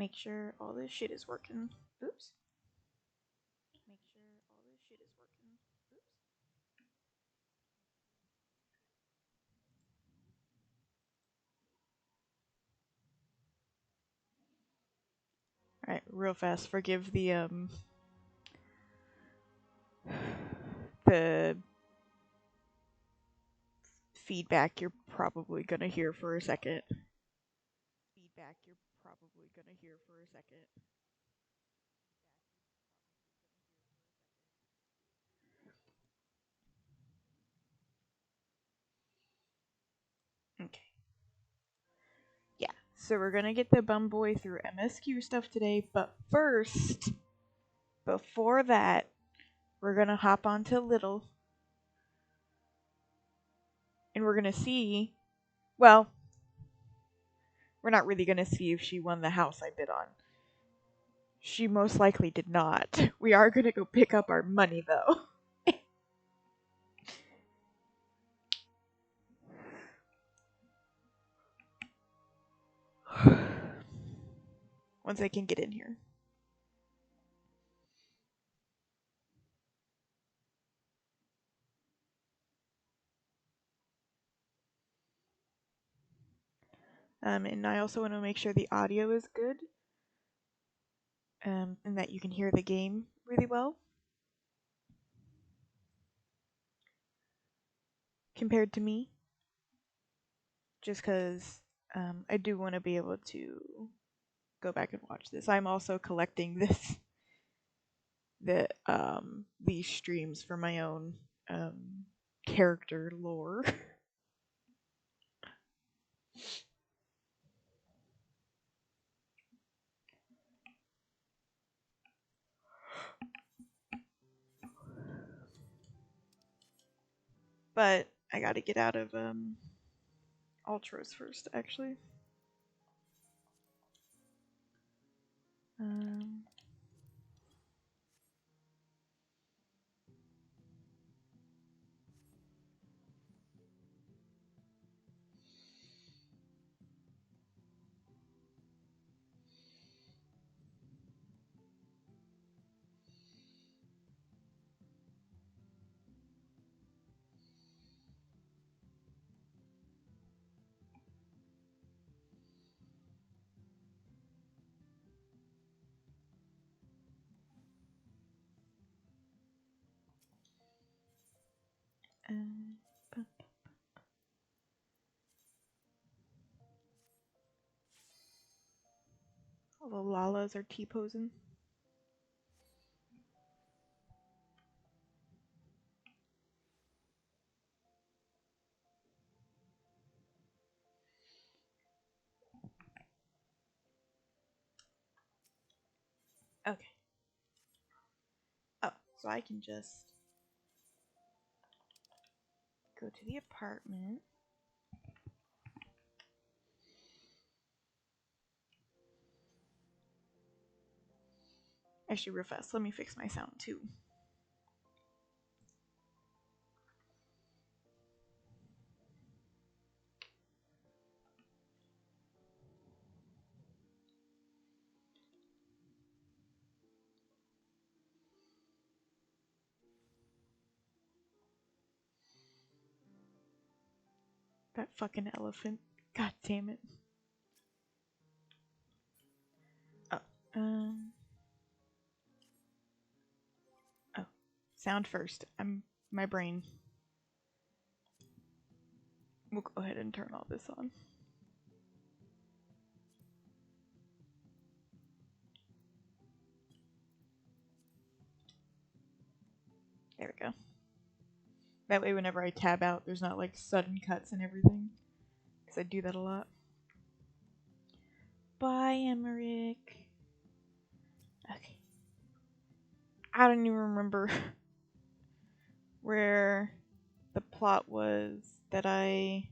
Make sure all this shit is working. Oops. Make sure all this shit is working. Oops. Alright, real fast. Forgive the feedback you're probably gonna hear for a second. Feedback you're probably gonna hear for a second. Okay. Yeah, so we're gonna get the bum boy through MSQ stuff today, but first, before that, we're gonna hop onto Little, and we're gonna see. Well, we're not really gonna see if she won the house I bid on. She most likely did not. We are gonna go pick up our money though. Once I can get in here. And I also want to make sure the audio is good. And that you can hear the game really well. Compared to me. Just because I do want to be able to go back and watch this. I'm also collecting these streams for my own character lore. But I gotta get out of Ultros first, actually. Um, um, all the Lalas are T-posing. Okay. Oh, so I can just go to the apartment. Actually, real fast, let me fix my sound too. That fucking elephant. God damn it. Oh, um, oh, sound first. My brain. We'll go ahead and turn all this on. There we go. That way, whenever I tab out, there's not like sudden cuts and everything. Because I do that a lot. Bye, Emmerich. Okay. I don't even remember where the plot was that I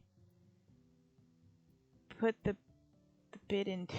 put the bit into.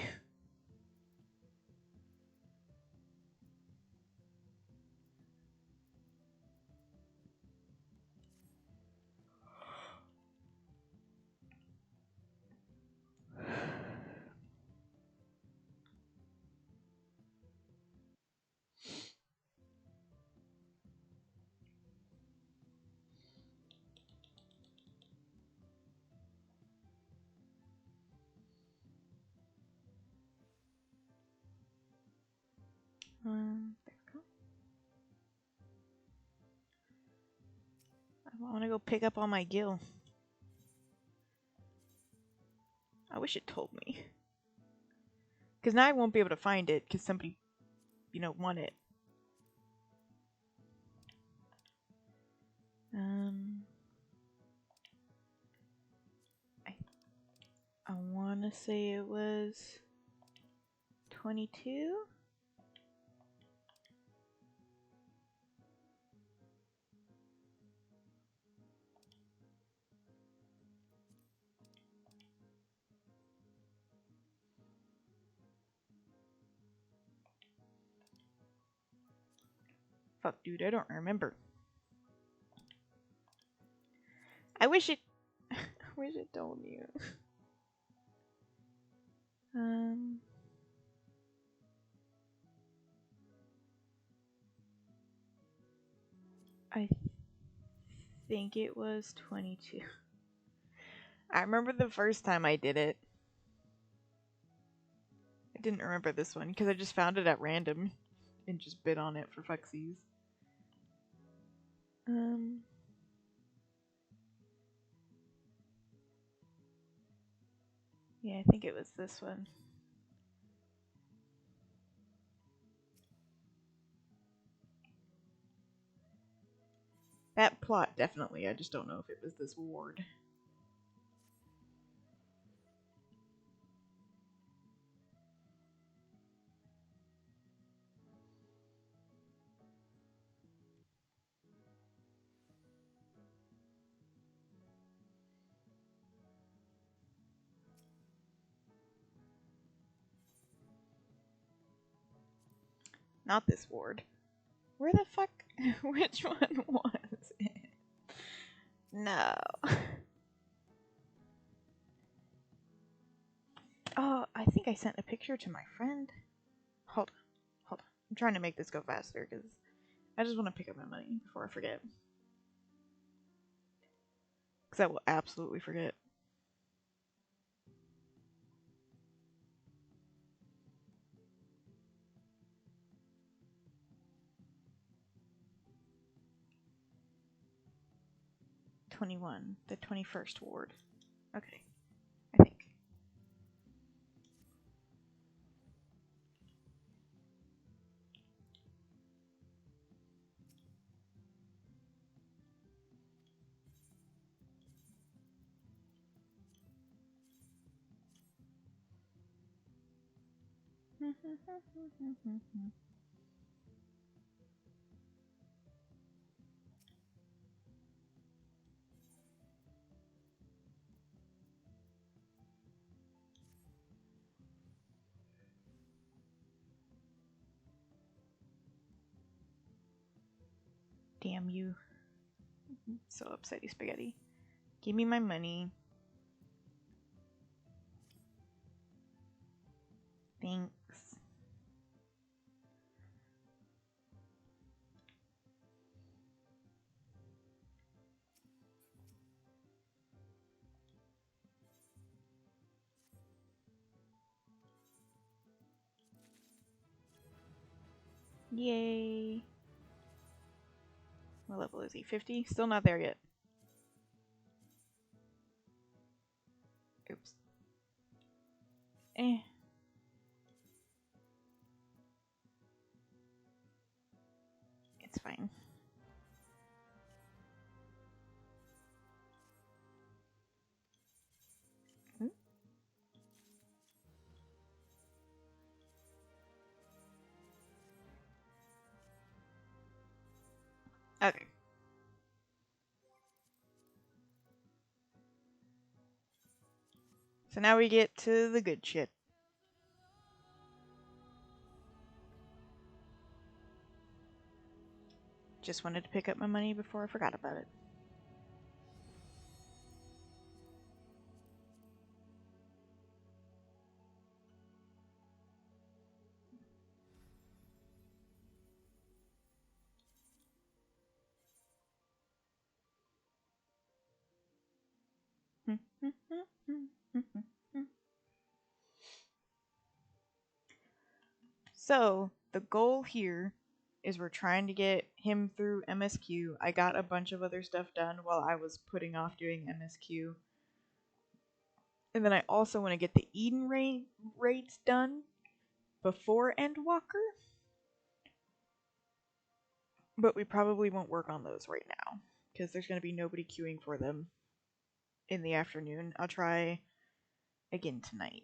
There we go. I want to go pick up all my gil. I wish it told me. Because now I won't be able to find it because somebody, won it. I want to say it was 22. Fuck, dude, I don't remember. I wish it told you. I think it was 22. I remember the first time I did it. I didn't remember this one because I just found it at random and just bid on it for fucksies. Yeah, I think it was this one. That plot, definitely. I just don't know if it was this ward. Not this ward. Where the fuck? Which one was it? No. Oh, I think I sent a picture to my friend. Hold on. I'm trying to make this go faster because I just want to pick up my money before I forget. Because I will absolutely forget. The 21st ward. Okay, I think. Damn you. So upsetty spaghetti. Give me my money. Thanks. Yay. What level is he? 50? Still not there yet. Oops. It's fine. Okay. So now we get to the good shit. Just wanted to pick up my money before I forgot about it. So, the goal here is we're trying to get him through MSQ. I got a bunch of other stuff done while I was putting off doing MSQ. And then I also want to get the Eden raids done before Endwalker. But we probably won't work on those right now, because there's going to be nobody queuing for them in the afternoon. I'll try again tonight.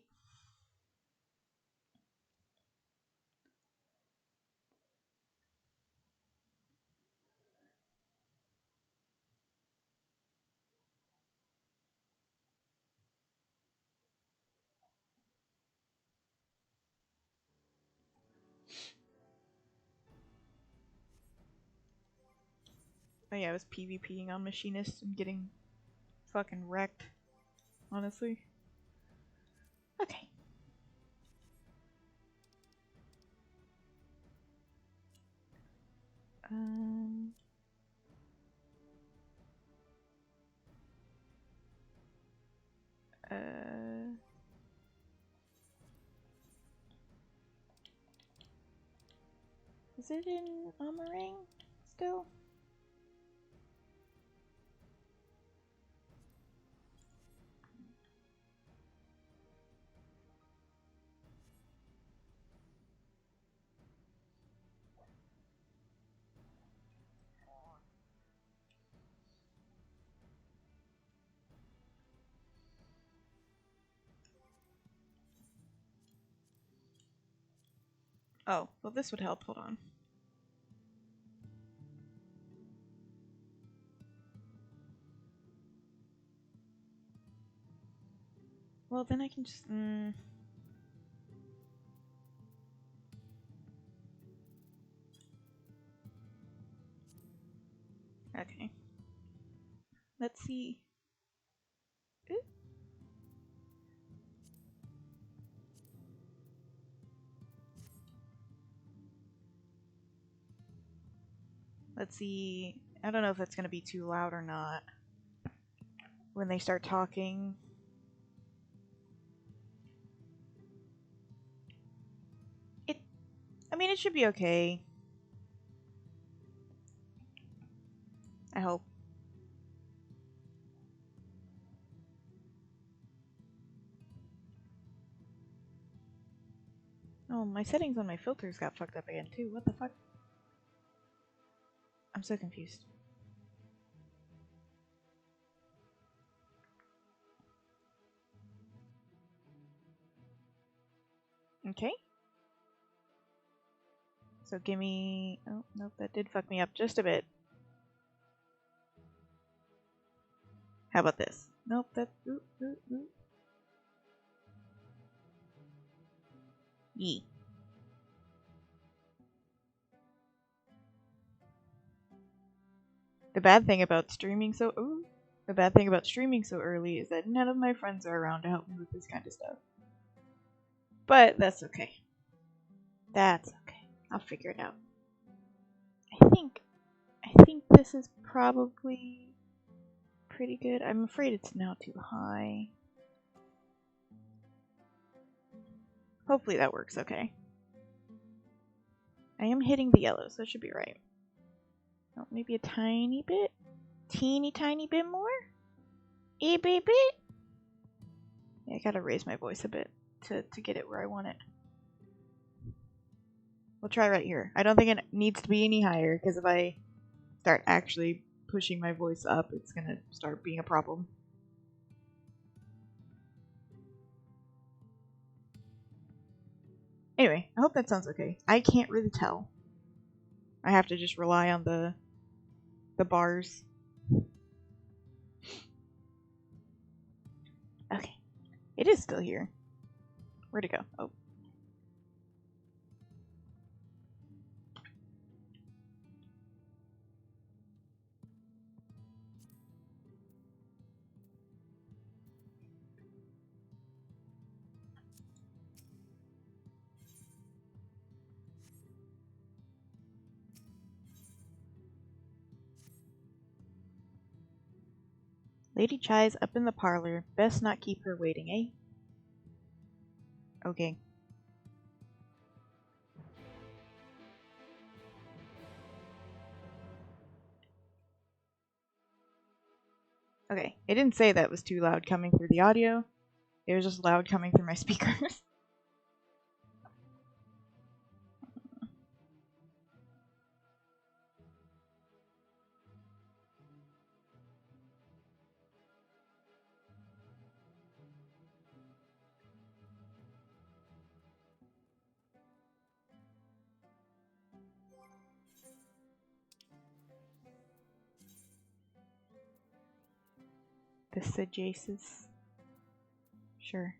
Oh yeah, I was PvPing on Machinist and getting fucking wrecked, honestly. Okay. Is it in Amarang still? Oh, well this would help. Hold on. Well, then I can just... Okay. Let's see. Ooh. Let's see. I don't know if that's going to be too loud or not when they start talking. I mean, it should be okay. I hope. Oh, my settings on my filters got fucked up again too. What the fuck? I'm so confused. Okay. So give me... Oh, nope, that did fuck me up just a bit. How about this? Nope, that... Ooh, ooh, ooh. Yee. The bad thing about streaming so... Ooh. The bad thing about streaming so early is that none of my friends are around to help me with this kind of stuff. But that's okay. That's okay. I'll figure it out. I think this is probably pretty good. I'm afraid it's now too high. Hopefully that works okay. I am hitting the yellow, so it should be right. Oh, maybe a tiny bit? Teeny tiny bit more? A bit? Yeah, I gotta raise my voice a bit to get it where I want it. We'll try right here. I don't think it needs to be any higher, because if I start actually pushing my voice up, it's gonna start being a problem. Anyway, I hope that sounds okay. I can't really tell. I have to just rely on the bars. Okay. It is still here. Where'd it go? Oh. Lady Chai's up in the parlor. Best not keep her waiting, eh? Okay. Okay, it didn't say that was too loud coming through the audio. It was just loud coming through my speakers. The Sagaces. Sure.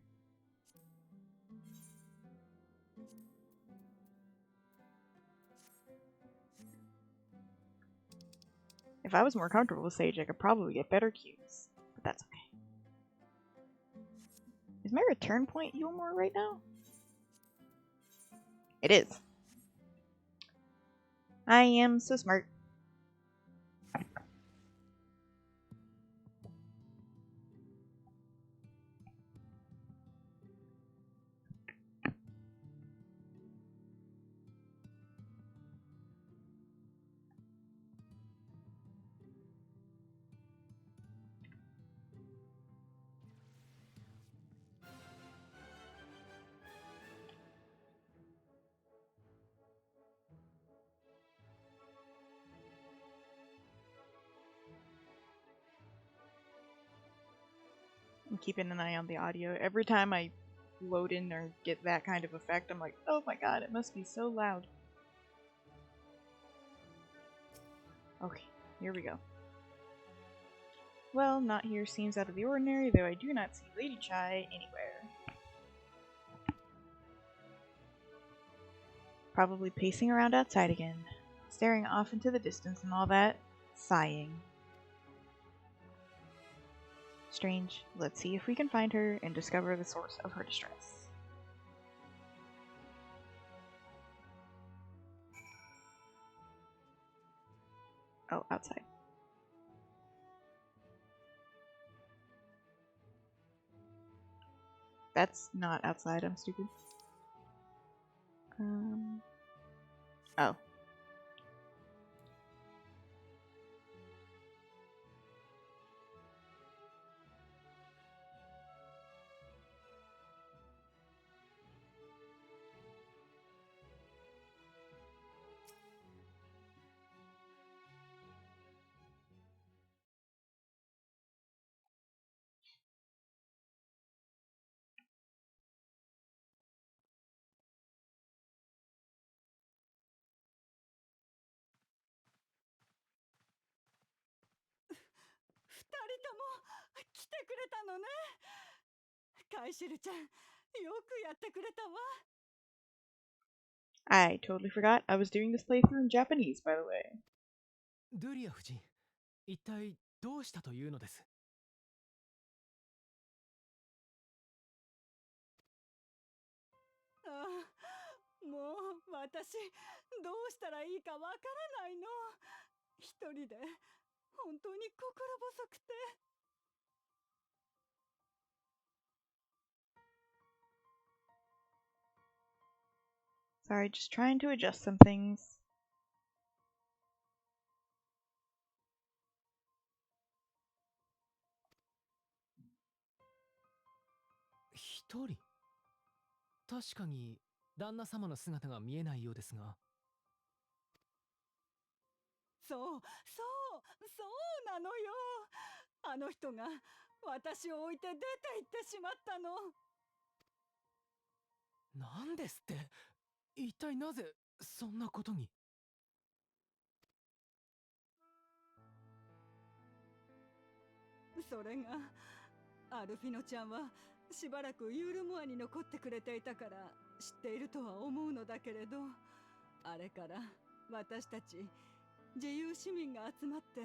If I was more comfortable with Sage, I could probably get better cues. But that's okay. Is my return point Yulmore right now? It is. I am so smart. I'm keeping an eye on the audio. Every time I load in or get that kind of effect, I'm like, oh my god, it must be so loud. Okay, here we go. Well, not here seems out of the ordinary, though I do not see Lady Chai anywhere. Probably pacing around outside again, staring off into the distance and all that, sighing. Strange. Let's see if we can find her and discover the source of her distress. Oh, outside. That's not outside, I'm stupid. Oh. I totally forgot I was doing this playthrough in Japanese, by the way. ドゥリア夫人、一体どうしたというのです？ああ、もう私どうしたらいいかわからないの。一人で本当に心細くて。Sorry, just trying to adjust some things. 一人？確かに旦那様の姿が見えないようですが。そう、そうなのよ。あの人が私を置いて出て行ってしまったの。なんですって？一体なぜそんなことに？それがアルフィノちゃんはしばらくユールモアに残ってくれていたから知っているとは思うのだけれど、あれから私たち自由市民が集まって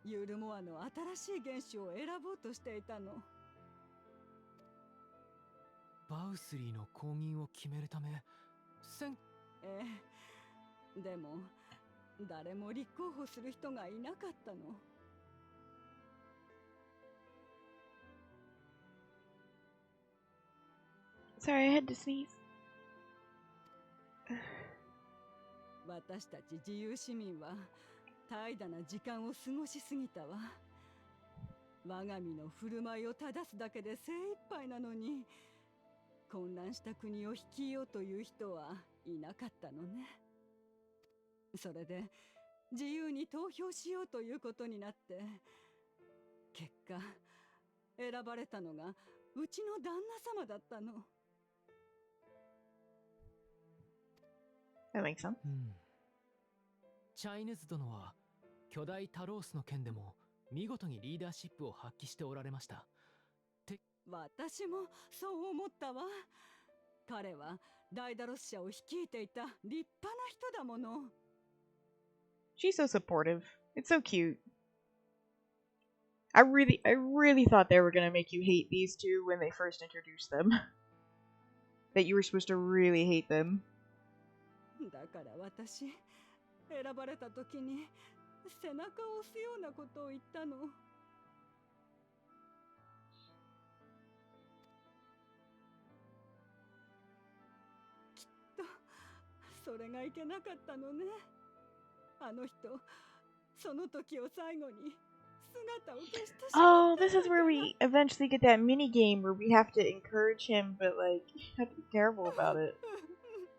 ユールモアの新しい原種を選ぼうとしていたの。バウスリーの公認を決めるためええ、でも誰も立候補する人がいなかったの。Sorry, I had to sneeze. 私たち自由市民は怠惰な時間を過ごしすぎたわ。我が身の振る舞いを正すだけで精一杯なのに、混乱した国を率いようという人はいなかったのね。それで自由に投票しようということになって、結果選ばれたのがうちの旦那様だったの。That makes sense. チャイヌズ殿は巨大タロースの件でも見事にリーダーシップを発揮しておられました。私もそう思ったわ。彼はダイダロス社を率いていた立派な人だもの。She's so supportive. It's so cute. I really thought they were gonna make you hate these two when they first introduced them. That you were supposed to really hate them. だから私、選ばれた時に背中を押すようなことを言ったの。きっとそれがいけなかったのね。あの人、その時を最後に姿を消してしまった。Oh, this is where we eventually get that mini game where we have to encourage him, but like you have to be careful about it.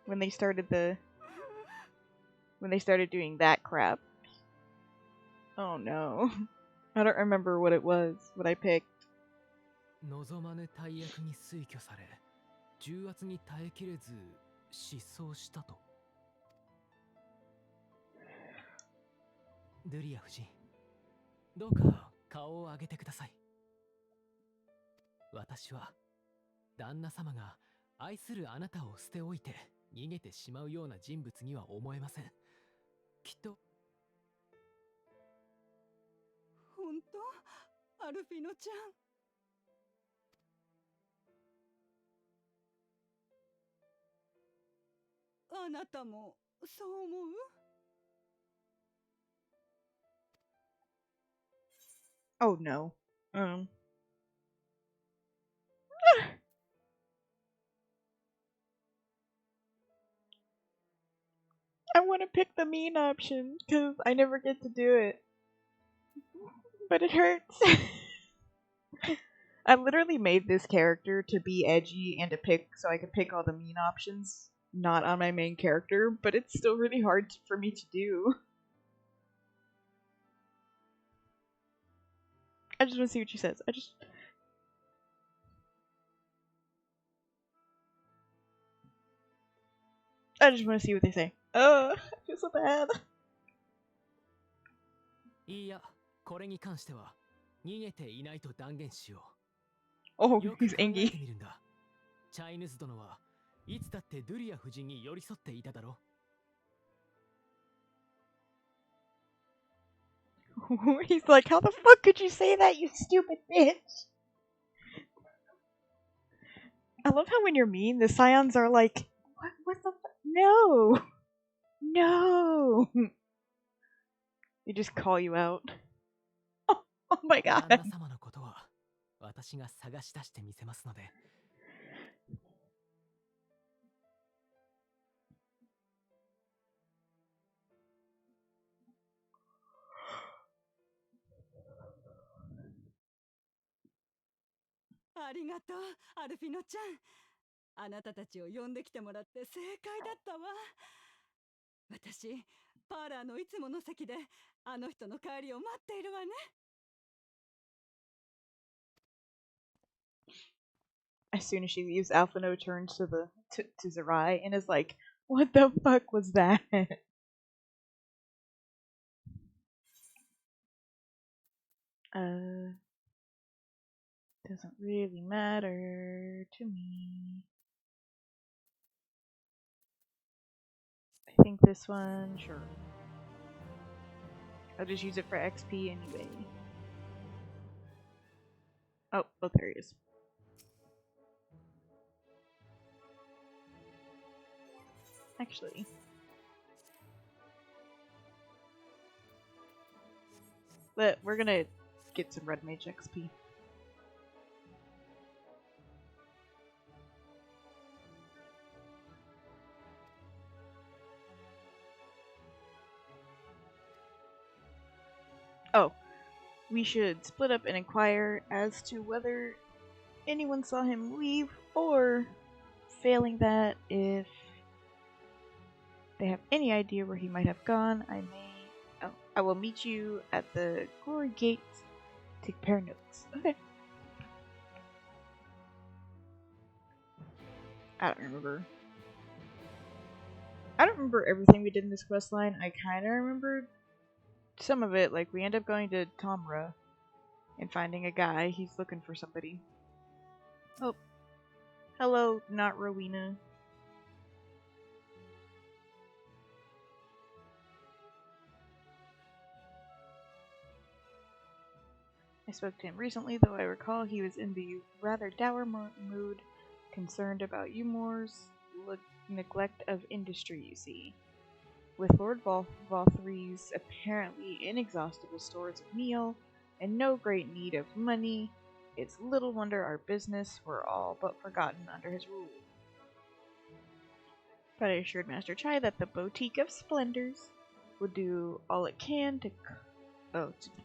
When they started doing that crap. Oh no. I don't remember what it was, what I picked. 望まぬ大役に推挙され、重圧に耐えきれず失踪したと。ドゥリア夫人、どうか顔を上げてください。私は旦那様が愛するあなたを捨ておいて逃げてしまうような人物には思えません。きっと。本当？アルフィノちゃん。あなたもそう思う？ Oh no. I want to pick the mean option because I never get to do it. But it hurts. I literally made this character to be edgy and to pick so I could pick all the mean options, not on my main character, but it's still really hard for me to do. I just want to see what she says. I just want to see what they say. I feel so bad. いや、これに関しては逃げていないと断言しよう。Oh, よく he's 考え angry. てみるんだ。チャイヌズ殿はいつだってドゥリア夫人に寄り添っていただろう。He's like, how the fuck could you say that, you stupid bitch? I love how when you're mean, the scions are like, what the fuck? No! No! They just call you out. Oh my 旦 god. 那様のことは私が探し出してみせますので。ありがとう、アルフィノちゃん。あなたたちを呼んできてもらって正解だったわ。私、パーラーのいつもの席であの人の帰りを待っているわね。As soon as she leaves, Alphino turns to Zerai and is like, what the fuck was that? Doesn't really matter to me. I think this one, sure. I'll just use it for XP anyway. Oh, there he is. Actually. We're gonna get some Red Mage XP. Oh. we should split up and inquire as to whether anyone saw him leave, or, failing that, if they have any idea where he might have gone, I will meet you at the Glory Gate to compare notes. Okay. I don't remember. I don't remember everything we did in this quest line. I kind of remembered some of it. Like, we end up going to Tomra and finding a guy. He's looking for somebody. Oh. Hello, not Rowena. I spoke to him recently, though I recall he was in the rather dour mood, concerned about Umor's neglect of industry, you see. With Lord Valthry's apparently inexhaustible stores of meal, and no great need of money, it's little wonder our business were all but forgotten under his rule. But I assured Master Chai that the Boutique of Splendors would do all it can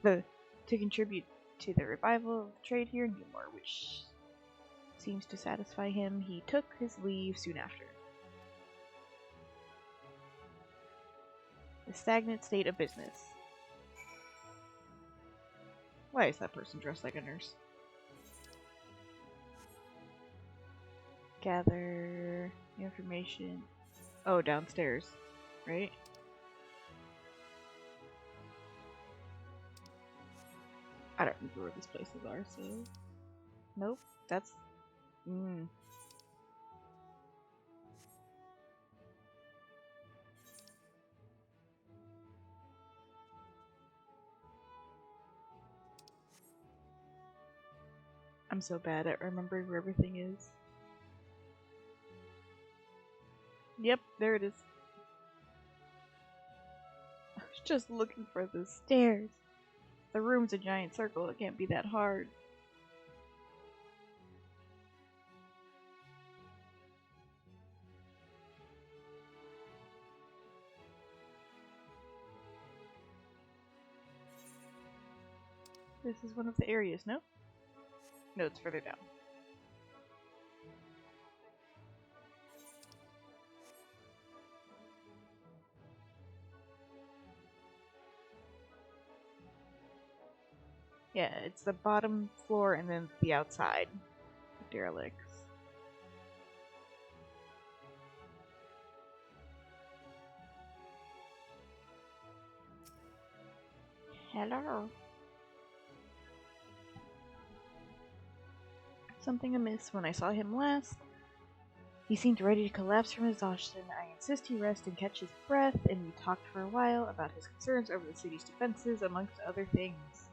to contribute to the revival of trade here in Umor, which seems to satisfy him. He took his leave soon after. The stagnant state of business. Why is that person dressed like a nurse? Gather information. Oh, downstairs, right? I don't remember where these places are, so... Nope, that's... I'm so bad at remembering where everything is. Yep, there it is. I was just looking for the stairs. The room's a giant circle, it can't be that hard. This is one of the areas, no? No, it's further down. Yeah, it's the bottom floor and then the outside. The derelicts. Hello. Something amiss when I saw him last. He seemed ready to collapse from exhaustion. I insist he rest and catch his breath, and we talked for a while about his concerns over the city's defenses, amongst other things.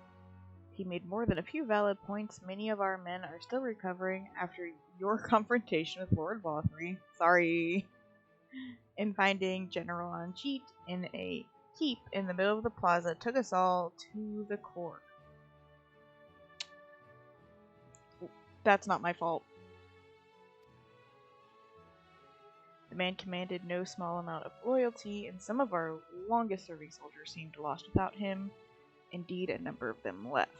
He made more than a few valid points. Many of our men are still recovering after your confrontation with Lord Valthry. Sorry. And finding General Anjit in a heap in the middle of the plaza took us all to the core. That's not my fault. The man commanded no small amount of loyalty, and some of our longest-serving soldiers seemed lost without him. Indeed, a number of them left.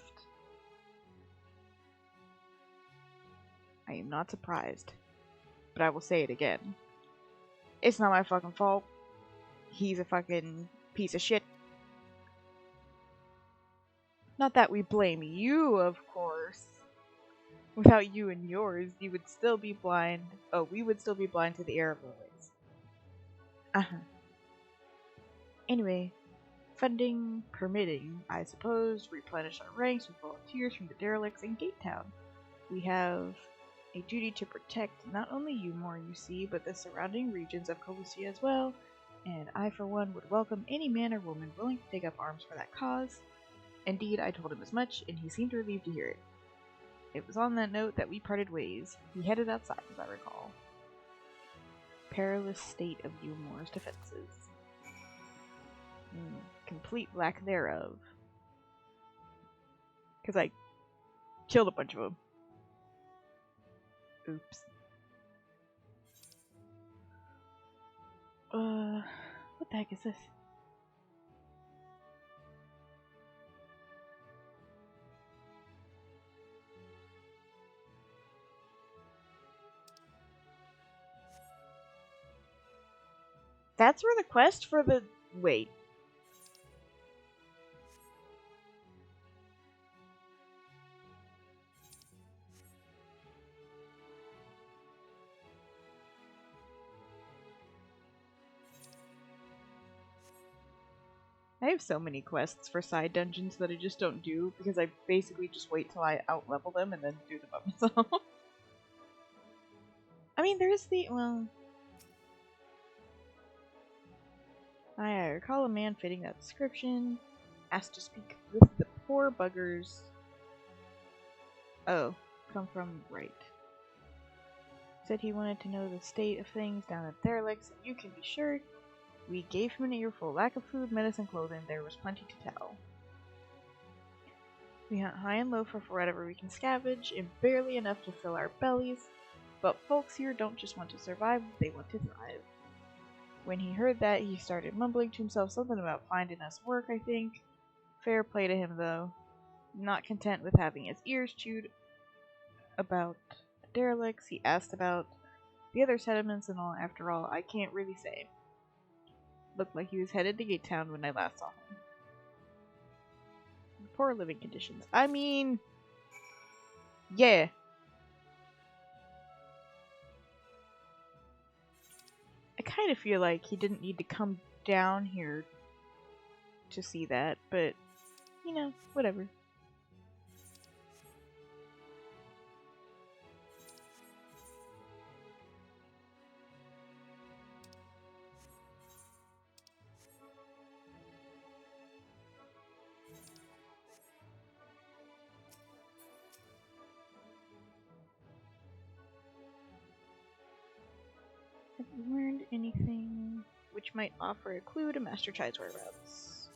I am not surprised, but I will say it again. It's not my fucking fault. He's a fucking piece of shit. Not that we blame you, of course. Without you and yours, you would still be blind. Oh, we would still be blind to the error of our ways. Anyway, funding permitting, I suppose, replenish our ranks with volunteers from the derelicts in Gate Town. We have a duty to protect not only Umor, you see, but the surrounding regions of Colusia as well, and I, for one, would welcome any man or woman willing to take up arms for that cause. Indeed, I told him as much, and he seemed relieved to hear it. It was on that note that we parted ways. He headed outside, as I recall. Perilous state of Umor's defenses. Complete lack thereof. Because I killed a bunch of them. Oops. What the heck is this? That's where the quest for the... Wait. I have so many quests for side dungeons that I just don't do because I basically just wait till I outlevel them and then do them by myself. I mean, there's the... well... I recall a man fitting that description. Asked to speak with the poor buggers. Oh, come from right. Said he wanted to know the state of things down at Derelicts, and you can be sure we gave him an earful. Lack of food, medicine, clothing, there was plenty to tell. We hunt high and low for whatever we can scavenge, and barely enough to fill our bellies. But folks here don't just want to survive, they want to thrive. When he heard that, he started mumbling to himself something about finding us work, I think. Fair play to him, though. Not content with having his ears chewed about the derelicts, he asked about the other settlements and all. After all, I can't really say. Looked like he was headed to Gate Town when I last saw him. Poor living conditions. I mean... yeah. I kind of feel like he didn't need to come down here to see that, but, you know, whatever. Have you learned anything which might offer a clue to Master Chai's whereabouts?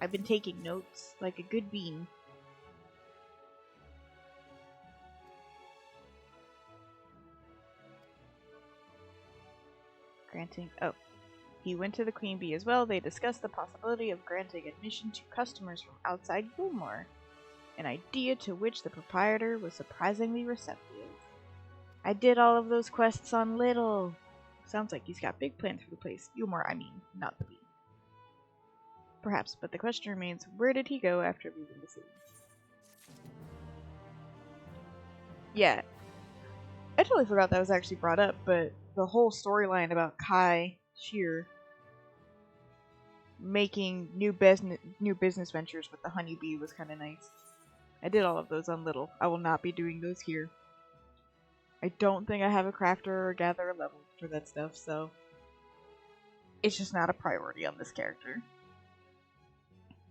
I've been taking notes like a good bean. Granting... oh. He went to the Queen Bee as well. They discussed the possibility of granting admission to customers from outside Gilmore, an idea to which the proprietor was surprisingly receptive. I did all of those quests on Little. Sounds like he's got big plans for the place. Gilmore, I mean, not the bee. Perhaps, but the question remains, where did he go after leaving the city? Yeah. I totally forgot that was actually brought up, but the whole storyline about Kai Shear making new business ventures with the honeybee was kind of nice. I did all of those on Little. I will not be doing those here. I don't think I have a crafter or gatherer level for that stuff, so it's just not a priority on this character.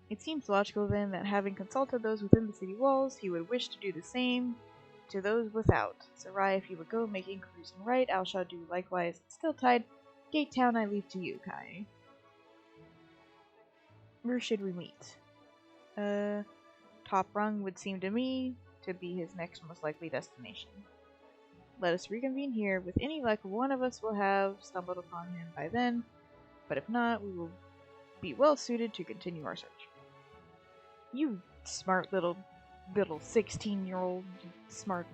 It seems logical then that having consulted those within the city walls, he would wish to do the same to those without. Sarai, if you would go make inquiries and right, I shall do likewise. Still tied, Gate Town I leave to you, Kai. Where should we meet? Top Rung would seem to me to be his next most likely destination. Let us reconvene here. With any luck, one of us will have stumbled upon him by then, but if not, we will be well suited to continue our search. You smart little 16-year-old smart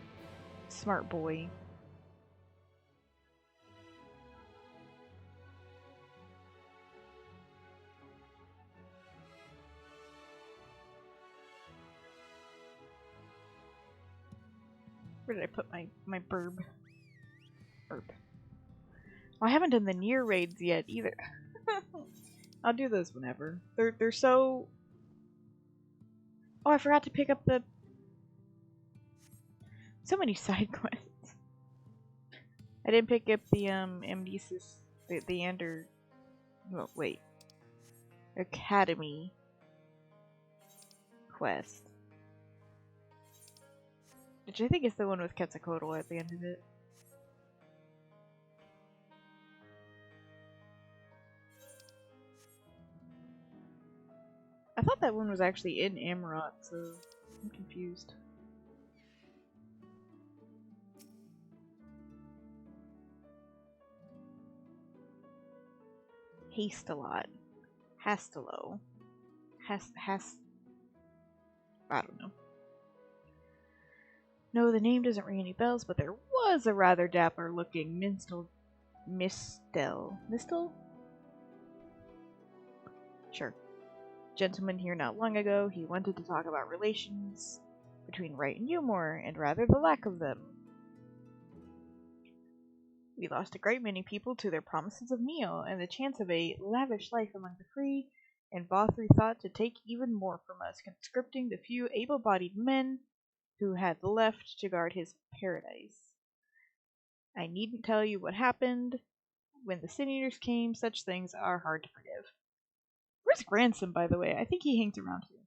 boy. Where did I put my burb? Herb. Oh, I haven't done the near raids yet either. I'll do those whenever. They're so... oh, I forgot to pick up the... so many side quests. I didn't pick up the Amnesis, the Ender... oh, wait. Academy quest. Which I think is the one with Quetzalcoatl at the end of it. I thought that one was actually in Amarot, so I'm confused. Haste a lot. Hastelo. I don't know. No, the name doesn't ring any bells, but there was a rather dapper looking minstrel Mistel? Sure. Gentleman here not long ago, he wanted to talk about relations between Wright and Eumor, and rather the lack of them. We lost a great many people to their promises of meal and the chance of a lavish life among the free, and Vothry thought to take even more from us, conscripting the few able-bodied men who had left to guard his paradise. I needn't tell you what happened. When the Sin Eaters came, such things are hard to forgive. Where's Granson, by the way? I think he hangs around here.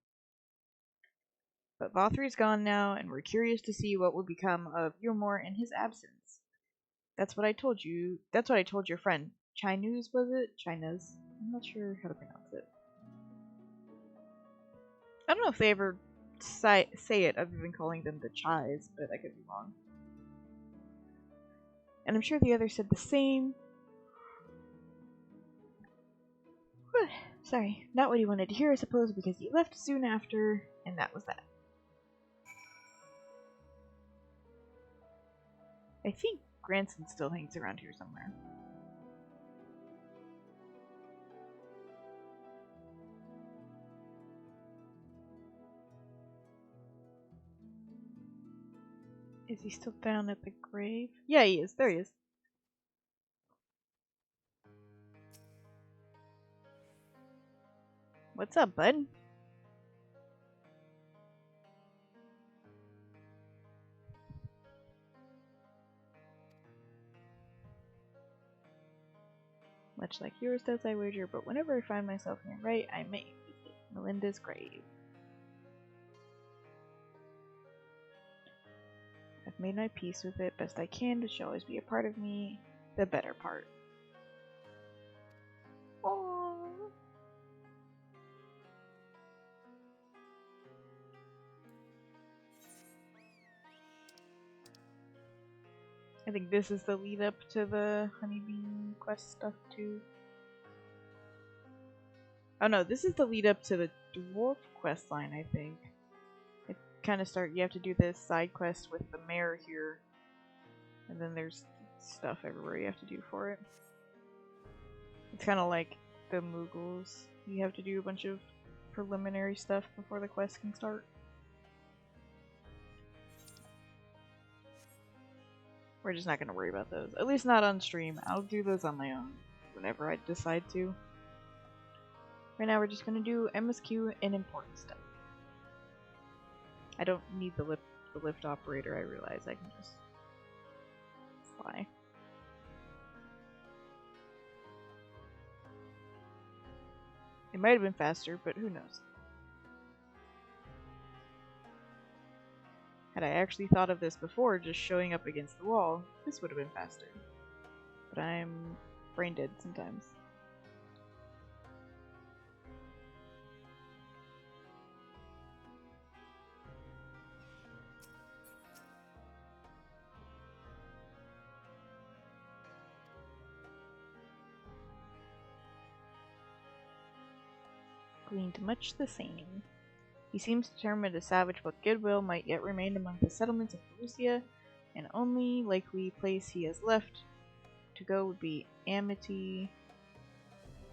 But Vothry's gone now, and we're curious to see what will become of Eumor in his absence. That's what I told you. That's what I told your friend. Chinese, was it? China's. I'm not sure how to pronounce it. I don't know if they ever say it other than calling them the Chais, but I could be wrong. And I'm sure the others said the same. Sorry, not what he wanted to hear, I suppose, because he left soon after, and that was that. I think Granson still hangs around here somewhere. Is he still down at the grave? Yeah, he is. There he is. What's up, bud? Much like yours does, I wager, but whenever I find myself near Wright, I may visit Melinda's grave. I've made my peace with it best I can, but she'll always be a part of me. The better part. Aww. I think this is the lead up to the honeybee quest stuff too. Oh no, this is the lead up to the dwarf quest line, I think. It kind of you have to do this side quest with the mayor here. And then there's stuff everywhere you have to do for it. It's kind of like the Moogles. You have to do a bunch of preliminary stuff before the quest can start. We're just not going to worry about those. At least not on stream. I'll do those on my own whenever I decide to. Right now we're just going to do MSQ and important stuff. I don't need the lift operator, I realize. I can just fly. It might have been faster, but who knows. Had I actually thought of this before, just showing up against the wall, this would have been faster. But I'm brain dead sometimes. Gleaned much the same. He seems determined to salvage what goodwill might yet remain among the settlements of Perusia, and only likely place he has left to go would be Amity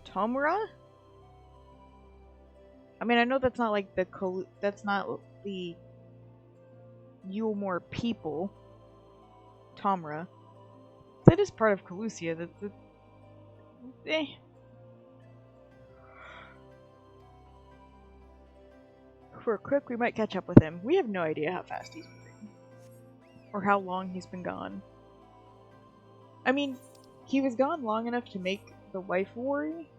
Tomura? I mean, I know that's not like that's not the Eumor people. Tomra. That is part of Calusia. Eh. If we're quick, we might catch up with him. We have no idea how fast he's moving. Or how long he's been gone. I mean, he was gone long enough to make the wife worry.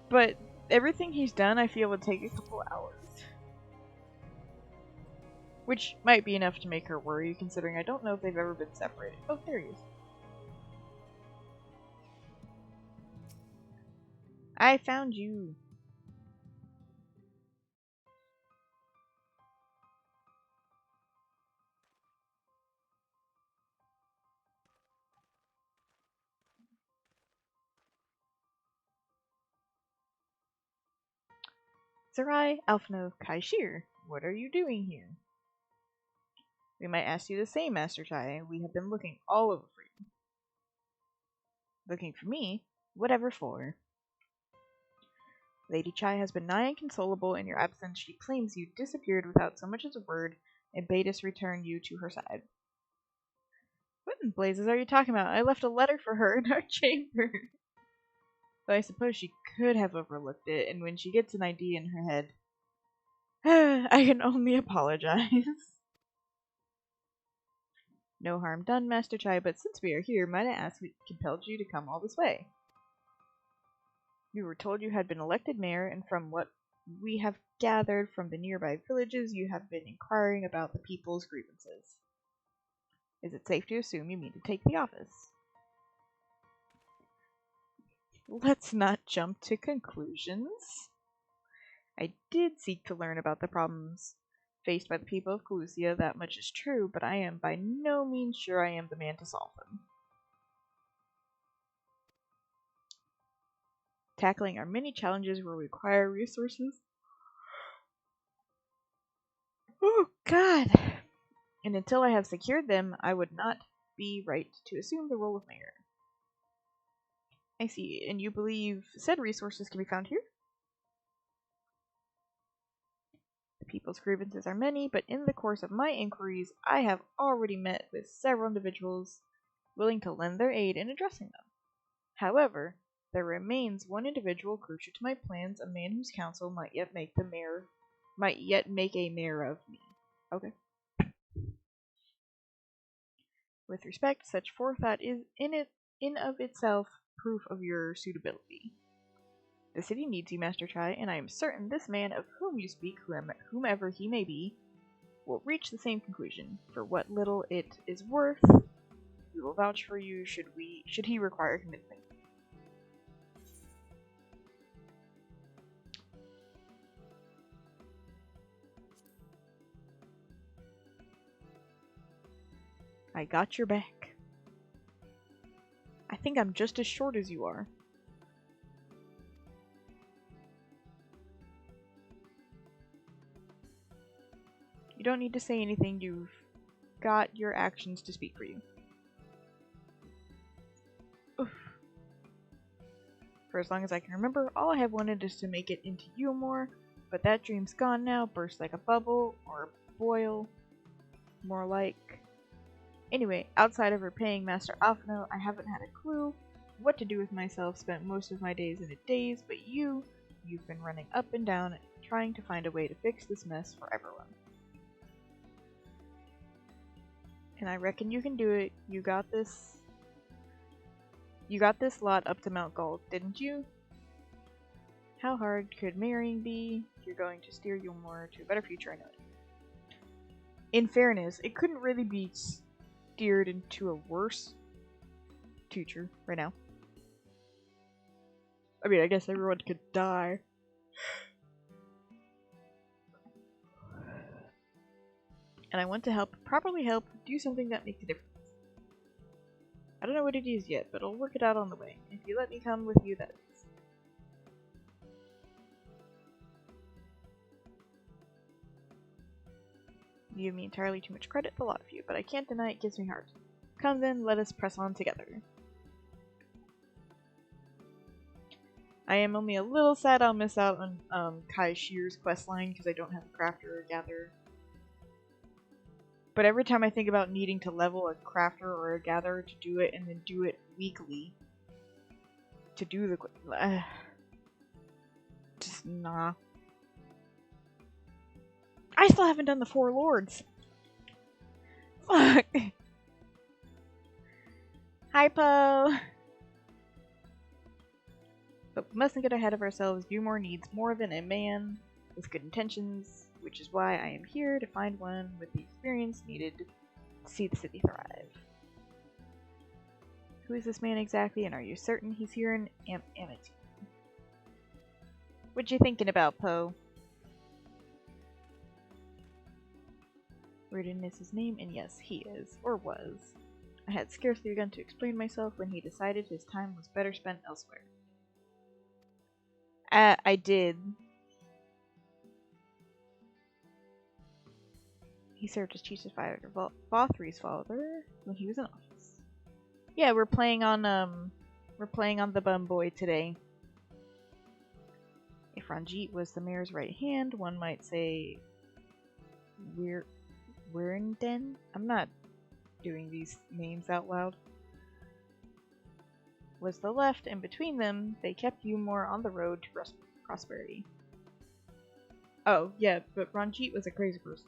But everything he's done, I feel, would take a couple hours. Which might be enough to make her worry, considering I don't know if they've ever been separated. Oh, there he is. I found you. Sarai Alphno Kaishir, what are you doing here? We might ask you the same, Master Tai. We have been looking all over for you. Looking for me? Whatever for? Lady Chai has been nigh inconsolable in your absence. She claims you disappeared without so much as a word and bade us return you to her side. What in blazes are you talking about? I left a letter for her in our chamber. Though I suppose she could have overlooked it, and when she gets an idea in her head, I can only apologize. No harm done, Master Chai, but since we are here, might I ask what compelled you to come all this way? You were told you had been elected mayor, and from what we have gathered from the nearby villages, you have been inquiring about the people's grievances. Is it safe to assume you mean to take the office? Let's not jump to conclusions. I did seek to learn about the problems faced by the people of Calusia, that much is true, but I am by no means sure I am the man to solve them. Tackling our many challenges will require resources. Oh, God! And until I have secured them, I would not be right to assume the role of mayor. I see, and you believe said resources can be found here? The people's grievances are many, but in the course of my inquiries, I have already met with several individuals willing to lend their aid in addressing them. However, there remains one individual crucial to my plans, a man whose counsel might yet make a mayor of me. Okay. With respect, such forethought is in of itself proof of your suitability. The city needs you, Master Chai, and I am certain this man of whom you speak, whomever he may be, will reach the same conclusion. For what little it is worth, we will vouch for you should he require commitment. I got your back. I think I'm just as short as you are. You don't need to say anything, you've got your actions to speak for you. Oof. For as long as I can remember, all I have wanted is to make it into you more, but that dream's gone now, burst like a bubble, or boil, more like... Anyway, outside of repaying Master Alphino, I haven't had a clue what to do with myself, spent most of my days in a daze, but you've been running up and down, trying to find a way to fix this mess for everyone. And I reckon you can do it. You got this lot up to Mount Gold, didn't you? How hard could marrying be? You're going to steer you more to a better future, I know it. In fairness, it couldn't really be steered into a worse future right now. I mean, I guess everyone could die. And I want to properly help, do something that makes a difference. I don't know what it is yet, but I'll work it out on the way. If you let me come with you, that is. You give me entirely too much credit, the lot of you, but I can't deny it gives me heart. Come then, let us press on together. I am only a little sad I'll miss out on Kai Shear's questline because I don't have a crafter or a gatherer. But every time I think about needing to level a crafter or a gatherer to do it and then do it weekly to do the just nah. I still haven't done the 4 lords. Fuck. Hi, Po. But we mustn't get ahead of ourselves. Dumore needs more than a man with good intentions, which is why I am here to find one with the experience needed to see the city thrive. Who is this man exactly, and are you certain he's here in Amity? What you thinking about, Po? Reardon is his name, and yes, he is, or was. I had scarcely begun to explain myself when he decided his time was better spent elsewhere. I did. He served as chief advisor of Vothri's father when he was in office. Yeah, we're playing on We're playing on the Bum Boy today. If Ranjit was the mayor's right hand, one might say Wirringden? I'm not doing these names out loud. Was the left, and between them, they kept Umor on the road to prosperity. Oh, yeah, but Ranjit was a crazy person.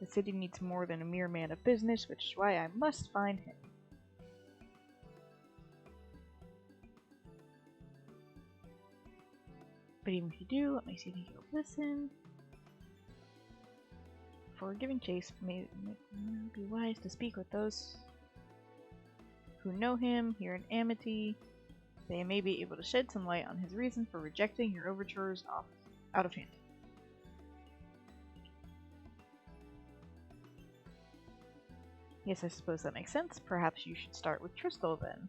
The city needs more than a mere man of business, which is why I must find him. But even if you do, let me see if he'll listen. Before giving chase, may be wise to speak with those who know him here in Amity. They may be able to shed some light on his reason for rejecting your overtures out of hand. Yes, I suppose that makes sense. Perhaps you should start with Tristal then.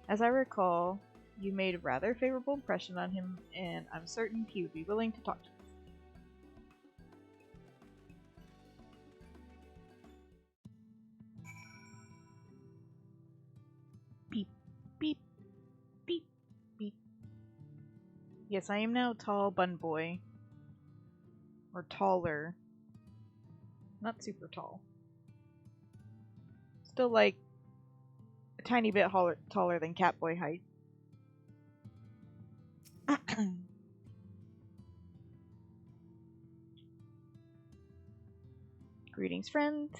As I recall, you made a rather favorable impression on him, and I'm certain he would be willing to talk to us. Beep, beep, beep, beep. Yes, I am now tall bun boy. Or taller. Not super tall. Still like a tiny bit taller than Catboy height. Greetings, friend.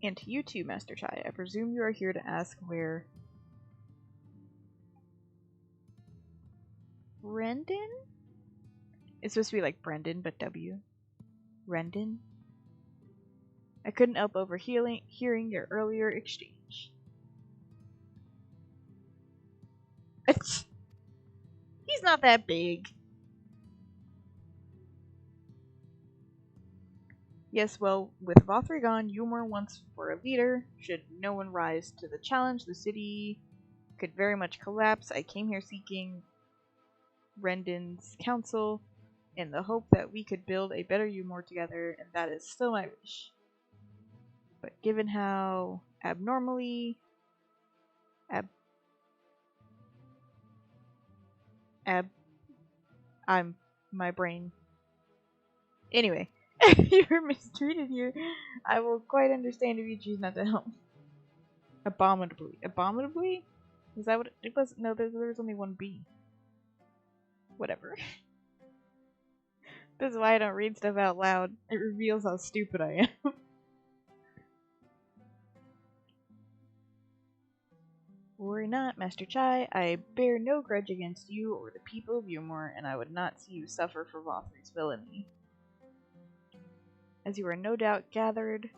And to you too, Master Chai. I presume you are here to ask where Brendan? It's supposed to be like Brendan, but W. Brendan? I couldn't help overhearing your earlier exchange. He's not that big. Yes, well, with Vothri gone, Umor once for a leader. Should no one rise to the challenge, the city could very much collapse. I came here seeking Rendon's counsel in the hope that we could build a better Umor together, and that is still my wish. But given how abnormally I'm my brain. Anyway, you're mistreated here. I will quite understand if you choose not to help. Abominably? Is that what it was? No, there was only one B. Whatever. This is why I don't read stuff out loud. It reveals how stupid I am. Worry not, Master Chai. I bear no grudge against you or the people of Umor, and I would not see you suffer for Vothri's villainy. As you are no doubt gathered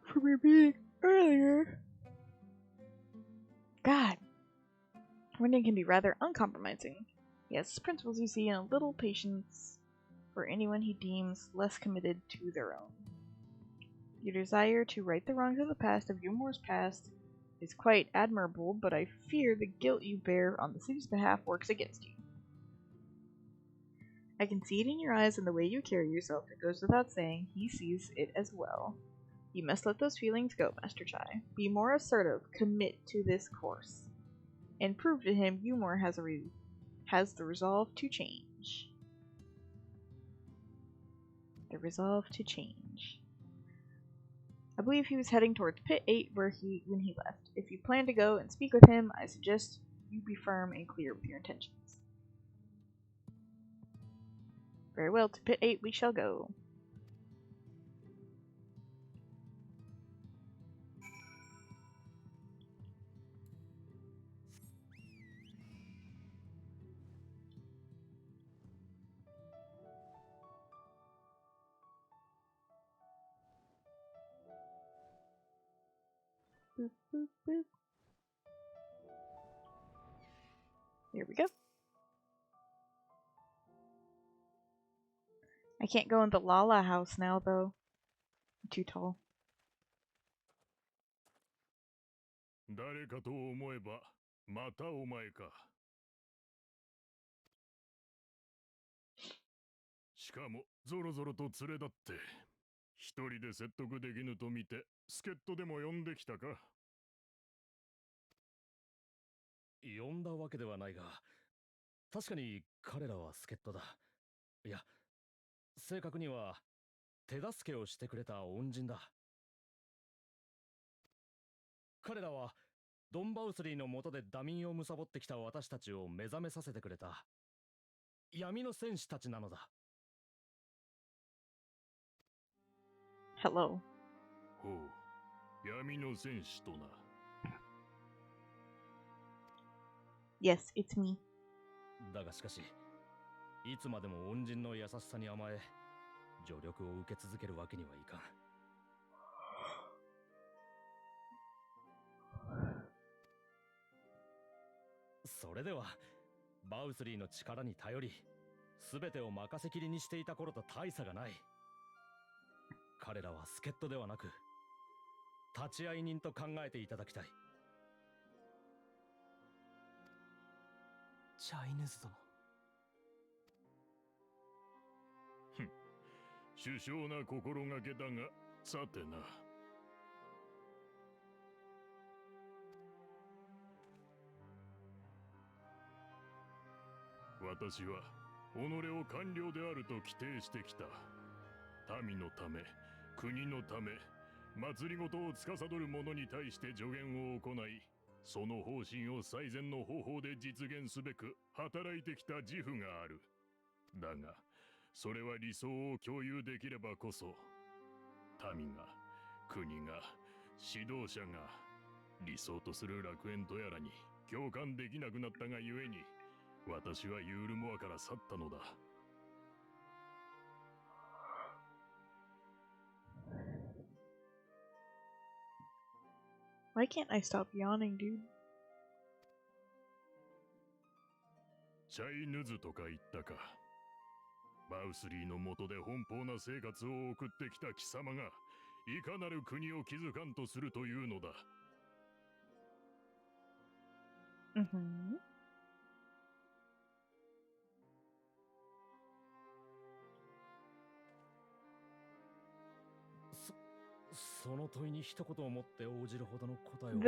from your meeting earlier. God, Rendon can be rather uncompromising. He has principles, you see, and a little patience for anyone he deems less committed to their own. Your desire to right the wrongs of the past, of Umor's past, is quite admirable, but I fear the guilt you bear on the city's behalf works against you. I can see it in your eyes and the way you carry yourself. It goes without saying, he sees it as well. You must let those feelings go, Master Chai. Be more assertive, commit to this course, and prove to him Umor has the resolve to change. The resolve to change. I believe he was heading towards Pit 8 when he left. If you plan to go and speak with him, I suggest you be firm and clear with your intentions. Very well, to Pit 8 we shall go. Boop, boop, boop. Here we go. I can't go in the Lala house now, though. I'm too tall. 誰かと思えばまたお前か。しかもゾロゾロと連れだって一人で説得できぬと見て助っ人でも呼んできたか。呼んだわけではないが、確かに彼らは助っ人だ。いや、正確には手助けをしてくれた恩人だ。彼らはドンバウスリーの下でダミーを貪ってきた私たちを目覚めさせてくれた闇の戦士たちなのだ。Hello. ほう、闇の戦士とな。Yes, it's me. だがしかし、いつまでも恩人の優しさに甘え、助力を受け続けるわけにはいかん。それでは、バウスリーの力に頼り、全てを任せきりにしていた頃と大差がない。彼らは助っ人ではなく、立会人と考えていただきたい。チャイヌズ殿。殊勝な心がけだが、さてな。私は己を官僚であると規定してきた。民のため、国のため、政を司る者に対して助言を行い、その方針を最善の方法で実現すべく働いてきた自負がある。だが、それは理想を共有できればこそ、民が、国が、指導者が、理想とする楽園とやらに共感できなくなったがゆえに、私はユールモアから去ったのだ。Why can't I stop yawning, dude? チャイヌズとか言ったか。バウスリーの下で奔放な生活を送ってきた貴様が、いかなる国を築かんとするというのだ。Mm-hmm. その問いに一言をもって応じるほどの答えを。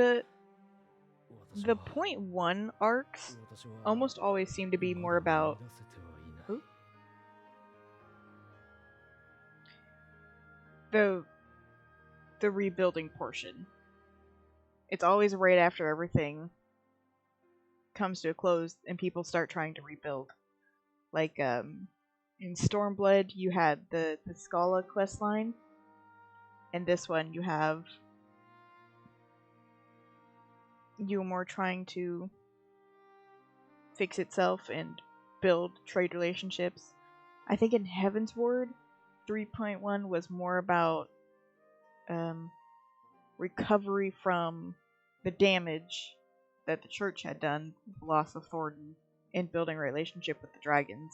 The point one arcs almost always seem to be more about who? The rebuilding portion. It's always right after everything comes to a close and people start trying to rebuild. Like in Stormblood you had the Scala questline, and this one you have Yulmore trying to fix itself and build trade relationships. I think in Heaven's Ward 3.1 was more about recovery from the damage that the church had done with the loss of Thornton and building a relationship with the dragons.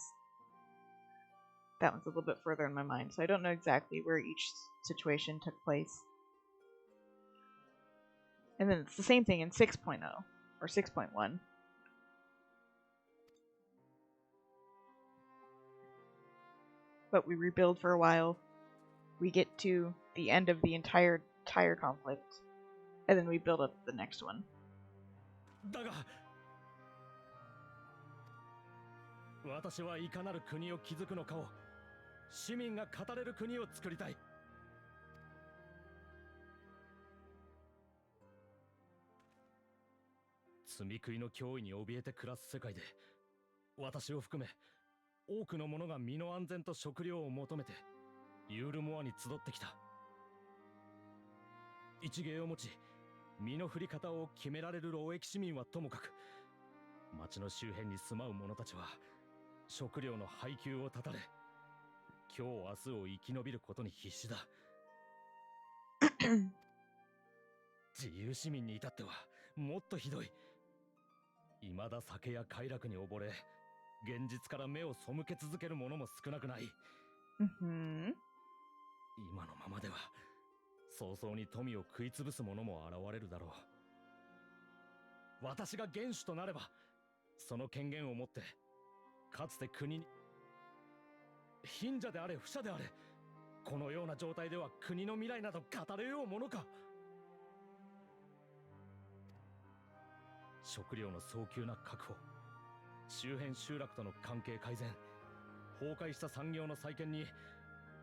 That one's a little bit further in my mind, so I don't know exactly where each situation took place. And then it's the same thing in 6.0 or 6.1. But we rebuild for a while. We get to the end of the entire conflict, and then we build up the next one. だが、私はいかなる国を築くのかを市民が語れる国を作りたい。積み食いの脅威に怯えて暮らす世界で、私を含め多くの者が身の安全と食料を求めてユールモアに集ってきた。一芸を持ち、身の振り方を決められる労役市民はともかく、町の周辺に住まう者たちは食料の配給を断たれ、今日明日を生き延びることに必死だ。自由市民に至ってはもっとひどい。未だ酒や快楽に溺れ、現実から目を背け続ける者も少なくない。Mm-hmm. 今のままでは早々に富を食い潰す者も現れるだろう。私が元首となれば、その権限を持ってかつて国に、貧者であれ不者であれ、このような状態では国の未来など語れようものか。食料の早急な確保、周辺集落との関係改善、崩壊した産業の再建に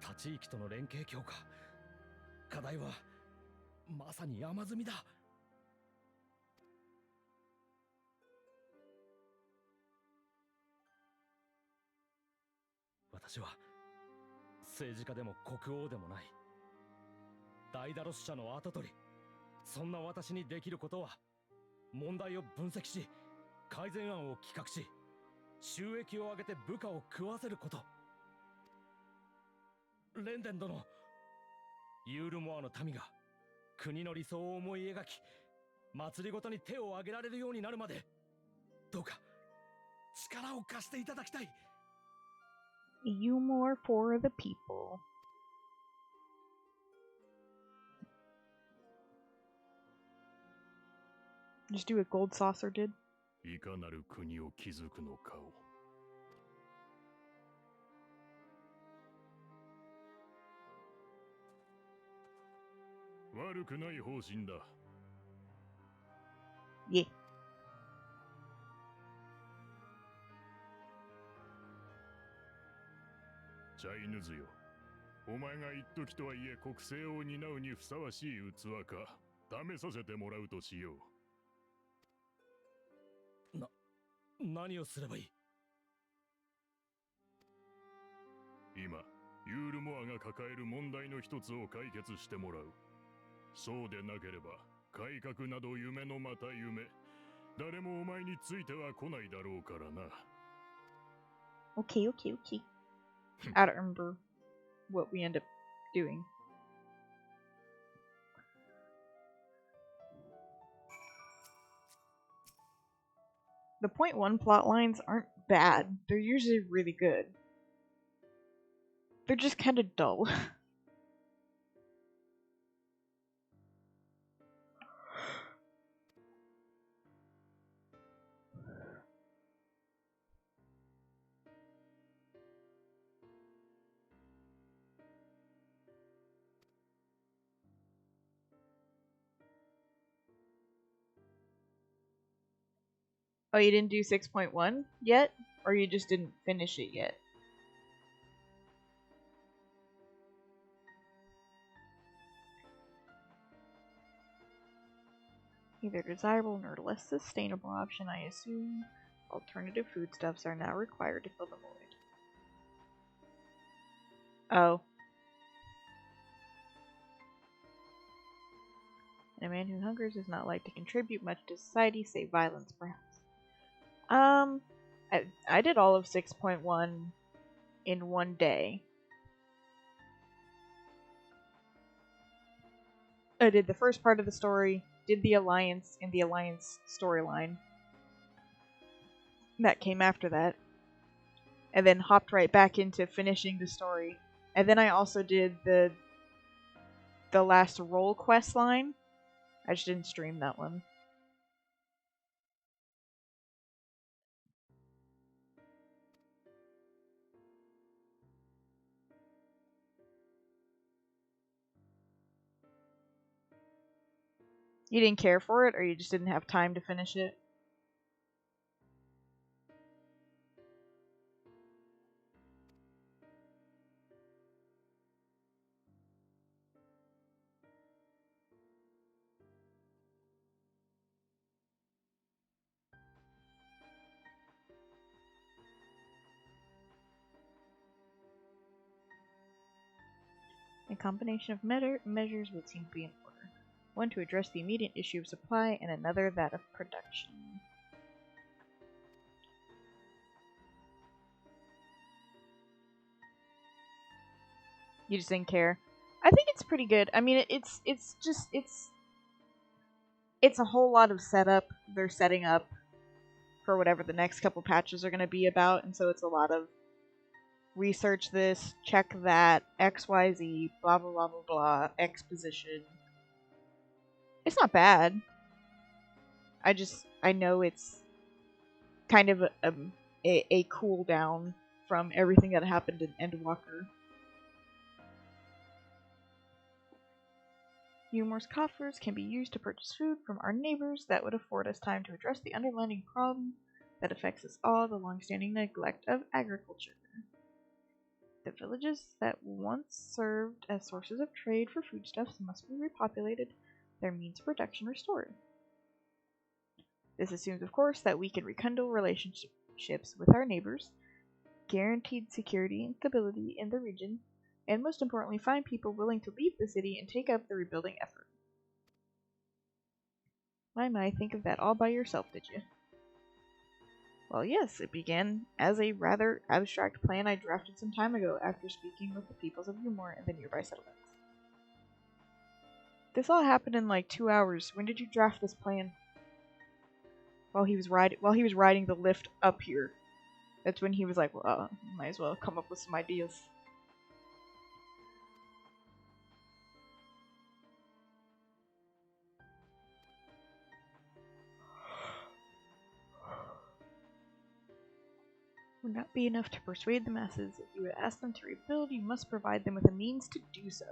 他地域との連携強化。課題はまさに山積みだ。私は政治家でも国王でもない。ダイダロス社の跡取り。そんな私にできることは、問題を分析し、改善案を企画し、収益を上げて部下を食わせること。レンデン殿、ユールモアの民が国の理想を思い描き、祭りごとに手を挙げられるようになるまで、どうか力を貸していただきたい。You more for the people. Just do what Gold Saucer did. いかなる国を築くのかを。悪くない方針だ。Yeah. チャイヌズよ。お前が一時とはいえ国政を担うにふさわしい器か、試させてもらうとしよう。何をすればいい？今、ユールモアが抱える問題の一つを解決してもらう。そうでなければ、改革など夢のまた夢。誰もお前については来ないだろうからな。Okay. I don't remember what we end up doing. The point one plot lines aren't bad. They're usually really good. They're just kind of dull. Oh, you didn't do 6.1 yet? Or you just didn't finish it yet? Neither desirable nor less sustainable option, I assume. Alternative foodstuffs are now required to fill the void. Oh. And a man who hungers is not like to contribute much to society, save violence, perhaps. I did all of 6.1 in one day. I did the first part of the story, did the Alliance in the Alliance storyline. That came after that. And then hopped right back into finishing the story. And then I also did the last role quest line. I just didn't stream that one. You didn't care for it, or you just didn't have time to finish it? A combination of measures would seem to be in order. One to address the immediate issue of supply, and another that of production. You just didn't care. I think it's pretty good. I mean, it's a whole lot of setup. They're setting up for whatever the next couple patches are going to be about, and so it's a lot of research this, check that, XYZ, blah blah blah blah blah, exposition. It's not bad. I know it's kind of a cool down from everything that happened in Endwalker. Humor's coffers can be used to purchase food from our neighbors that would afford us time to address the underlying problem that affects us all, the long-standing neglect of agriculture. The villages that once served as sources of trade for foodstuffs must be repopulated, their means of production restored. This assumes, of course, that we can rekindle relationships with our neighbors, guaranteed security and stability in the region, and most importantly, find people willing to leave the city and take up the rebuilding effort. My, think of that all by yourself, did you? Well, yes, it began as a rather abstract plan I drafted some time ago after speaking with the peoples of Umor and the nearby settlements. This all happened in like 2 hours. When did you draft this plan? While he was riding the lift up here. That's when he was like, well, might as well come up with some ideas. Would not be enough to persuade the masses. If you would ask them to rebuild, you must provide them with a means to do so.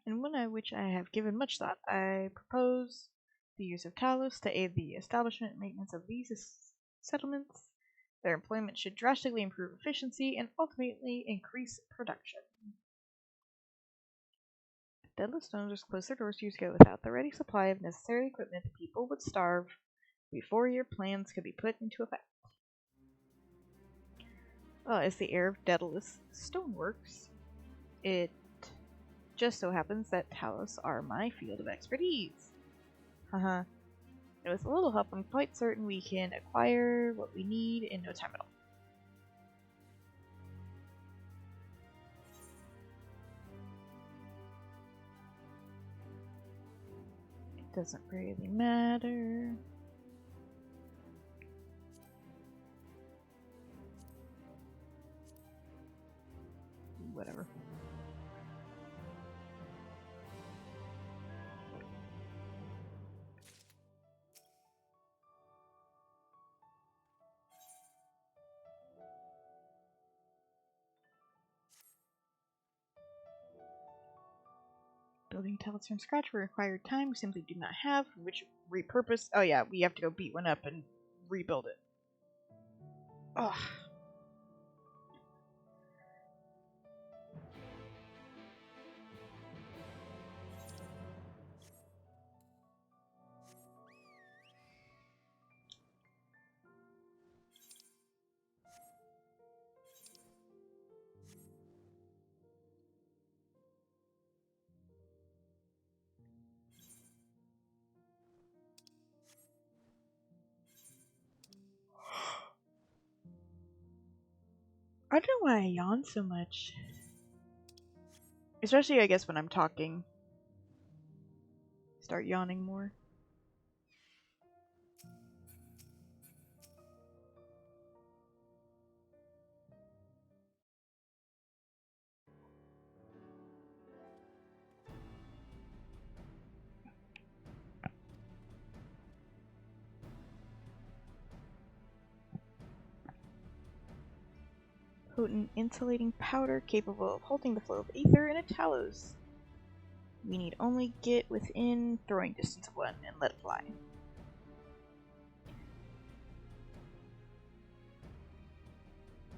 And one which I have given much thought, I propose the use of Talos to aid the establishment and maintenance of these settlements. Their employment should drastically improve efficiency and ultimately increase production. If Deadless Stones just closed their doors years ago without the ready supply of necessary equipment, the people would starve before your plans could be put into effect. Well, as the heir of Daedalus Stoneworks, it just so happens that Talos are my field of expertise. Haha. And with a little help, I'm quite certain we can acquire what we need in no time at all. It doesn't really matter. Whatever. Building Talos from scratch will require time we simply do not have, which repurpose. Oh yeah, we have to go beat one up and rebuild it. Ugh. I don't know why I yawn so much. Especially, I guess, when I'm talking. Start yawning more. Potent insulating powder capable of holding the flow of ether in a Talos. We need only get within throwing distance of one and let it fly.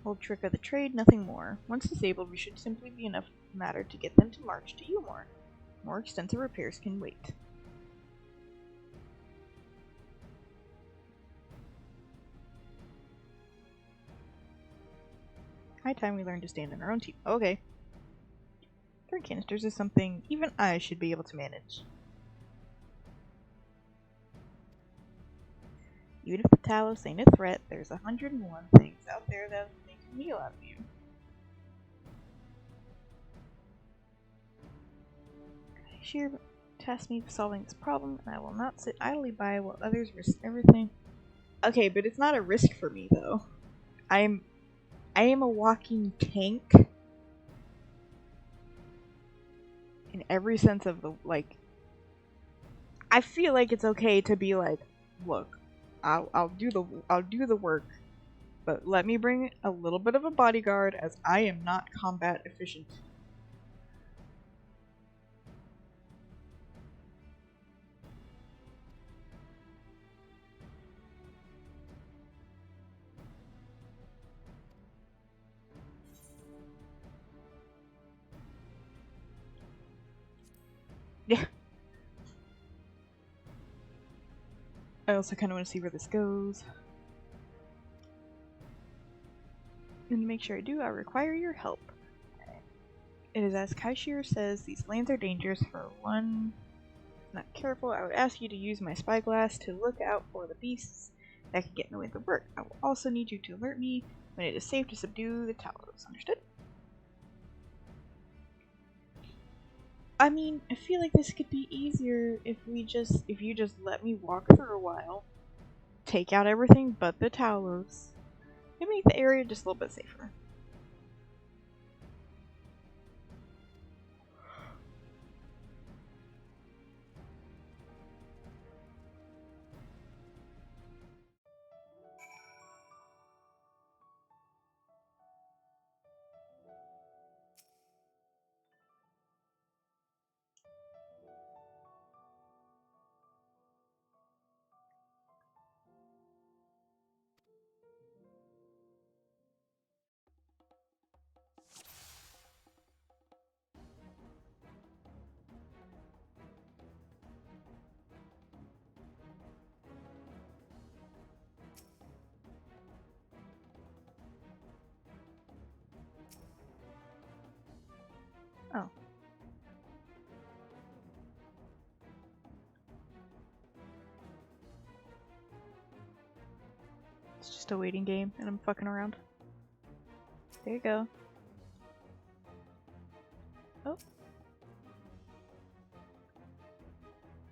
Old trick of the trade, nothing more. Once disabled, we should simply be enough matter to get them to march to Umor. More extensive repairs can wait. High time we learn to stand on our own team. Okay. 3 canisters is something even I should be able to manage. Even if the Talos ain't a threat, there's 101 things out there that make a meal out of you. Sheer task me with solving this problem, and I will not sit idly by while others risk everything. Okay, but it's not a risk for me, though. I am a walking tank. In every sense of the, like... I feel like it's okay to be like, look, I'll do the work. But let me bring a little bit of a bodyguard, as I am not combat efficient. Yeah. I also kind of want to see where this goes. And to make sure I do, I require your help. It is as Kaishir says, these lands are dangerous for one not careful. I would ask you to use my spyglass to look out for the beasts that could get in the way of the work. I will also need you to alert me when it is safe to subdue the Talos. Understood? I mean, I feel like this could be easier if you just let me walk for a while, take out everything but the Talos, and make the area just a little bit safer. Oh. It's just a waiting game, and I'm fucking around. There you go. Oh.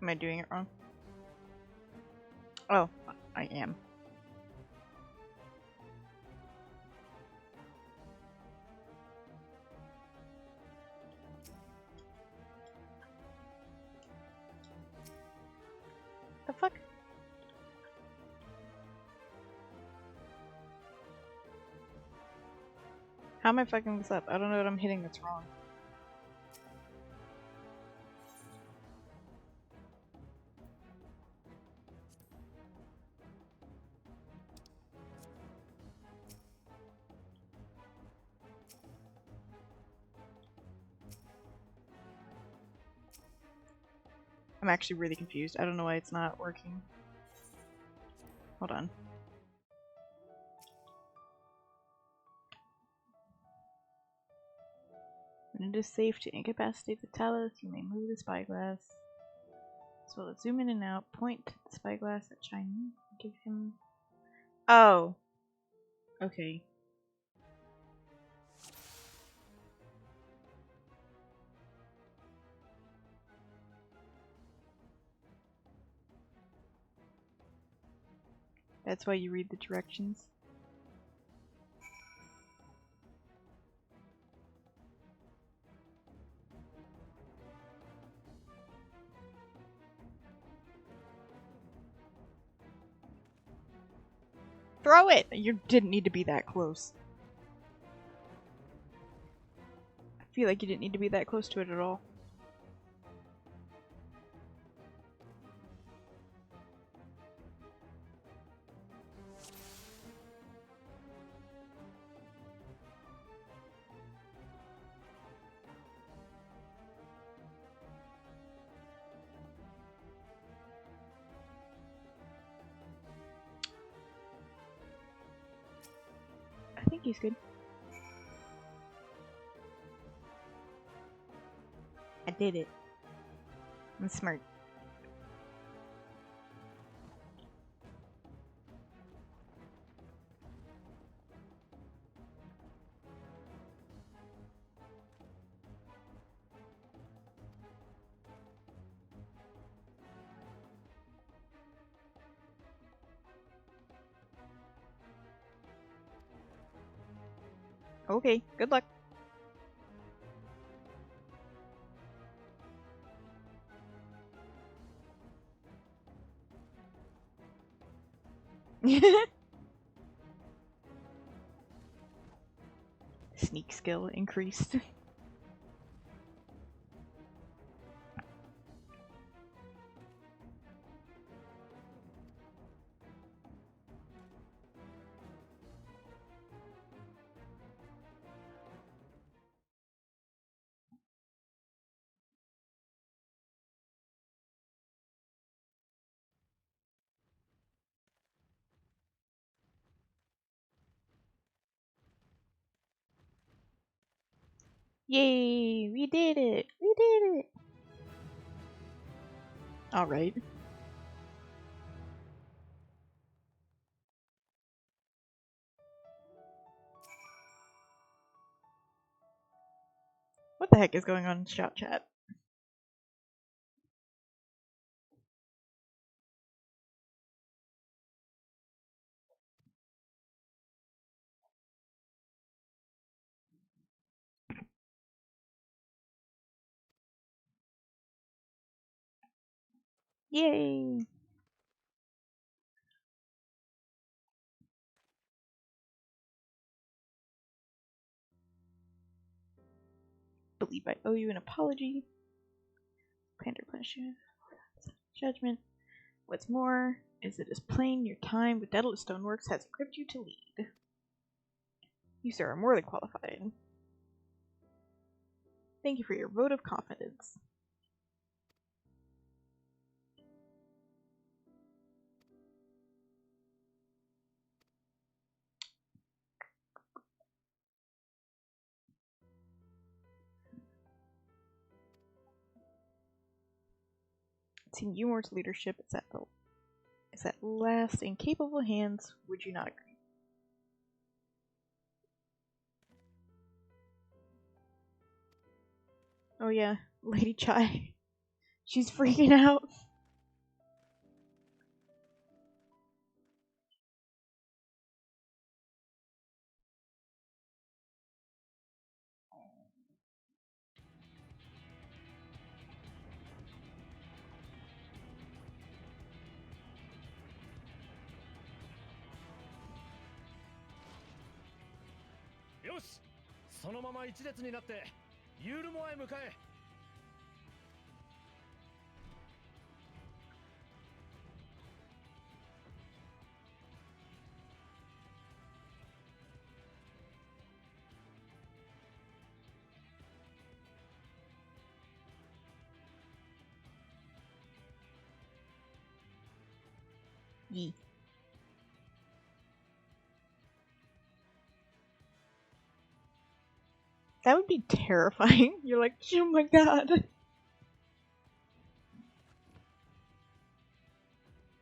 Am I doing it wrong? Oh, I am. The fuck? How am I fucking this up? I don't know what I'm hitting that's wrong. I'm actually really confused. I don't know why it's not working. Hold on. When it is safe to incapacitate the Talos, you may move the spyglass. As well as zoom in and out, point to the spyglass at Chinese, give him... Oh! Okay. That's why you read the directions. Throw it! You didn't need to be that close. I feel like you didn't need to be that close to it at all. I think he's good. I did it. I'm smart. Okay, good luck. sneak skill increased. Yay! We did it! We did it! Alright. What the heck is going on in Shout Chat? Yay! Believe I owe you an apology. Plan to punish you. Judgment. What's more, is it is plain your time with Daedalus Stoneworks has equipped you to lead. You, sir, are more than qualified. Thank you for your vote of confidence. Seeing you more to leadership is at last in capable hands, would you not agree? Oh yeah, Lady Chai. She's freaking out.よし、そのまま一列になってユールモアへ向かえ。Yee. That would be terrifying. You're like, oh my god.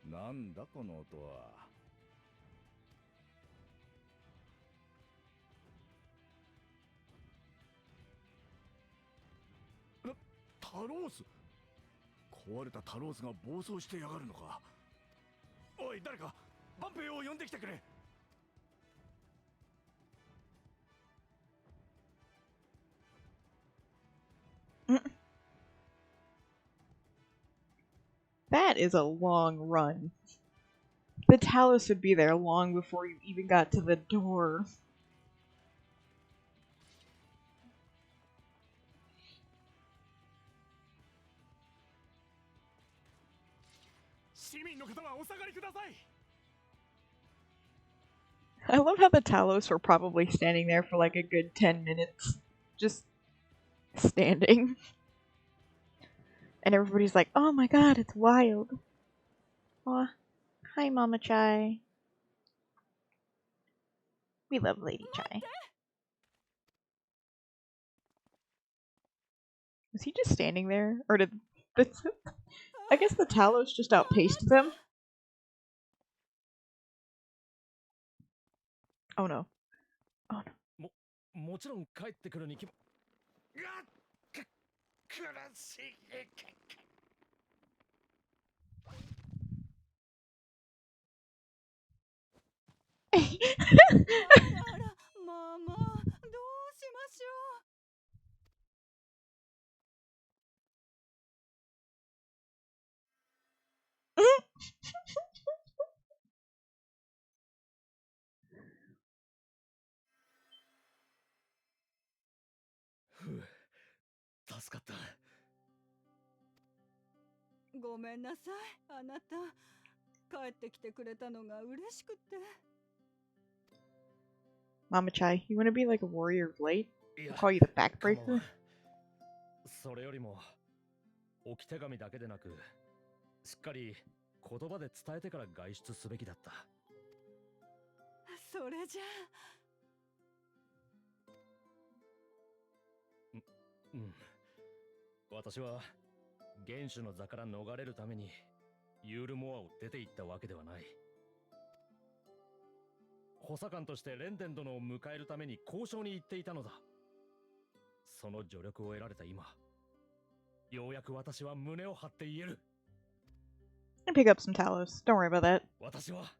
なんだこの音は。タロース。壊れたタロースが暴走してやがるのか。おい誰かバンペイを呼んできてくれ。That is a long run. The Talos would be there long before you even got to the door. I love how the Talos were probably standing there for like a good 10 minutes. Just standing. And everybody's like, oh my god, it's wild. Aw. Hi, Mama Chai. We love Lady Chai. Was he just standing there? Or did the I guess the Talos just outpaced them? Oh no. Oh no. もちろん帰ってくるに決ま。苦しい。あらあら、ママ、どうしましょう。助かった。ごめんなさい、あなた。帰ってきてくれたのが嬉しくて。Mama Chai, you want to be like a warrior of light? いや I'll call you the 構わ backbreaker. ん。それよりも置き手紙だけでなく、しっかり言葉で伝えてから外出すべきだった。それじゃあ。うん。私は元首の座から逃れるためにユールモアを出て行ったわけではない。補佐官としてレンデン殿を迎えるために交渉に行っていたのだ。その助力を得られた今、ようやく私は胸を張って言える。And pick up some Talos. Don't worry about that. 私は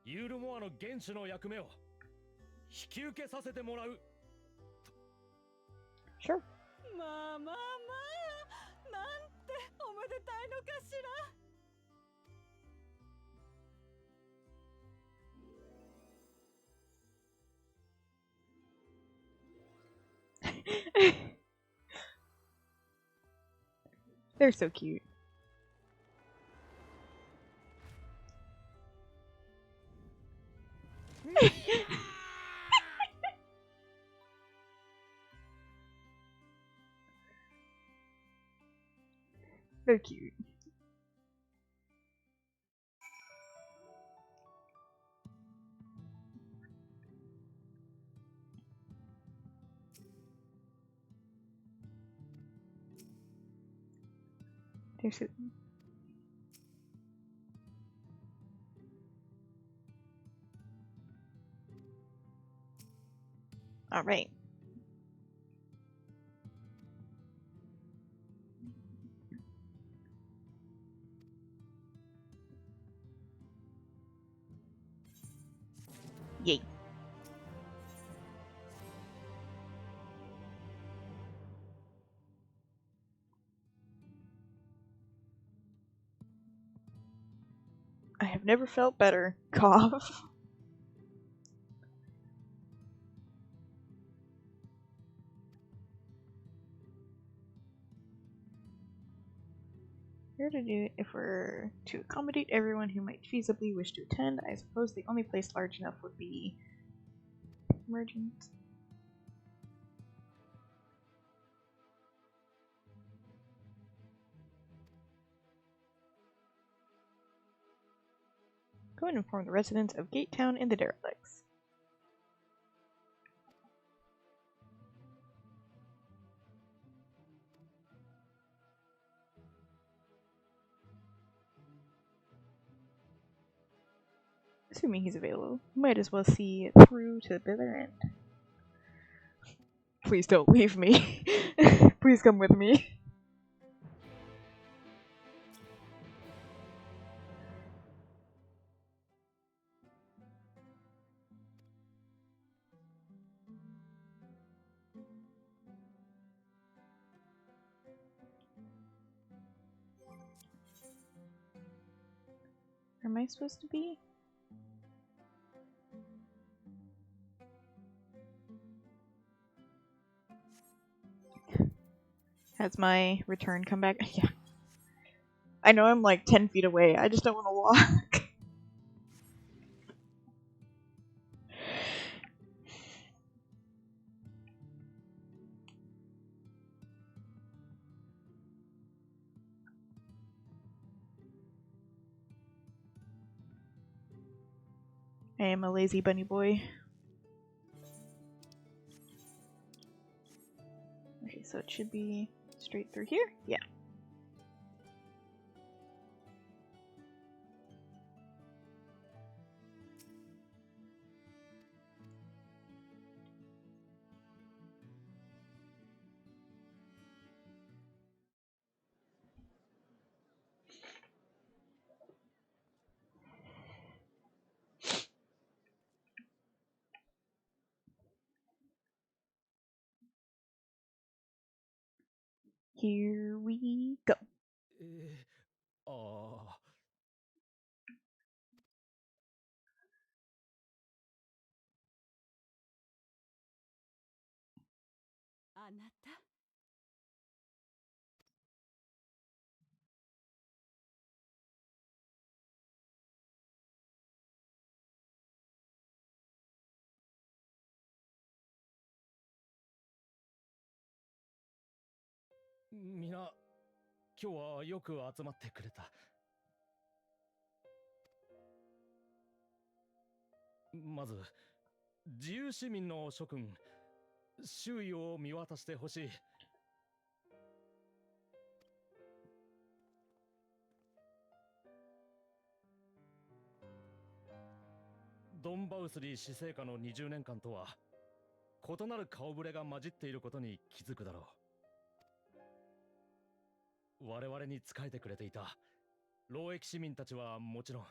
ユールモアの元首の役目を引き受けさせてもらう。 Sure. まあまあまあ、なんておめでたいのかしら。They're so cute. They're cute. They're so... All right. Yay. I have never felt better. Cough. Here to do if we're to accommodate everyone who might feasibly wish to attend. I suppose the only place large enough would be Emergent. Go and inform the residents of Gate Town and the derelicts. Assuming he's available, might as well see it through to the bitter end. Please don't leave me. Please come with me. Where am I supposed to be? Has my return come back? Yeah. I know I'm like 10 feet away. I just don't want to walk. I am a lazy bunny boy. Okay, so it should be straight through here? Yeah. Here we go. ああ。あなた、みな、今日はよく集まってくれた。まず、自由市民の諸君、周囲を見渡してほしい。ドンバウスリー死生下の20年間とは、異なる顔ぶれが混じっていることに気づくだろう。我々に仕えてくれていた労役市民たちはもちろん、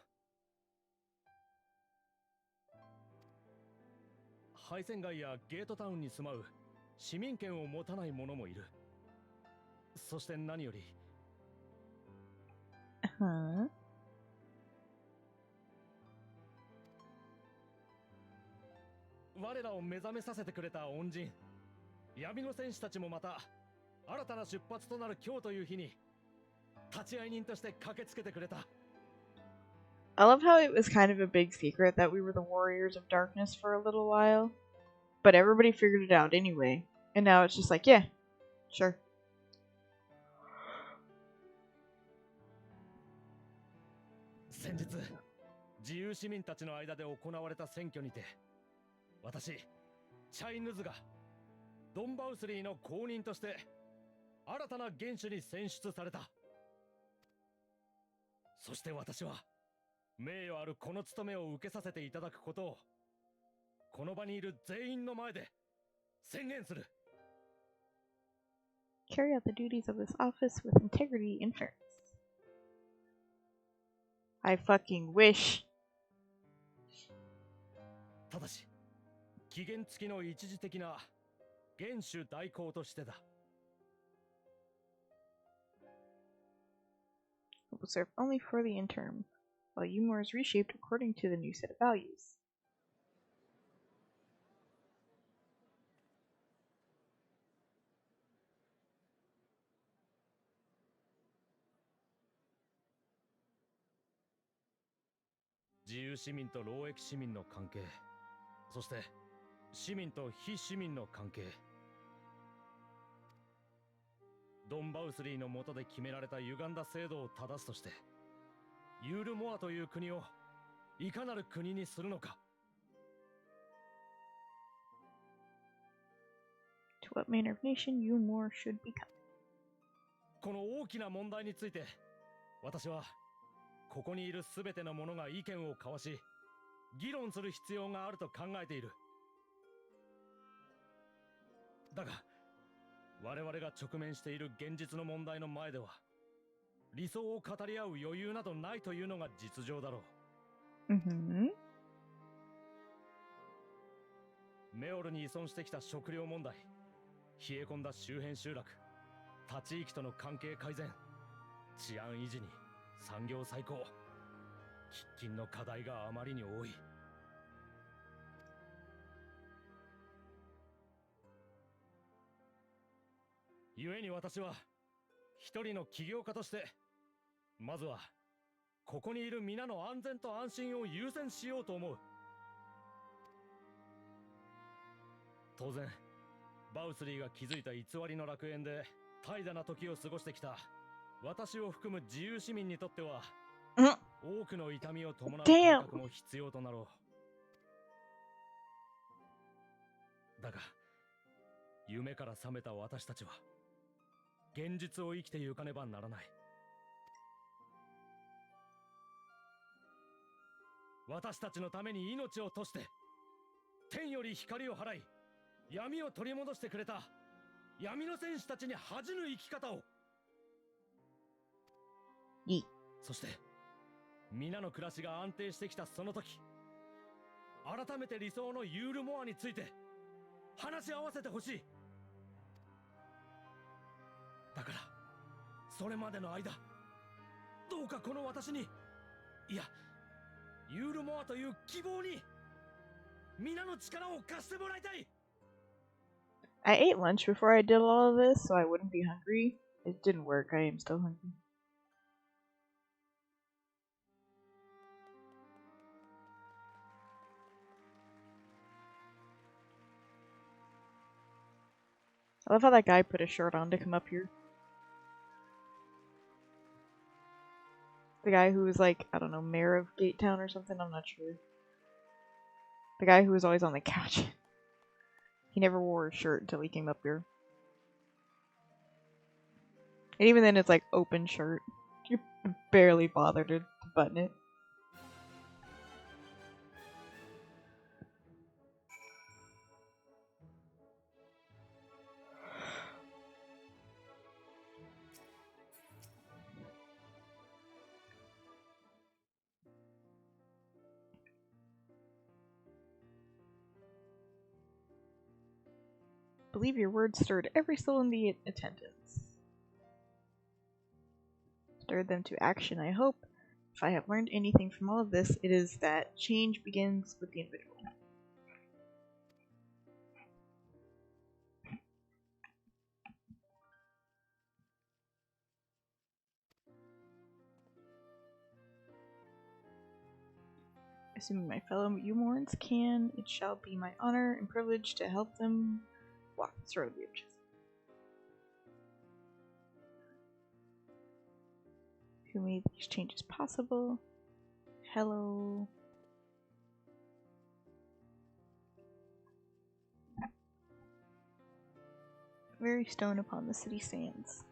敗戦街やゲートタウンに住まう市民権を持たない者もいる。そして何より、Huh? 我らを目覚めさせてくれた恩人、闇の戦士たちもまた、新たな出発となる今日という日に、立会人として駆けつけてくれた。I love how it was kind of a big secret that we were the Warriors of Darkness for a little while. But everybody figured it out anyway. And now it's just like, yeah, sure. 先日、自由市民たちの間で行われた選挙にて、私、チャイヌズが、ドンバウスリーの公認として、新たな元首に選出された。そして私は、名誉あるこの務めを受けさせていただくことを、この場にいる全員の前で宣言する。Carry out the duties of this office with integrity and fairness. I fucking wish. ただし、期限付きの一時的な元首代行としてだ。It will serve only for the interim, while Umor is reshaped according to the new set of values. 自由市民と労役市民の関係、そして市民と非市民の関係。ドンバウスリーの下で決められた歪んだ制度を正すとして、ユールモアという国をいかなる国にするのか。To what manner of nation Umor should become. この大きな問題について、私はここにいるすべての者が意見を交わし、議論する必要があると考えている。だが、我々が直面している現実の問題の前では、理想を語り合う余裕などないというのが実情だろう。Mm-hmm. メオルに依存してきた食料問題、冷え込んだ周辺集落、他地域との関係改善、治安維持に産業再興、喫緊の課題があまりに多い。故に私は一人の起業家として、まずはここにいる皆の安全と安心を優先しようと思う。当然、バウスリーが築いた偽りの楽園で怠惰な時を過ごしてきた私を含む自由市民にとっては、多くの痛みを伴う改革も必要となろう。だが、夢から覚めた私たちは、現実を生きてゆかねばならない。私たちのために命を賭して、天より光を払い、闇を取り戻してくれた闇の戦士たちに恥じぬ生き方を。いい。そして、皆の暮らしが安定してきたその時、改めて理想のユールモアについて話し合わせてほしい。だから、それまでの間、どうかこの私に、いや、ユールモアという希望に、皆の力を貸してもらいたい。I ate lunch before I did all of this, so I wouldn't be hungry. It didn't work. I am still hungry. I love how that guy put a shirt on to come up here. The guy who was like, I don't know, mayor of Gate Town or something, I'm not sure. The guy who was always on the couch. He never wore a shirt until he came up here. And even then it's like open shirt. You barely bother to button it. Believe your words stirred every soul in the attendance. Stirred them to action, I hope. If I have learned anything from all of this, it is that change begins with the individual. Assuming my fellow Umorans can, it shall be my honor and privilege to help them walk this road we have chosen. Who made these changes possible? Hello. Very stone upon the city stands.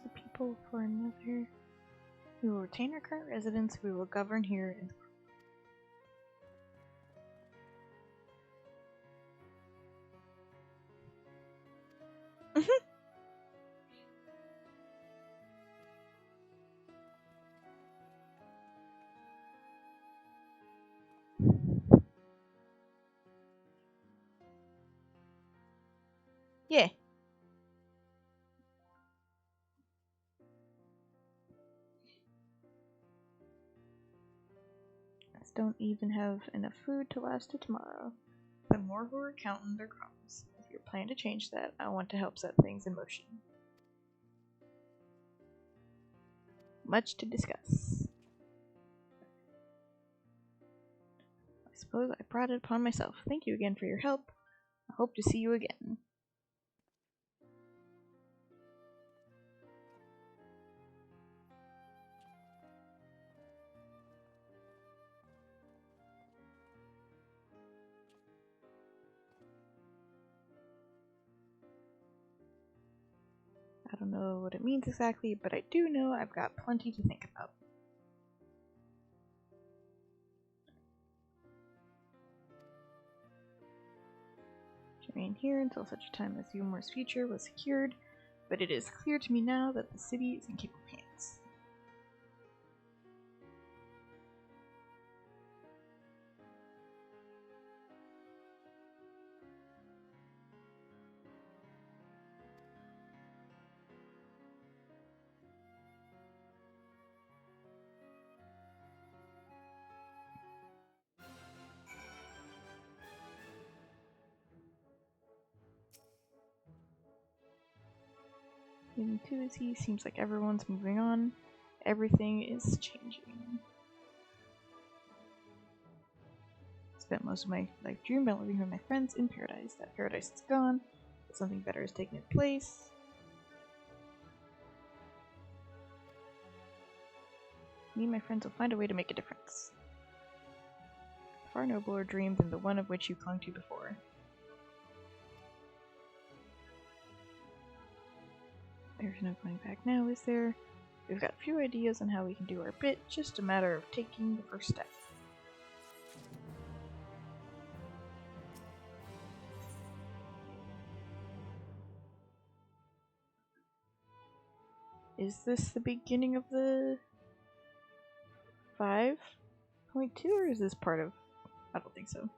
The people for another. We will retain our current residence. We will govern here in yeah. Us don't even have enough food to last to tomorrow. The more who are counting their crumbs. If you're planning to change that, I want to help set things in motion. Much to discuss. I suppose I brought it upon myself. Thank you again for your help. I hope to see you again. I don't know what it means exactly, but I do know I've got plenty to think about. Remain here until such a time as Umor's future was secured, but it is clear to me now that the city is in capable hands. Leading to he seems like everyone's moving on. Everything is changing. Spent most of my life dreaming about living with my friends in paradise. That paradise is gone, but something better is taking its place. Me and my friends will find a way to make a difference. A far nobler dream than the one of which you clung to before. There's no going back now, is there? We've got a few ideas on how we can do our bit, just a matter of taking the first step. Is this the beginning of the 5.2, or is this part of... I don't think so.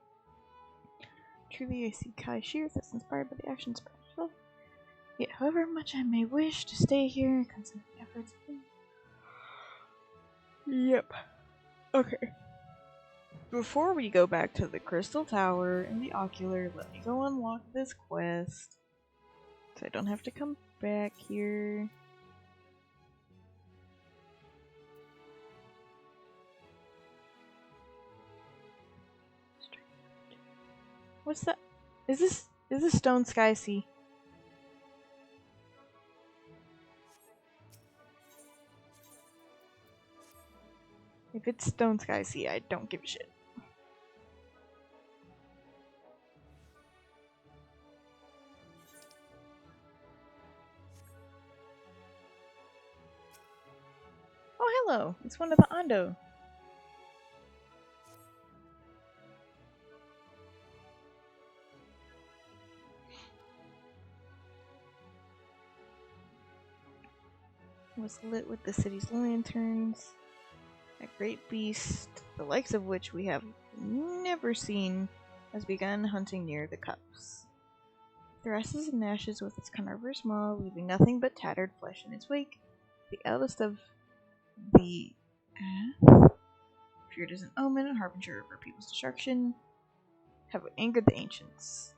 Truly, I see Kai Shears that's inspired by the actions of myself. Yet, however much I may wish to stay here and consider the efforts of... Yep. Okay. Before we go back to the Crystal Tower and the Ocular, let me go unlock this quest. So I don't have to come back here. What's that? Is this Stone Sky Sea? If it's Stone Sky Sea, I don't give a shit. Oh, hello. It's one of the Ondo. Was lit with the city's lanterns. A great beast, the likes of which we have never seen, has begun hunting near the cups. The rest is in ashes with its carnivorous maw, leaving nothing but tattered flesh in its wake. The eldest of the feared as an omen and harbinger of our people's destruction, have angered the ancients.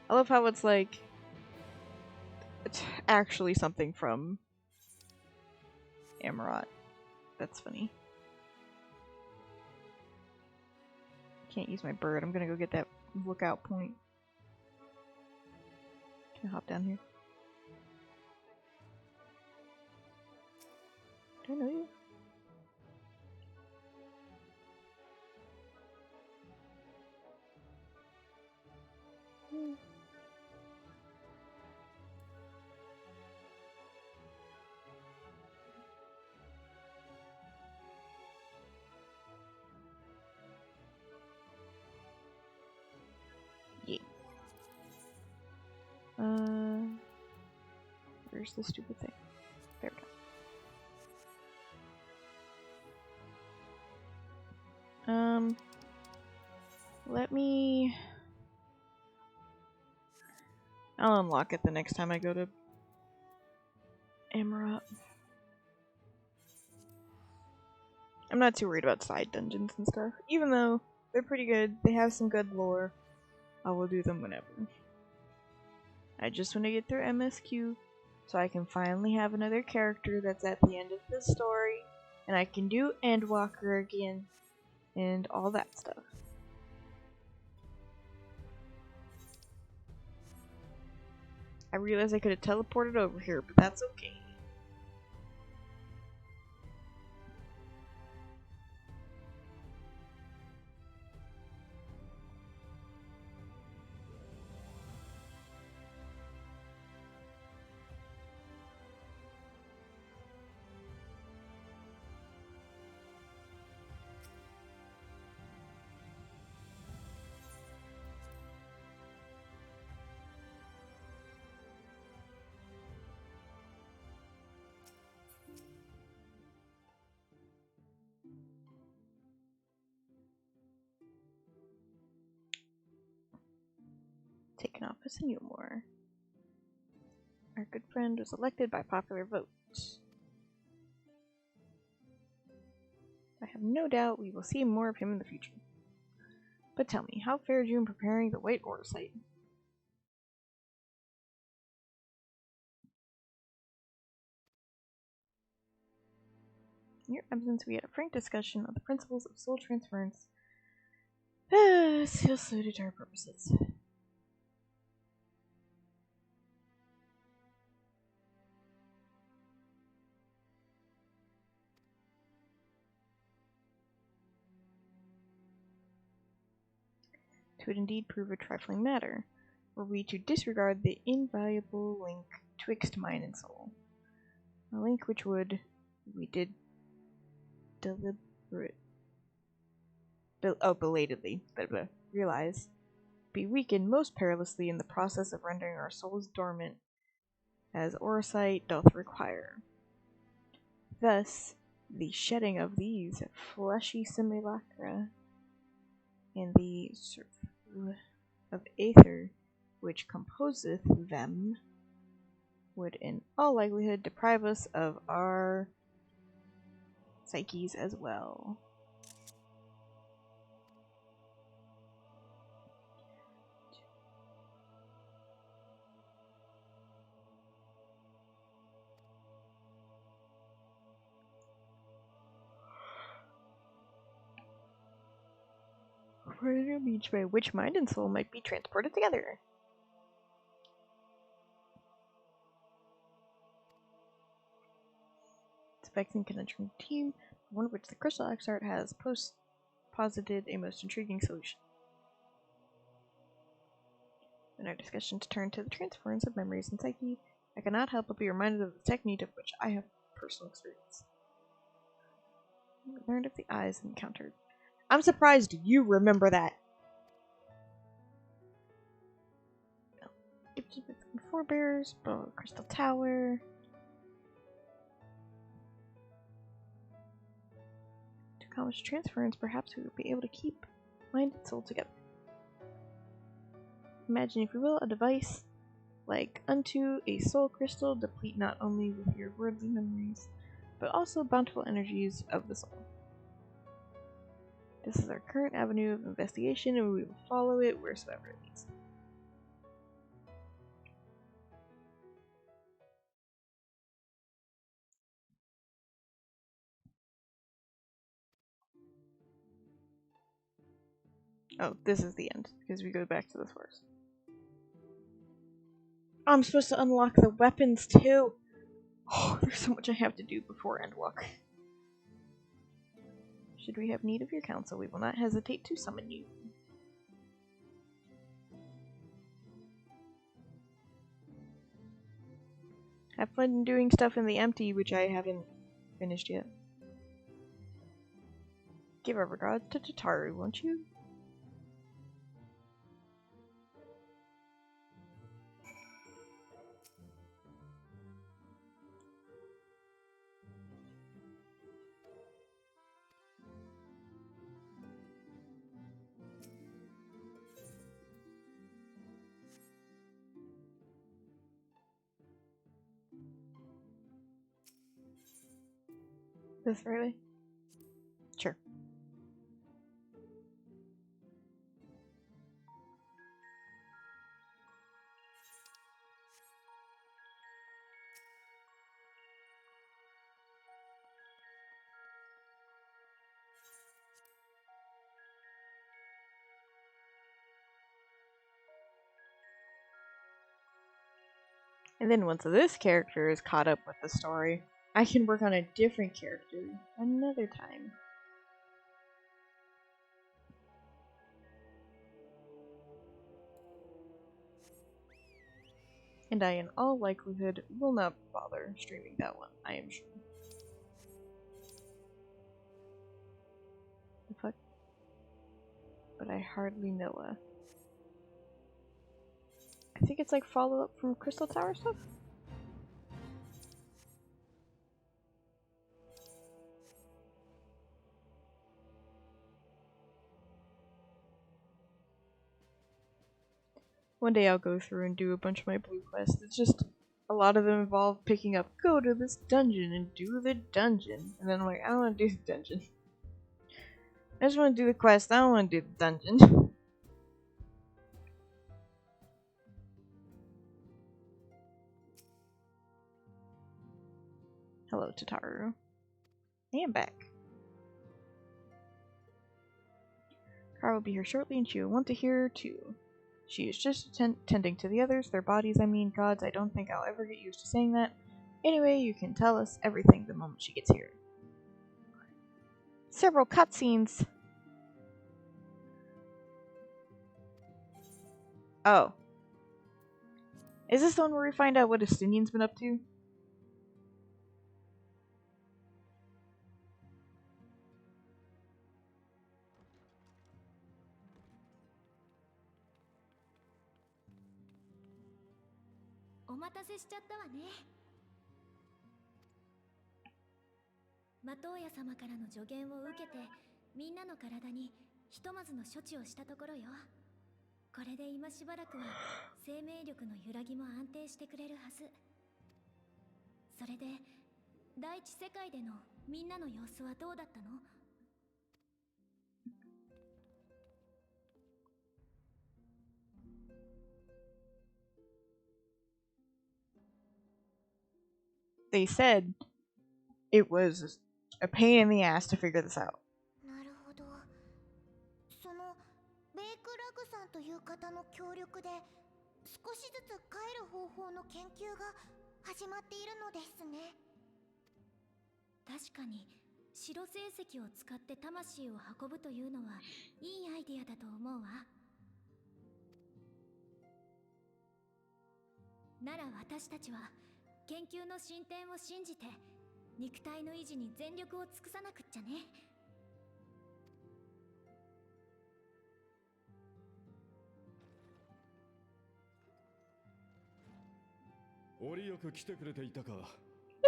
I love how it's like it's actually something from Amarat. That's funny. Can't use my bird. I'm gonna go get that lookout point. Can I hop down here? Do I know you? Yeah. Where's the stupid thing? There we go. Let me... I'll unlock it the next time I go to Amarat. I'm not too worried about side dungeons and stuff. Even though they're pretty good, they have some good lore. I will do them whenever. I just want to get through MSQ so I can finally have another character that's at the end of the story, and I can do Endwalker again and all that stuff. I realized I could have teleported over here, but that's okay. Taken off as a Newmore. Our good friend was elected by popular vote. I have no doubt we will see more of him in the future. But tell me, how fared you in preparing the White Ore site? In your absence, we had a frank discussion of the principles of soul transference. Still suited to our purposes. Would indeed prove a trifling matter, were we to disregard the invaluable link twixt mind and soul. A link which would, we did belatedly, realize, be weakened most perilously in the process of rendering our souls dormant, as Orosite doth require. Thus, the shedding of these fleshy simulacra and the surf of aether which composeth them would in all likelihood deprive us of our psyches as well. Further beach by which mind and soul might be transported together. Inspecting conundrum team, one of which the crystal X-art has posited a most intriguing solution. In our discussion to turn to the transference of memories and psyche, I cannot help but be reminded of the technique of which I have personal experience. I learned of the eyes encountered. I'm surprised you remember that. Gifted with forebears, Crystal Tower. To accomplish transference, perhaps we would be able to keep mind and soul together. Imagine, if you will, a device like unto a soul crystal, deplete not only with your worldly memories, but also bountiful energies of the soul. This is our current avenue of investigation, and we will follow it wheresoever it leads. Oh, this is the end, because we go back to the source. I'm supposed to unlock the weapons too! Oh, there's so much I have to do before Endwalker. Should we have need of your counsel, we will not hesitate to summon you. Have fun doing stuff in the empty, which I haven't finished yet. Give our regards to Tataru, won't you? This Friday? Sure. And then once this character is caught up with the story, I can work on a different character another time. And I, in all likelihood, will not bother streaming that one, I am sure. The fuck? But I hardly know a... I think it's like follow-up from Crystal Tower stuff? One day I'll go through and do a bunch of my blue quests. It's just, a lot of them involve picking up, go to this dungeon and do the dungeon. And then I'm like, I don't want to do the dungeon. I just want to do the quest, I don't want to do the dungeon. Hello, Tataru. I am back. Kara will be here shortly and she will want to hear too. She is just tending to the others, their bodies, I mean. Gods, I don't think I'll ever get used to saying that. Anyway, you can tell us everything the moment she gets here. Several cutscenes. Oh. Is this the one where we find out what Estinian's been up to? ひとまずの処置をしたところよ。これで今しばらくは生命力の揺らぎも安定してくれるはず。それで第一世界でのみんなの様子はどうだったの？They said it was a pain in the ass to figure this out. なるほど。そのベイクラグさんという方の協力で少しずつ帰る方法の研究が始まっているのですね。確かに白成石を使って魂を運ぶというのはいいアイディアだと思うわ。なら私たちは研究の進展を信じて肉体の維持に全力を尽くさなくっちゃね。折よく来てくれていたか。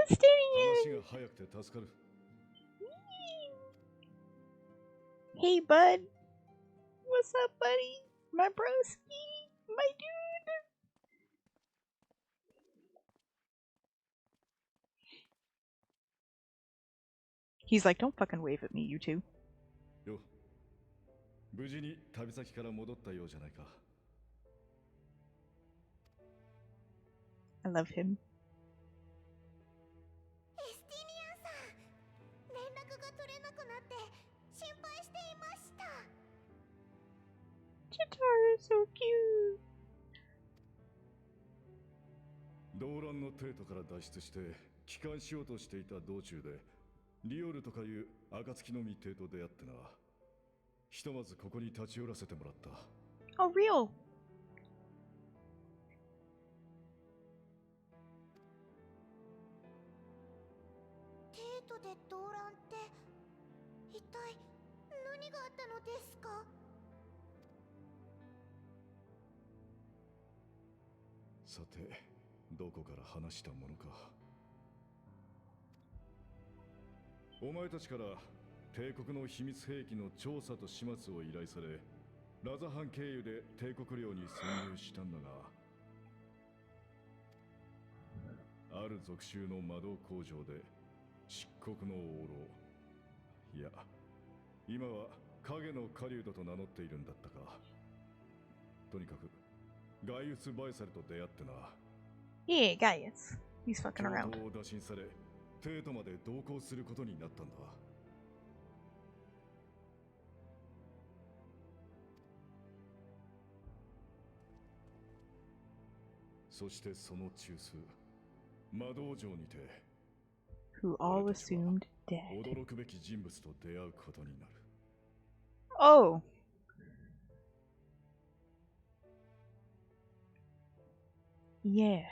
Justinian! 話が早くて助かる。 Hey, bud. What's up, buddy? My broski. My dude. He's like, don't fucking wave at me, you two. よ、無事に旅先から戻ったようじゃないか。 I love him. エスティニアンさん、連絡が取れなくなって心配していました。Chitara is so cute. 動乱の帝都から脱出して帰還しようとしていた道中でリオルとかいう暁の御帝と出会ってな。ひとまずここに立ち寄らせてもらった。 Oh, real. 帝都で動乱って一体何があったのですか？さて、どこから話したものか。お前たちから帝国の秘密兵器の調査と始末を依頼され、ラザハン経由で帝国領に潜入したんだが、ある属州の魔導工場で漆黒の王老、いや今は影の狩人と名乗っているんだったか。とにかくガイウス・バイサルと出会ってな。 Yeah, Gaius. He's fucking 共 around. 闘を打診され帝都まで同行することになったんだ。そしてその中枢魔導城にて Who all assumed dead. 驚くべき人物と出会うことになる。 Oh. Yeah.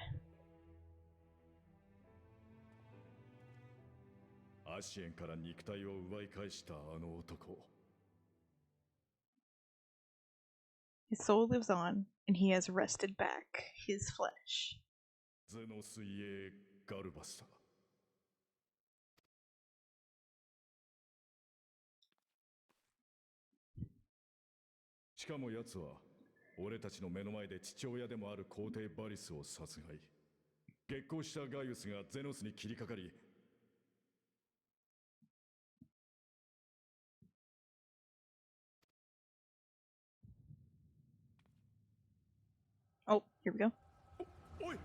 アシエンから肉体を奪い返したあの男。 His soul lives on, and he has wrested back his flesh. ゼノスイエガルバスだ。しかも奴は俺たちの目の前で父親でもある皇帝バリスを殺害。激高したガイウスがゼノスに切りかかり、 Oh, here we go. おい。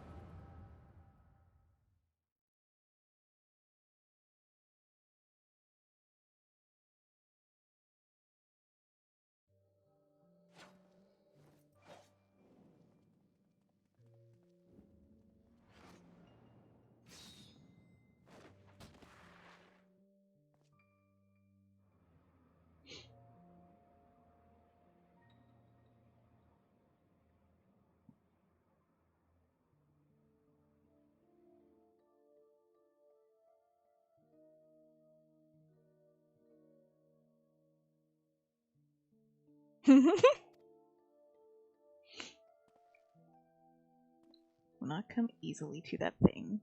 Will not come easily to that thing.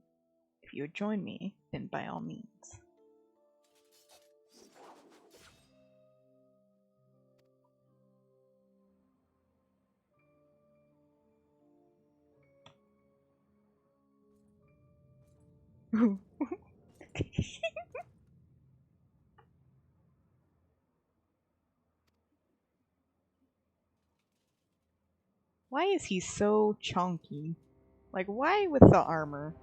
If you would join me, then by all means. Why is he so chunky? Like, why with the armor?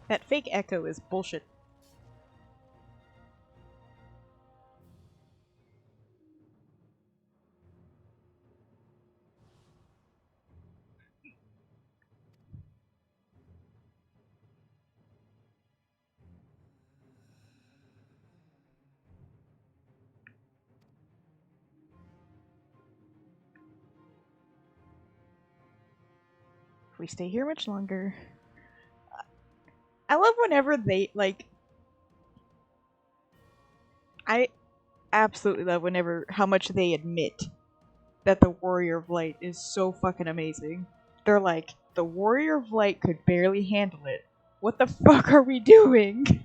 That fake echo is bullshit. If we stay here much longer. I love whenever they, like... I absolutely love whenever how much they admit that the Warrior of Light is so fucking amazing. They're like, the Warrior of Light could barely handle it. What the fuck are we doing?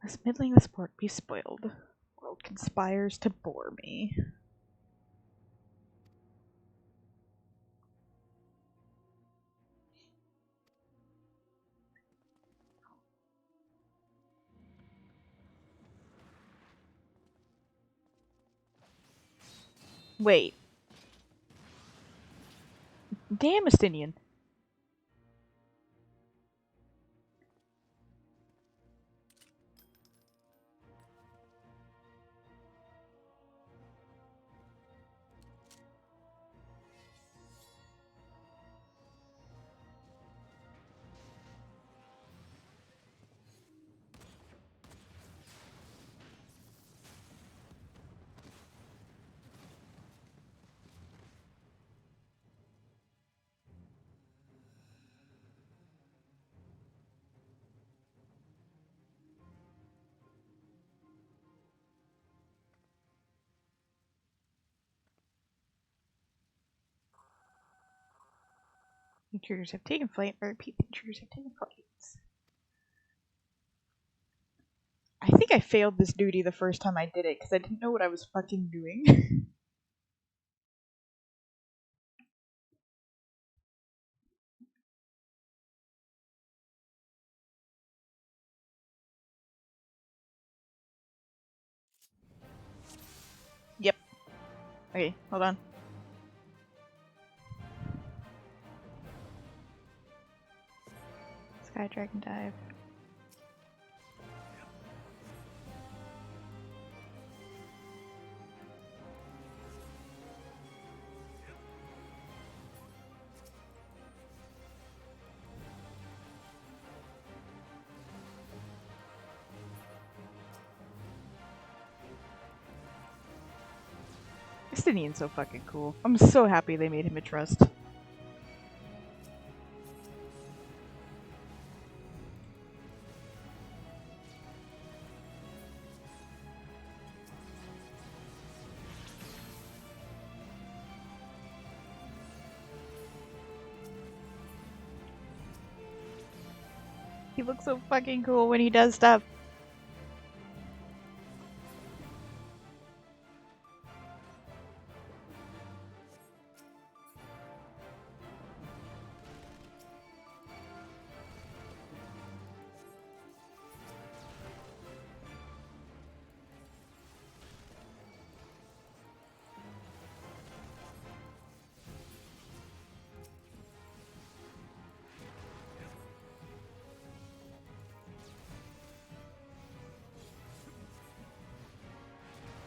This middling sport be spoiled. World conspires to bore me. Wait. Damn, Estinian. Intruders have taken flight. I repeat, the intruders have taken flight. I think I failed this duty the first time I did it because I didn't know what I was fucking doing. Yep. Okay, hold on. Sky Dragon Dive. Estinian's so fucking cool. I'm so happy they made him a trust. He looks so fucking cool when he does stuff.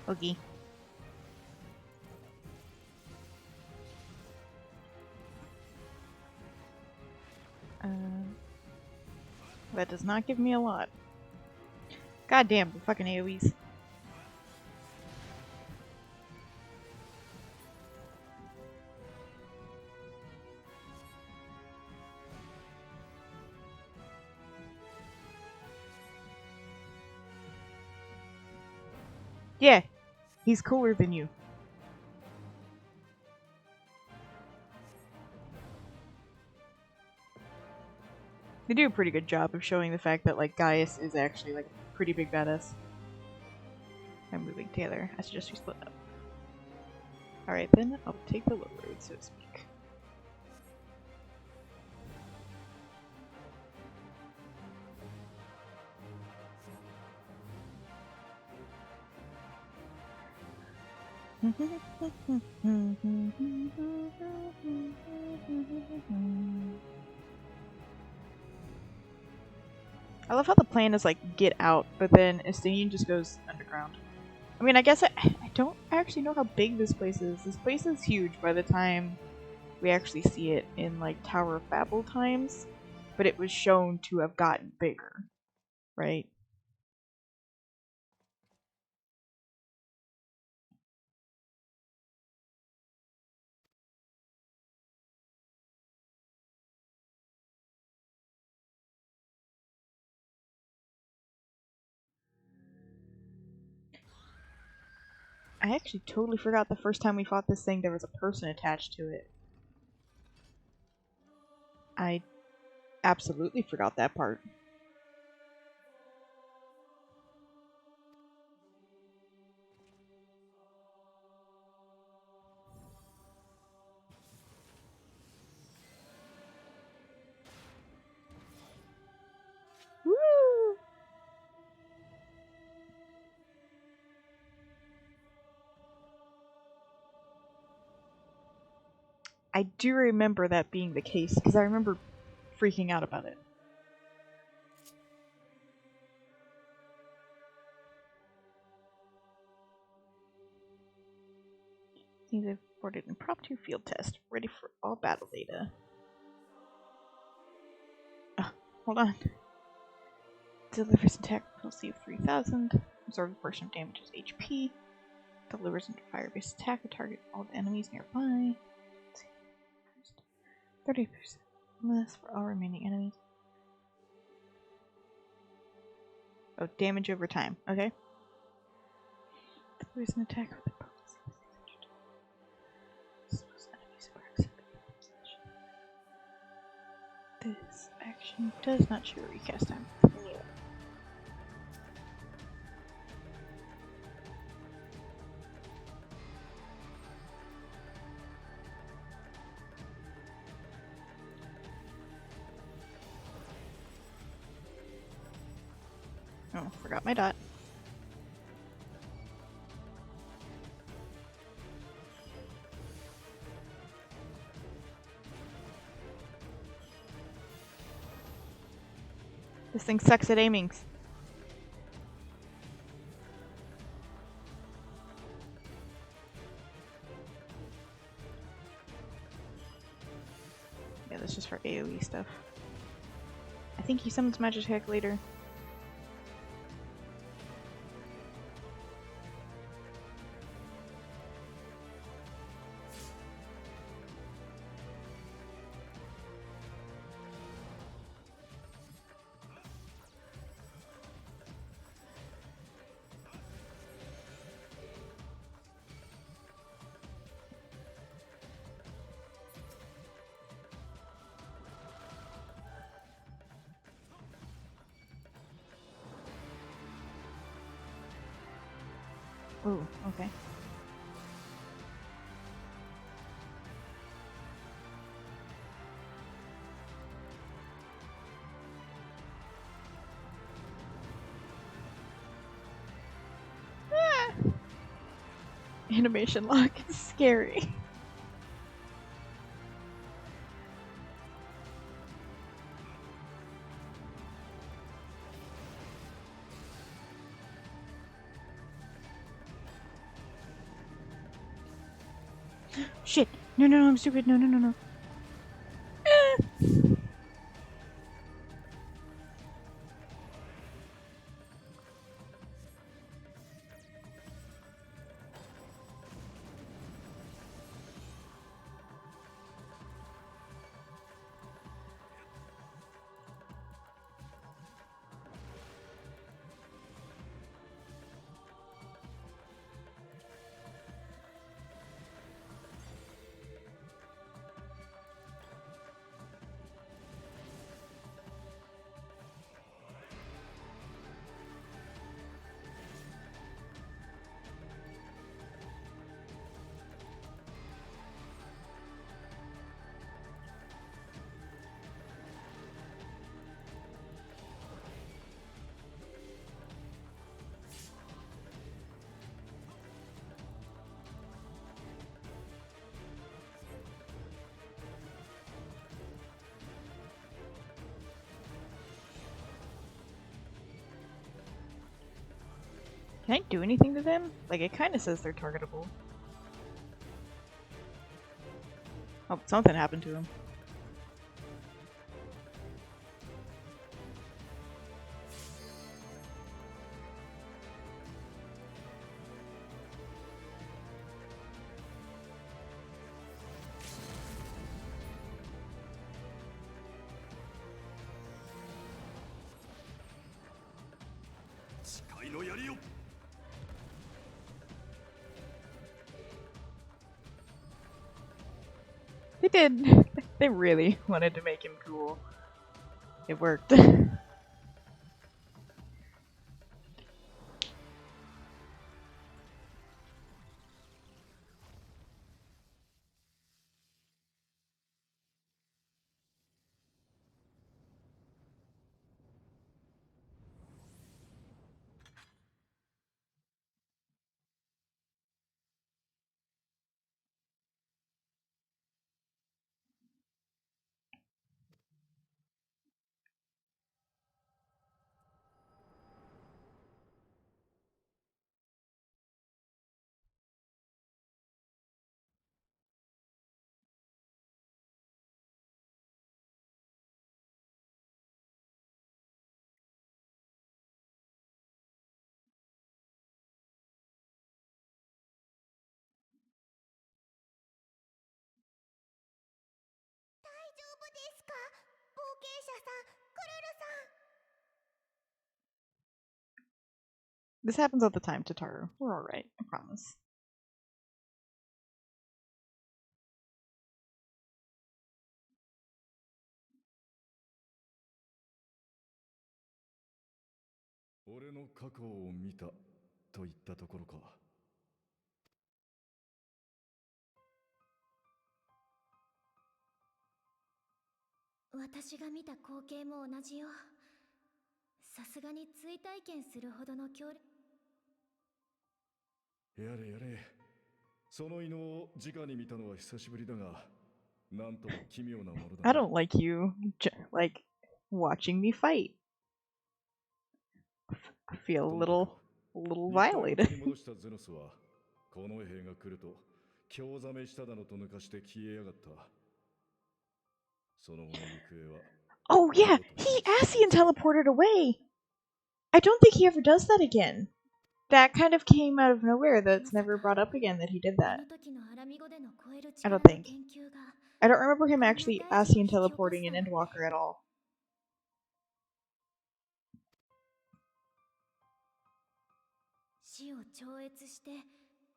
Okay. That does not give me a lot. God damn, the fucking AoEs. Yeah, he's cooler than you. They do a pretty good job of showing the fact that, like, Gaius is actually, like, a pretty big badass. I'm moving together. I suggest we split up. Alright then, I'll take the low road, so to speak. I love how the plan is, like, get out, but then Estinian just goes underground. I mean, I guess I don't actually know how big this place is. This place is huge by the time we actually see it in, like, Tower of Babel times, but it was shown to have gotten bigger, right? I actually totally forgot the first time we fought this thing there was a person attached to it. I absolutely forgot that part. Woo! I do remember that being the case, because I remember freaking out about it. Seems I've boarded an impromptu field test, ready for all battle data. Hold on. Delivers attack penalty of 3000, absorbs a portion of damages HP, delivers into fire-based attack, target all the enemies nearby. 30% less for all remaining enemies. Oh, damage over time. Okay. Delivers an attack with a potency of 600. Enemies are This action does not show recast time. Oh, forgot my dot. This thing sucks at aiming. Yeah, that's just for AoE stuff. I think he summons magic attack later. Ooh, okay. Ah! Animation lock is scary. Shit! No, no, no, I'm stupid. No, no, no, no. Can I do anything to them? Like, it kind of says they're targetable. Oh, something happened to him. They did. They really wanted to make him cool. It worked. This happens all the time, Tataru. We're alright, I promise.俺の過去を見たといったところか。私が見た光景も同じよ。さすがに追体験するほどの強力。やれやれ。その異能を直に見たのは久しぶりだが、なんとも奇妙なものだ。I don't like you, like, watching me fight. I feel a little violated. 戻したゼノスは、この兵が来ると、興ざめしただのと抜かして消えやがった。その後の行方は。Oh yeah, he Asian teleported away. I don't think he ever does that again. That kind of came out of nowhere. That's never brought up again that he did that. I don't think. I don't remember him actually Asian teleporting in Endwalker at all. 死を超越して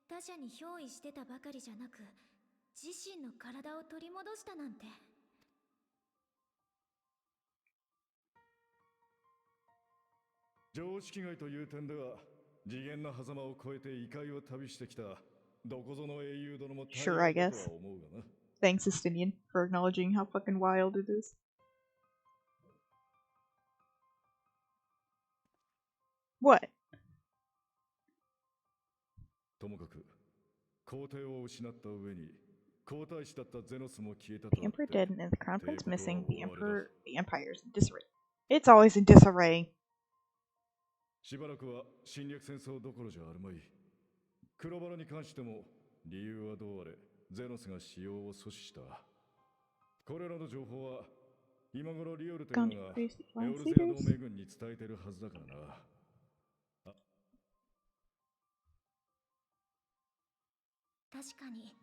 他者に憑依してたばかりじゃなく、自身の体を取り戻したなんて。常識外という点では、次元の狭間を越えて異界を旅してきたどこぞの英雄殿も大変だとは思うがな。Thanks, Estinian, for acknowledging how fucking wild it is. What? ともかく、皇帝を失った上に、皇太子だったゼノスも消えたと。 The Emperor dead and the Crown Prince missing. The Empire's in disarray. It's always in disarray. しばらくは侵略戦争どころじゃあるまい。黒バラに関しても理由はどうあれゼノスが使用を阻止した。これらの情報は今頃リオルというのがエオルゼア同盟軍に伝えてるはずだからな。確かに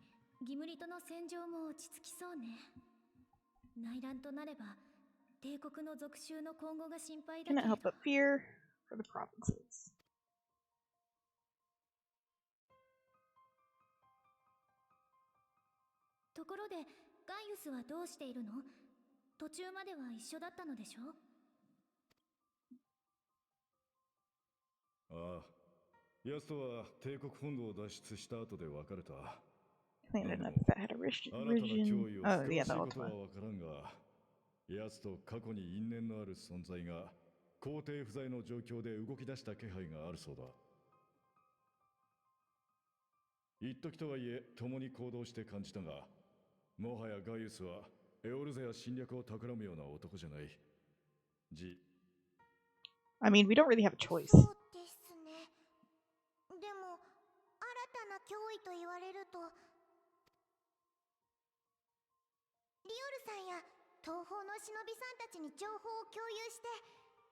ギムリとの戦場も落ち着きそうね。内乱となれば帝国の属州の今後が心配だけれ Cannot ど。 help but fear for the provinces. ところでガイウスはどうしているの？途中までは一緒だったのでしょ？ああ、ヤスとは帝国本土を脱出した後で別れた。 Planted でも enough that had a 新たな脅 vision. 威を Oh, 膨 yeah, まし the い old ことは one. 分からんが、ヤスと過去に因縁のある存在が皇帝不在の状況で動き出した気配があるそうだ。一時とはいえ共に行動して感じたが、もはやガイウスはエオルゼや侵略を企むような男じゃない。I mean, we don't really have a choice. そうですね。でも新たな脅威と言われると、リオルさんや東方の忍びさんたちに情報を共有して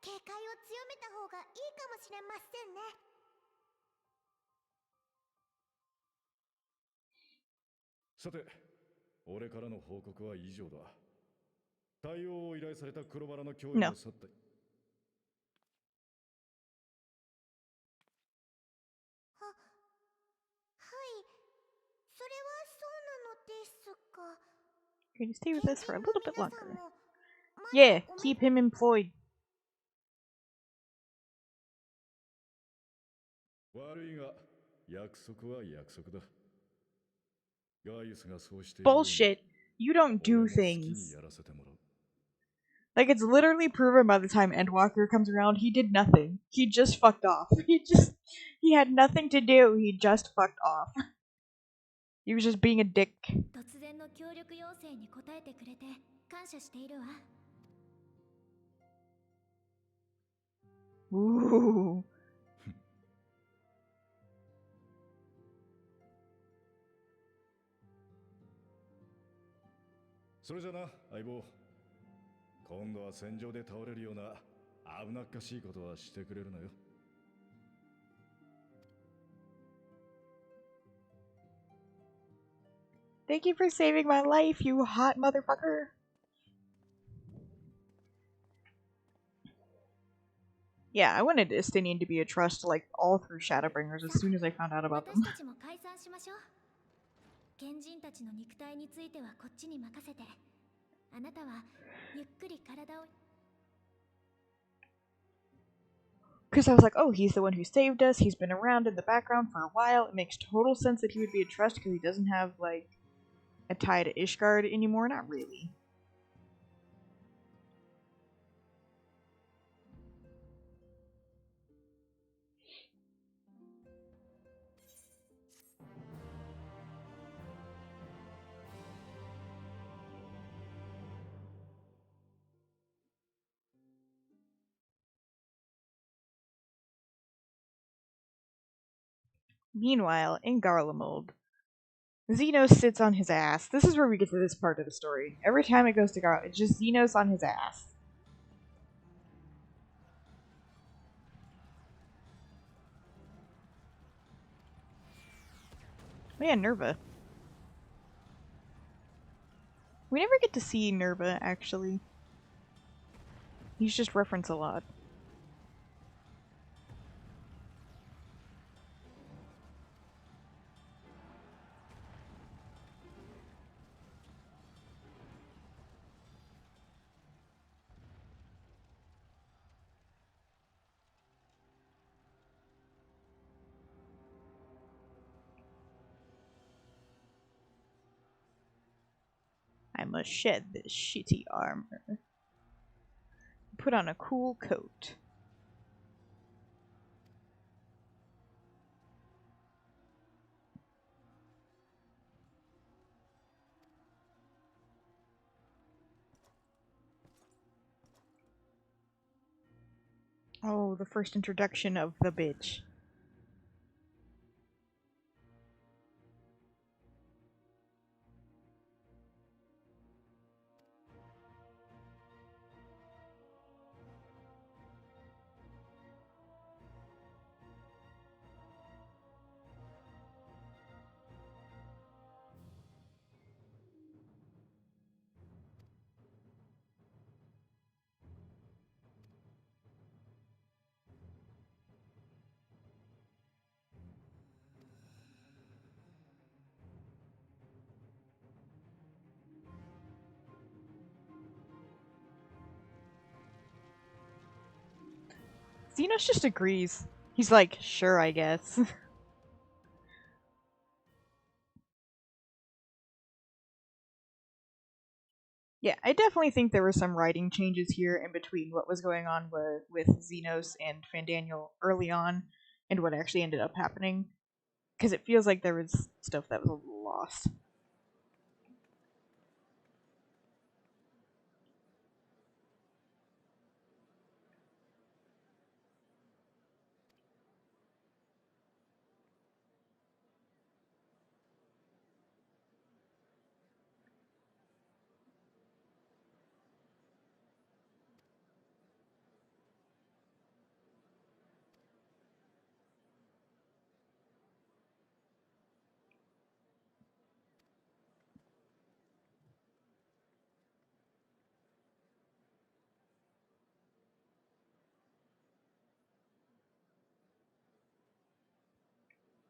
警戒を強めた方がいいかもしれませんね。さて、俺からの報告は以上だ。対応を依頼された黒バラの脅威 No. を去った。はい、それはそうなのですが、 Going to stay with us for a 賢 little 人 bit の皆さん longer. もまだ Yeah, おめ keep him employed. 悪いが、約束は約束だ。ガイウスがそうしているように、 Bullshit. You don't 俺 do も好きに things. やらせてもらう。 Like, it's literally proven by the time Endwalker comes around, he did nothing. He just fucked off. He had nothing to do. He just fucked off. He was just being a dick. 突然の協力要請に応えてくれて感謝しているわ。 Ooh. それじゃな、相棒。今度は戦場で倒れるような危なっかしいことはしてくれるなよ。Thank you for saving my life, you hot motherfucker. Yeah, I wanted Estinian to be a trust like all through Shadowbringers as soon as I found out about 私 them. たちも解散しましょう。賢人たちの肉体についてはこっちに任せて、あなたはゆっくり体を。 Because I was like, oh, he's the one who saved us. He's been around in the background for a while. It makes total sense that he would be a trust because he doesn't have, like, a tie to Ishgard anymore. Not really. Meanwhile, in Garlemald, Xenos sits on his ass. This is where we get to this part of the story. Every time it goes to Garlemald, it's just Xenos on his ass. Oh yeah, Nerva. We never get to see Nerva, actually. He's just referenced a lot. I must shed this shitty armor. Put on a cool coat. Oh, the first introduction of the bitch. Xenos just agrees. He's like, sure, I guess. Yeah, I definitely think there were some writing changes here in between what was going on with Xenos and Fandaniel early on and what actually ended up happening. Because it feels like there was stuff that was a little lost.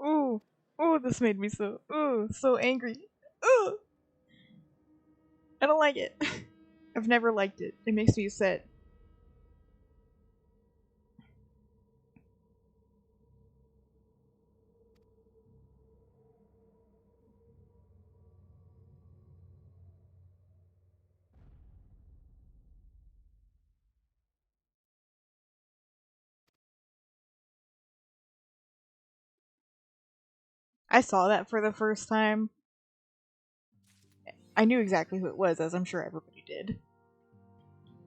Ooh, ooh, this made me so angry. Ooh, I don't like it. I've never liked it. It makes me upset. I saw that for the first time. I knew exactly who it was, as I'm sure everybody did.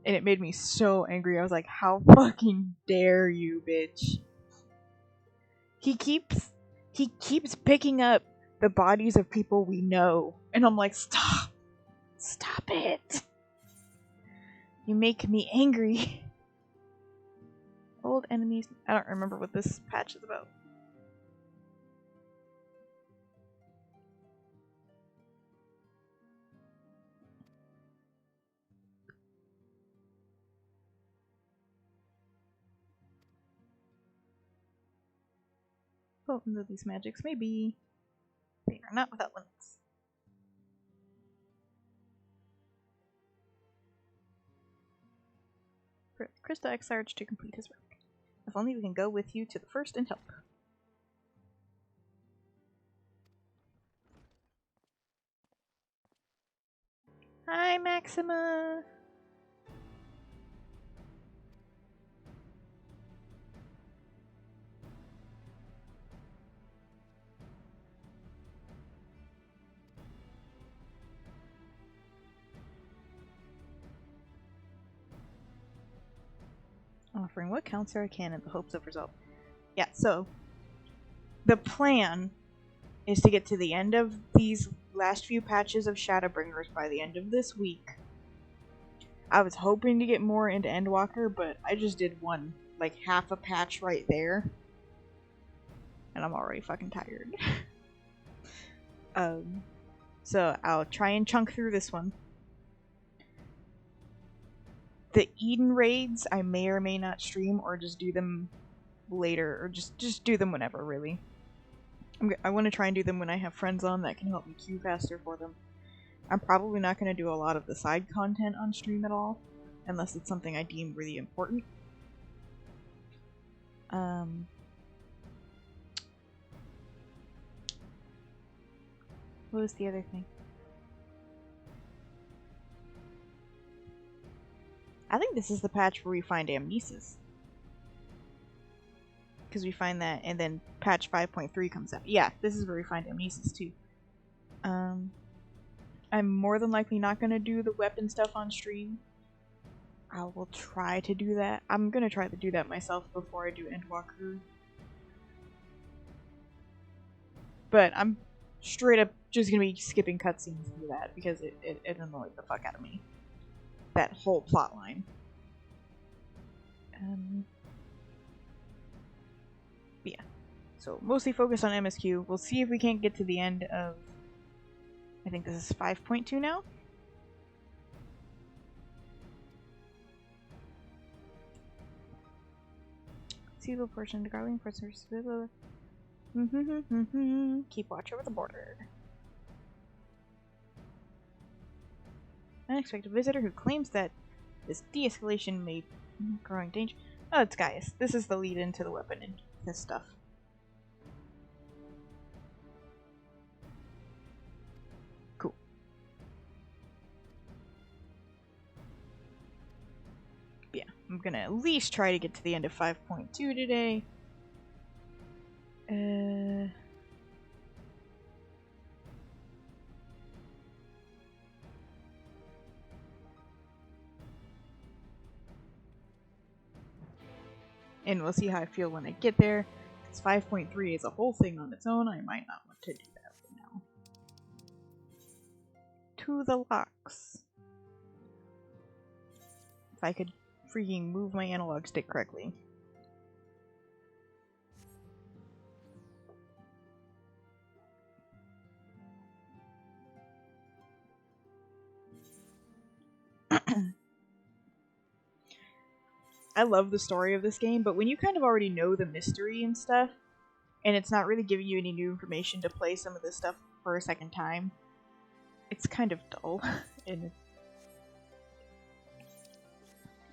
And it made me so angry. I was like, how fucking dare you, bitch. He keeps picking up the bodies of people we know. And I'm like, stop. Stop it. You make me angry. Old enemies. I don't remember what this patch is about. Potent of these magics may be. They are not without limits. Krista X Sarge to complete his work. If only we can go with you to the first and help. Hi, Maxima! Offering what counselor I can in the hopes of result. Yeah, so the plan is to get to the end of these last few patches of Shadowbringers by the end of this week. I was hoping to get more into Endwalker, but I just did one, like half a patch right there. And I'm already fucking tired. So I'll try and chunk through this one. The Eden raids, I may or may not stream, or just do them later, or just do them whenever, really. I want to try and do them when I have friends on that can help me queue faster for them. I'm probably not going to do a lot of the side content on stream at all, unless it's something I deem really important. What was the other thing? I think this is the patch where we find Amnesis. Because we find that, and then patch 5.3 comes out. Yeah, this is where we find Amnesis too. I'm more than likely not going to do the weapon stuff on stream. I will try to do that. I'm going to try to do that myself before I do Endwalker. But I'm straight up just going to be skipping cutscenes through that because it annoyed the fuck out of me. That whole plot line. Yeah. So mostly focused on MSQ. We'll see if we can't get to the end of... I think this is 5.2 now? Seasonal portion of the Garling Prisoners. Keep watch over the border. Unexpected visitor who claims that this de-escalation may growing danger. Oh, it's Gaius. This is the lead into the weapon and this stuff. Cool. Yeah, I'm gonna at least try to get to the end of 5.2 today. And we'll see how I feel when I get there. Because 5.3 is a whole thing on its own. I might not want to do that for now. To the locks. If I could freaking move my analog stick correctly. I love the story of this game, but when you kind of already know the mystery and stuff, and it's not really giving you any new information to play some of this stuff for a second time, it's kind of dull. And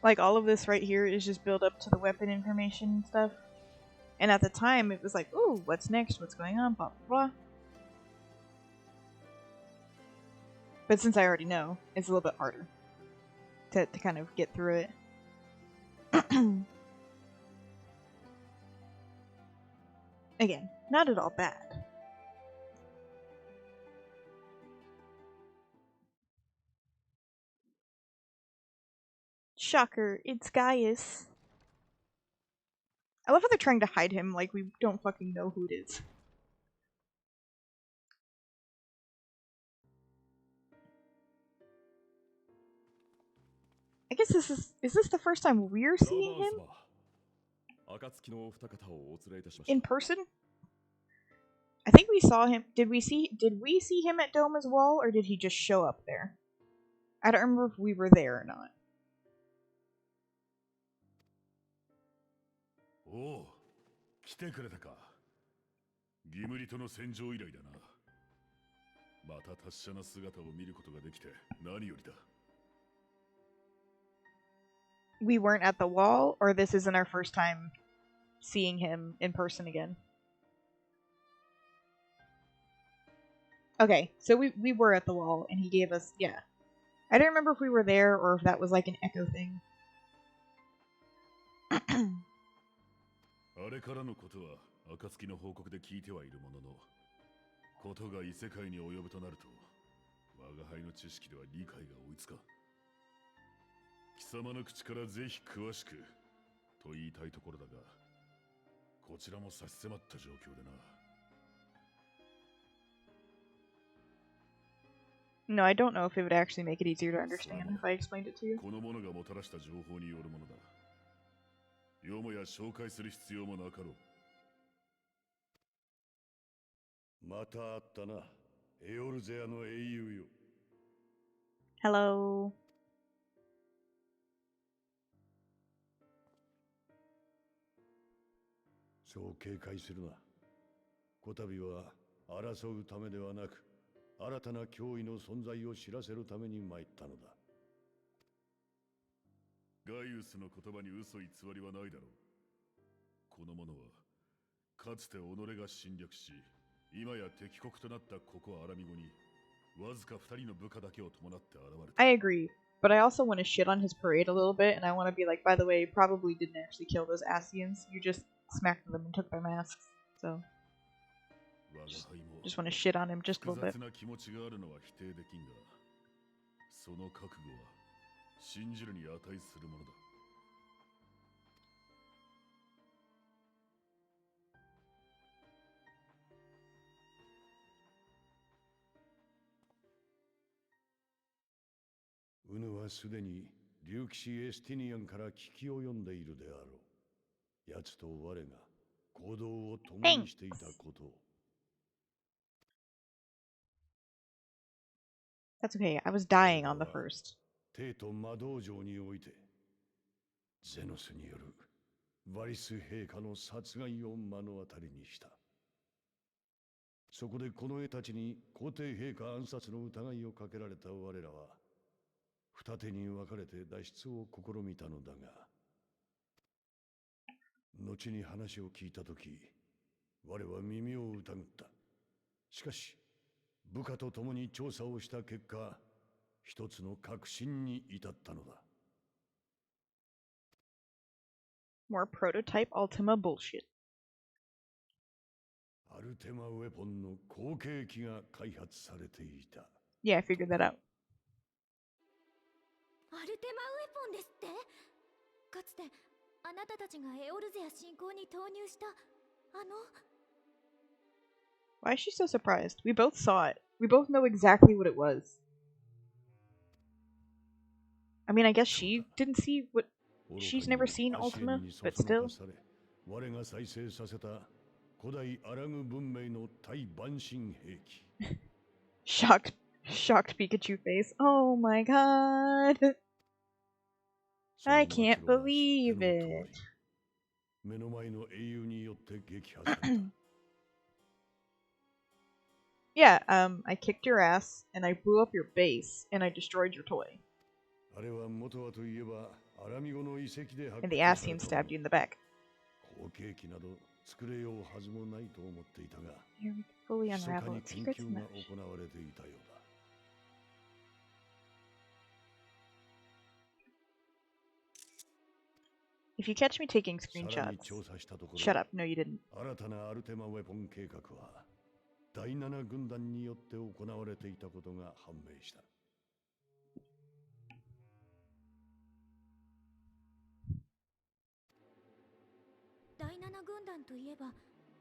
like all of this right here is just build up to the weapon information and stuff. And at the time, it was like, ooh, what's next? What's going on? Blah, blah, blah. But since I already know, it's a little bit harder to kind of get through it. Again, not at all bad. Shocker, it's Gaius. I love how they're trying to hide him like we don't fucking know who it is. I guess is this the first time we're seeing him? In person? I think we saw him. Did we see him at Doma's wall, or did he just show up there? I don't remember if we were there or not. Oh, 来てくれたか。ギムリとの戦場以来だな。また達者な姿を見ることができて何よりだ。We weren't at the wall, or this isn't our first time seeing him in person again. Okay, so we were at the wall, and he gave us, yeah. I don't remember if we were there, or if that was like an echo thing. あれからのことは暁の報告で聞いてはいるものの、ことが異世界に及ぶとなると、我が輩の知識では理解が追いつかん。貴様の口からぜひ詳しくと言いたいところだが、こちらも差し迫った状況でな。No, I don't know if it would actually make it easier to understand if I explained it to you. この者がもたらした情報によるものだ。よもや紹介する必要もなかろう。また会ったな、エオルゼアの英雄よ。Hello. そう警戒するな。こたびは争うためではなく、新たな脅威の存在を知らせるために参ったのだ。ガイウスの言葉に嘘偽りはないだろう。この者はかつて己が侵略し、今や敵国となったここアラミゴにわずか2人の部下だけを伴って現れた。I agree, but I also want to shit on his parade a little bit, and I want to be like, by the way, you probably didn't actually kill those Asians. You just smacked them and took their masks. So just want to shit on him just a little bit. 複雑な気持ちがあるのは否定できんが、その覚悟は信じるに値するものだ。ウヌはすでに竜騎士エスティニアンから聞き及んでいるであろう。奴と我が行動を共にしていたことを。That's okay, I was dying on the first. 帝都魔道場において、ゼノスによるバリス陛下の殺害を目の当たりにした。そこでこの絵たちに皇帝陛下暗殺の疑いをかけられた我らは、二手に分かれて脱出を試みたのだが、後に話を聞いたとき、我は耳を疑った。しかし、部下と共に調査をした結果、一つの確信に至ったのだ。More prototype Ultima bullshit. アルテマウェポンの後継機が開発されていた。Yeah, I figured that out. アルテマウェポンですって？かつてあなたたちがエオルゼア侵攻に投入したWhy is she so surprised? We both saw it. We both know exactly what it was. I mean, I guess she didn't see what... She's never seen Ultima, but still. 我が再生させた古代アラグ文明の対万神兵器。Shocked Pikachu face. Oh my god. I can't believe it. 目の前の英雄によって撃破された。Yeah, I kicked your ass, and I blew up your base, and I destroyed your toy. あれは元はといえばアラミゴの遺跡で発 And the 掘 ass され scene た stabbed you in the back. 後継機など作れようはずもないと思っていたが、 Here we can fully 密か unravel に its 研 secrets 究 and が that. 行われていたようだ。If you catch me taking さらに screenshots... 調査したところ、 Shut up. No, you didn't. 新たなアルテマウェポン計画は第7軍団によって行われていたことが判明した。第7軍団といえば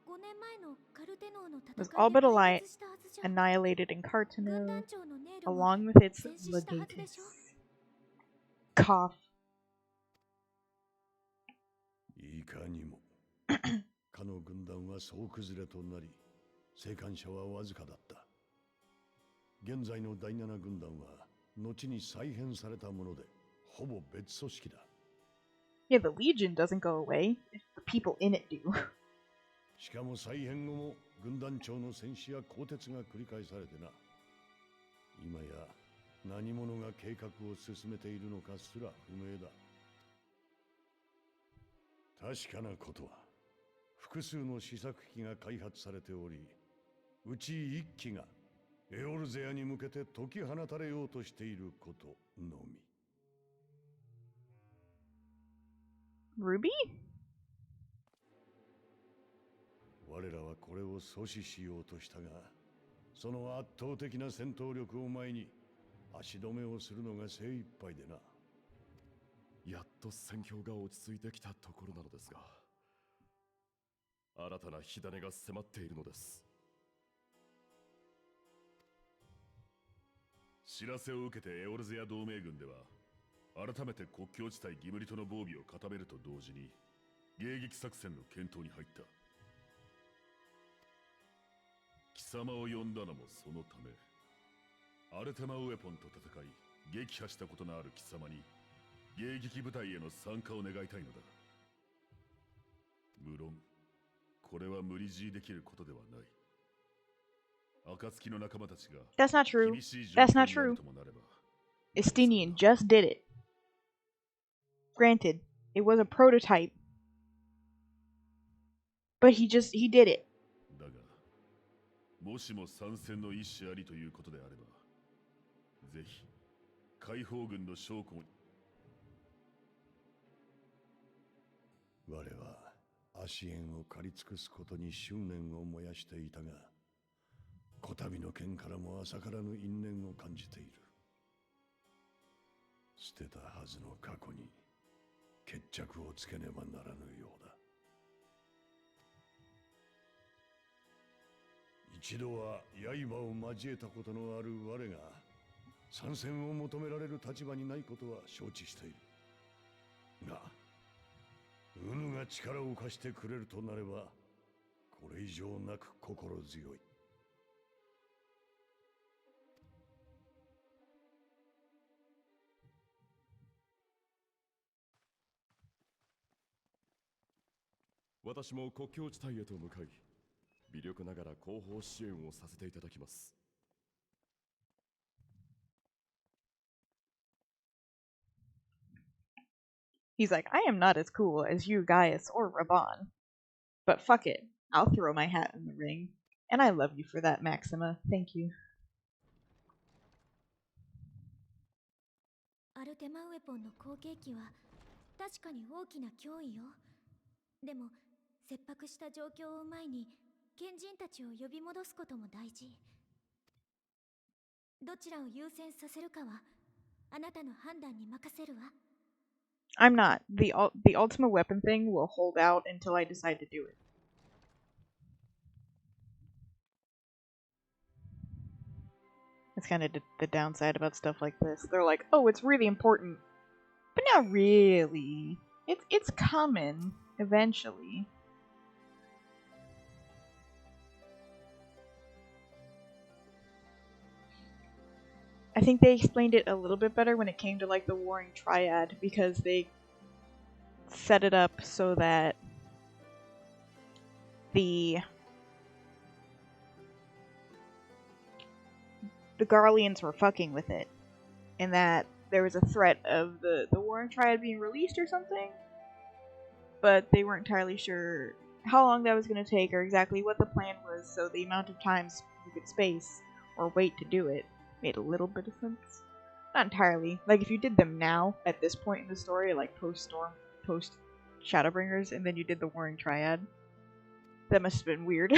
5年前のカルテノーの Was 戦 all いで but 壊 ali- 滅したはずじゃ。 annihilated in 軍 Cartano, 団長のネイルも along with its 戦死したはずで legatus. しょ。 Cough. いかにもかの軍団は総崩れとなり、生還者はわずかだった。現在の第7軍団は後に再編されたもので、ほぼ別組織だ。Yeah, the Legion doesn't go away. The people in it do. しかも再編後も軍団長の戦死や更迭が繰り返されてな。今や何者が計画を進めているのかすら不明だ。確かなことは、複数の試作機が開発されており、うち1機がエオルゼアに向けて解き放たれようとしていることのみ。Ruby? 我らはこれを阻止しようとしたが、その圧倒的な戦闘力を前に足止めをするのが精一杯でな。やっと戦況が落ち着いてきたところなのですが、新たな火種が迫っているのです。知らせを受けてエオルゼア同盟軍では、改めて国境地帯ギムリトの防備を固めると同時に迎撃作戦の検討に入った。貴様を呼んだのもそのため、アルテマウェポンと戦い撃破したことのある貴様に迎撃部隊への参加を願いたいのだ。無論これは無理強いできることではない。暁の仲間たちが That's not true. 厳しい状 That's 況 not になる true. ともなれば、 Estinian just did it. Granted, it was a prototype. But he did it. だが、もしも参戦の意思ありということであれば、ぜひ解放軍の将校に。我は足縁を借り尽くすことに執念を燃やしていたが、こたびの剣からも浅からぬ因縁を感じている。捨てたはずの過去に決着をつけねばならぬようだ。一度は刃を交えたことのある我が参戦を求められる立場にないことは承知しているが、ウヌが力を貸してくれるとなればこれ以上なく心強い。私も国境地帯へと向かい、微力ながら後方支援をさせていただきます。He's like, I am not as cool as you, Gaius, or Raban. But fuck it. I'll throw my hat in the ring. And I love you for that, Maxima. Thank you. アルテマウェポンの後継機は確かに大きな脅威よ。でも切迫した状況を前に賢人たちを呼び戻すことも大事。どちらを優先させるかはあなたの判断に任せるわ。I'm not. The ultimate weapon thing will hold out until I decide to do it. That's kind of the downside about stuff like this. They're like, oh, it's really important. But not really. It's coming eventually. I think they explained it a little bit better when it came to like the Warring Triad, because they set it up so that the Garleans were fucking with it, and that there was a threat of the Warring Triad being released or something, but they weren't entirely sure how long that was going to take or exactly what the plan was, so the amount of times you could space or wait to do it made a little bit of sense. Not entirely. Like, if you did them now, at this point in the story, like post-Storm, post-Shadowbringers, and then you did the Warring Triad, that must have been weird.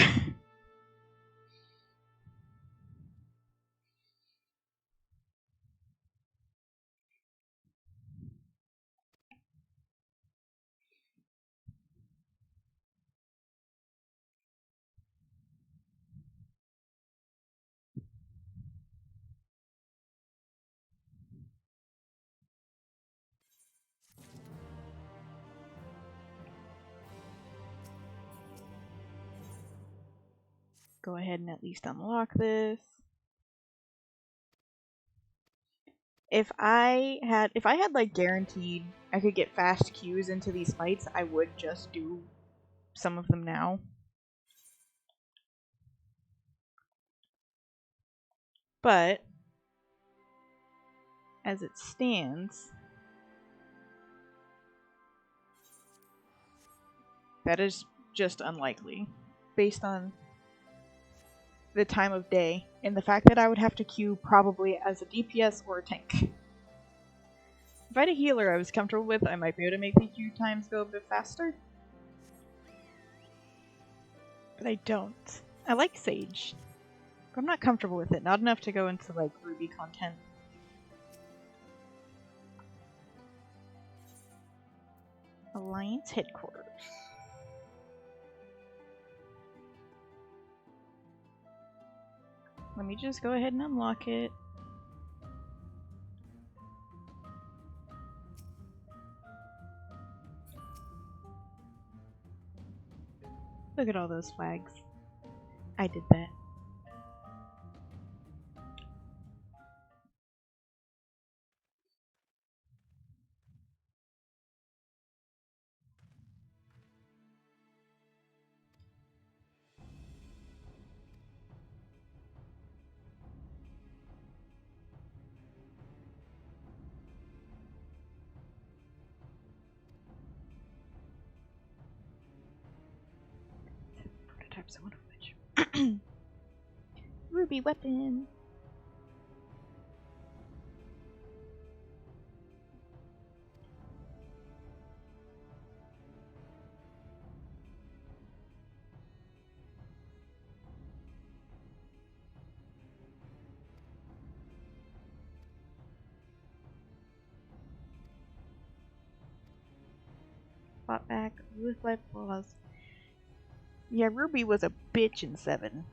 Go ahead and at least unlock this. If I had like guaranteed I could get fast queues into these fights, I would just do some of them now. But as it stands, that is just unlikely based on the time of day and the fact that I would have to queue probably as a DPS or a tank. If I had a healer I was comfortable with, I might be able to make the queue times go a bit faster. But I don't. I like Sage, but I'm not comfortable with it. Not enough to go into like Ruby content. Alliance headquarters. Let me just go ahead and unlock it. Look at all those flags. I did that. Prototypes, I wonder which. Ruby weapon! Fought back with life claws. Yeah, Ruby was a bitch in 7.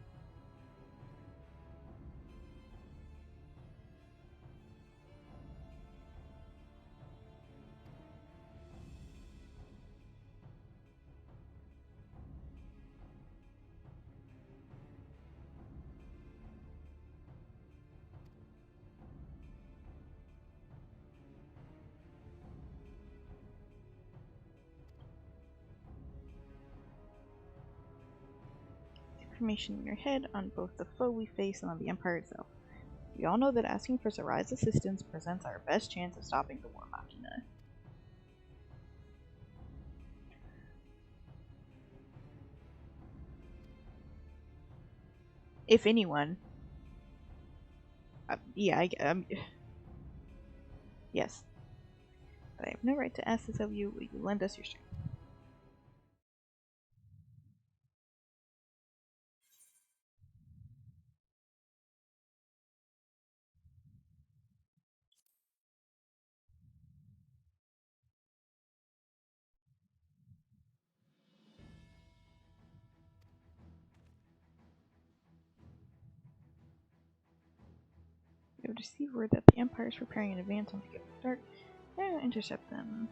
Information in your head on both the foe we face and on the Empire itself. We all know that asking for Sarai's assistance presents our best chance of stopping the War Machina. if anyone. Yeah, yes. But I have no right to ask this of you. Will you lend us your strength? We have received word that the Empire is preparing an advance on the Gate of Dark. Intercept them.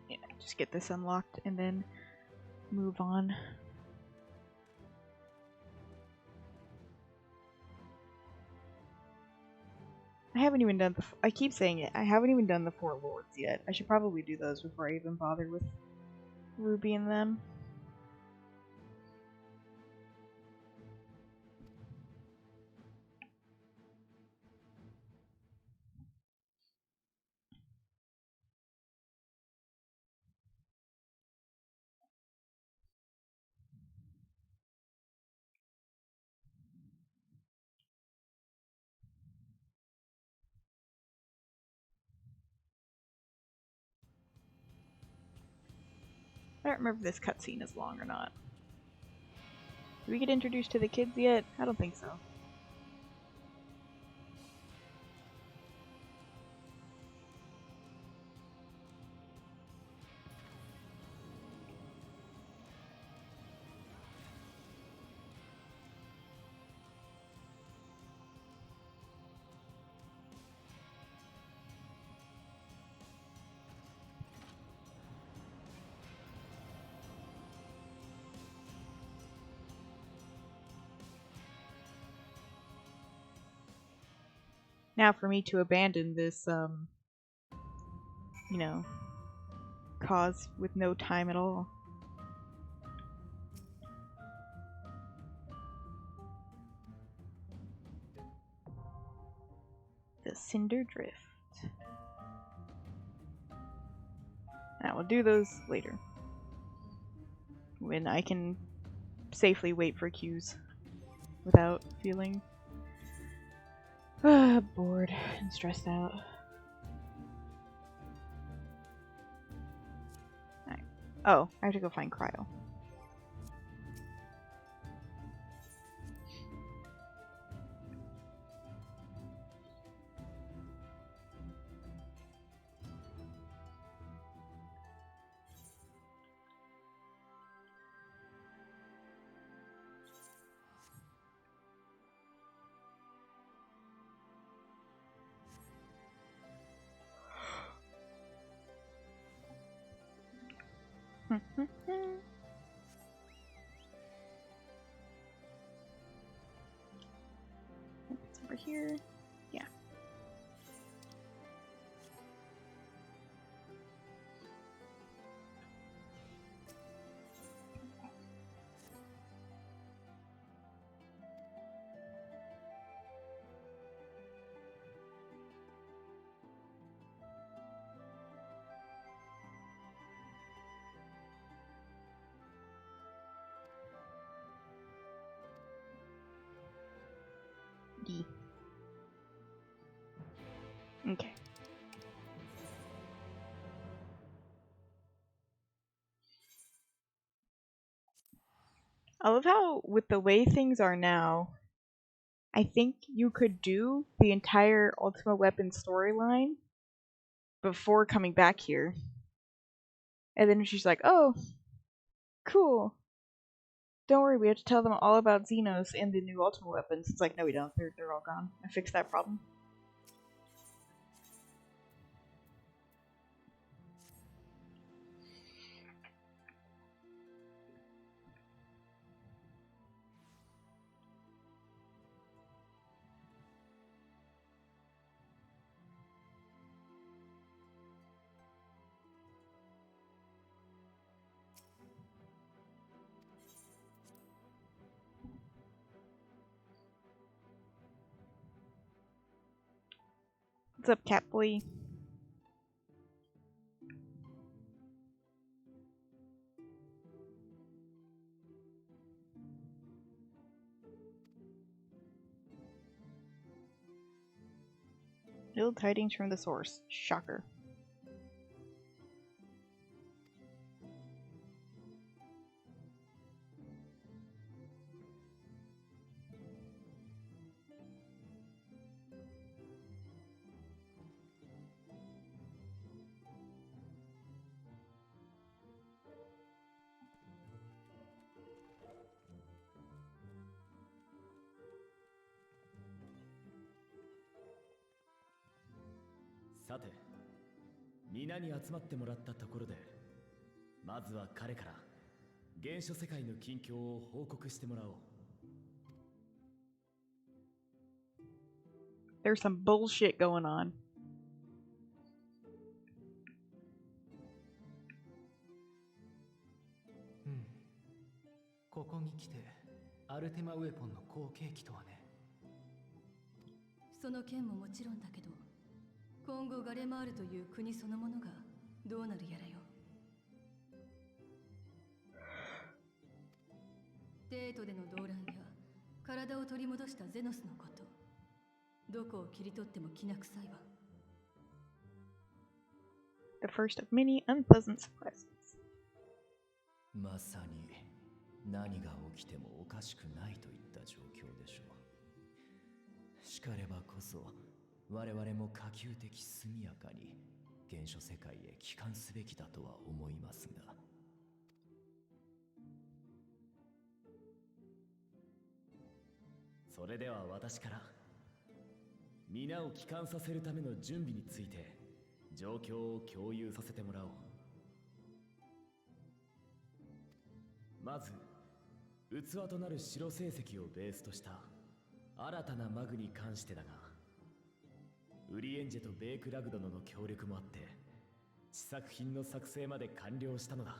Yeah, just get this unlocked and then move on. I haven't even done the. I keep saying it. I haven't even done the 4 lords yet. I should probably do those before I even bother with Ruby and them. I don't remember if this cutscene is long or not. Did we get introduced to the kids yet? I don't think so. Now for me to abandon this, you know, cause with no time at all. The Cinder Drift. I will do those later. When I can safely wait for queues without feeling bored and stressed out. Alright. Oh, I have to go find Cryo. It's over here. Yeah. D. Okay. I love how, with the way things are now, I think you could do the entire Ultima Weapon storyline before coming back here. And then she's like, oh, cool. Don't worry, we have to tell them all about Xenos and the new Ultima Weapons. It's like, no we don't. They're all gone. I fixed that problem. What's up, Catboy? Little tidings from the source. Shocker.さて、皆に集まってもらったところで、まずは彼から原初世界の近況を報告してもらおう。There's some bullshit going on. ここに来て、アルテマウェポンの後継機とはね。その件ももちろんだけど、今後ガレマールという国そのものがどうなるやらよ。デートでの動乱や体を取り戻したゼノスのこと、どこを切り取ってもきな臭いわ。The first of many unpleasant surprises. まさに何が起きてもおかしくないといった状況でしょう。しかればこそ我々も可及的速やかに原初世界へ帰還すべきだとは思いますが。それでは私から皆を帰還させるための準備について状況を共有させてもらおう。まず器となる白成績をベースとした新たなマグに関してだが、ウリエンジェとベークラグドノの協力もあって試作品の作成まで完了したのだ。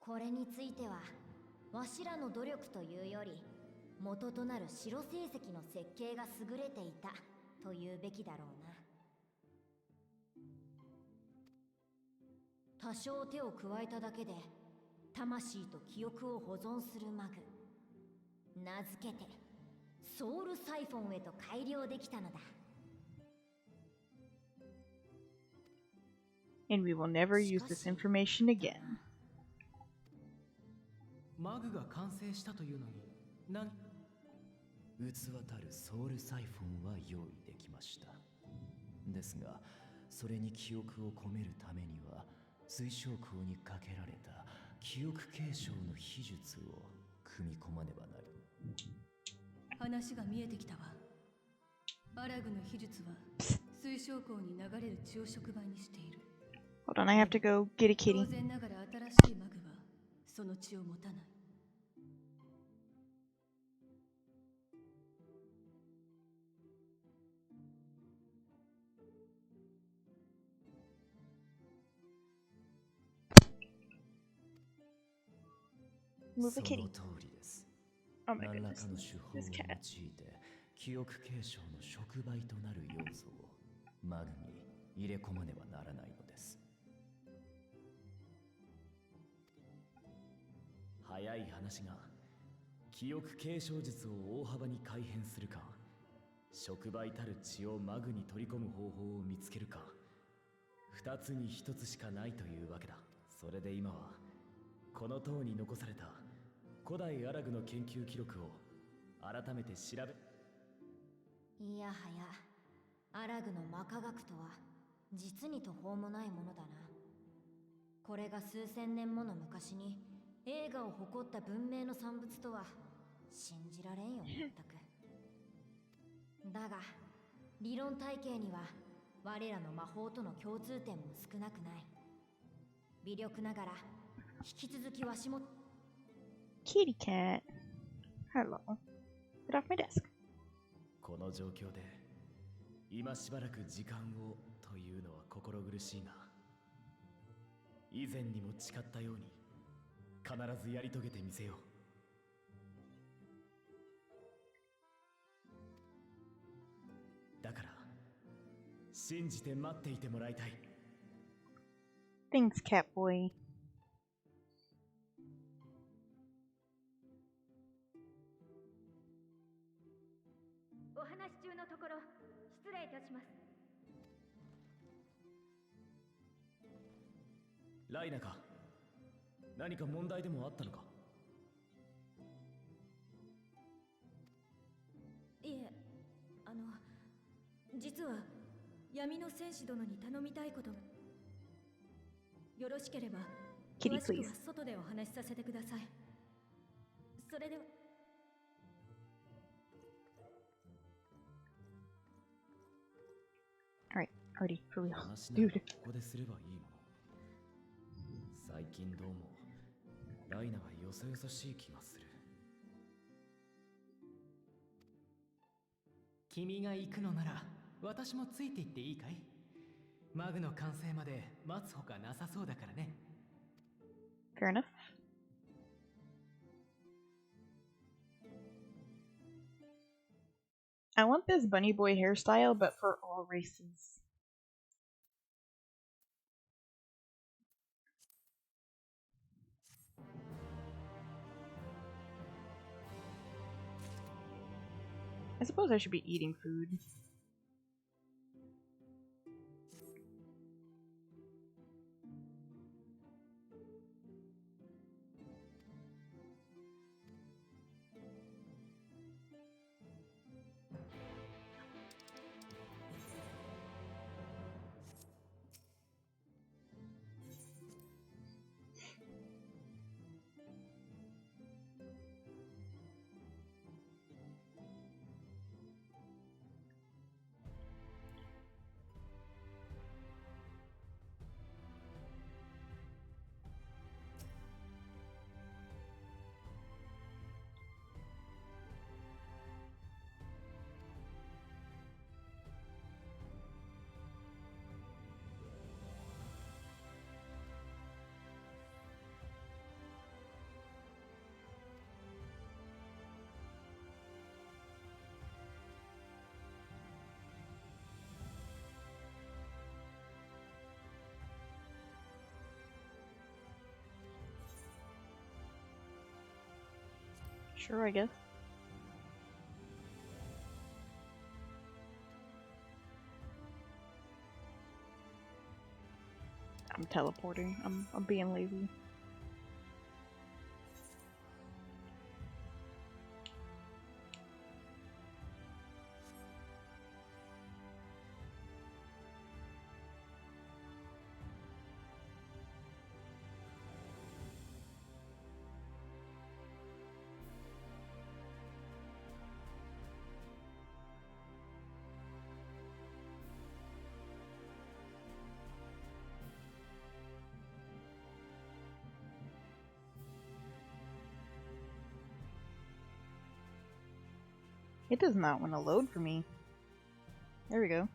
これについてはわしらの努力というより元となる白成績の設計が優れていたというべきだろうな。多少手を加えただけで魂と記憶を保存するマグ、名付けてソウルサイフォンへと改良できたのだ。 And we will never use this information again. マグが完成したというのに器たるソウルサイフォンは用意できました。ですがそれに記憶を込めるためには水晶鉱にかけられた記憶継承の秘術を組み込まねばなり。話が見えてきたわ。アラグの秘術は水晶鉱に流れる血を触媒にしている。 Hold on, I have to go get a 当 kitty. 然ながら新しいマグはその血を持たない。Move そ the の kitty. 通りです。 Oh my 何ら goodness. かの手法を用 This い cat. て記憶継承の触媒となる要素をマグに入れ込まねばならないのです。早い話が記憶継承術を大幅に改変するか、触媒たる血をマグに取り込む方法を見つけるか、二つに一つしかないというわけだ。それで今はこの塔に残された古代アラグの研究記録を改めて調べ。いやはやアラグの魔科学とは実に途方もないものだな。これが数千年もの昔に映画を誇った文明の産物とは信じられんよ、全く。だが理論体系には我らの魔法との共通点も少なくない。微力ながら引き続きわしも。 Kitty cat. Hello. Get off my desk. この状況で今しばらく時間をというのは心苦しいが、以前にも誓ったように必ずやり遂げてみせよう。信じて待っていてもらいたい。 Thanks, Catboy. お話し中のところ失礼いたします。ライナか、何か問題でもあったのか？いえ、実は闇の戦士殿に頼みたいことが。よろしければ Kitty, 詳しく please. は外でお話しさせてください。それでは。 Alright, Artie, for real. 話なら Dude. ここですればいいもの。最近どうもライナがよそよそしい気がする。君が行くのなら私もついて行っていいかい？マグの完成まで待つほかなさそうだからね。 Fair enough. I want this bunny boy hairstyle, but for all races. I suppose I should be eating food. Sure, I guess. I'm teleporting. I'm being lazy. It does not want to load for me. There we go.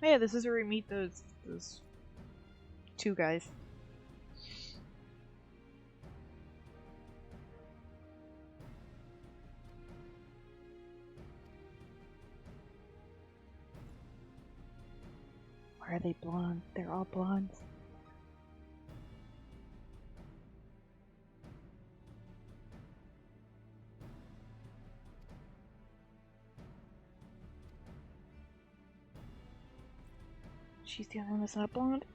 Oh yeah, this is where we meet those two guys. Why are they blonde? They're all blondes. She's the only one that's not blonde.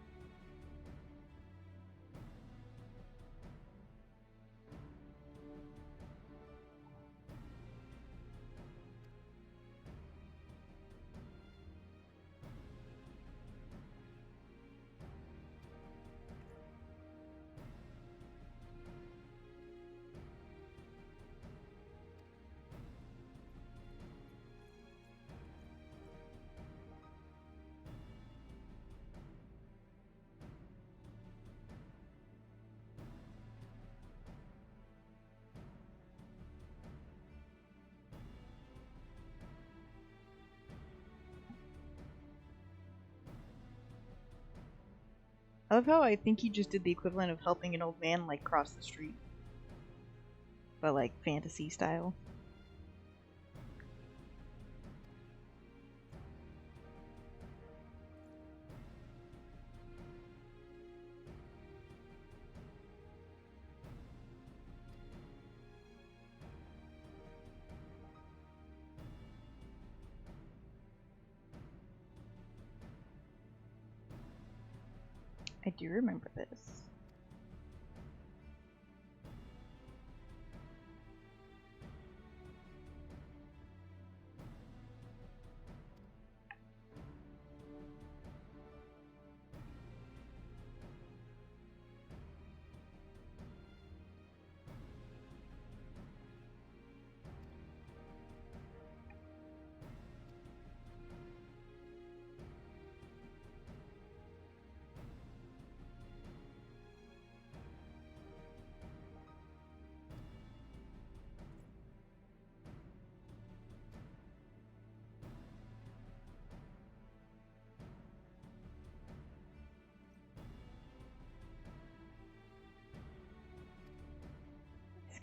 love how I think he just did the equivalent of helping an old man, like, cross the street. But, like, fantasy style. I do remember this.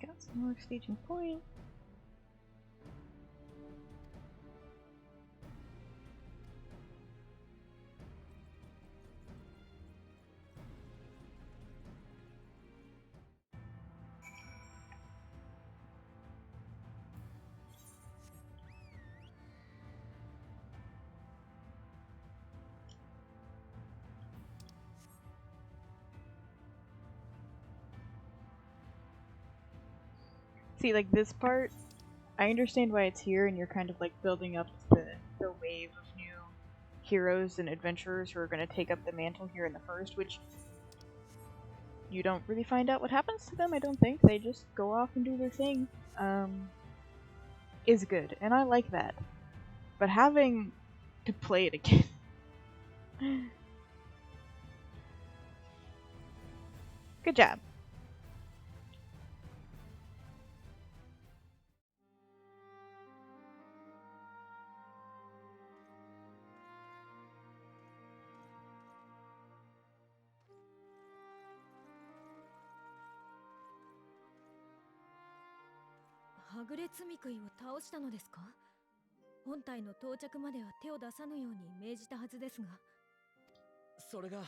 Got some more staging point. See, like, this part, I understand why it's here, and you're kind of, like, building up the wave of new heroes and adventurers who are going to take up the mantle here in the first, which you don't really find out what happens to them, I don't think. They just go off and do their thing. Is good, and I like that. But having to play it again... Good job.はぐれ積み食いを倒したのですか？本体の到着までは手を出さぬように命じたはずですが。それが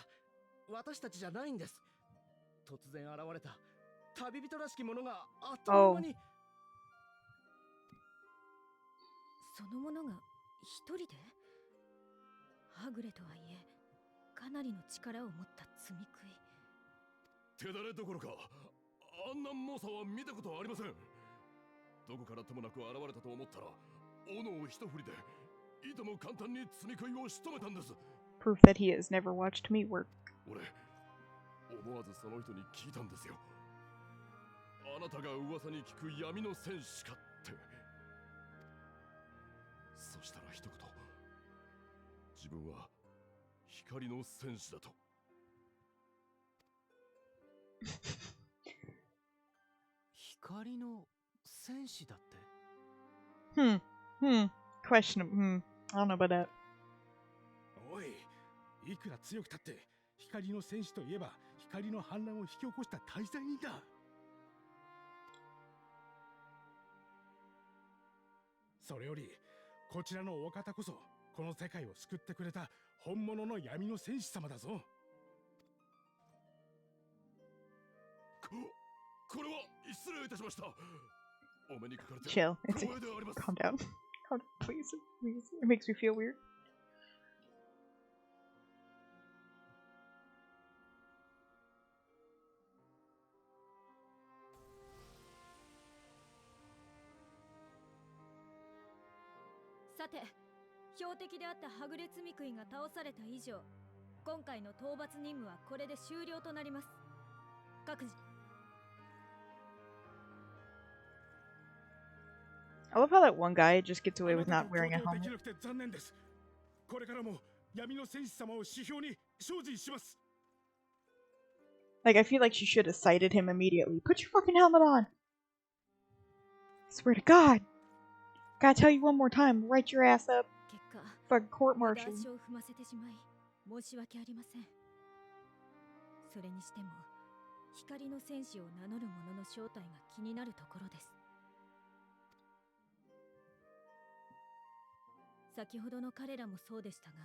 私たちじゃないんです。突然現れた旅人らしきものがあっという間に。そのものが一人で？はぐれとはいえ、かなりの力を持った積み食い。手だれどころか、あんな猛者は見たことありません。どこからともなく現れたと思ったら、斧を一振りでいとも簡単に積み食いを仕留めたんです。Proof that he has never watched me work. 俺、思わずその人に聞いたんですよ。あなたが噂に聞く闇の戦士かって。そしたら一言、自分は光の戦士だと。光の戦士だって。Questionable. I don't know about that. おい、いくら強くたって光の戦士といえば光の反乱を引き起こした大罪人だ。それよりこちらのお方こそこの世界を救ってくれた本物の闇の戦士様だぞ。これは失礼いたしました。お目にかかれて Chill. 光栄であります。 Calm down. Calm down, please. Please. It makes me feel weird. さて、標的であったはぐれ積み食いが倒された以上、今回の討伐任務はこれで終了となります。各自。I love how that one guy just gets away with not wearing a helmet. これからも闇の戦士様を指標に精進します。 Like, I feel like she should have cited him immediately. Put your fucking helmet on! Swear to God! Gotta tell you one more time, write your ass up. Fucking court martial. 足を踏ませてしまい申し訳ありません。それにしても光の戦士を名乗る者の正体が気になるところです。先ほどの彼らもそうでしたが、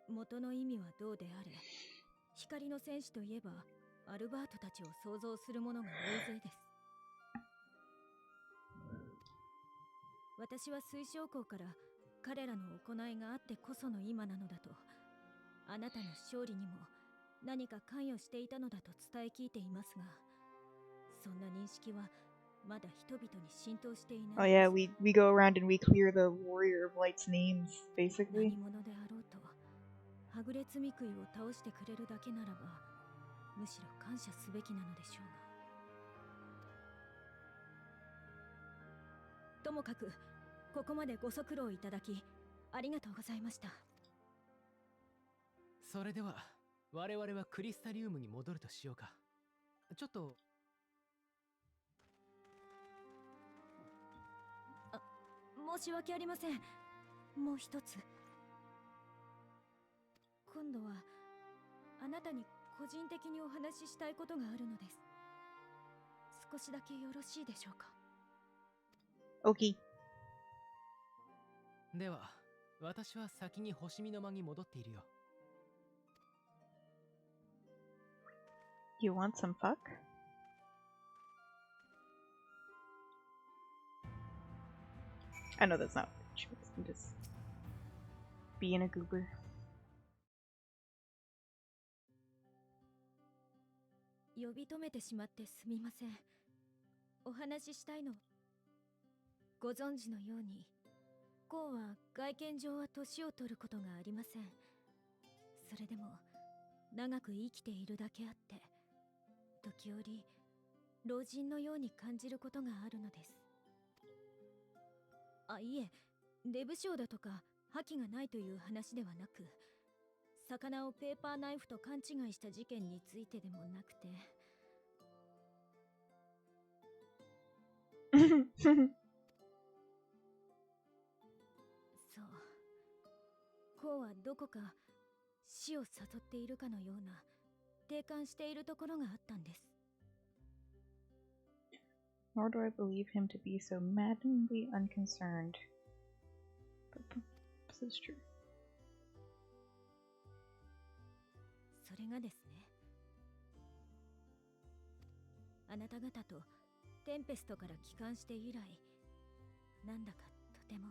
元の意味はどうであれ、光の戦士といえばアルバートたちを想像する者が大勢です。私は水晶港から彼らの行いがあってこその今なのだと、あなたの勝利にも何か関与していたのだと伝え聞いていますが、そんな認識はまだ人々に浸透していない。Oh yeah, we go around and we clear the Warrior of Light's names, basically. 何者であろうと、はぐれ罪食いを倒してくれるだけならば、むしろ感謝すべきなのでしょうが。ともかく、ここまでご足労いただき、ありがとうございました。それでは、我々はクリスタリウムに戻るとしようか。ちょっと。申し訳ありません。もう一つ。今度はあなたに個人的にお話ししたいことがあるのです。少しだけよろしいでしょうか。Okay. では、私は先に星見の間に戻っているよ。You want some fuck? I know that's not what she was. I'm just being a goober. 呼び止めてしまってすみません。お話ししたいの。ご存知のように、コウは外見上は年を取ることがありません。それでも長く生きているだけあって、時折老人のように感じることがあるのです。いえ、デブ症だとか覇気がないという話ではなく、魚をペーパーナイフと勘違いした事件についてでもなくて。そう、コウはどこか死を誘っているかのような、定感しているところがあったんです。Nor do I believe him to be so maddeningly unconcerned. But this is true. それがですね、あなた方とテンペストから帰還して以来、なんだかとても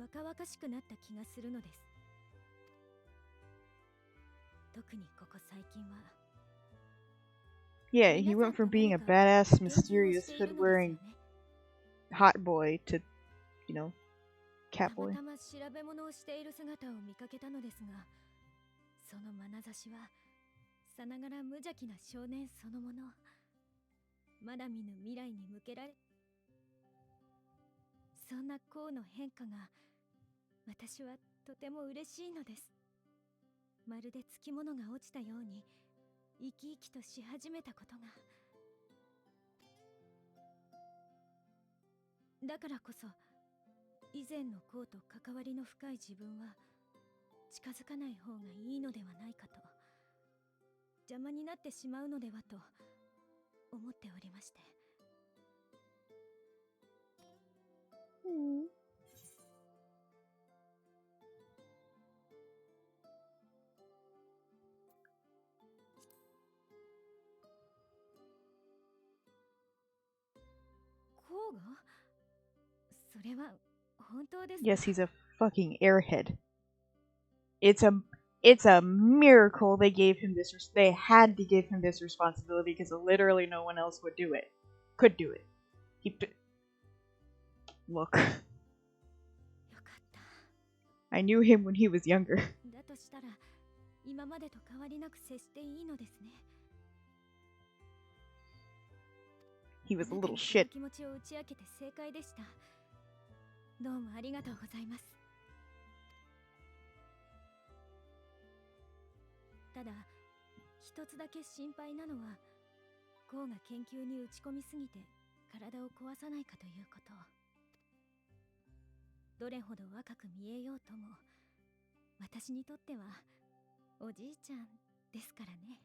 若々しくなった気がするのです。特にここ最近は。Yeah, he went from being a badass, mysterious, hood-wearing hot boy to, you know, cat boy. たまたま調べ物をしている姿を見かけたのですが、その眼差しはさながら無邪気な少年そのもの。まだ見ぬ未来に向けられ、そんなコウの変化が私はとても嬉しいのです。まるでつきものが落ちたように生き生きとし始めたことが。だからこそ以前のコウと関わりの深い自分は近づかない方がいいのではないかと、邪魔になってしまうのではと思っておりまして。コウが？それは本当ですか？ Yes, he's a fucking airhead. It's a miracle they gave him this. They had to give him this responsibility because literally no one else would do it. Could do it. Look. I knew him when he was younger. だとしたら今までと変わりなく接していいのですね。He was a little shit. 気持ちを打ち明けて正解でした。どうもありがとうございます。ただ一つだけ心配なのは、コウが研究に打ち込みすぎて体を壊さないかということ。どれほど若く見えようとも、私にとってはおじいちゃんですからね。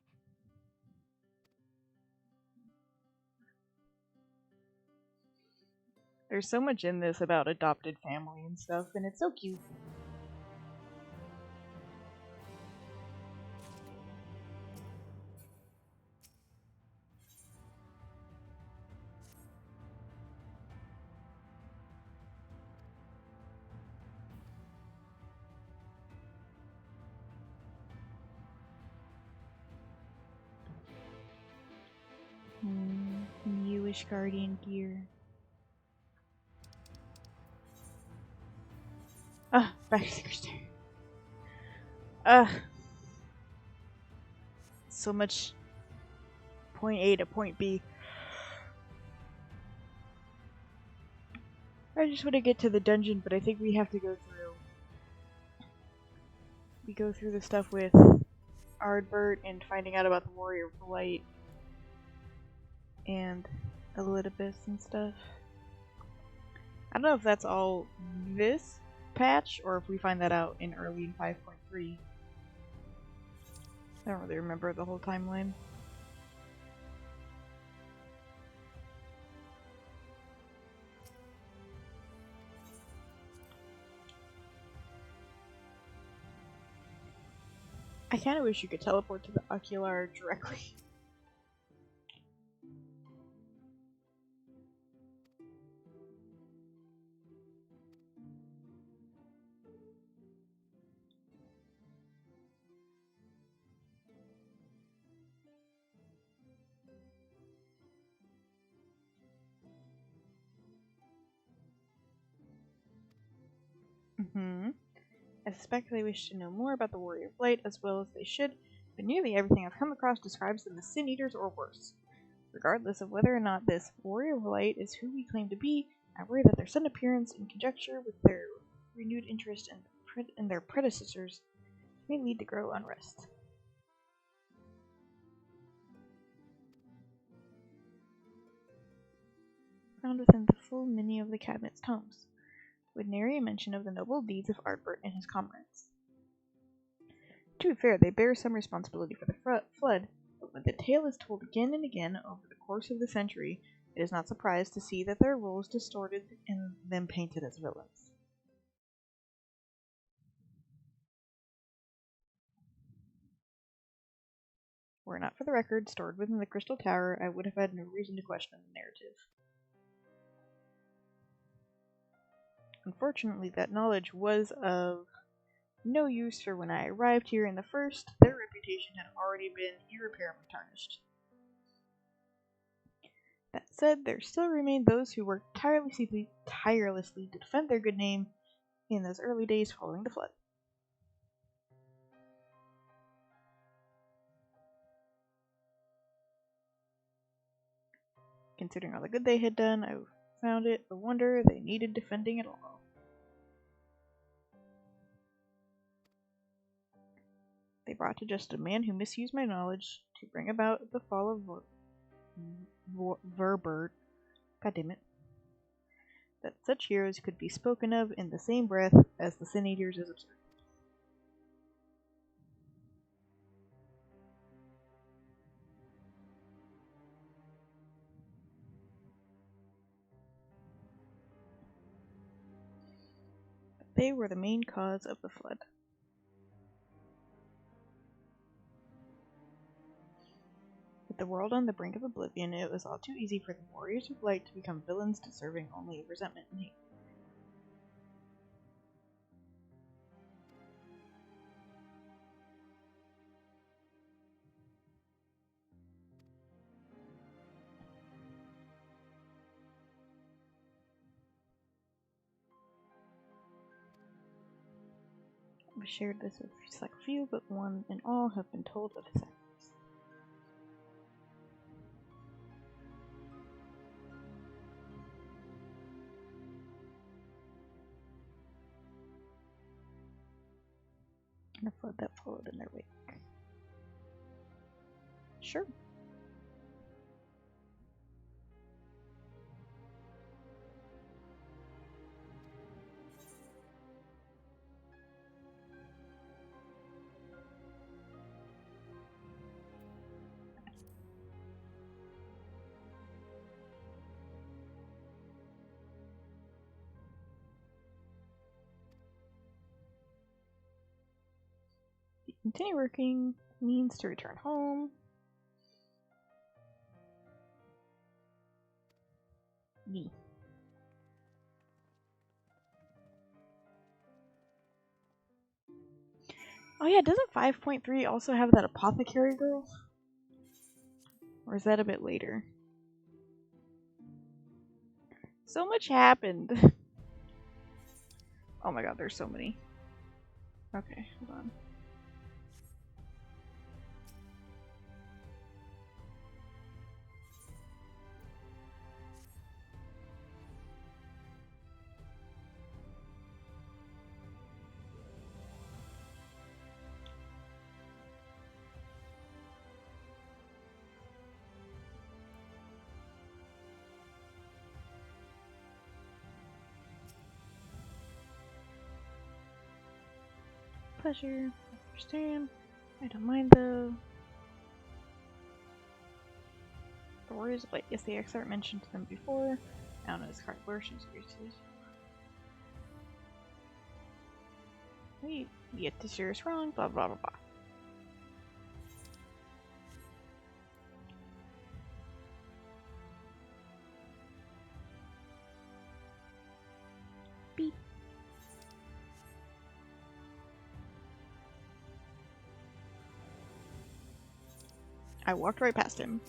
There's so much in this about adopted family and stuff, and it's so cute. Newish Guardian gear. Back to Secret so much point A to point B. I just want to get to the dungeon, but I think we have to go through. We go through the stuff with Ardbert and finding out about the Warrior of the Light and Elidibus and stuff. I don't know if that's all this patch or if we find that out in early 5.3. I don't really remember the whole timeline. I kinda wish you could teleport to the Ocular directly. I suspect they wish to know more about the Warrior of Light, as well as they should, but nearly everything I've come across describes them as Sin Eaters or worse. Regardless of whether or not this Warrior of Light is who we claim to be, I worry that their sudden appearance in conjunction with their renewed interest in their predecessors may lead to grow unrest. Found within the full many of the cabinet's tomes, with nary a mention of the noble deeds of Ardbert and his comrades. To be fair, they bear some responsibility for the flood, but when the tale is told again and again over the course of the century, it is not surprised to see that their roles distorted and them painted as villains. Were it not for the record stored within the Crystal Tower, I would have had no reason to question the narrative. Unfortunately, that knowledge was of no use, for when I arrived here in the first, their reputation had already been irreparably tarnished. That said, there still remained those who worked tirelessly to defend their good name in those early days following the flood. Considering all the good they had done, I found it a wonder they needed defending at all. They brought to just a man who misused my knowledge to bring about the fall of Verbert. Goddammit. That such heroes could be spoken of in the same breath as the Sin Eaters is absurd. But they were the main cause of the flood. With the world on the brink of oblivion, it was all too easy for the Warriors of Light to become villains deserving only of resentment and hate. We shared this with select few, but one and all have been told of his sacrifice. And a flood that followed in their wake. Sure. Continue working means to return home. Me. Oh yeah, doesn't 5.3 also have that apothecary girl? Or is that a bit later? So much happened. Oh my god, there's so many. Okay, hold on. Pleasure. Understand. I don't mind though. The Warriors of Light. Yes, the excerpt mentioned them before. I don't know this card versions reaches. We get this year's wrong, blah blah blah blah. Beep. I walked right past him.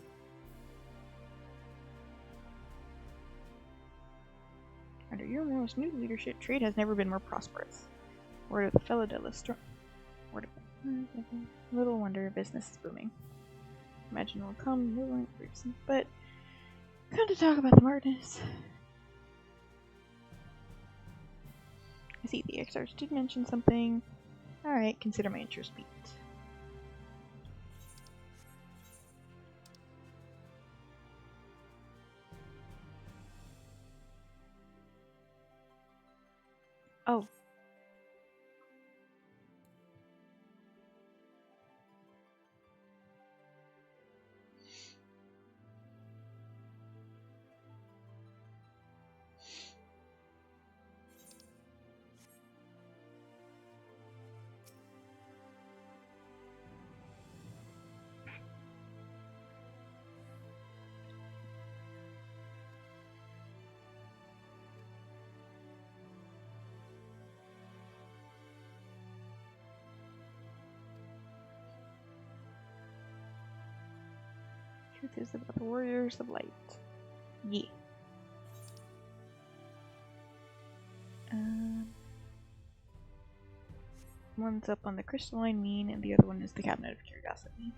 Under your most new leadership, trade has never been more prosperous. Word of the fellow Delastro. Word of little wonder business is booming. Imagine will come, no reason, but come to talk about the Martinez. I see the XRs did mention something. Alright, consider my interest piqued. Oh. Truth is about the Warriors of Light. Yeah. One's up on the crystalline mean, and the other one is the cabinet of curiosity.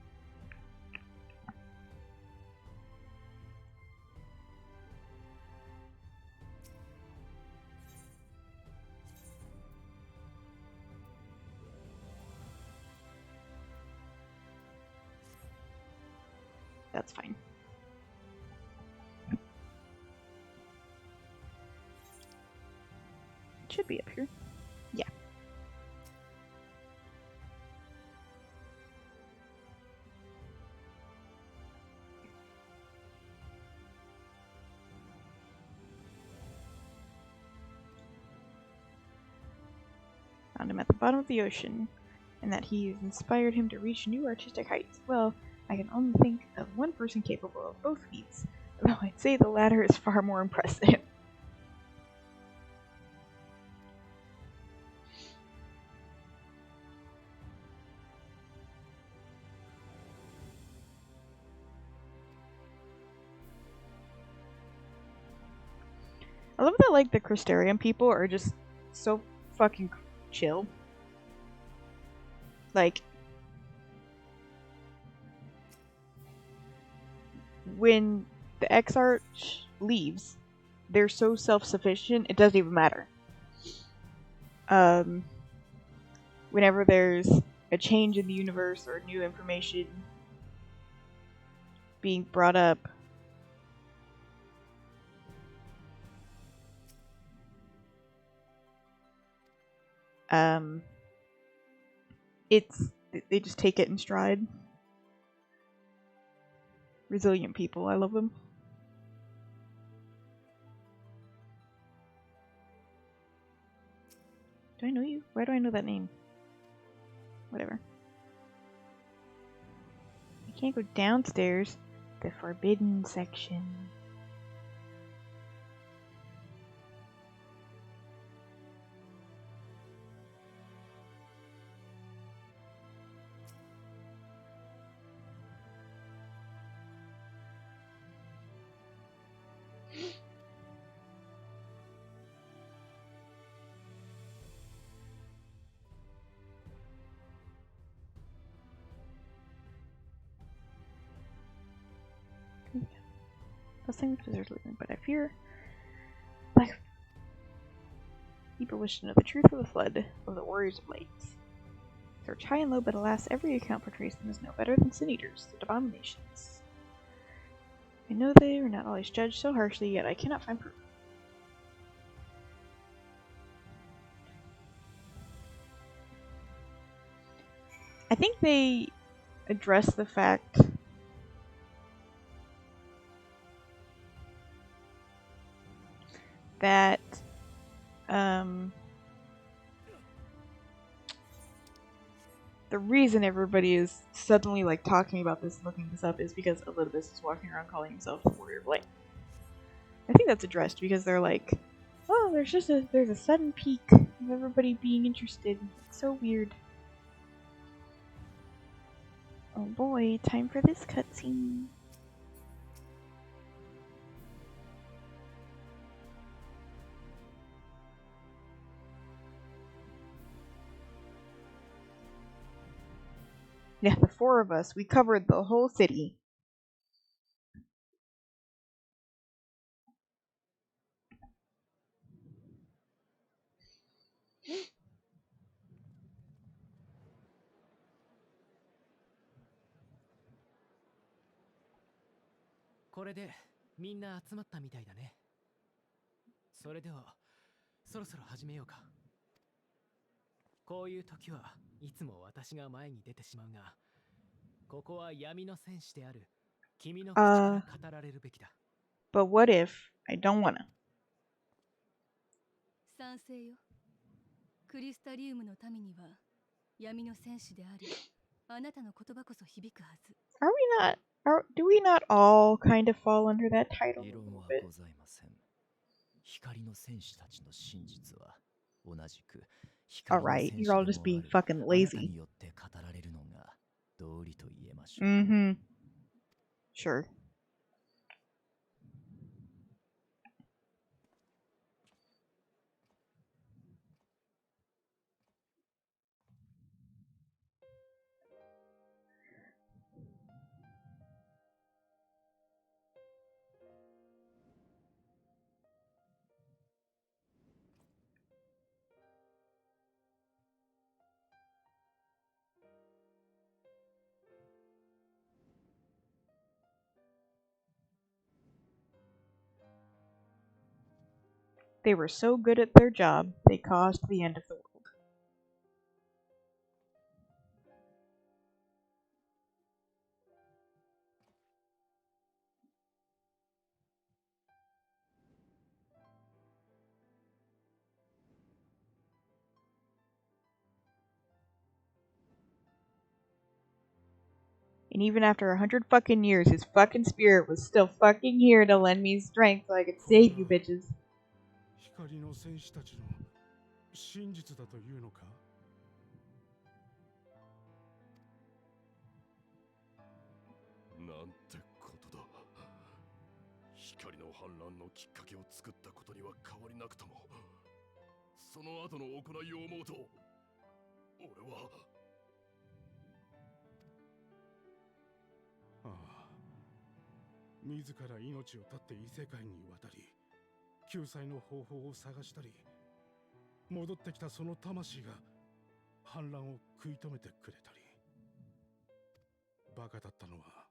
That's fine. It should be up here. Yeah. Found him at the bottom of the ocean, and that he has inspired him to reach new artistic heights. Well, I can only think of one person capable of both feats, though I'd say the latter is far more impressive. I love that, like, the Crystarium people are just so fucking chill. Like, when the Exarch leaves, they're so self-sufficient, it doesn't even matter. Whenever there's a change in the universe or new information being brought up, they just take it in stride. Resilient people, I love them. Do I know you? Why do I know that name? Whatever. Can't go downstairs. The forbidden section. Blessing the visitors living, but I fear like people wish to know the truth of the flood of the warriors of light. Search high and low, but alas, every account portrays them as no better than sin eaters, the abominations. I know they are not always judged so harshly, yet I cannot find proof. I think they address the fact that the reason everybody is suddenly like talking about this, looking this up, is because Elidibus is walking around calling himself the Warrior of Light. I think that's addressed because they're like, oh, there's a sudden peak of everybody being interested. It's so weird. Oh boy, time for this cutscene. Yeah, the four of us, we covered the whole city.これでみんな集まったみたいだね。それではそろそろ始めようか。こういう時はいつも私が前に出てしまうが、ここは闇の戦士である君の口から語られるべきだ。But what if I don't wanna? 賛成よ。クリスタリウムの民には闇の戦士であるあなたの言葉こそ響くはず。Do we not all kind of fall under that title? 異論はございません。光の戦士たちの真実は同じく光の戦士でもあるあなたによって語られるのが道理と言えましょう。Mm-hmm. Sure. They were so good at their job, they caused the end of the world. And even after 100 fucking years, his fucking spirit was still fucking here to lend me strength so I could save you bitches. 光の戦士たちの真実だというのか？なんてことだ。光の反乱のきっかけを作ったことには変わりなくとも、その後の行いを思うと、俺はああ、自ら命を絶って異世界に渡り、救済の方法を探したり、戻ってきたその魂が反乱を食い止めてくれたり。バカだったのは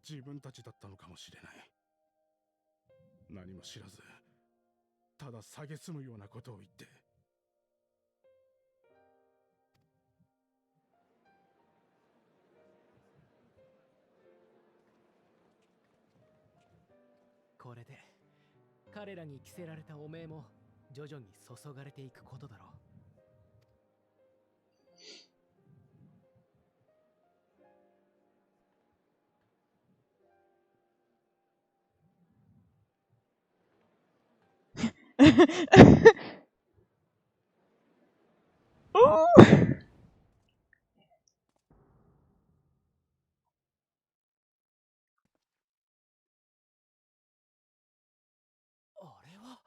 自分たちだったのかもしれない。何も知らず、ただ蔑むようなことを言って。これで彼らに着せられた汚名も徐々に注がれていくことだろう。Oh. あれは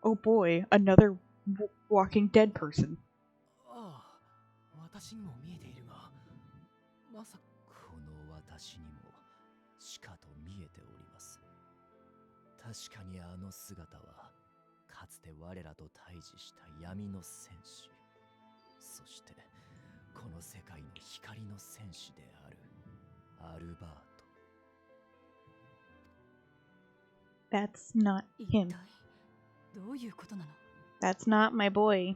Oh boy, another Walking Dead person. ああ、私にも見えているが、まさか。この私にもしかと見えております。確かにあの姿はかつて我らと対峙した闇の戦士、そしてこの世界の光の戦士であるアルバート。 That's not 一 him. 体どういうことなの？ That's not my boy.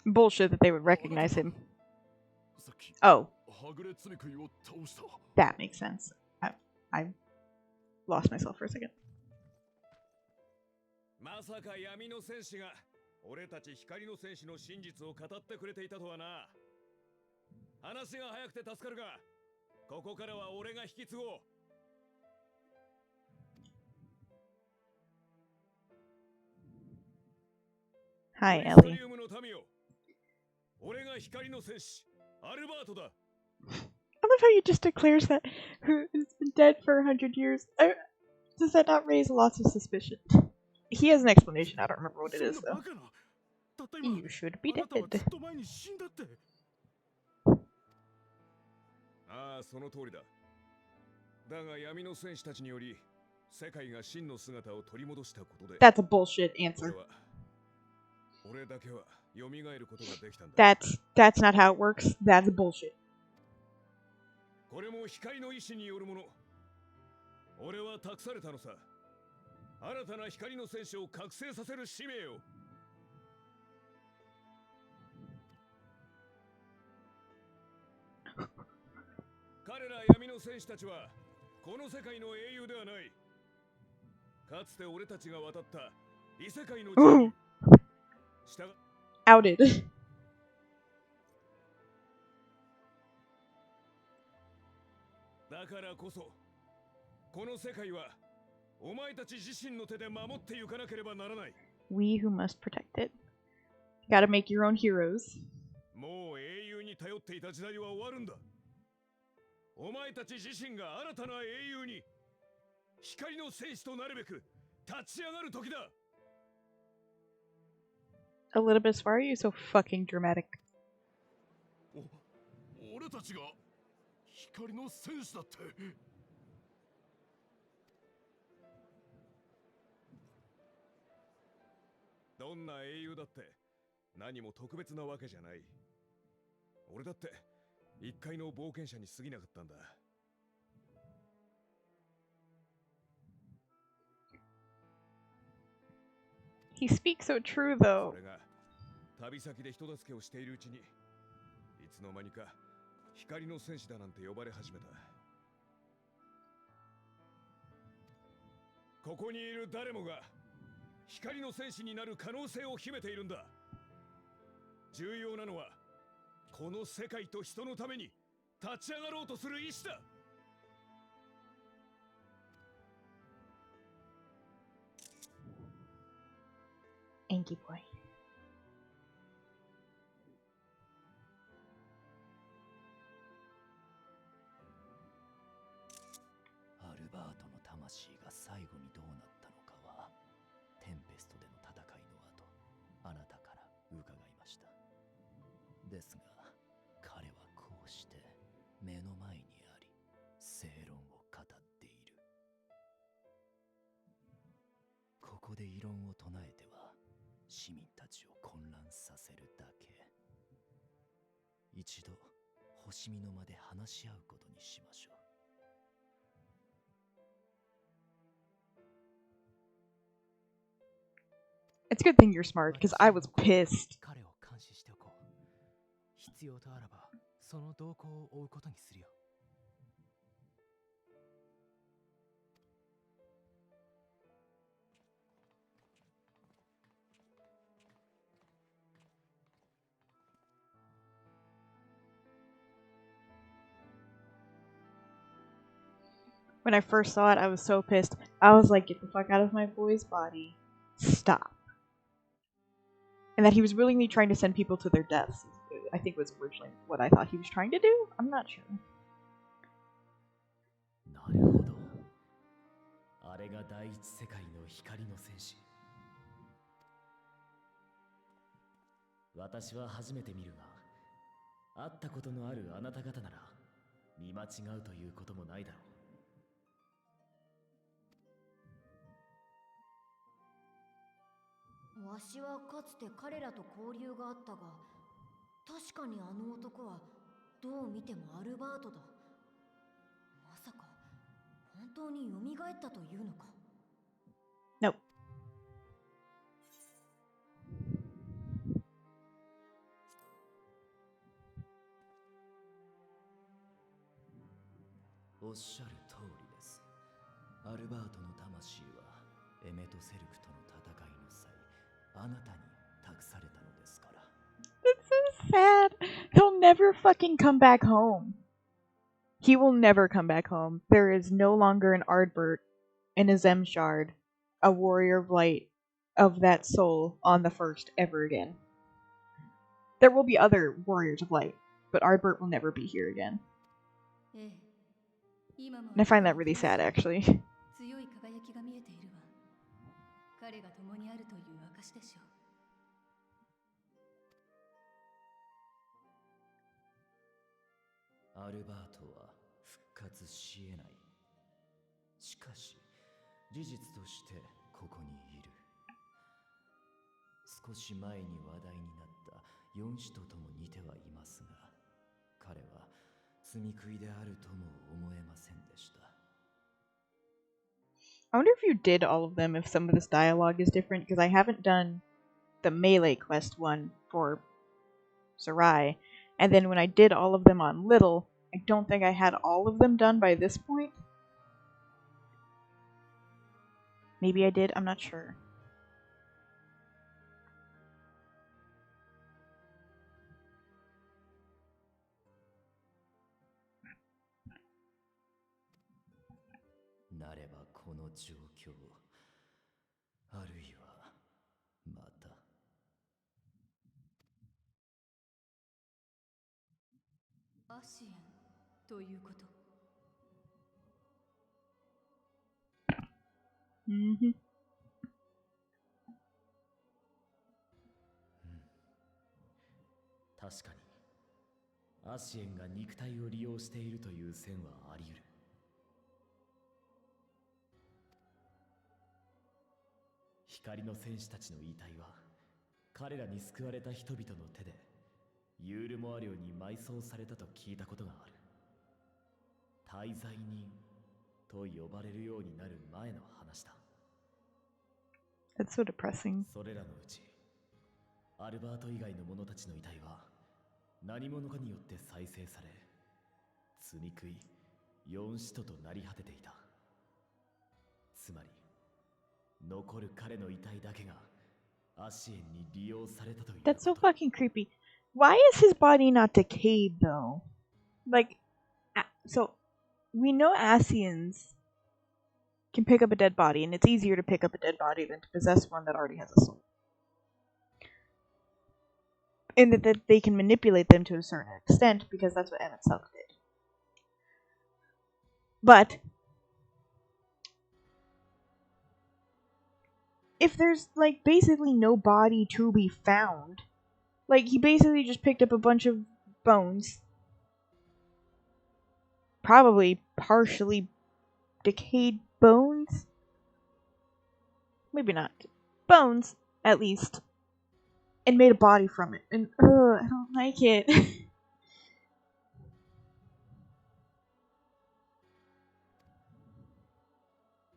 Bullshit that they would recognize him. さっき Oh, はぐれ罪食いを倒した。 that makes sense. I lost myself for a second. まさか闇の戦士が俺たち光の戦士の真実を語ってくれていたとはな。話が早くて助かるが、ここからは俺が引き継ごう。 Hi, クリスタ Ellie. リウムの民よ、俺が光の戦士アルバートだ。 I love how he just declares that who has been dead for 100 years. Does that not raise lots of suspicion? He has an explanation. I don't remember what it そん is な though. バカな。たった今 You should be あなたはず dead. っと前に死んだって。ああ、その通りだ。だが闇の戦士たちにより世界が真の姿を取り戻したことで、 That's a bullshit answer. 俺だけは蘇ることができたんだ。 That's not how it works. That's bullshit. これも光の意志によるもの。俺は託されたのさ。新たな光の戦士を覚醒させる使命を。彼ら闇の戦士たちはこの世界の英雄ではない。かつて俺たちが渡った異世界の地 Ooh, に従 outed. だからこそこの世界はお前たち自身の手で守ってゆかなければならない。 We who must protect it. Gotta make your own heroes. もう英雄に頼っていた時代は終わるんだ。お前たち自身が新たな英雄に光の戦士となるべく立ち上がる時だ。 A little bit why are you so fucking dramatic? 俺たちが光の戦士だって。どんな英雄だって何も特別なわけじゃない。俺だって一回の冒険者に過ぎなかったんだ。 He speaks so true though. 俺が旅先で人助けをしているうちにいつの間にか光の戦士だなんて呼ばれ始めた。ここにいる誰もが光の戦士になる可能性を秘めているんだ。重要なのはこの世界と人のために立ち上がろうとする意志だ。 Anky boy. アルバートの魂が最後にどうなったのかはテンペストでの戦いの後あなたから伺いました。ですが彼はこうして目の前にあり正論を語っている。ここで異論を唱えては市民たちを混乱させるだけ。一度星見の間で話し合うことにしましょう。 It's a good thing you're smart, because I was pissed. 彼を監視しておこう。必要とあらばその動向を追うことにするよ。When I first saw it, I was so pissed. I was like, get the fuck out of my boy's body. Stop. And that he was willingly trying to send people to their deaths, I think was originally what I thought he was trying to do. I'm not sure. なるほど。あれが第一世界の光の戦士。私は初めて見るが、会ったことのあるあなた方なら見間違うということもないだろう。わしはかつて彼らと交流があったが、確かにあの男はどう見てもアルバートだ。まさか本当に蘇ったというのか。 Nope. おっしゃる通りです。アルバートの魂はエメトセルクとの戦いの際、あなたに託されたのですから。That's so sad. He'll never fucking come back home. He will never come back home. There is no longer an Ardbert and a Zemshard, a warrior of light of that soul on the first ever again. There will be other warriors of light, but Ardbert will never be here again. And I find that really sad, actually. 強い輝きが見えているわ。彼が共にあるという証でしょう。アルバートは復活し得ない。しかし、事実としてここにいる。少し前に話題になった4使徒とも似てはいますが、彼は罪食いであるとも思えませんでした。I wonder if you did all of them, if some of this dialogue is different, because I haven't done the melee quest one for Sarai, and then when I did all of them on Little, I don't think I had all of them done by this point. Maybe I did, I'm not sure. Mm-hmm. 確かに、アシエンが肉体を利用しているという線はあり得る。光の戦士たちの遺体は、彼らに救われた人々の手で、ユールモア領に埋葬されたと聞いたことがある。滞在人と呼ばれるようになる前の話だ。That's so depressing. それらのうち、アルバート以外の者たちの遺体は、何者かによって再生され、罪食い、4使徒となり果てていた。つまり、残る彼の遺体だけが、アシエンに利用されたという。That's so fucking creepy. Why is his body not decayed, though? Like, so, we know Asians can pick up a dead body, and it's easier to pick up a dead body than to possess one that already has a soul. And that they can manipulate them to a certain extent, because that's what Emmett Self did. But if there's, like, basically no body to be found, like, he basically just picked up a bunch of bones, probably partially decayed bones? Maybe not. Bones, at least. And made a body from it. And, I don't like it.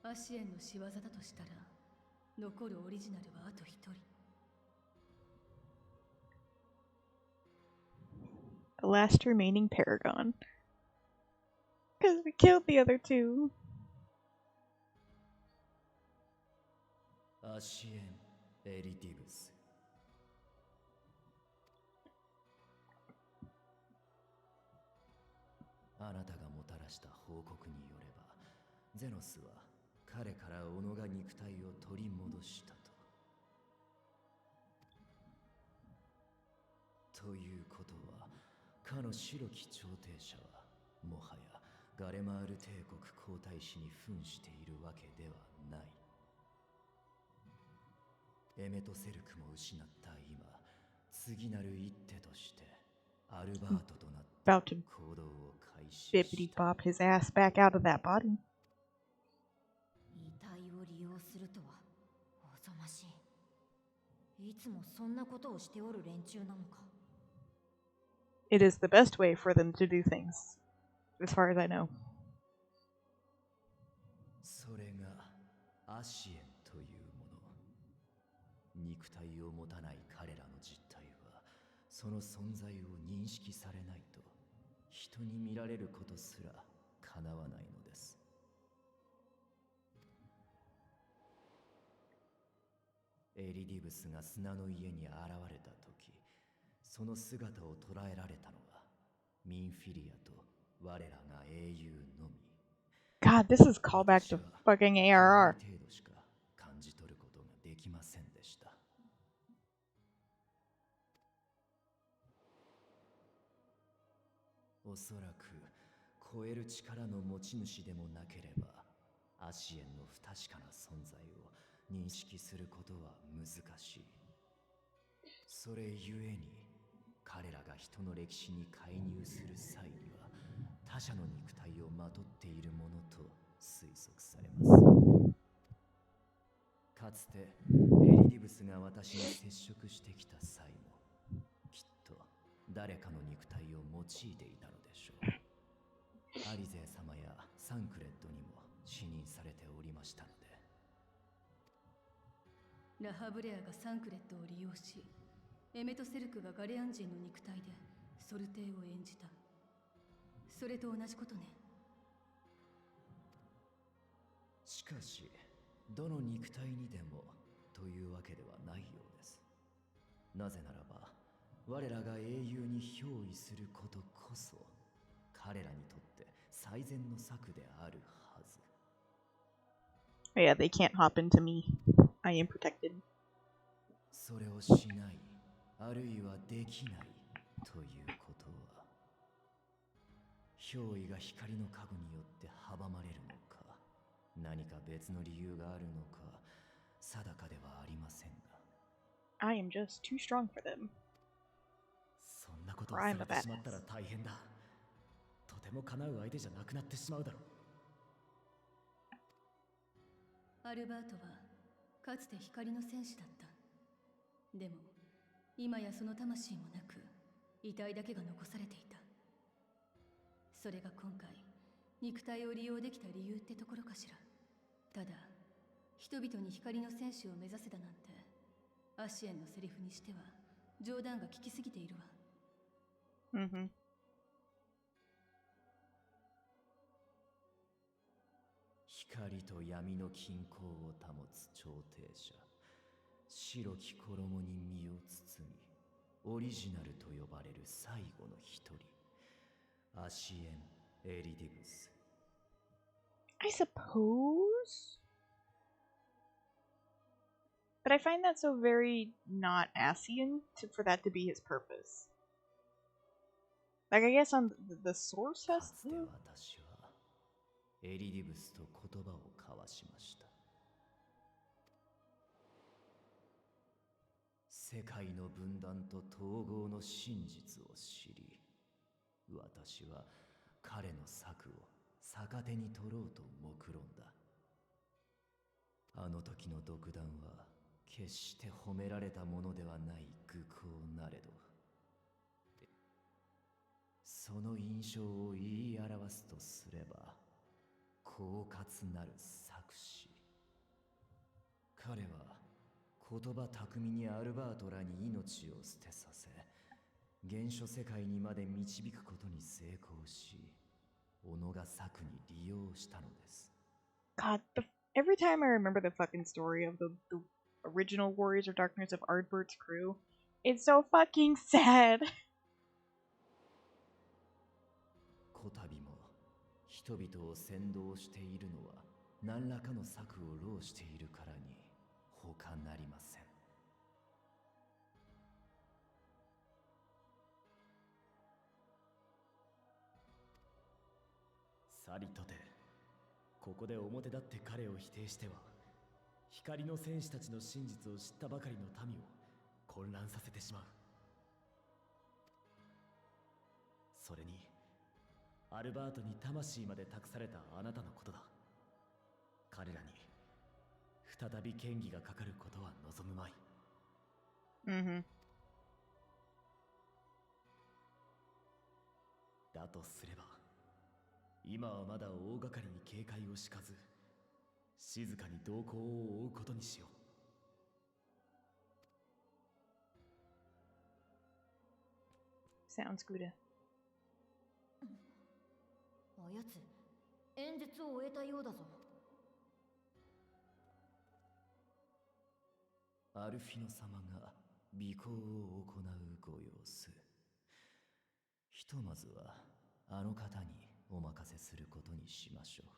アシエンの仕業だとしたら、残るオリジナルはあと1人。The last remaining Paragon. Because we killed the other two. アシエン・エリティブス。あなたがもたらした報告によれば、ゼノスは彼から己が肉体を取り戻したと。ということは、かの白き調停者はもはやガレマール帝国皇太子に扮しているわけではない。エメトセルクも失った今、次なる一手としてアルバートとなって行動を開始した。Bippity bop his ass back out of that body. 遺体を利用するとはおぞましい。いつもそんなことをしておる連中なのか。It is the best way for them to do things, as far as I know. それがアシエンというもの。肉体を持たない彼らの実態は、その存在を認識されないと人に見られることすら叶わないのです。エリディブスが砂の家に現れた時、その姿を捉えられたのはミンフィリアと我らが英雄のみ。God, this is callback to fucking ARR. 程度しか感じ取ることができませんでした。おそらく超える力の持ち主でもなければ、アシエンの不確かな存在を認識することは難しい。それゆえに、彼らが人の歴史に介入する際には、他者の肉体をまとっているものと推測されます。かつてエリディブスが私に接触してきた際も、きっと誰かの肉体を用いていたのでしょう。アリゼ様やサンクレッドにも視認されておりましたので。ラハブレアがサンクレットを利用し、エメトセルクがガレアン人の肉体でソルテイを演じた。それと同じことね。しかし、どの肉体にでもというわけではないようです。なぜならば、我らが英雄に憑依することこそ、彼らにとって最善の策であるはず。Yeah, they can't hop into me. I am protected. それをしない、あるいはできないということは、憑依が光の加護によって阻まれるのか、何か別の理由があるのか、定かではありませんが。I am just too strong for them. そんなことをされてしまったら大変だ。とても叶う相手じゃなくなってしまうだろう。アルバートはかつて光の戦士だった。でも今やその魂もなく、遺体だけが残されていた。それが今回肉体を利用できた理由ってところかしら。ただ人々に光の戦士を目指せだなんて、アシエンのセリフにしては冗談が効きすぎているわ。Mm-hmm. 光と闇の均衡を保つ調停者、白き衣に身を包み、オリジナルと呼ばれる最後の一人、アシエン・エリディブス。I suppose? But I find that so very not Asian for that to be his purpose. Like, I guess on the source has to. 私はエリディブスと言葉を交わしました。世界の分断と統合の真実を知り、私は彼の策を逆手に取ろうと目論んだ。あの時の独断は決して褒められたものではない愚行なれど、その印象を言い表すとすれば、狡猾なる策士。彼は言葉巧みにアルバートらに命を捨てさせ、原初世界にまで導くことに成功し、己が策に利用したのです。God, every time I remember the fucking story of the original Warriors of Darkness of Ardbert's crew, it's so fucking sad. こたびも人々を先導しているのは何らかの策を浪しているからに他なりません。さりとて、ここで表立って彼を否定しては、光の戦士たちの真実を知ったばかりの民を混乱させてしまう。それに、アルバートに魂まで託されたあなたのことだ。彼らに再び権威がかかることは望むまい。だとすれば、今はまだ大掛かりに警戒を敷かず、静かに動向を追うことにしよう。Sounds good. あやつ、演説を終えたようだぞ。アルフィノ様が尾行を行うご様子。ひとまずはあの方にお任せすることにしましょう。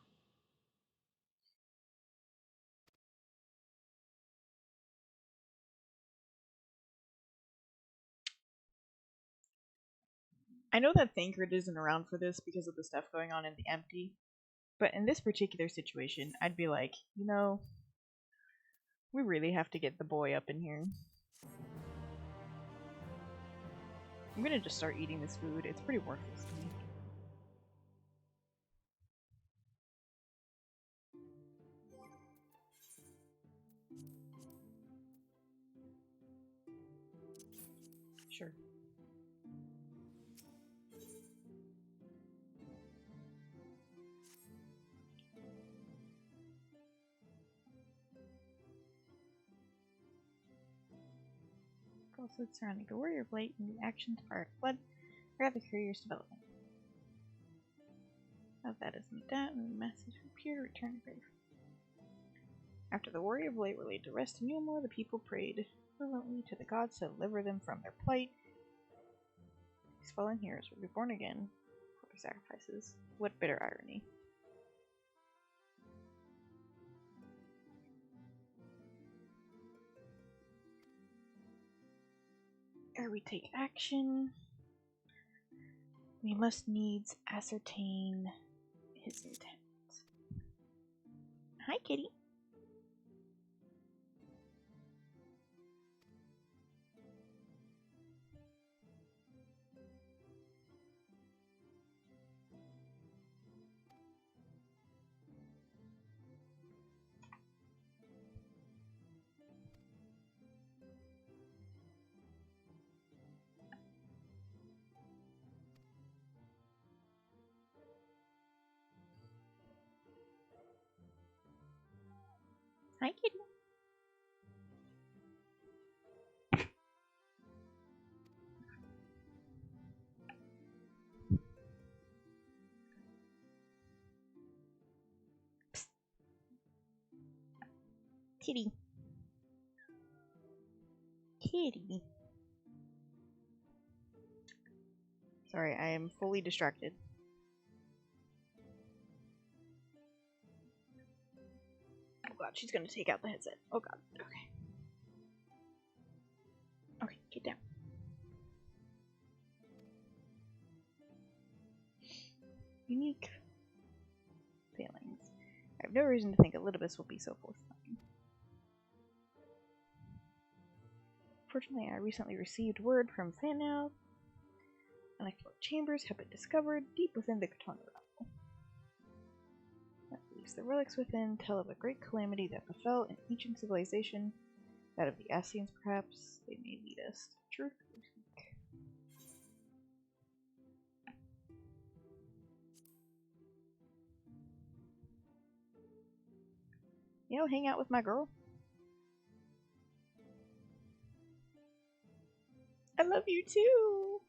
I know that Thancred isn't around for this because of the stuff going on in the Empty, but in this particular situation, I'd be like, you know, we really have to get the boy up in here. I'm gonna just start eating this food. It's pretty worthless to me. Sure. Falsehoods surrounding the warrior blade and the action to fire blood are rather curious development. Now that isn't that, and the message appeared to return to grave. After the warrior blade were laid to rest in Yulmore, the people prayed fervently to the gods to deliver them from their plight. These fallen heroes will be born again for their sacrifices. What bitter irony. Ere we take action, we must needs ascertain his intent. Hi, kitty. Hi, kitty. Psst. Kitty. Kitty. Sorry, I am fully distracted. Oh god, she's gonna take out the headset. Oh god, okay. Okay, get down. Unique failings. I have no reason to think Elidibus will be so forthcoming. Fortunately, I recently received word from Fanau. Unexplored chambers have been discovered deep within the Katana realm. That leaves the relics within tell of a great calamity that befell an ancient civilization. That of the Ascians, perhaps. They may lead us to truth or seek. You know, hang out with my girl. I love you too!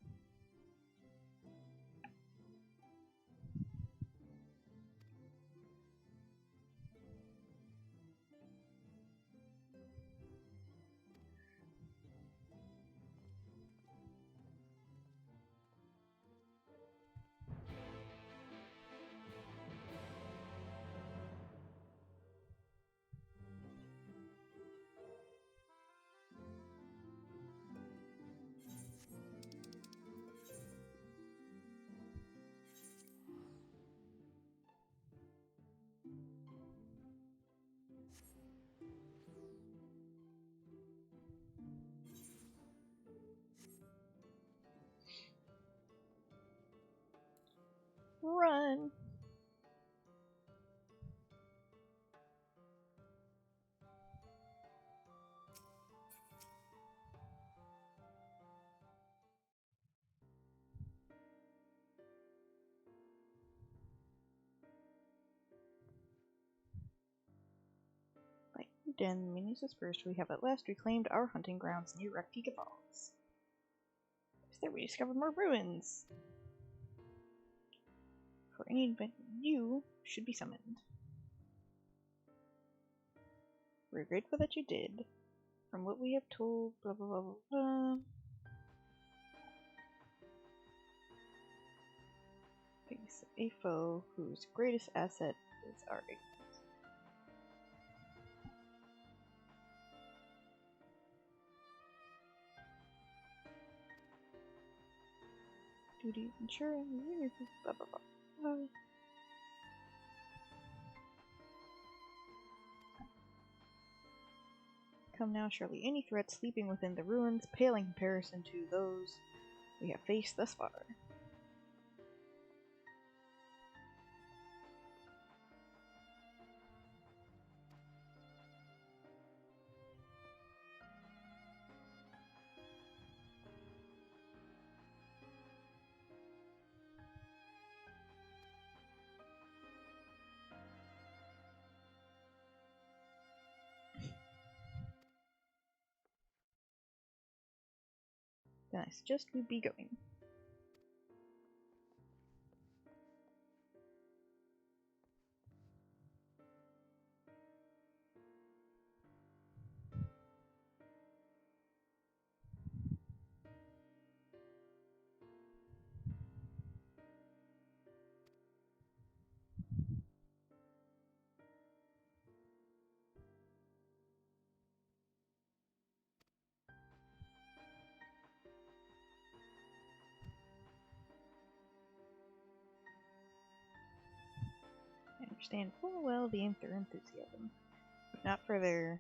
Run! By Den, the news dispersed, we have at last reclaimed our hunting grounds near Raktika Falls. There we discovered more ruins. For any event, you should be summoned. We're grateful that you did. From what we have told, blah blah blah blah blah. Face a foe whose greatest asset is our ignorance. Duty ensuring blah blah blah. Come now, surely any threat sleeping within the ruins pale in comparison to those we have faced thus far. Then I suggest we be going. I understand full well the aim of their enthusiasm, but not for their...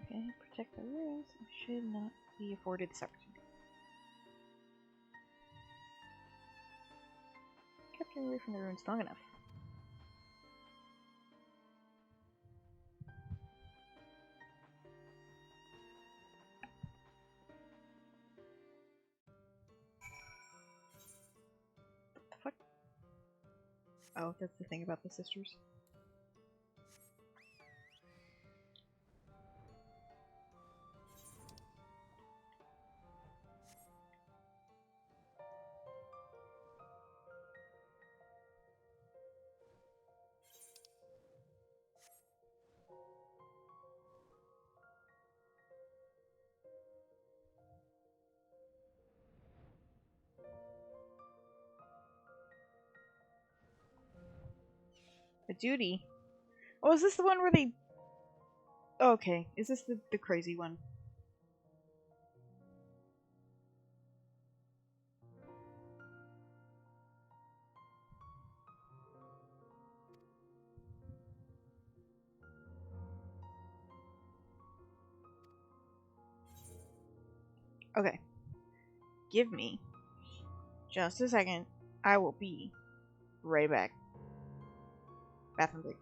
Okay, protect the ruins. I should not be afforded this opportunity. Kept her away from the ruins long enough. What the fuck? Oh, that's the thing about the sisters. A duty? Oh, is this the one where they... Oh, okay, is this the crazy one? Okay. Give me just a second. I will be right back. Bathroom break.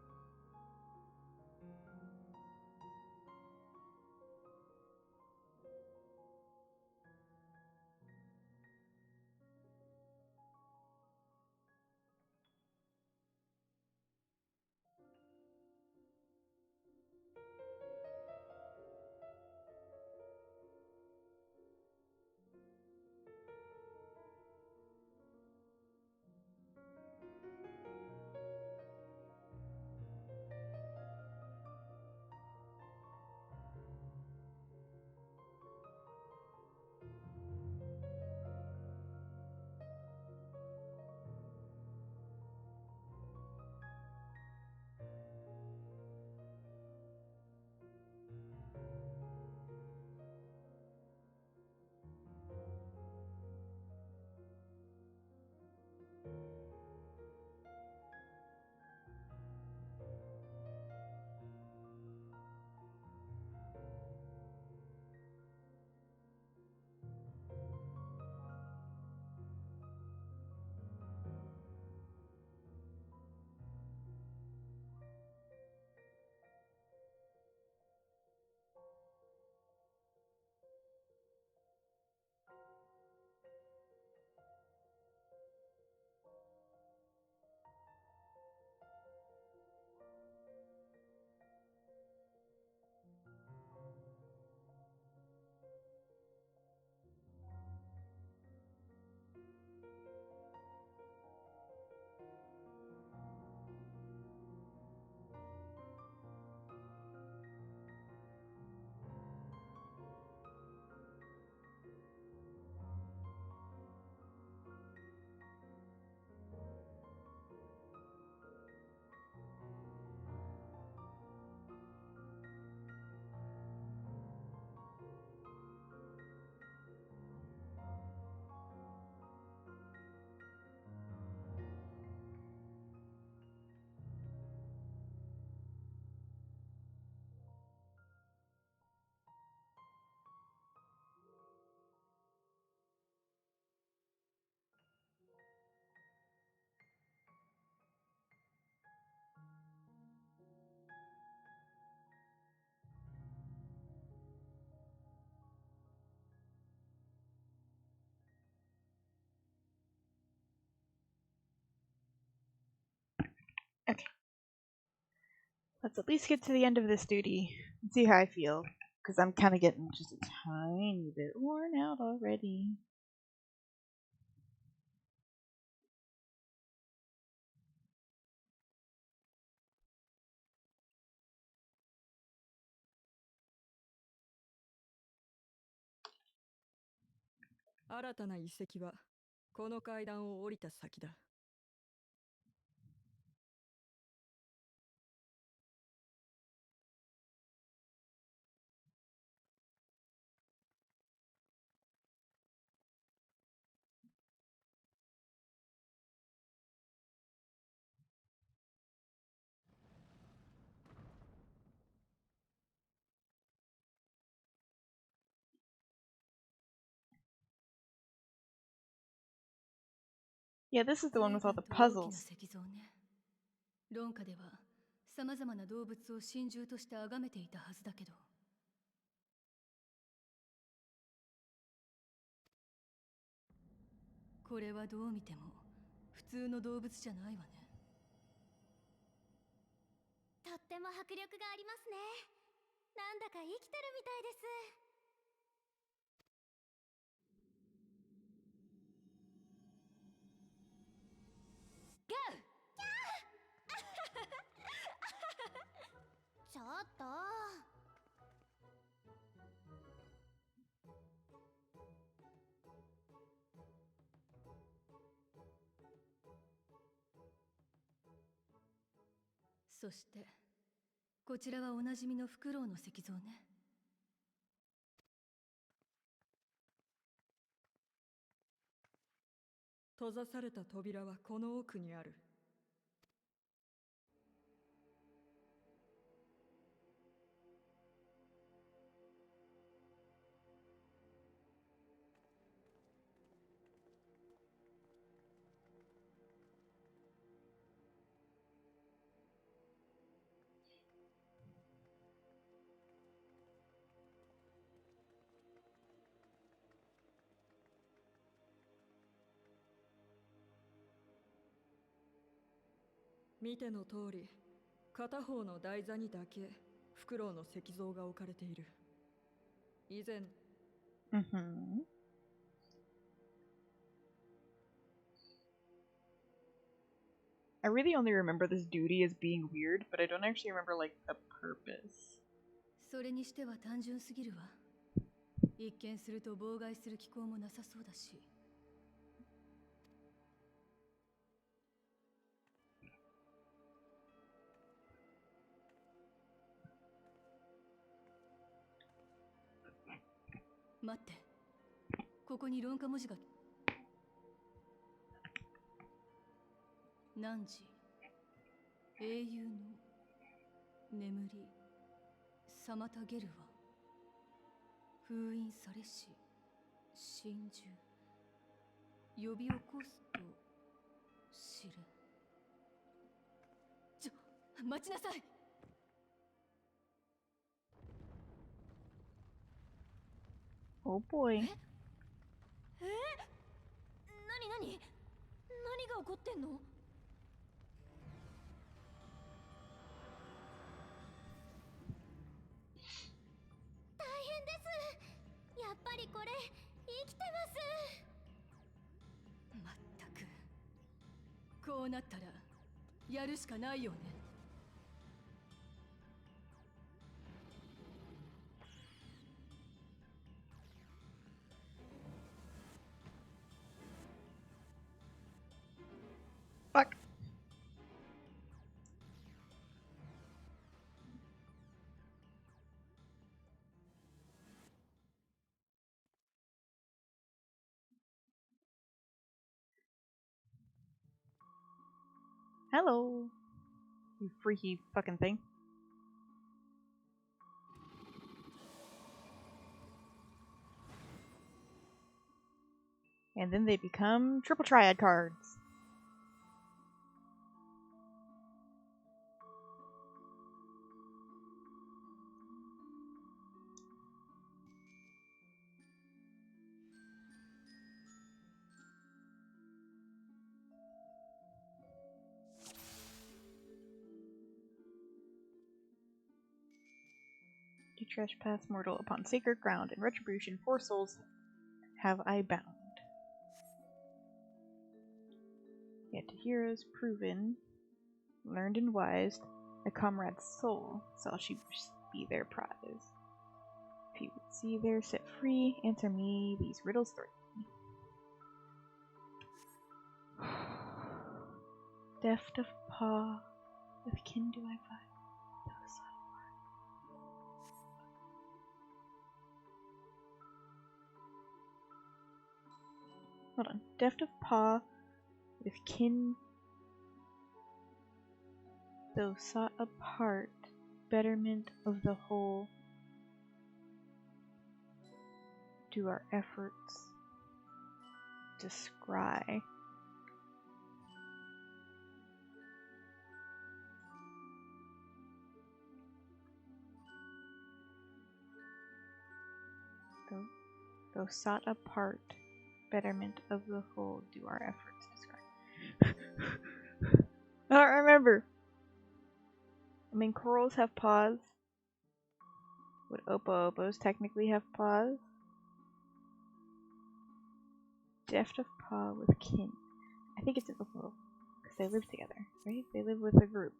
Okay. Let's at least get to the end of this duty and see how I feel. Because I'm kind of getting just a tiny bit worn out already.新たな遺跡はこの階段を降りた先だ。Yeah, this is the one with all the puzzles. 論下では様々な動物を神獣として崇めていたはずだけど、これはどう見ても普通の動物じゃないわね。とっても迫力がありますね。なんだか生きてるみたいです。ちょっと。そしてこちらはおなじみのフクロウの石像ね。閉ざされた扉はこの奥にある。見ての通り、片方の台座にだけフクロウの石像が置かれている。以前、I really only remember this duty as being weird, but I don't actually remember like the purpose. それにしては単純すぎるわ。一見すると妨害する機構もなさそうだし。待って、ここに論下文字が。汝英雄の眠り妨げるは封印されし真珠呼び起こすと知れ。待ちなさい。Oh boy. 何が起こってんの？大変です。やっぱりこれ生きてます。まったく、こうなったらやるしかないよね。Fuck. Hello, you freaky fucking thing. And then they become triple triad cards. You trespass mortal upon sacred ground. In retribution, 4 souls have I bound. Yet to heroes proven, learned and wise, a comrade's soul shall she be their prize. If you would see there set free, answer me these riddles 3. Deft of paw, with kin do I find. Hold on. Deft of paw, with kin though sought apart, betterment of the whole, do our efforts descry. Though sought apart, betterment of the whole, do our efforts describe. I don't remember. I mean, corals have paws. Would opo-opos technically have paws? Deft of paw with kin. I think it's opo, because they live together, right? They live with a group.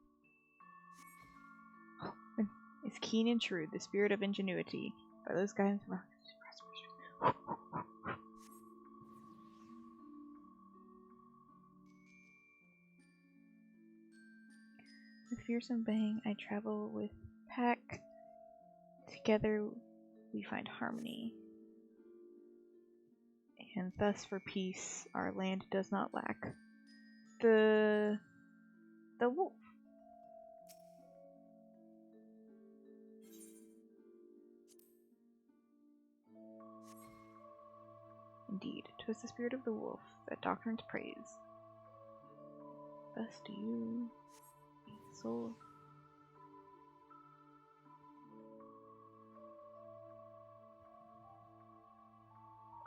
Is keen and shrewd, the spirit of ingenuity. By those guys, rocks. With fearsome bang, I travel with pack. Together we find harmony. And thus for peace our land does not lack. The wolf. Indeed, 'twas the spirit of the wolf that doctrines praise. Thus do you, soul.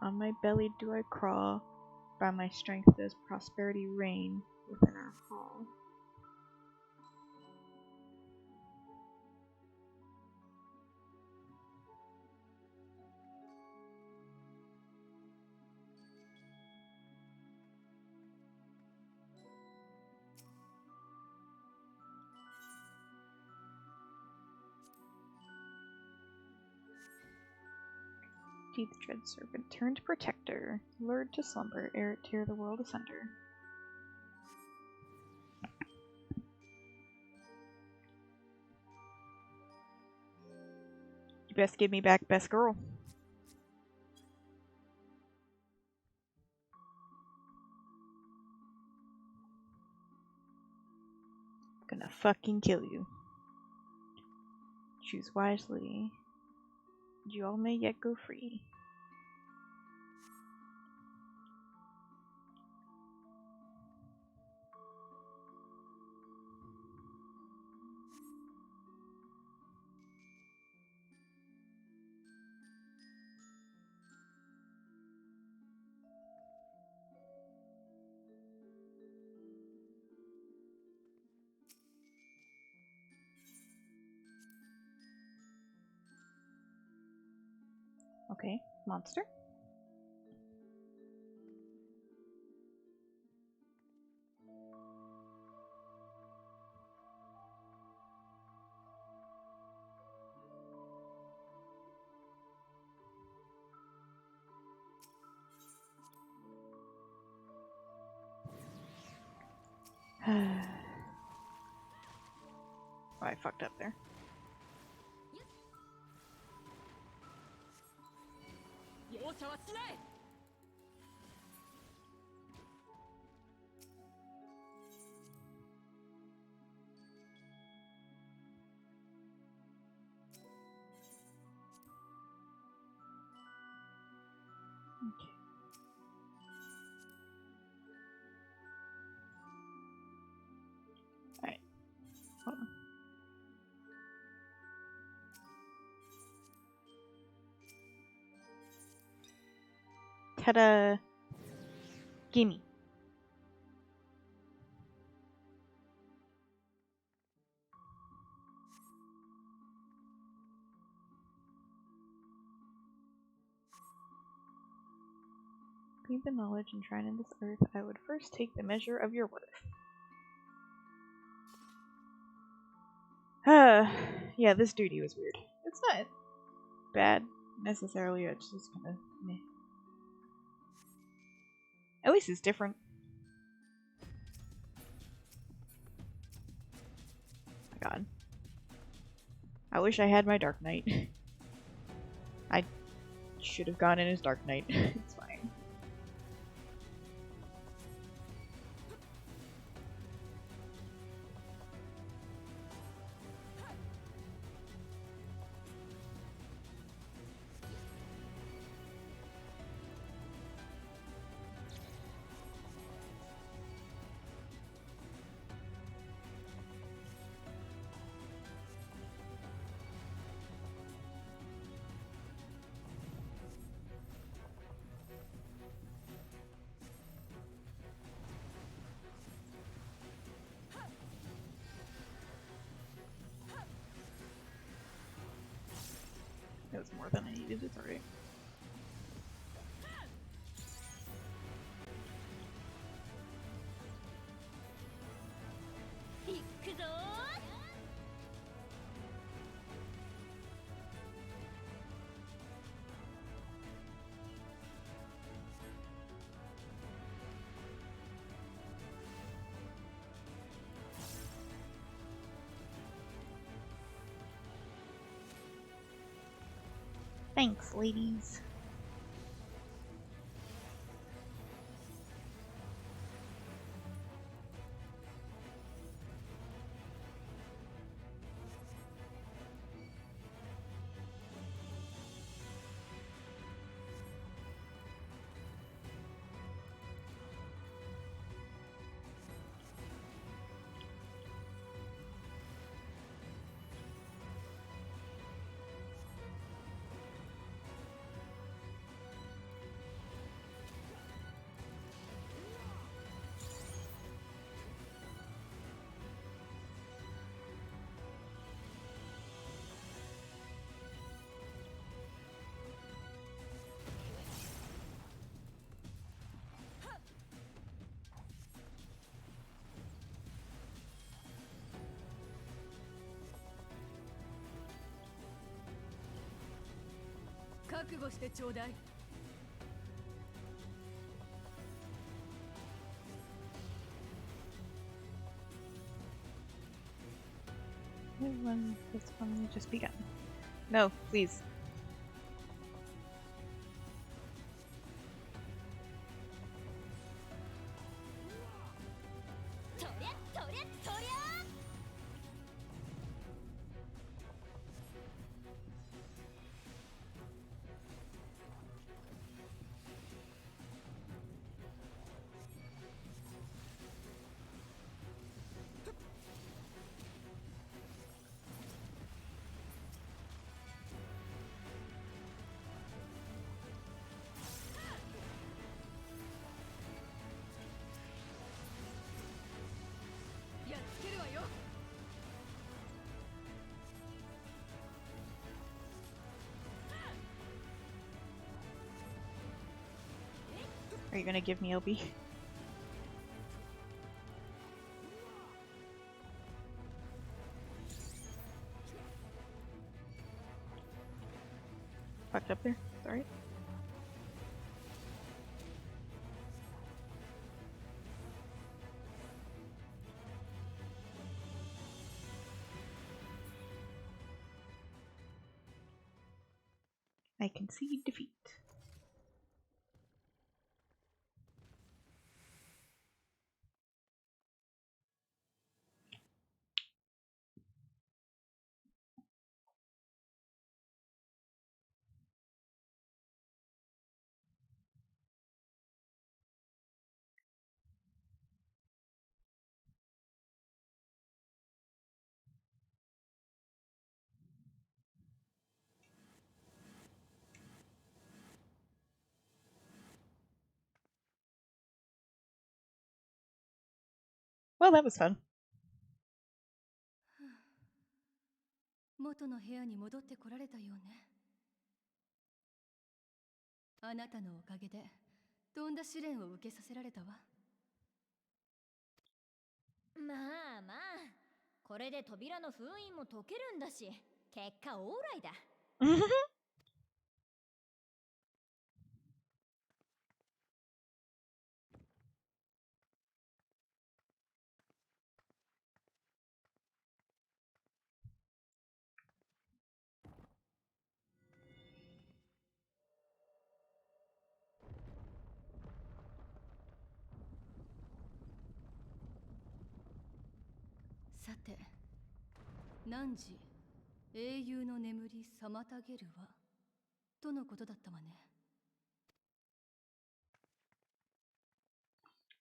On my belly do I crawl, by my strength does prosperity reign within our hall. Teeth dread serpent, turned protector, lured to slumber, ere it tear the world asunder. You best give me back best girl. I'm gonna fucking kill you. Choose wisely. You all may yet go free. Okay, monster. Oh, I fucked up there. Okay. Alright. Hold on. Ta-da! Gimme. be the knowledge enshrined in this earth, I would first take the measure of your worth. Yeah, this duty was weird. It's not bad, necessarily, it's just kind of meh. At least it's different. Oh my god. I wish I had my Dark Knight. I should have gone in as Dark Knight. It's fine. That was more than I needed, it's alright. Thanks, ladies. When this one just begun. No, please. Are you gonna give me LB? Fucked up there. Sorry. I concede defeat. Well, that was fun. 元の部屋に戻ってこられたようね。あなたのおかげでとんだ試練を受けさせられたわ。まあまあ、これで扉の封印も解けるんだし、結果オーライだ。さて、汝英雄の眠り妨げるわとのことだったわね。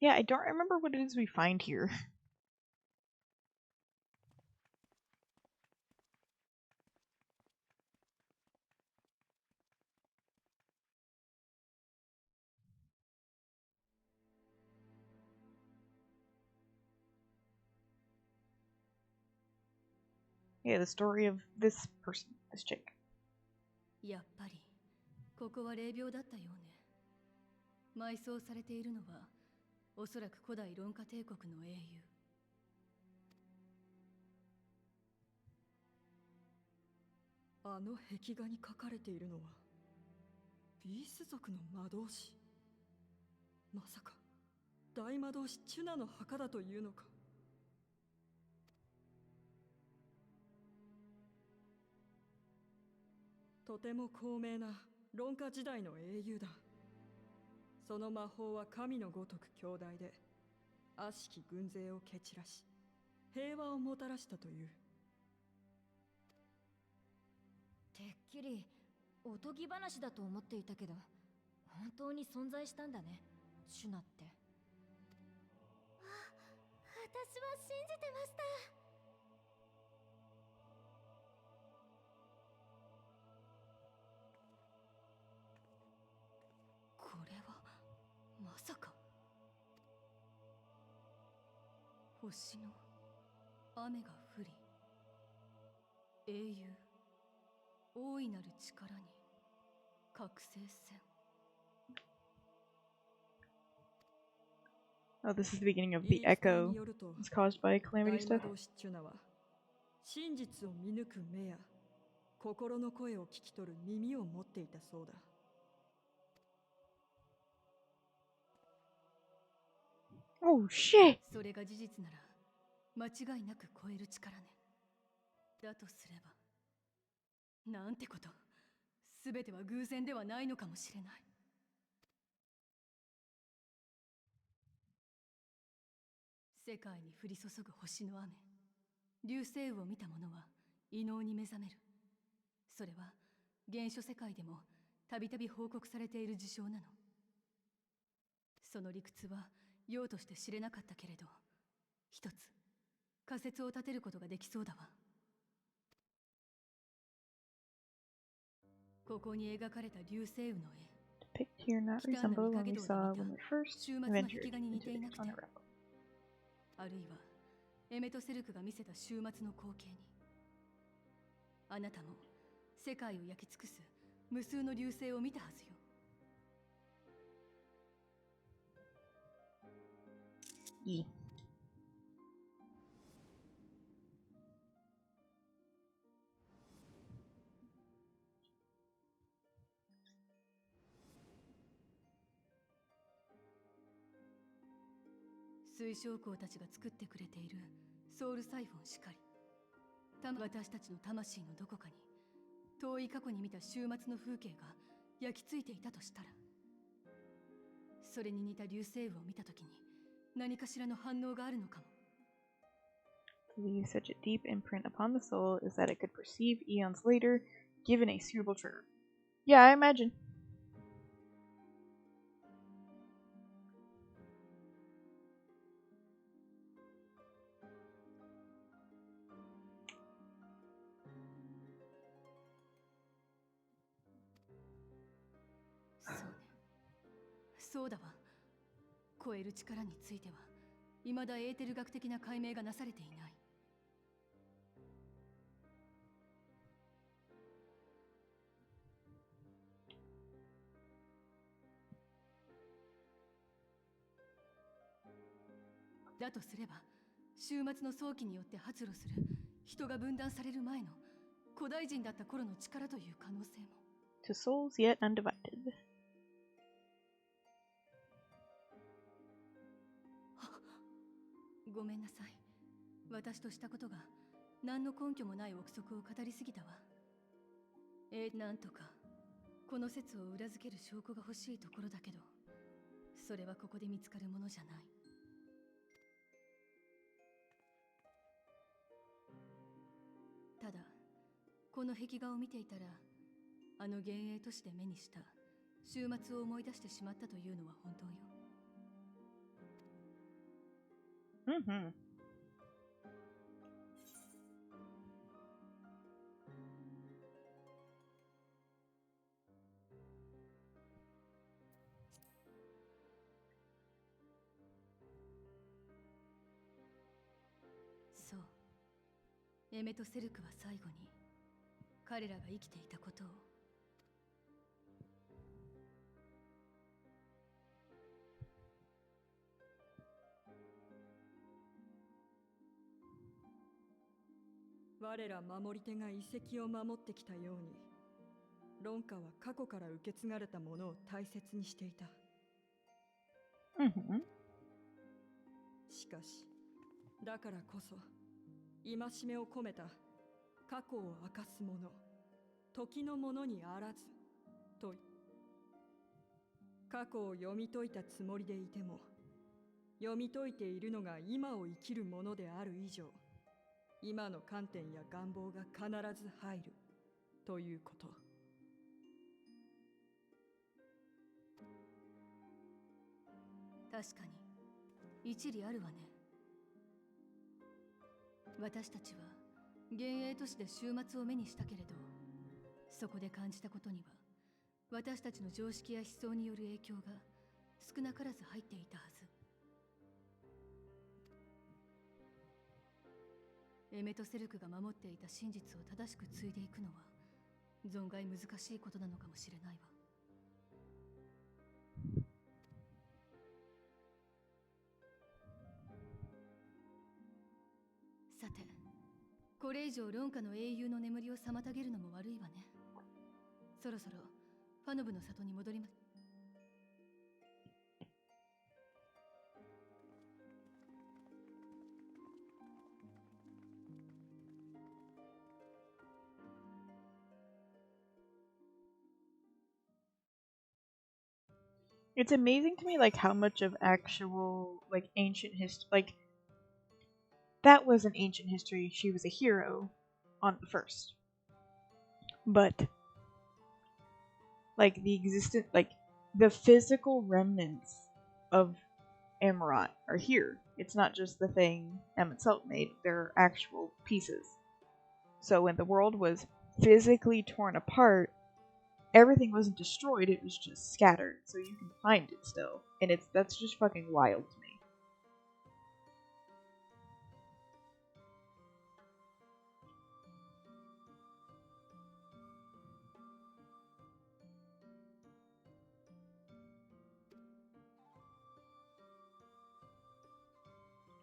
Yeah, I don't remember what it is we find here. Yeah, the story of this person, this chick. やっぱりここは霊廟だったようね。埋葬されているのはおそらく古代ロンカ帝国の英雄。あの壁画に書かれているのはビース族の魔導士。まさか大魔導士チュナの墓だというのか。とても高名なロンカ時代の英雄だ。その魔法は神のごとく強大で、悪しき軍勢を蹴散らし平和をもたらしたという。てっきりおとぎ話だと思っていたけど、本当に存在したんだね、シュナって。私は信じてました。これはまさか星の雨が降り、英雄大いなる力に覚醒戦。 Oh, this is the beginning of the echo. It's caused by calamity 大 stuff. 魔導士チュナは真実を見抜く目や心の声を聞き取る耳を持っていたそうだ。Oh shit! それが事実なら間違いなく超える力ね。だとすればなんてこと、全ては偶然ではないのかもしれない。世界に降り注ぐ星の雨、流星雨を見た者は異能に目覚める。それは原初世界でもたびたび報告されている事象なの。その理屈は用として知れなかったけれど、一つ仮説を立てることができそうだわ。ここに描かれた流星雨の絵、 Depict here not resemble one we saw when we first 週末の ventured 壁画に似 into ていなく the て、 on the realm. あるいはエメトセルクが見せた週末の光景に、あなたも世界を焼き尽くす無数の流星を見たはずよ。いい。水晶校たちが作ってくれているソウルサイフォンしかり、私たちの魂のどこかに遠い過去に見た週末の風景が焼き付いていたとしたら、それに似た流星雨を見たときに何かしらの反応があるのかも。To leave such a deep imprint upon the soul is that it could perceive eons later, given a suitable trigger. Yeah, I imagine. Soそうだわ。超える力については未だエーテル学的な解明がなされていない。だとすれば、終末の早期によって発露する人が分断される前の古代人だった頃の力という可能性も。To souls yet undivided. ごめんなさい。私としたことが何の根拠もない憶測を語りすぎたわ。なんとかこの説を裏付ける証拠が欲しいところだけど、それはここで見つかるものじゃない。ただこの壁画を見ていたら、あの幻影都市で目にした終末を思い出してしまったというのは本当よ。Mm-hmm. そう、エメとセルクは最後に彼らが生きていたことを。我ら守り手が遺跡を守ってきたように、論家は過去から受け継がれたものを大切にしていた。Mm-hmm. しかし、だからこそ戒めを込めた過去を明かすもの、時のものにあらずと、過去を読み解いたつもりでいても、読み解いているのが今を生きるものである以上、今の観点や願望が必ず入るということ。確かに一理あるわね。私たちは幻影都市で終末を目にしたけれど、そこで感じたことには私たちの常識や思想による影響が少なからず入っていたはず。エメとセルクが守っていた真実を正しく継いでいくのは存外難しいことなのかもしれないわ。さて、これ以上論家の英雄の眠りを妨げるのも悪いわね。そろそろファノブの里に戻りま。It's amazing to me, like, how much of actual, like, ancient history, like, that was an ancient history. She was a hero on the first. But, like, the physical remnants of Amarant are here. It's not just the thing Emmett Salt made, they're actual pieces. So when the world was physically torn apart, everything wasn't destroyed, it was just scattered, so you can find it still. And that's just fucking wild to me.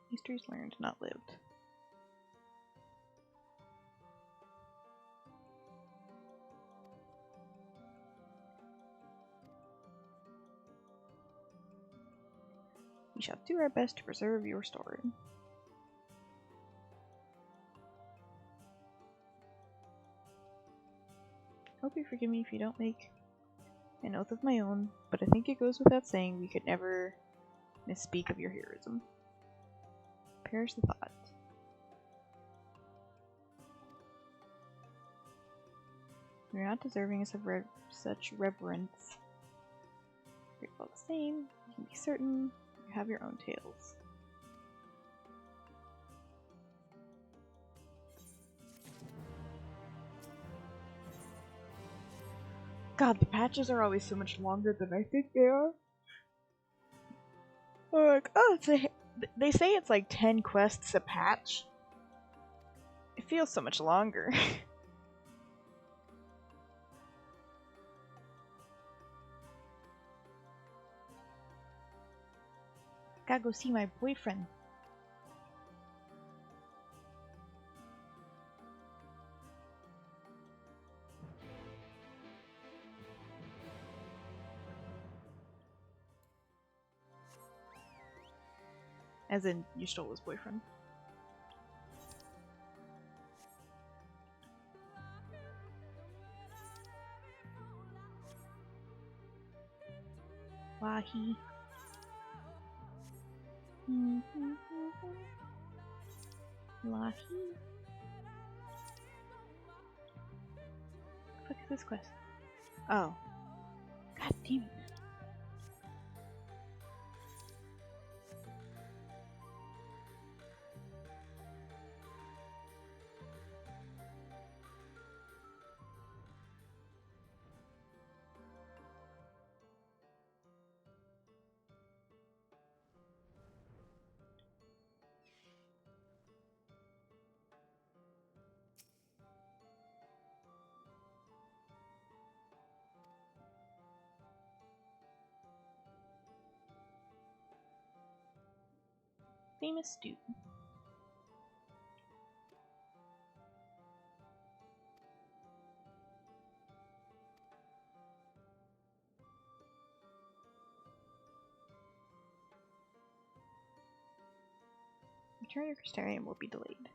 Histories learned, not lived. We shall do our best to preserve your story. Hope you forgive me if you don't make an oath of my own, but I think it goes without saying we could never misspeak of your heroism. Perish the thought. We are not deserving of such reverence. You're all the same, you can be certain you have your own tales. God, the patches are always so much longer than I think they are. Like, oh, they say it's like 10 quests a patch. It feels so much longer. Gotta go see my boyfriend. As in, you stole his boyfriend. Wahi. Lahi. What the fuck is this quest? Oh. God damn it. Famous stew. Return to Crystarium will be delayed.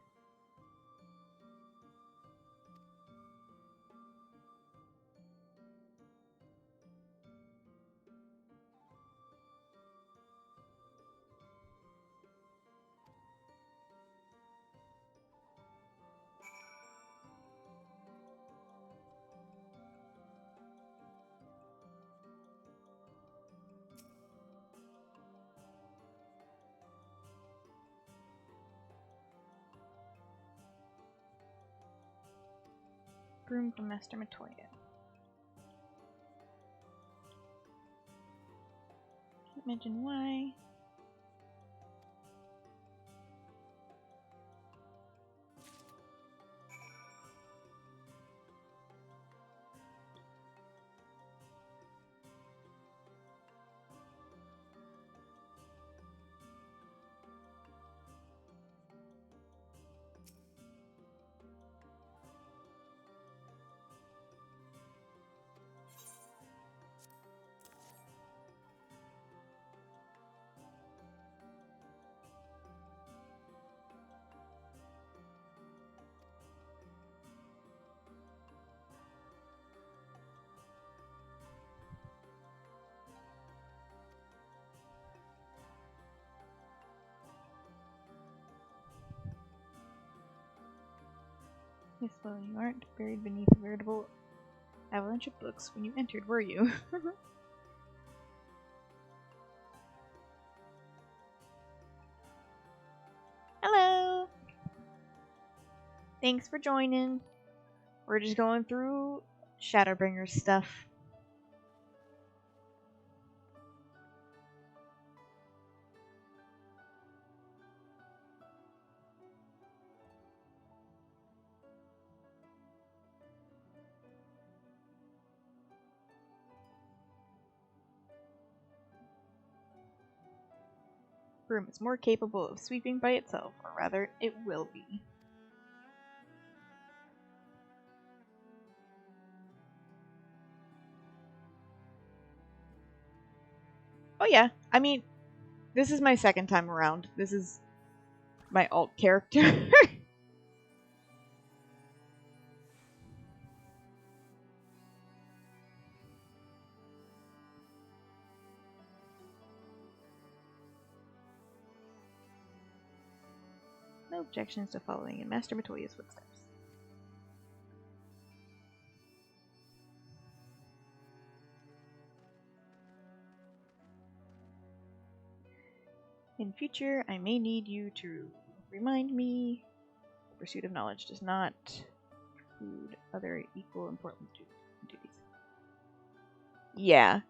Broom from Master Matoya. Can't imagine why. Yes, well, you aren't buried beneath a veritable avalanche of books when you entered, were you? Hello! Thanks for joining. We're just going through Shadowbringers stuff. Broom is more capable of sweeping by itself, or rather, it will be. Oh yeah, I mean, this is my second time around. This is my alt character. No objections to following in Master Matoya's footsteps. In future, I may need you to remind me the pursuit of knowledge does not preclude other equal important duties. Yeah.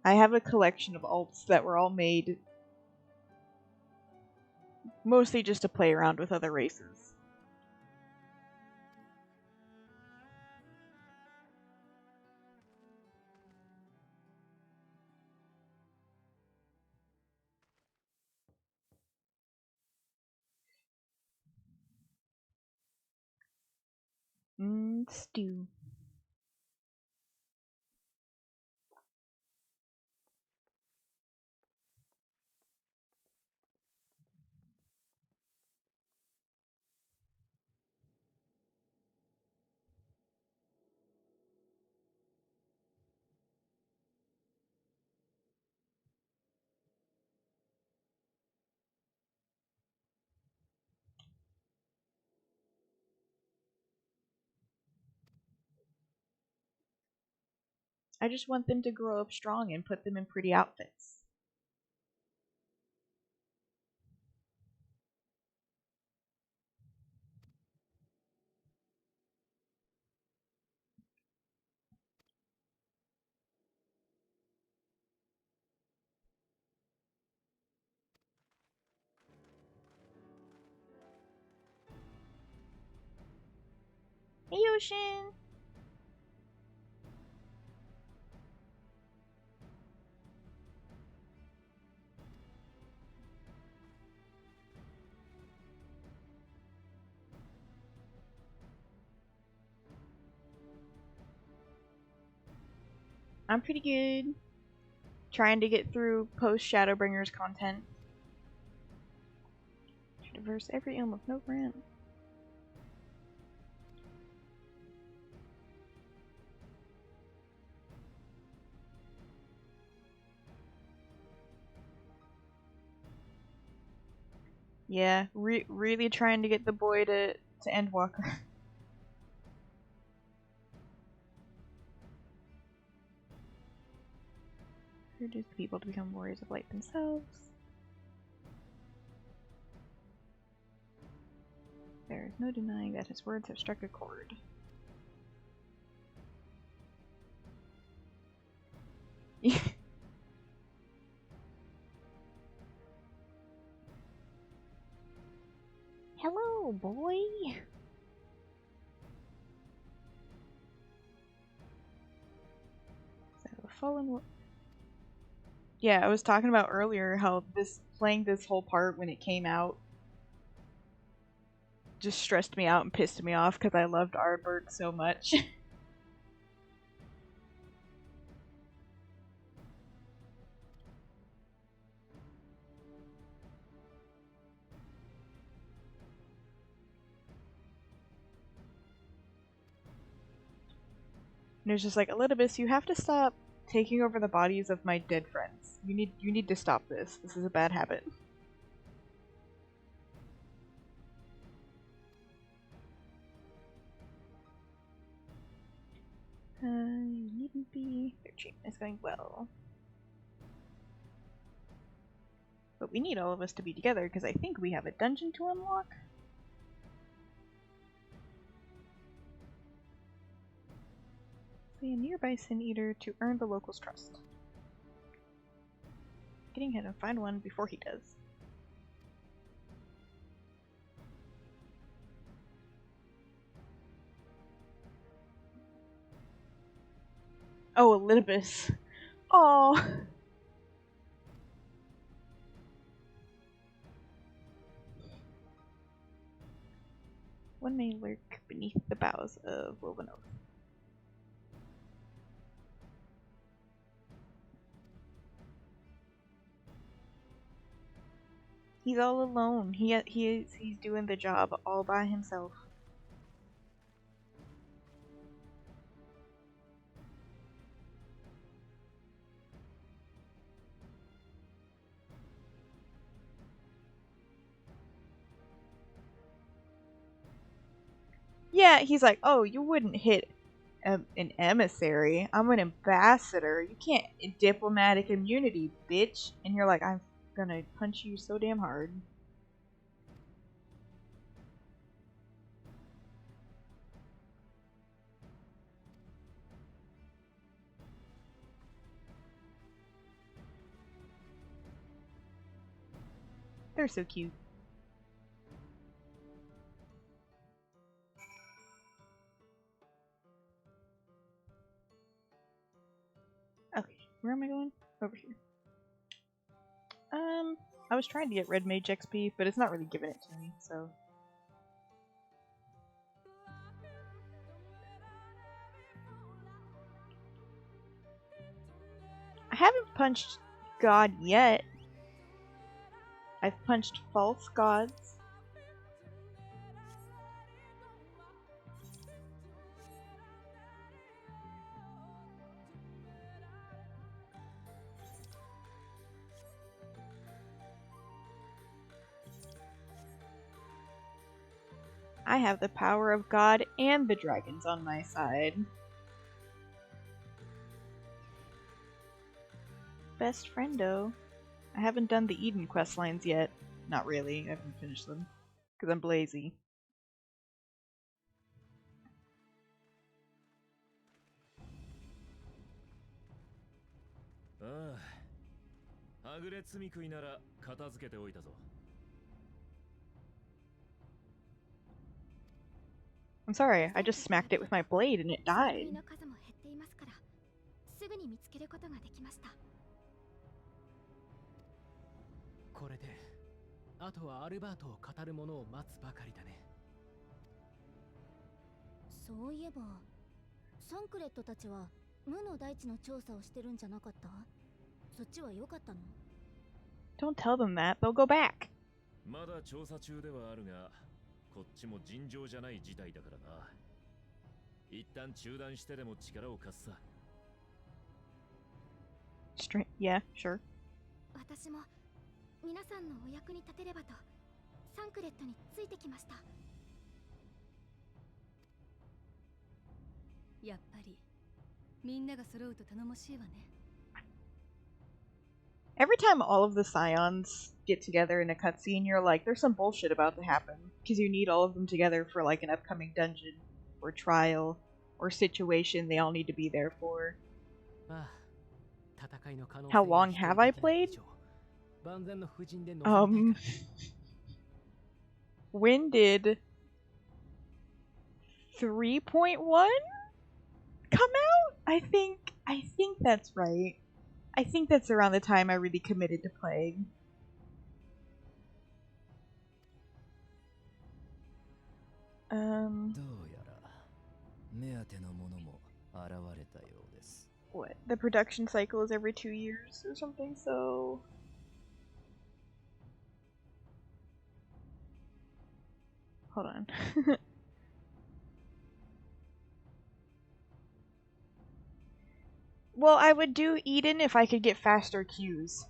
I have a collection of alts that were all made mostly just to play around with other races. Stew. I just want them to grow up strong and put them in pretty outfits. Hey, Ocean! I'm pretty good. Trying to get through post Shadowbringers content. Traverse every elm of no grant. Yeah, really trying to get the boy to Endwalker. Reduce people to become warriors of light themselves. There is no denying that his words have struck a chord. Hello, boy! So, fallen. Yeah, I was talking about earlier how playing this whole part when it came out just stressed me out and pissed me off because I loved Aardberg so much. And it was just like, Elidibus, you have to stop taking over the bodies of my dead friends. You need to stop this. This is a bad habit. You needn't be. Their treatment is going well. But we need all of us to be together because I think we have a dungeon to unlock. Play a nearby Sin Eater to earn the locals' trust. Getting him to find one before he does. Oh, Elidibus. Oh. One may lurk beneath the boughs of Woven Oath. He's all alone. He's doing the job all by himself. Yeah, he's like, oh, you wouldn't hit an emissary. I'm an ambassador. You can't diplomatic immunity, bitch. And you're like, I'm gonna punch you so damn hard. They're so cute. Okay, where am I going? Over here. I was trying to get Red Mage XP, but it's not really giving it to me, so. I haven't punched God yet. I've punched false gods. I have the power of God and the dragons on my side. best friendo. I haven't done the Eden quest lines yet. Not really. I haven't finished them. Because I'm lazy.ああ、はぐれ罪食いなら片付けておいたぞ。I'm sorry, I just smacked it with my blade and it died. の数も減っていますから、すぐに見つけることができました。これで、あとはアルバートを語るものを待つばかりだね。そういえば、サンクレットたちは無の大地の調査をしてるんじゃなかった？そっちは良かったの？ Don't tell them that, they'll go back. まだ調査中ではあるが、こっちも尋常じゃない事態だからな。一旦中断してでも力を貸すさ。Yeah, sure. 私も皆さんのお役に立てればとサンクレットについてきました。やっぱりみんなが揃うと頼もしいわね。Every time all of the Scions get together in a cutscene, you're like, there's some bullshit about to happen. Because you need all of them together for like an upcoming dungeon, or trial, or situation they all need to be there for. How long have I played? When did 3.1 come out? I think that's right. I think that's around the time I really committed to playing. What? The production cycle is every 2 years or something, so... Hold on. Well, I would do Eden if I could get faster queues.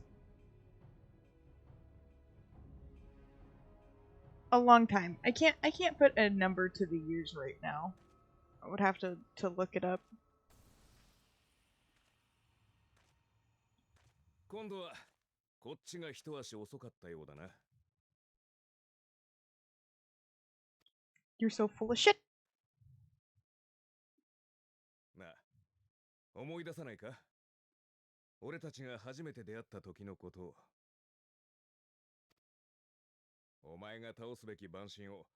A long time. I can't put a number to the years right now. I would have to look it up. 今度はこっちが一足遅かったようだな。You're so full of shit. なあ、思い出さないか？俺たちが初めて出会った時のことを。お前が倒すべき万神を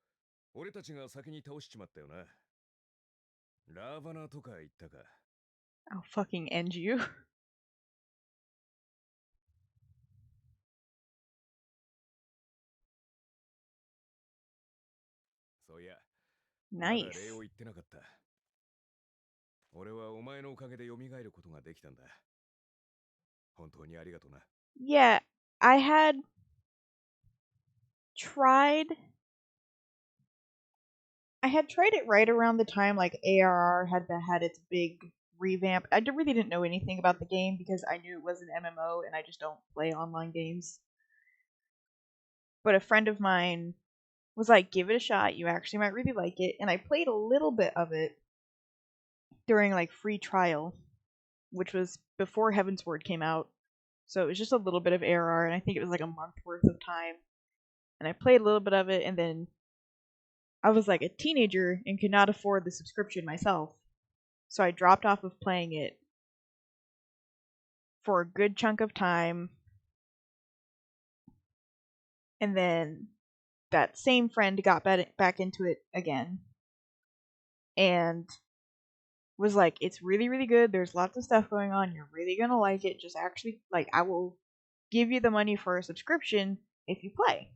俺たちが先に倒しちまったよな。ラーバナとか言ったか。I'll fucking end you. そういや、Nice. まだ礼を言ってなかった。俺はお前のおかげで蘇ることができたんだ。本当にありがとな。Yeah, I had tried it right around the time like ARR had its big revamp. I really didn't know anything about the game because I knew it was an MMO and I just don't play online games. But a friend of mine was like, give it a shot, you actually might really like it. And I played a little bit of it during like free trial, which was before Heavensward came out. So it was just a little bit of ARR, and I think it was like a month worth of time. And I played a little bit of it, and then I was like a teenager and could not afford the subscription myself. So I dropped off of playing it for a good chunk of time. And then that same friend got back into it again. And was like, it's really, really good. There's lots of stuff going on. You're really gonna like it. Just actually, like, I will give you the money for a subscription if you play.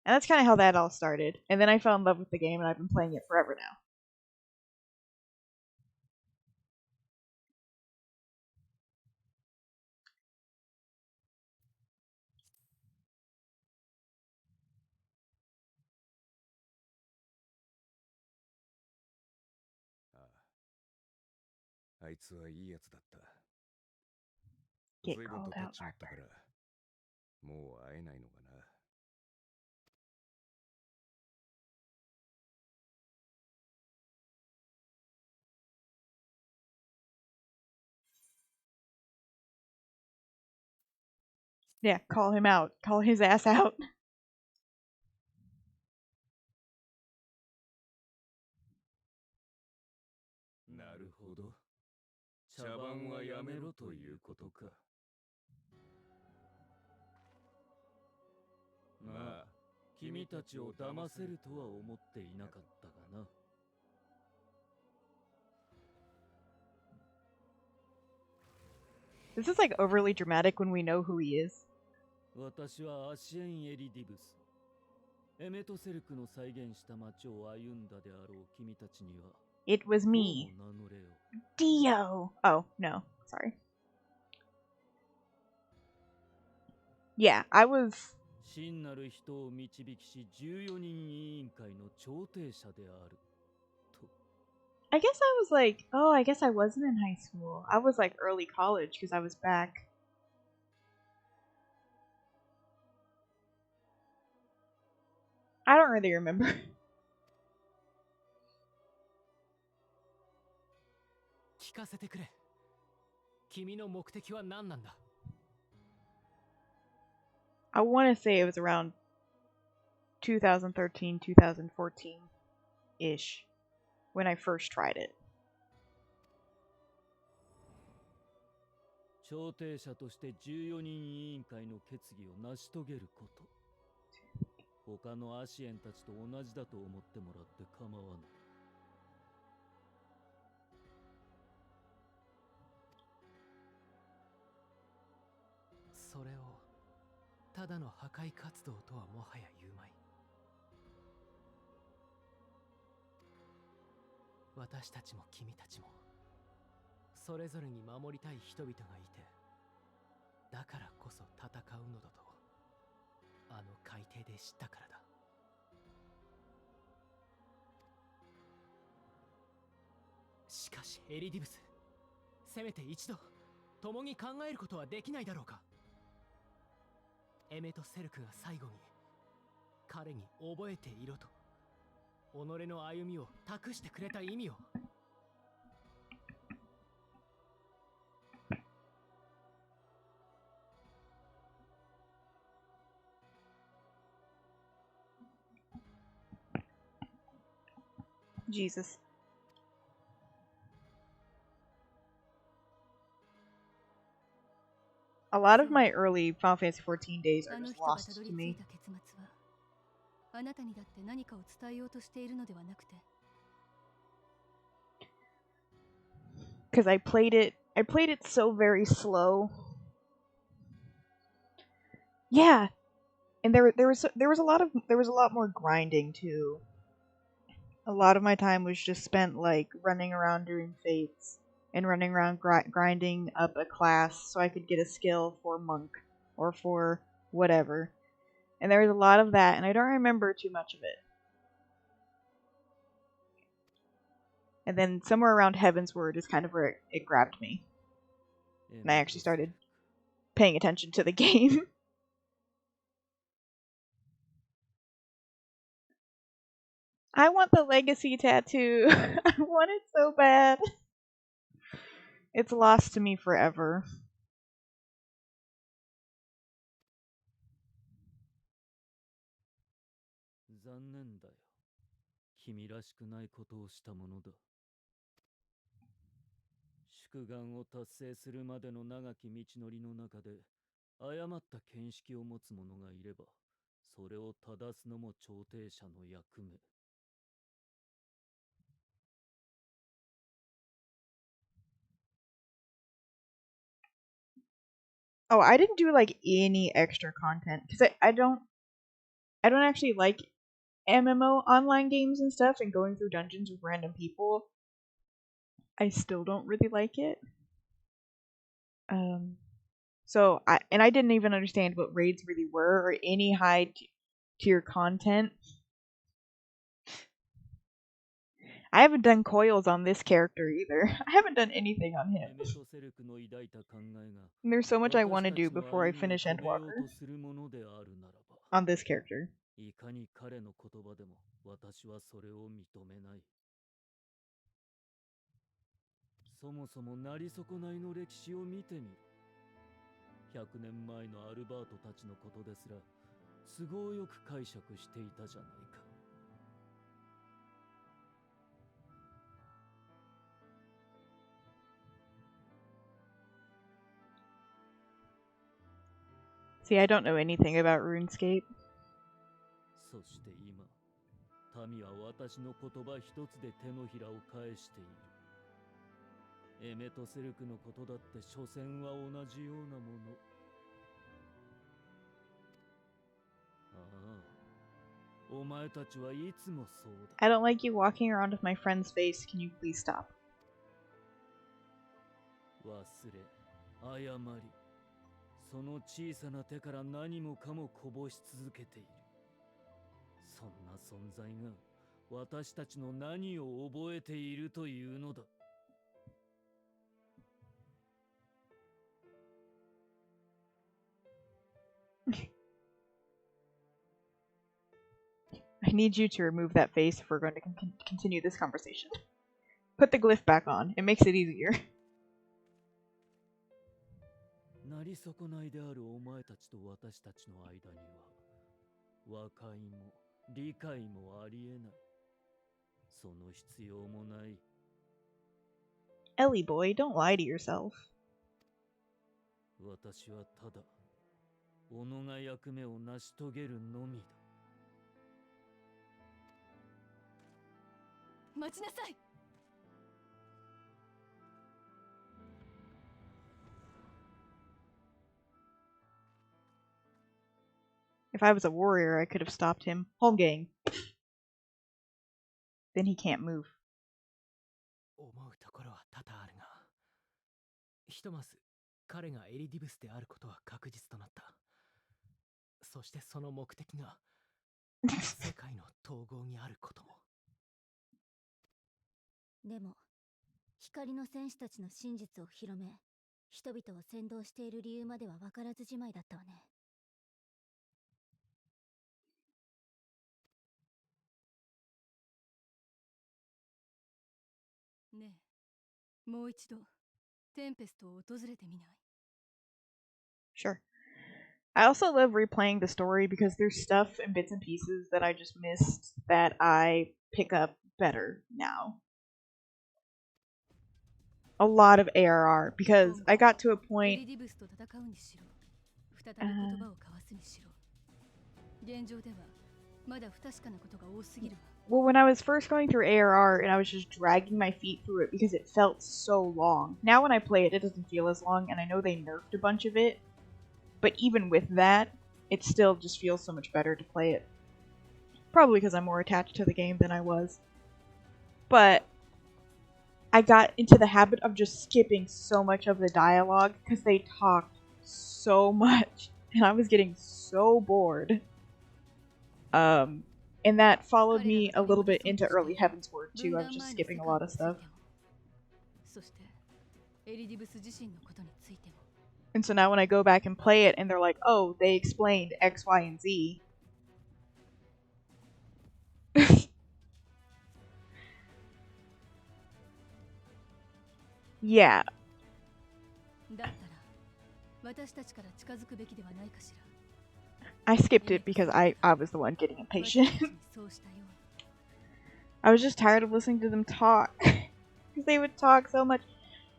And that's kind of how that all started. And then I fell in love with the game, and I've been playing it forever now. Ah. あいつはいいやつだった。Get 随分と called 経っ out, ちまったか Marker. ら、もう会えないのかな。Yeah, call him out. Call his ass out. なるほど。茶番はやめろということか。まあ、君たちを騙せるとは思っていなかったがな。This is like overly dramatic when we know who he is. 私はアシエン・エリディブス。エメトセルクの再現した街を歩んだであろう君たちには。It was me. Dio! Oh, no. Sorry. Yeah, I was... 真なる人を導きし14人委員会の調停者である。I guess I was like, oh, I guess I wasn't in high school. I was like early college because I was back. I don't really remember. 聞かせてくれ。君の目的は何なんだ? I want to say it was around 2013, 2014-ish when I first tried it. 調停者として14人委員会の決議を成し遂げること。他のアシエンたちと同じだと思ってもらって構わない。それをただの破壊活動とはもはや言うまい。私たちも君たちもそれぞれに守りたい人々がいて、だからこそ戦うのだとあの海底で知ったからだ。しかしエリディブス、せめて一度共に考えることはできないだろうか。エメとセルクが最後に彼に覚えていろと己の歩みを託してくれた意味を。Jesus. A lot of my early Final Fantasy XIV days are just lost to me. あなたにだって何かを伝えようとしているのではなくて。Because I played it so very slow. Yeah, and there was a lot more grinding too. A lot of my time was just spent like running around doing fates and running around grinding up a class so I could get a skill for monk or for whatever. And there was a lot of that, and I don't remember too much of it. And then somewhere around Heaven's Word is kind of where it grabbed me. And I actually started paying attention to the game. I want the legacy tattoo. I want it so bad. It's lost to me forever. 残念だよ。君らしくないことをしたものだ。祝願を達成するまでの長き道のりの中で、誤った見識を持つ者がいれば、それを正すのも調停者の役目。Oh, I didn't do like any extra content because I don't actually like MMO online games and stuff and going through dungeons with random people. I still don't really like it. So I didn't even understand what raids really were or any high tier content. I haven't done coils on this character either. I haven't done anything on him. And there's so much I want to do before I finish Endwalker on this character. いかに彼の言葉でも私はそれを認めない。そもそもなり損ないの歴史を見てみる。100年前のアルバートたちのことですら都合よく解釈していたじゃないか。See, I don't know anything about RuneScape. そして今、民は私の言葉一つで手のひらを返している。エメとセルクのことだって所詮は同じようなもの。ああ、お前たちはいつもそうだ。I don't like you walking around with my friend's face. Can you please stop? 忘れ、謝り、その小さな手から何もかもこぼし続けている。そんな存在が私たちの何を覚えているというのだ。I need you to remove that face if we're going to continue this conversation. Put the glyph back on. It makes it easier. なり損ないであるお前たちと私たちの間には和解も理解もありえない。その必要もない。Ellie boy, don't lie to yourself. 私はただ己が役目を成し遂げるのみだ。待ちなさい。If I was a warrior, I could have stopped him. Holmgang. Then he can't move. 思うところは多々あるが、ひとまず彼がエリディブスであることは確実となった。そしてその目的が世界の統合にあることも。でも光の戦士たちの真実を広め、人々を扇動している理由までは分からずじまいだったわね。ねえ、もう一度テンペストを訪れてみない？ Sure. I also love replaying the story because there's stuff and bits and pieces that I just missed that I pick up better now. A lot of ARR because I got to a point. Well, when I was first going through ARR and I was just dragging my feet through it because it felt so long. Now when I play it, it doesn't feel as long, and I know they nerfed a bunch of it. But even with that, it still just feels so much better to play it. Probably because I'm more attached to the game than I was. But I got into the habit of just skipping so much of the dialogue because they talked so much. And I was getting so bored. And that followed me a little bit into early Heavensward too. I was just skipping a lot of stuff. And so now when I go back and play it and they're like, oh, they explained X, Y, and Z. Yeah. I skipped it because I was the one getting impatient. I was just tired of listening to them talk. Because they would talk so much.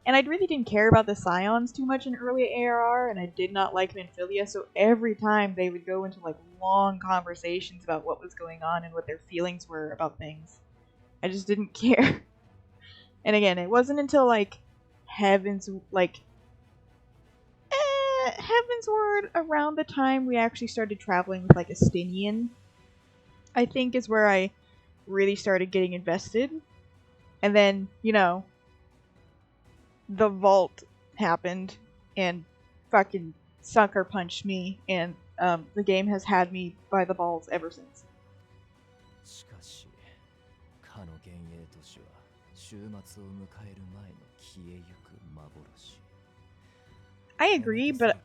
And I really didn't care about the Scions too much in early ARR, and I did not like Minfilia, so every time they would go into like long conversations about what was going on and what their feelings were about things. I just didn't care. And again, it wasn't until like Heavensward around the time we actually started traveling with like Estinian, I think is where I really started getting invested. And then, you know, the vault happened and fucking sucker punched me, and the game has had me by the balls ever since. I agree, but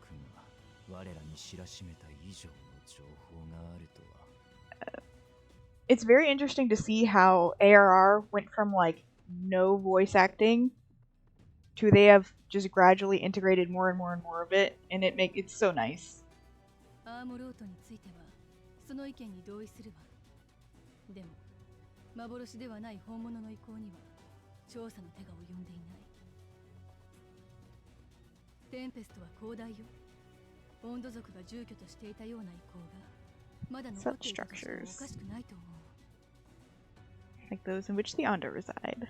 it's very interesting to see how ARR went from like no voice acting to they have just gradually integrated more and more and more of it, and it's so nice. アーモロートについてはその意見に同意するわ。でも幻ではない本物の意向には調査の手が及んでいない。テンペストは広大よ。温度族が住居としていたような意向がまだ残っていたとしてもおかしくないと思う。Like those in which the Onda reside.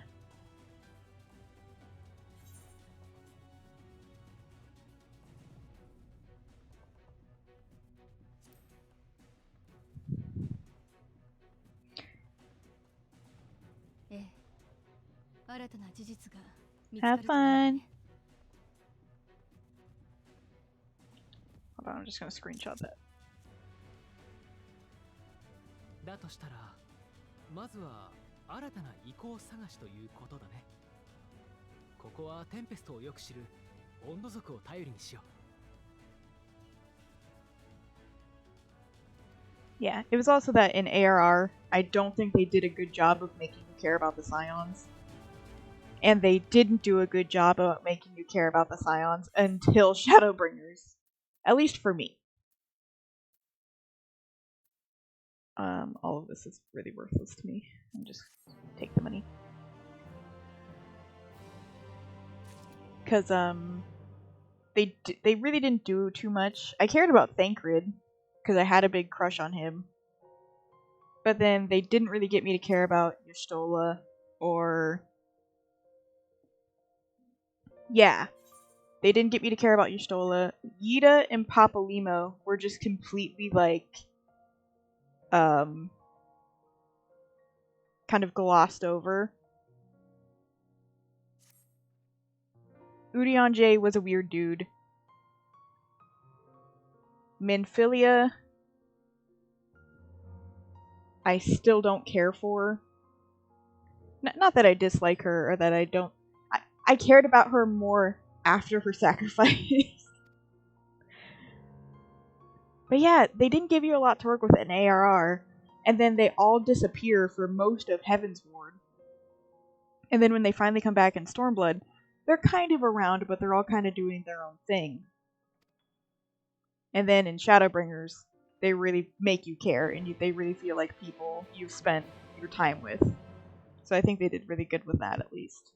Have fun. Hold on, I'm just gonna screenshot that. だとしたら、まずは新たな意向探しということだね。ここはテンペストをよく知る温度族を頼りにしよう。Yeah, it was also that in ARR, I don't think they did a good job of making you care about the Scions. And they didn't do a good job of making you care about the Scions until Shadowbringers. At least for me. All of this is really worthless to me. I'll just take the money. Because, they really didn't do too much. I cared about Thancred, because I had a big crush on him. But then they didn't really get me to care about Y'shtola, or... Yeah. They didn't get me to care about Y'shtola. Yida and Papalimo were just completely, like... kind of glossed over. Udionje was a weird dude. Minfilia, I still don't care for. Not that I dislike her, or that I don't... I cared about her more after her sacrifice. But yeah, they didn't give you a lot to work with in ARR. And then they all disappear for most of Heavensward. And then when they finally come back in Stormblood, they're kind of around, but they're all kind of doing their own thing. And then in Shadowbringers, they really make you care, and they really feel like people you've spent your time with. So I think they did really good with that, at least.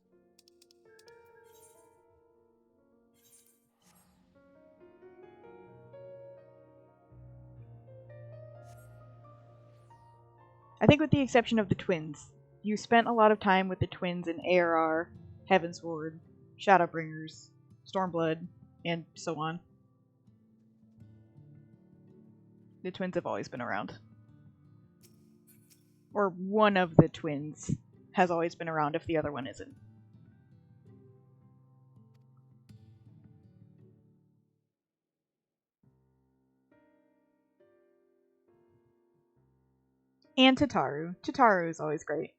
I think with the exception of the twins, you spent a lot of time with the twins in ARR, Heavensward, Shadowbringers, Stormblood, and so on. The twins have always been around. Or one of the twins has always been around if the other one isn't. And Tataru. Tataru is always great.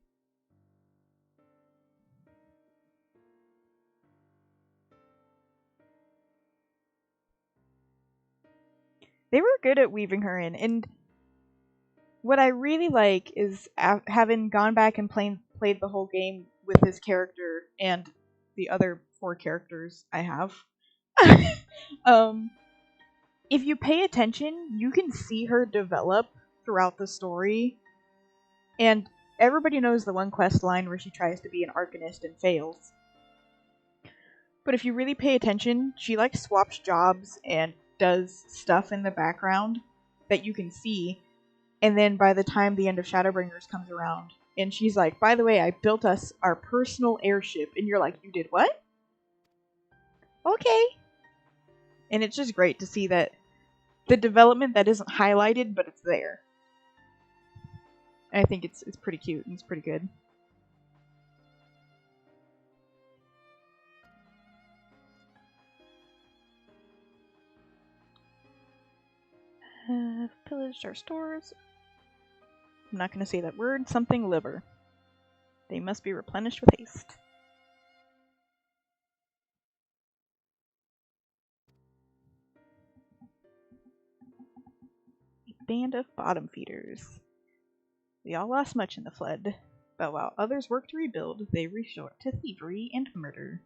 They were good at weaving her in, and what I really like is having gone back and played the whole game with this character and the other 4 characters I have. If you pay attention, you can see her develop throughout the story. And everybody knows the one quest line where she tries to be an Arcanist and fails. But if you really pay attention, she like swaps jobs and does stuff in the background that you can see. And then by the time the end of Shadowbringers comes around, and she's like, by the way, I built us our personal airship. And you're like, you did what? Okay. And it's just great to see that the development that isn't highlighted, but it's there. And I think it's pretty cute and it's pretty good. Pillaged our stores. I'm not going to say that word. Something liver. They must be replenished with haste. A band of bottom feeders. We all lost much in the flood, but while others worked to rebuild, they resort to thievery and murder.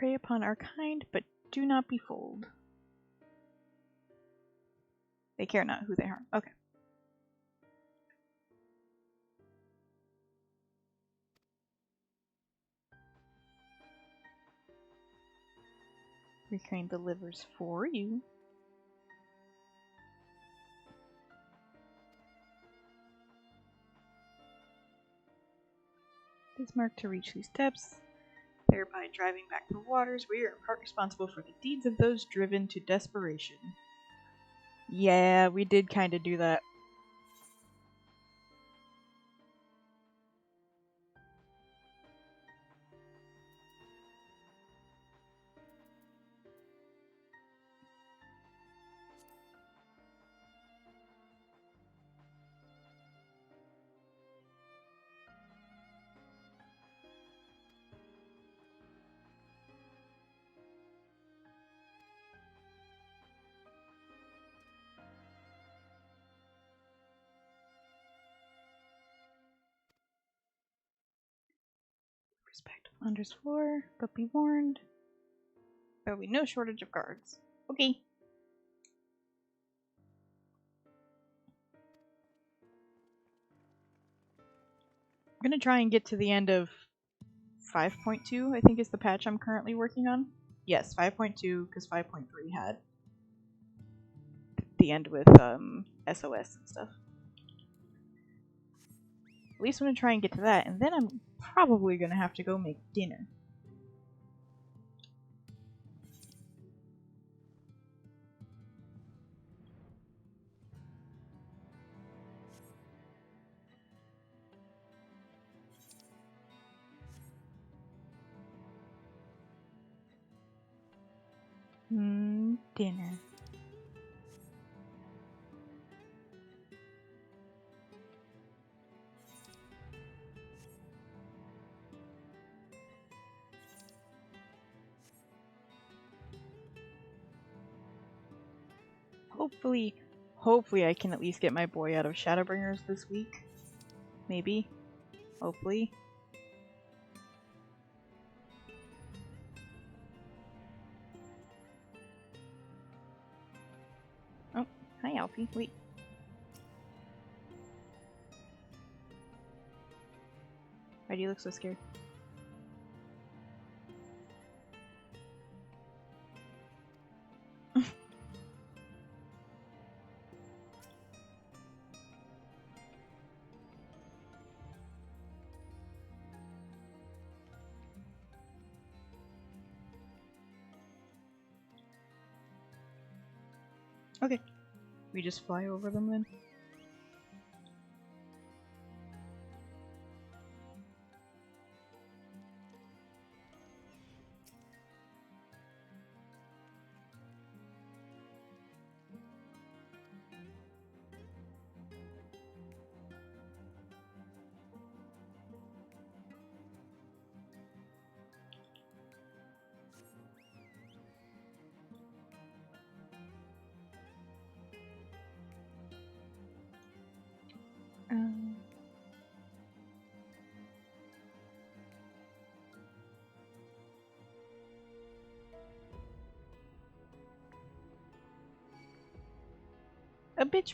prey upon our kind, but do not be fooled. They care not who they harm. Okay. Reclaim the livers for you. Bismarck to reach these steps, thereby driving back the waters. We are in part responsible for the deeds of those driven to desperation. Yeah, we did kind of do that. Respect Under's floor, but be warned. There will be no shortage of guards. Okay. I'm gonna try and get to the end of 5.2, I think is the patch I'm currently working on. Yes, 5.2, because 5.3 had the end with SOS and stuff. At least I'm gonna try and get to that, and then I'm probably gonna have to go make dinner. Dinner. Hopefully I can at least get my boy out of Shadowbringers this week. Maybe. Hopefully. Oh, hi Alfie. Wait. Why do you look so scared? Okay. We just fly over them then? A bitch.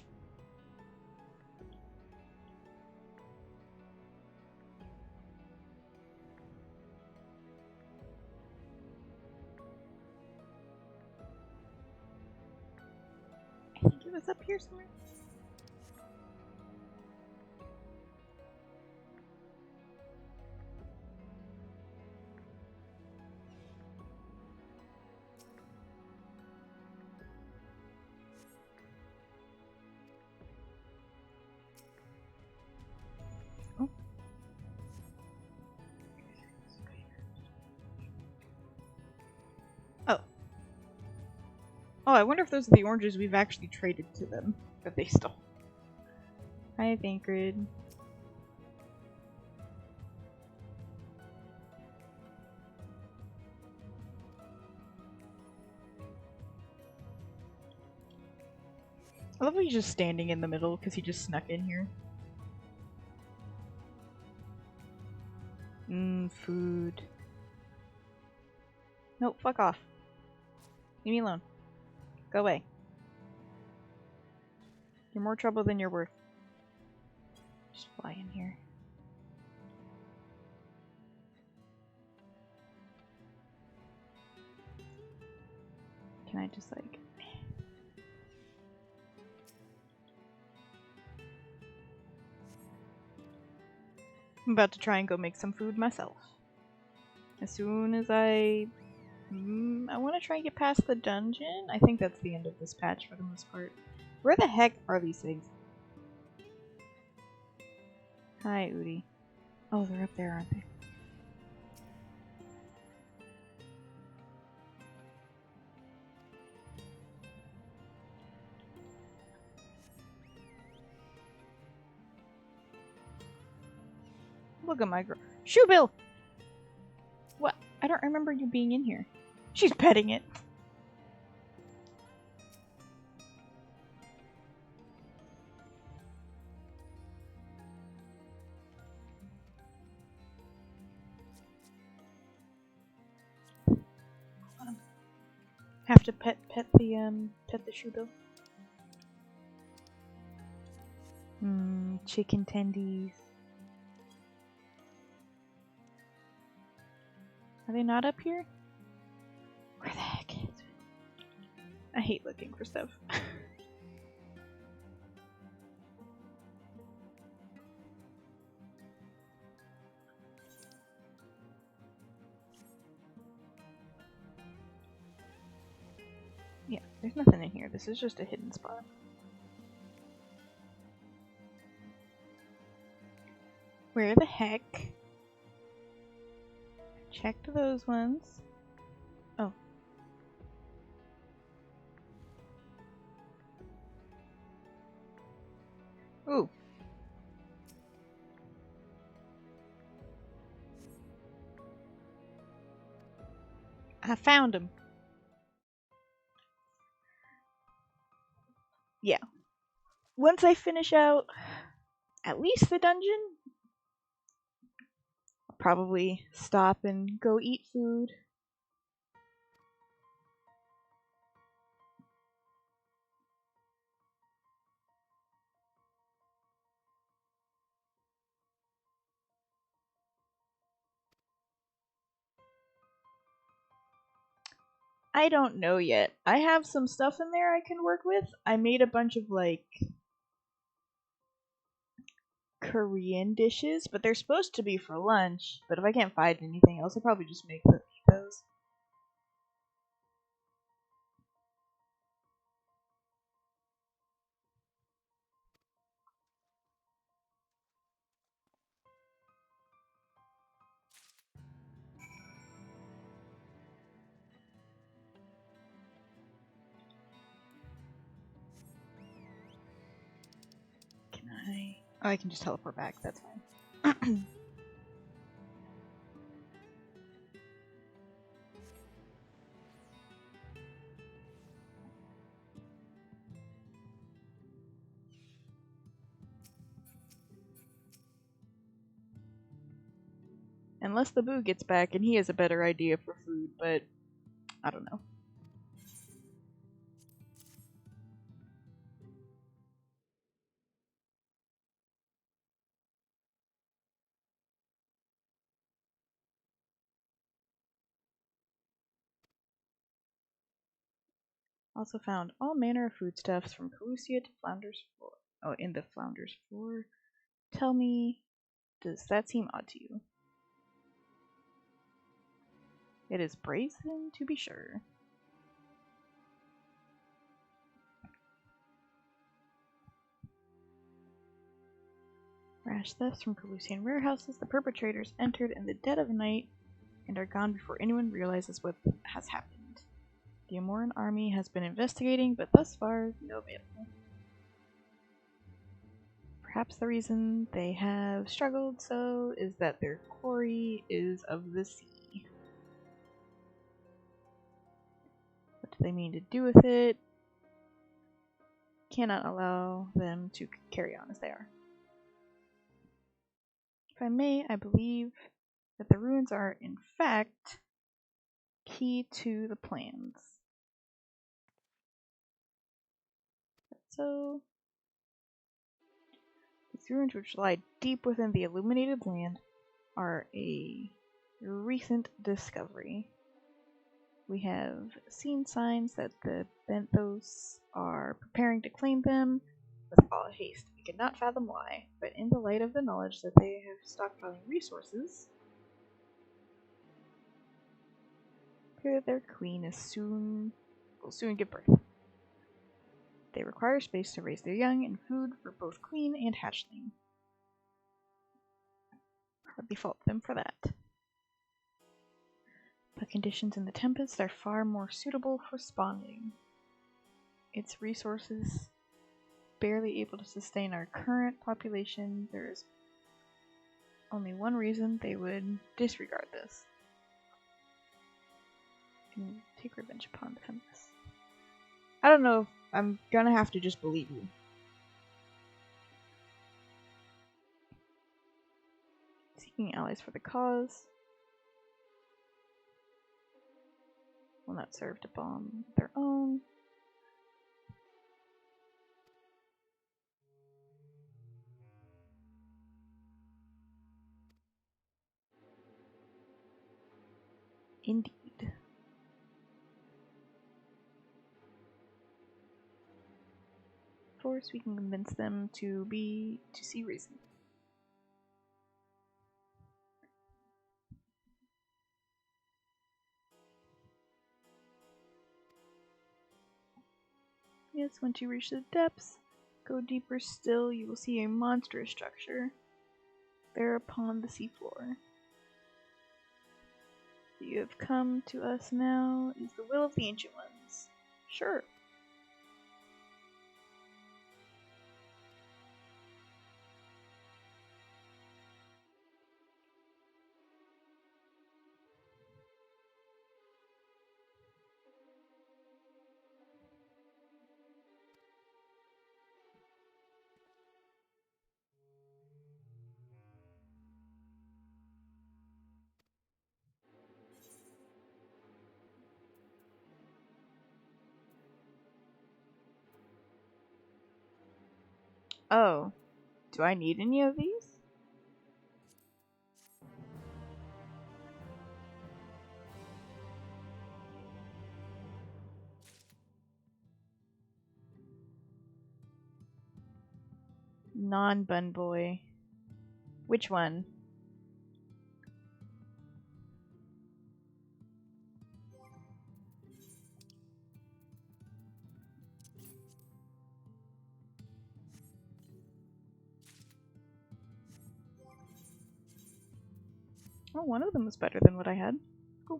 I think it was up here somewhere. Oh, I wonder if those are the oranges we've actually traded to them that they stole. Hi, Thancred. I love how he's just standing in the middle because he just snuck in here. Food. Nope, fuck off. Leave me alone. Go away. You're more trouble than you're worth. Just fly in here. Can I just like... I'm about to try and go make some food myself. As soon as I want to try and get past the dungeon. I think that's the end of this patch for the most part. Where the heck are these things? Hi, Udi. Oh, they're up there, aren't they? Look at my girl. Shoebill! What? I don't remember you being in here. She's petting it. Have to pet the Shoebill. Chicken tendies. Are they not up here? Where the heck is it? I hate looking for stuff. Yeah, there's nothing in here. This is just a hidden spot. Where the heck? Checked those ones. Oh. Ooh. I found him. Yeah. Once I finish out at least the dungeon, I'll probably stop and go eat food. I don't know yet. I have some stuff in there I can work with. I made a bunch of like Korean dishes, but they're supposed to be for lunch. But if I can't find anything else, I'll probably just make those. Can I? Oh, I can just teleport back. That's fine. Unless the Boo gets back and he has a better idea for food, but I don't know. Also found all manner of foodstuffs from Carusia to Flounder's Floor. Oh, in the Flounder's Floor. Tell me, does that seem odd to you? It is brazen, to be sure. Rash thefts from Carusian warehouses. The perpetrators entered in the dead of night and are gone before anyone realizes what has happened. The Amoran army has been investigating, but thus far, no avail. Perhaps the reason they have struggled so is that their quarry is of the sea. What do they mean to do with it? Cannot allow them to carry on as they are. If I may, I believe that the ruins are, in fact, key to the plans. So, these ruins, which lie deep within the illuminated land, are a recent discovery. We have seen signs that the Benthos are preparing to claim them with all haste. We cannot fathom why, but in the light of the knowledge that they have stockpiling resources, their queen will soon give birth. They require space to raise their young and food for both queen and hatchling. Hardly fault them for that. But conditions in the Tempest are far more suitable for spawning. Its resources barely able to sustain our current population. There is only one reason they would disregard this. And take revenge upon the Tempest. I don't know if I'm gonna have to just believe you. Seeking allies for the cause. Will not serve to bomb their own. Indeed. Force, we can convince them to see reason. Yes, once you reach the depths, go deeper still, you will see a monstrous structure there upon the seafloor. You have come to us now is the will of the Ancient Ones. Sure. Oh, do I need any of these? Non-bun boy. Which one? Oh, one of them was better than what I had. Cool.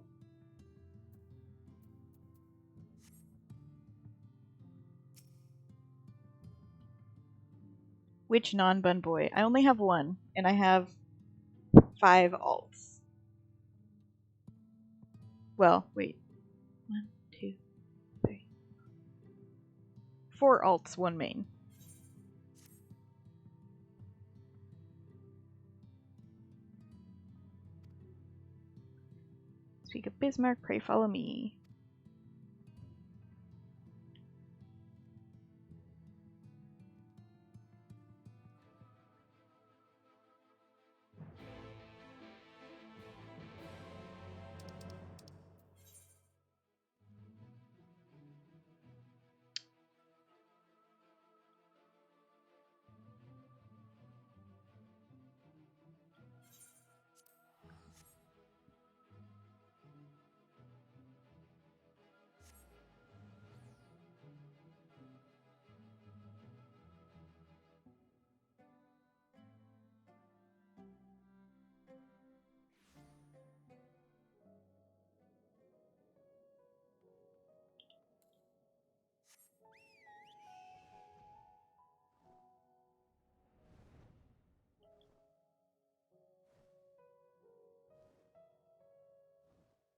Which non-bun boy? I only have one, and I have 5 alts. Well, wait. 1, 2, 3. 4 alts, 1 main. Speak of Bismarck, pray follow me.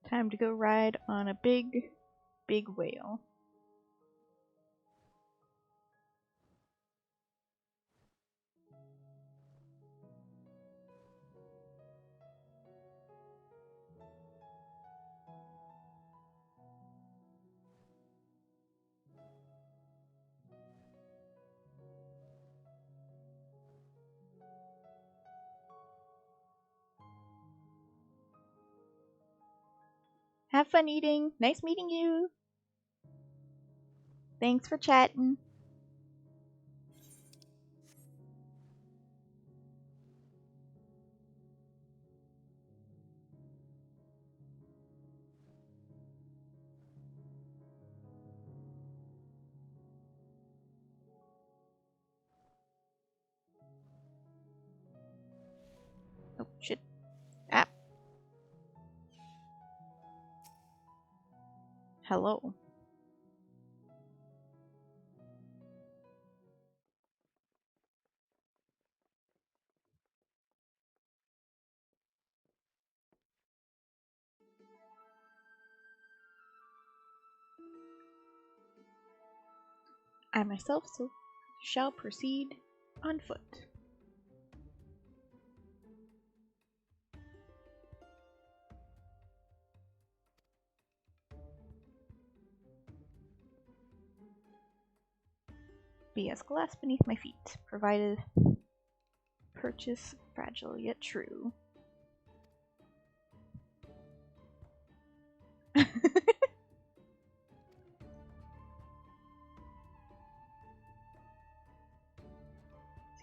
Time to go ride on a big, big whale. Have fun eating. Nice meeting you. Thanks for chatting. Oh, shit. Ah. Hello. I myself shall proceed on foot. Be as glass beneath my feet, provided purchase fragile yet true.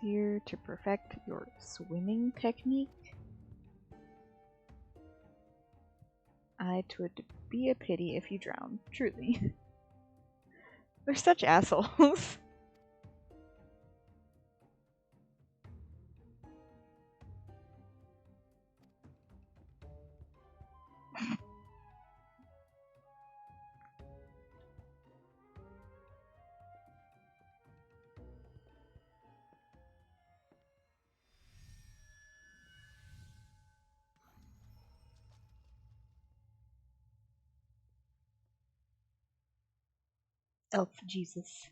Here to perfect your swimming technique. Twould be a pity if you drown, truly. They're such assholes. Elf Jesus.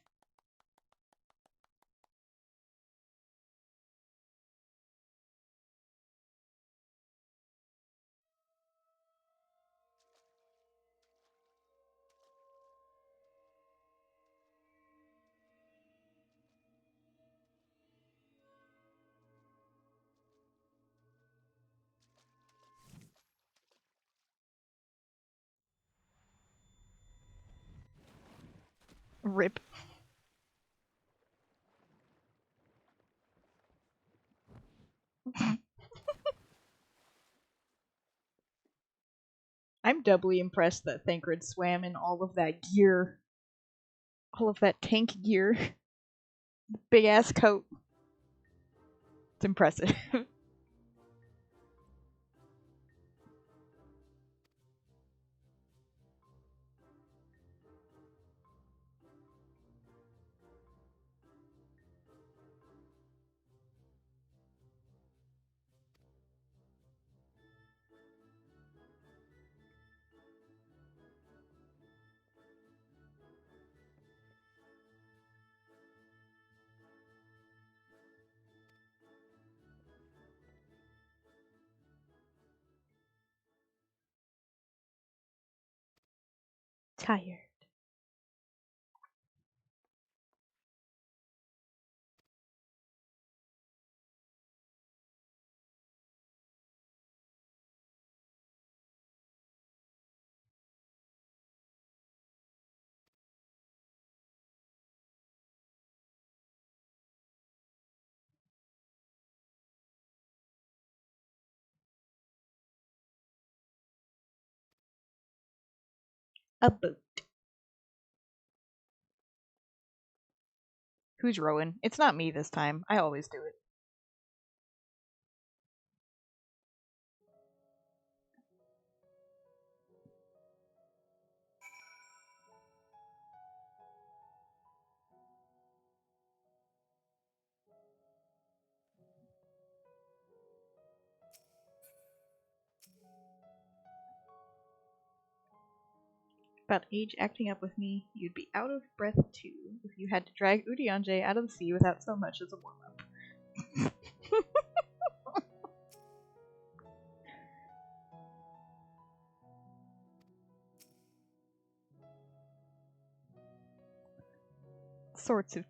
Rip. I'm doubly impressed that Thancred swam in all of that gear. All of that tank gear. Big ass coat. It's impressive. Tired. A boat. Who's rowing? It's not me this time. I always do it. About age acting up with me, you'd be out of breath too if you had to drag Udianje out of the sea without so much as a warm-up. Sorts of...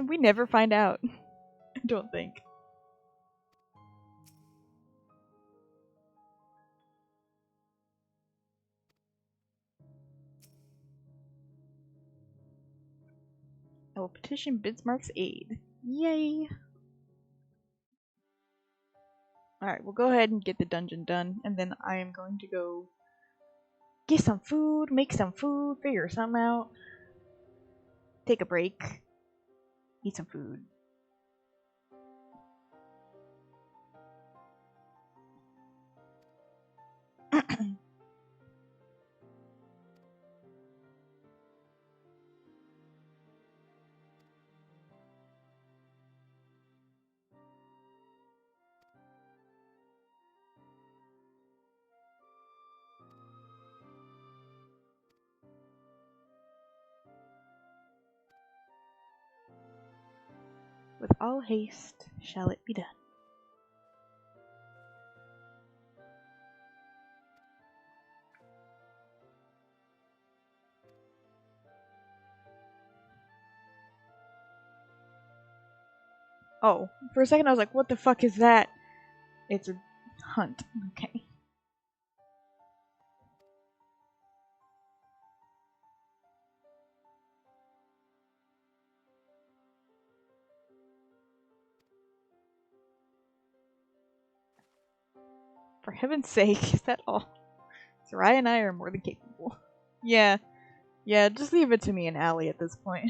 we never find out. I don't think. I will petition Bismarck's aid. Yay! Alright, we'll go ahead and get the dungeon done, and then I am going to go get some food, make some food, figure something out, take a break, eat some food. With all haste shall it be done. Oh, for a second I was like, what the fuck is that? It's a hunt. Okay. For heaven's sake, is that all? Sarai and I are more than capable. Yeah. Yeah, just leave it to me and Allie at this point.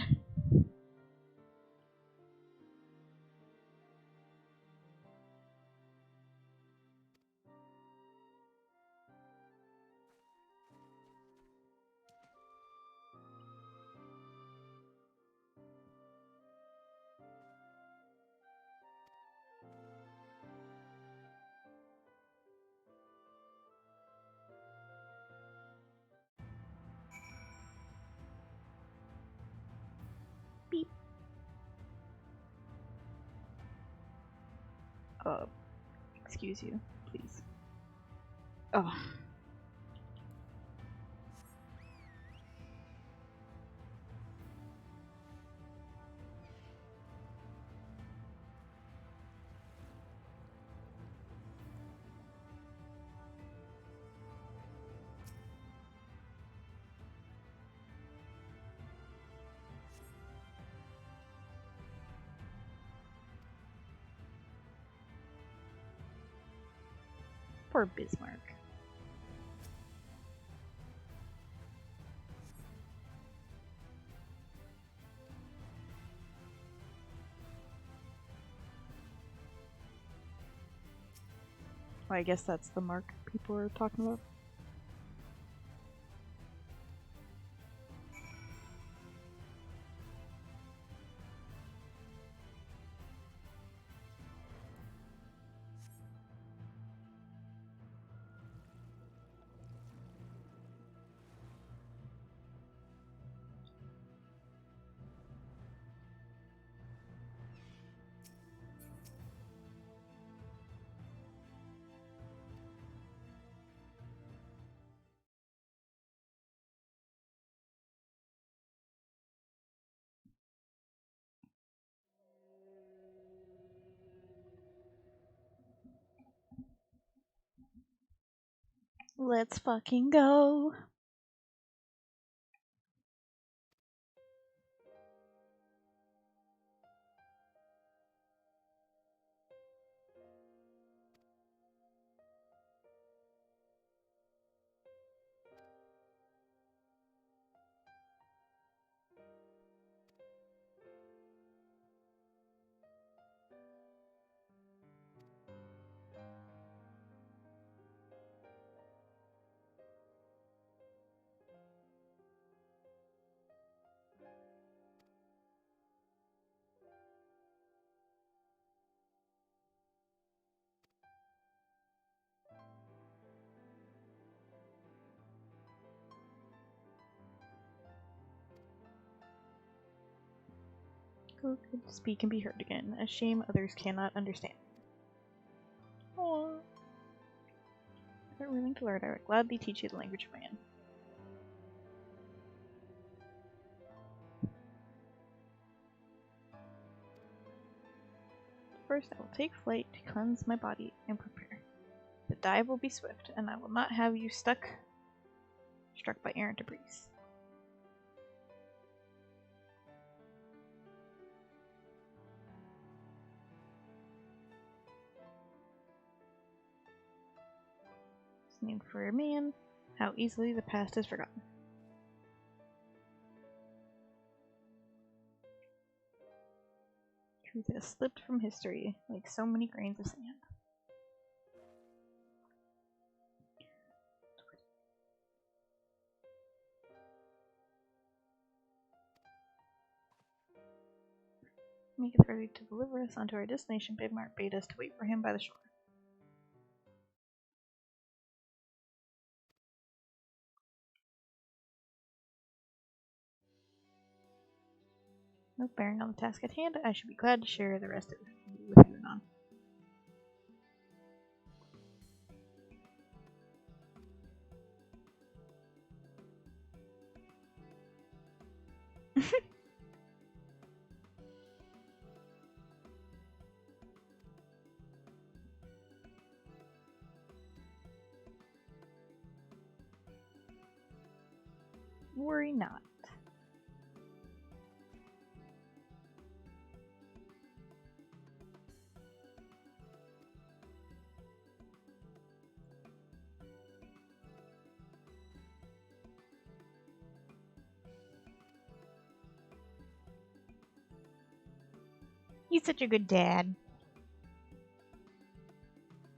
Beep. Excuse you, please. Oh. Poor Bismarck. Well, I guess that's the mark people are talking about. Let's fucking go. Who could speak and be heard again? A shame others cannot understand. Aww. If you're willing to learn, I would gladly teach you the language of man. First, I will take flight to cleanse my body and prepare. The dive will be swift, and I will not have you struck by errant debris. It's named for a man. How easily the past is forgotten. Truth has slipped from history like so many grains of sand. Maketh ready to deliver us onto our destination. Big Mark bade us to wait for him by the shore. No bearing on the task at hand, I should be glad to share the rest of it with you anon. Worry not. He's such a good dad.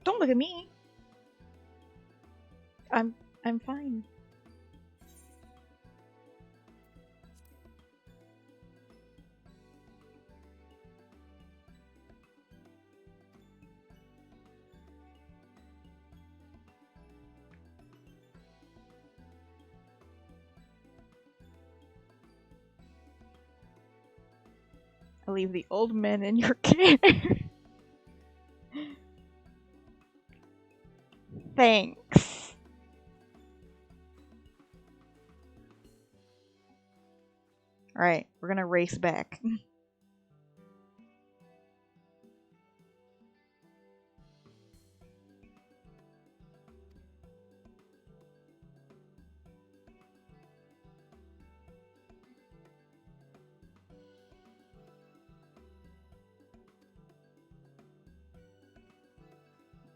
Don't look at me. I'm fine. I leave the old men in your care. Thanks. Alright, we're gonna race back.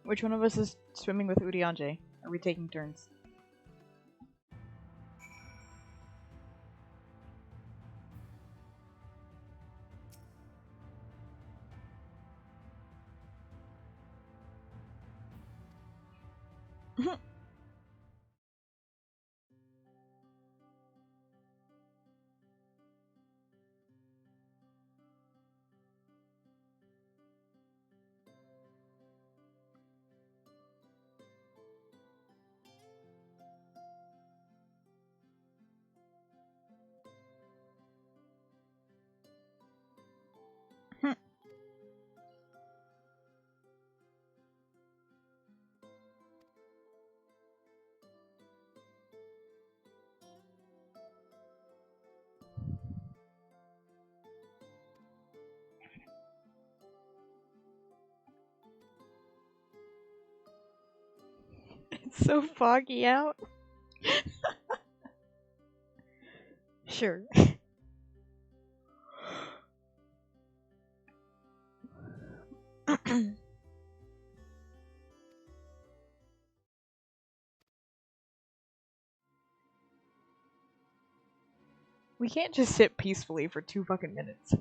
Which one of us is swimming with Urianje? Are we taking turns? It's so foggy out. Sure. We can't just sit peacefully for 2 fucking minutes.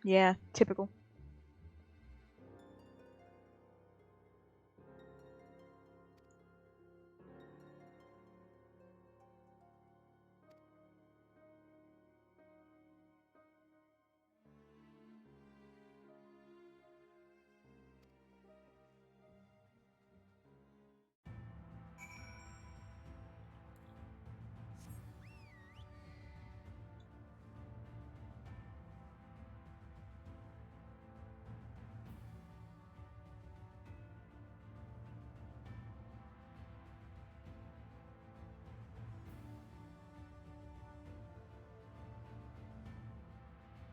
Yeah, typical.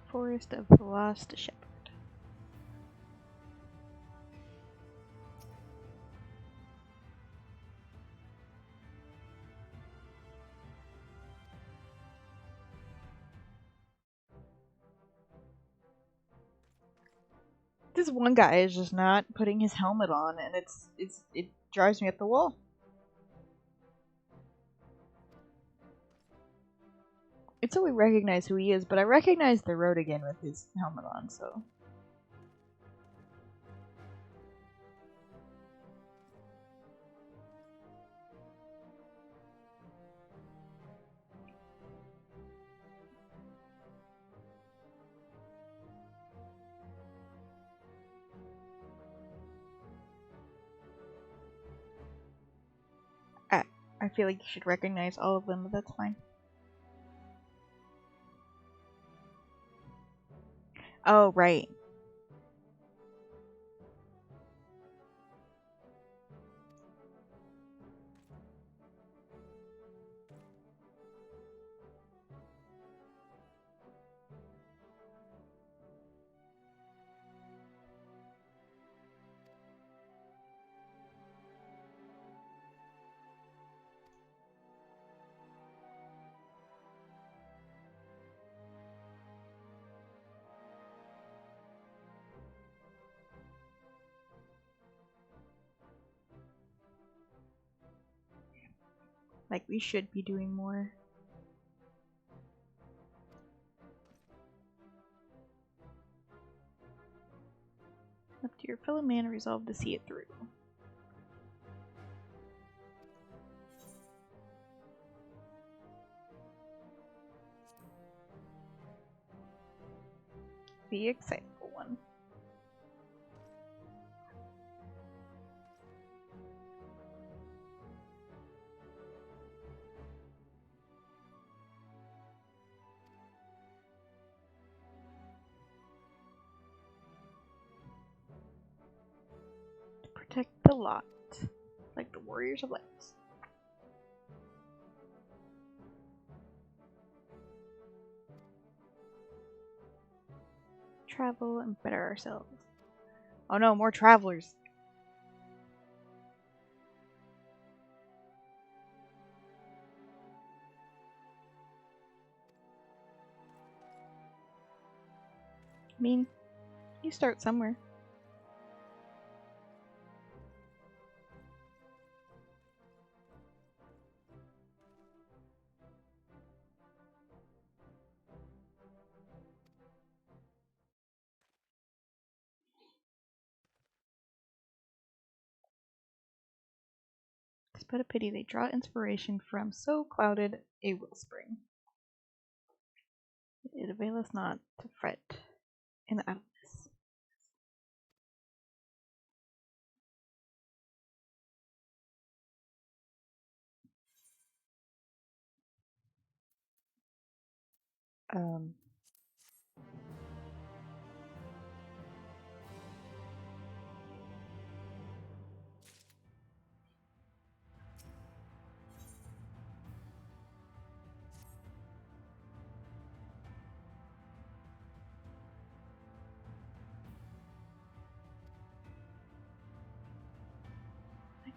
Forest of the Lost Shepherd. This one guy is just not putting his helmet on, and it drives me up the wall. It's so we recognize who he is, but I recognize the road again with his helmet on, so. I feel like you should recognize all of them, but that's fine. Oh, right. Like, we should be doing more. Up to your fellow man, resolve to see it through. The excitable one. Protect the lot, like the Warriors of Light. Travel and better ourselves. Oh no, more travelers. I mean, you start somewhere. It's but a pity they draw inspiration from so clouded a wellspring. It availeth not to fret in idleness.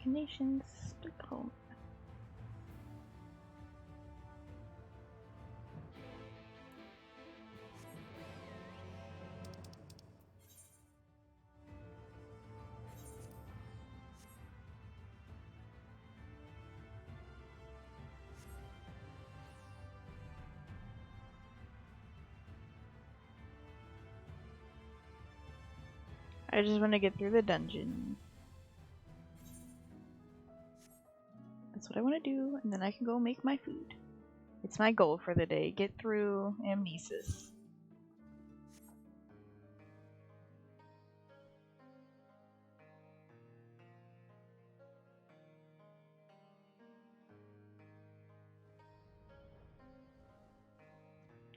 Machinations, home. I just want to get through the dungeon. That's what I want to do, and then I can go make my food. It's my goal for the day. Get through Amnesis.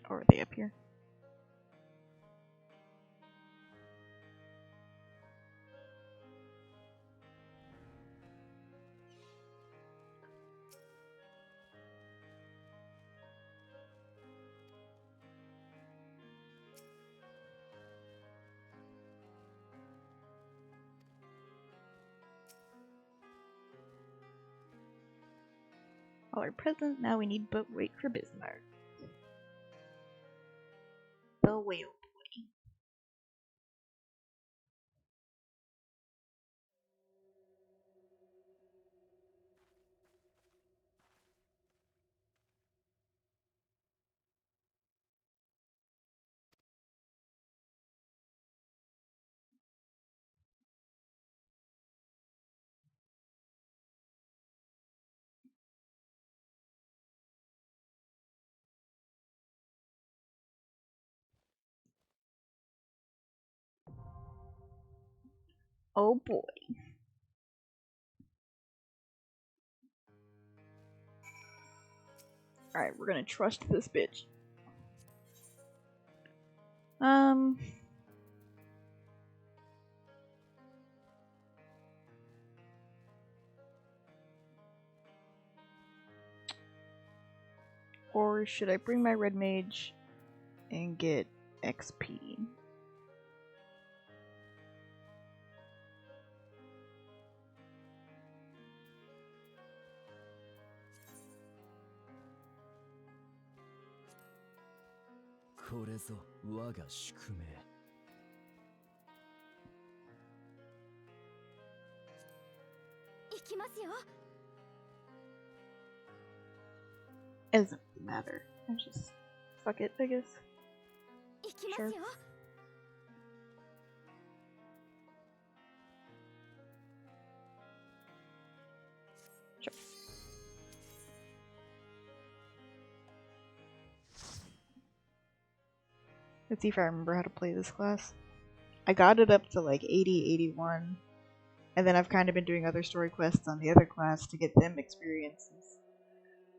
Or are they up here? All are present, now we need but wait for Bismarck. The whale boy. Oh boy. Alright, we're gonna trust this bitch. Or should I bring my red mage and get XP? It doesn't matter. I just fuck it, I guess. Sure. Sure. Let's see if I remember how to play this class. I got it up to like 80, 81, and then I've kind of been doing other story quests on the other class to get them experiences.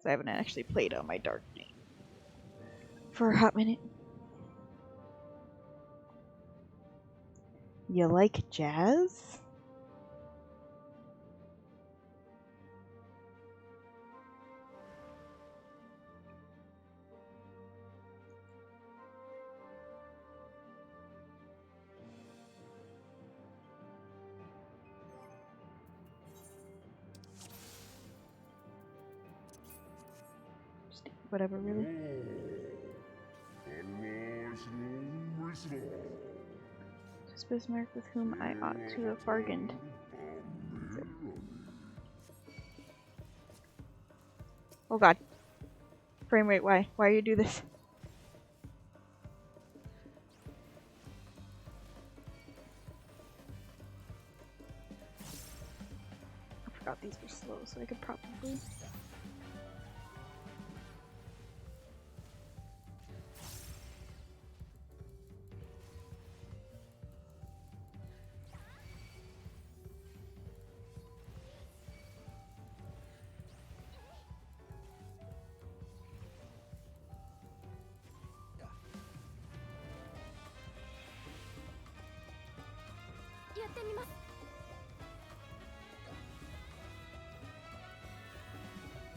So I haven't actually played on my dark name for a hot minute. You like jazz? Whatever, really. Just Bismarck with whom I ought to have bargained. Oh god. Frame rate, why? Why you do this? I forgot these were slow, so I could probably...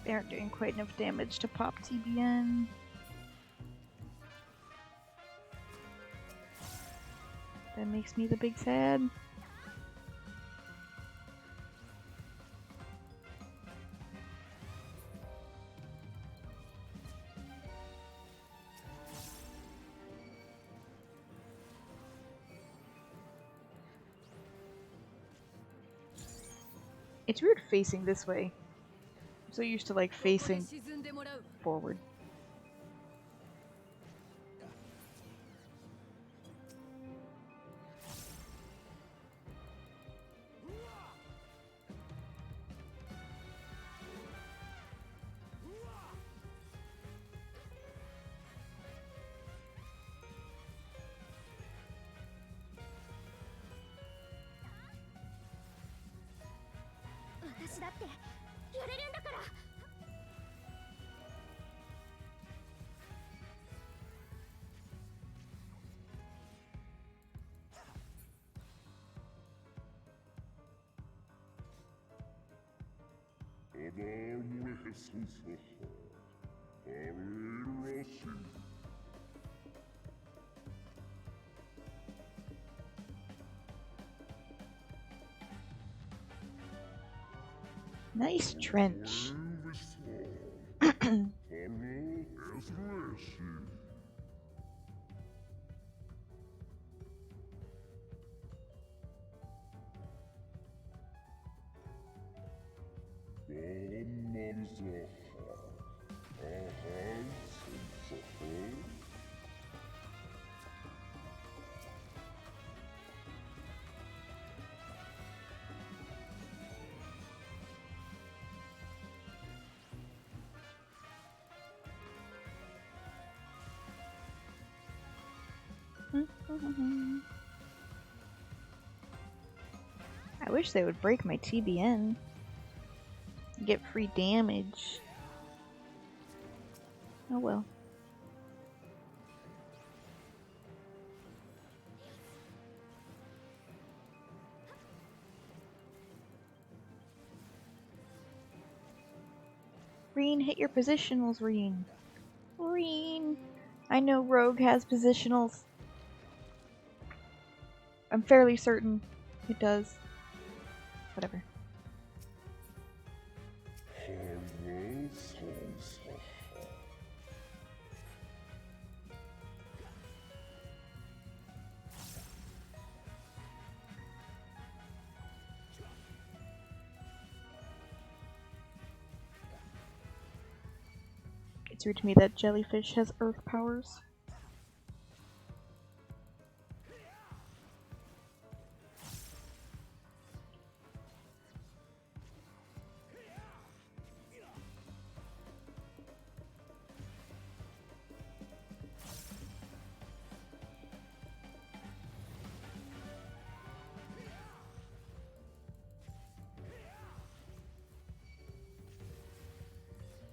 They aren't doing quite enough damage to pop TBN. That makes me the big sad. It's weird facing this way. I'm so used to like facing forward. Nice trench. I wish they would break my TBN. Get free damage. Oh well. Reen, hit your positionals, Reen. Reen! I know Rogue has positionals. I'm fairly certain it does. Whatever. It's weird to me that jellyfish has earth powers.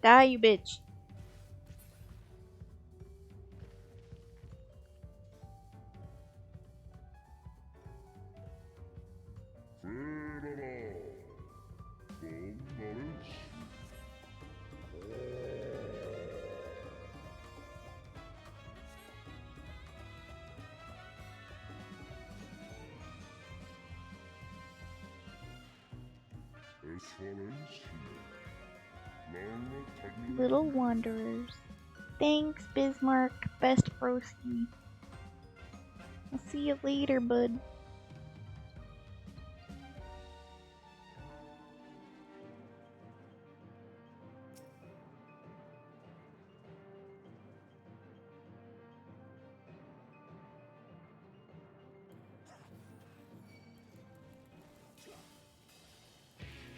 Die, you bitch. Little wanderers. Thanks, Bismarck. Best broski. I'll see you later, bud.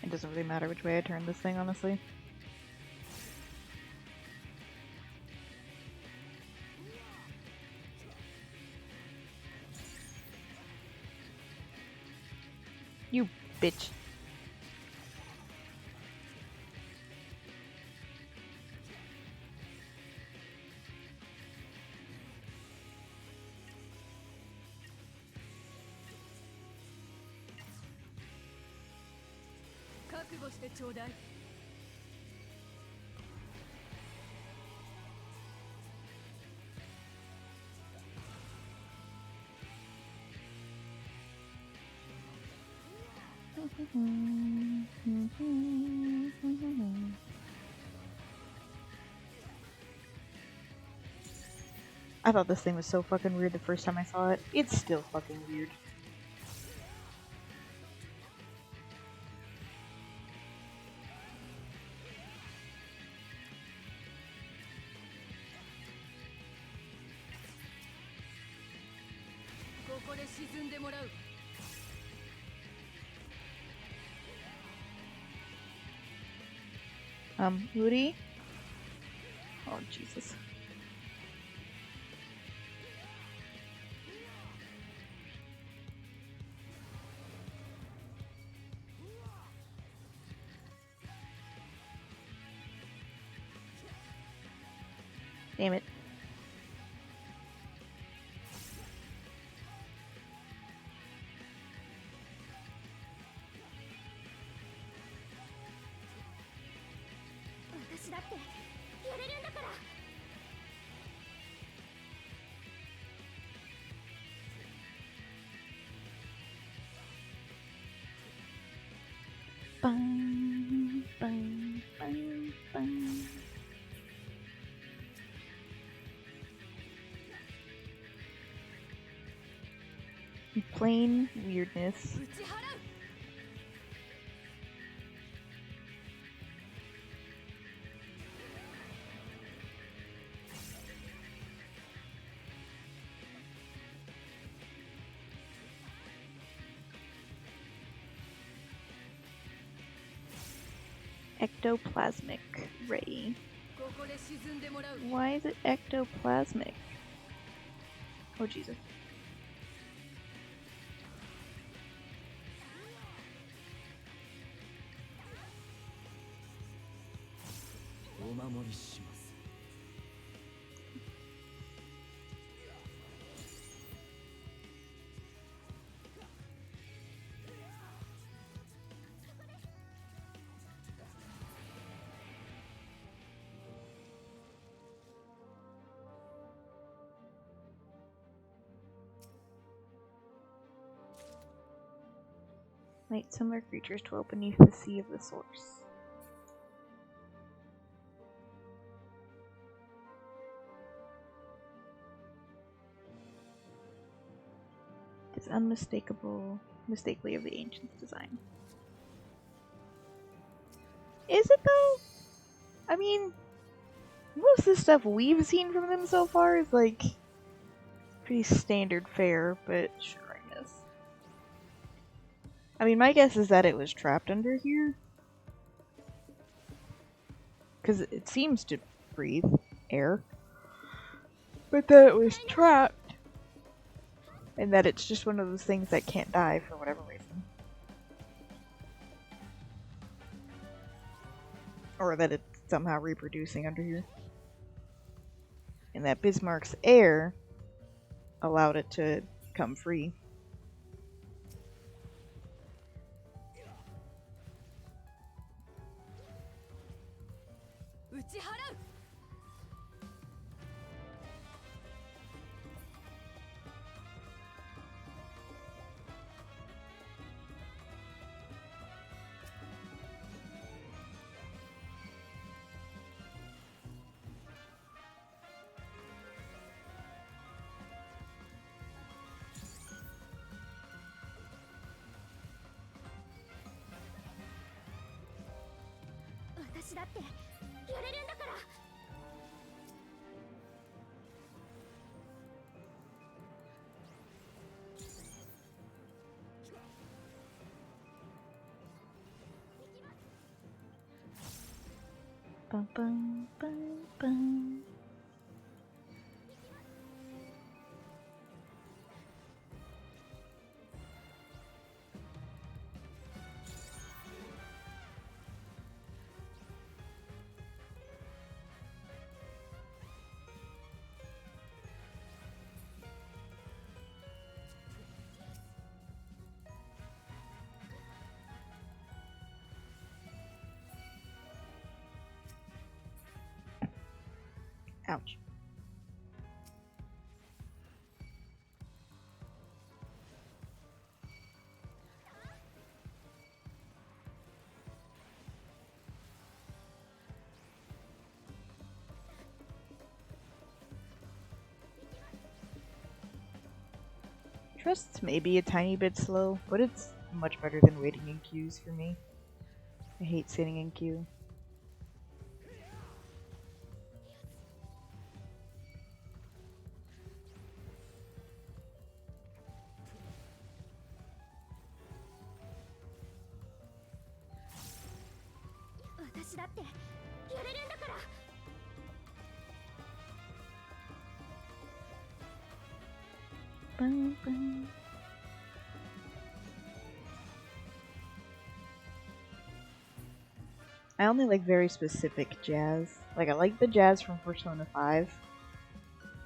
It doesn't really matter which way I turn this thing, honestly. You bitch. I thought this thing was so fucking weird the first time I saw it. It's still fucking weird. Woody? Oh, Jesus. Damn it. Bang, bang, bang, bang. Plain weirdness. Ectoplasmic ray. Why is it ectoplasmic? Oh, Jesus. 守りします。 Light similar creatures dwell beneath the sea of the source. It's mistakably of the ancient's design. Is it though? I mean, most of the stuff we've seen from them so far is like pretty standard fare, but sure, I guess. I mean, my guess is that it was trapped under here. Because it seems to breathe air. But that it was trapped. And that it's just one of those things that can't die for whatever reason. Or that it's somehow reproducing under here. And that Bismarck's air allowed it to come free. Bum, bum, bum, bum. Ouch. Trust's maybe a tiny bit slow, but it's much better than waiting in queues for me. I hate sitting in queue. Bum, bum. I only like very specific jazz. Like, I like the jazz from Persona 5.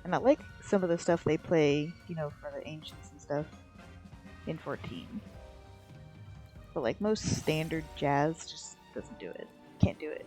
And I like some of the stuff they play, you know, for the Ancients and stuff in 14. But, like, most standard jazz just doesn't do it. Can't do it.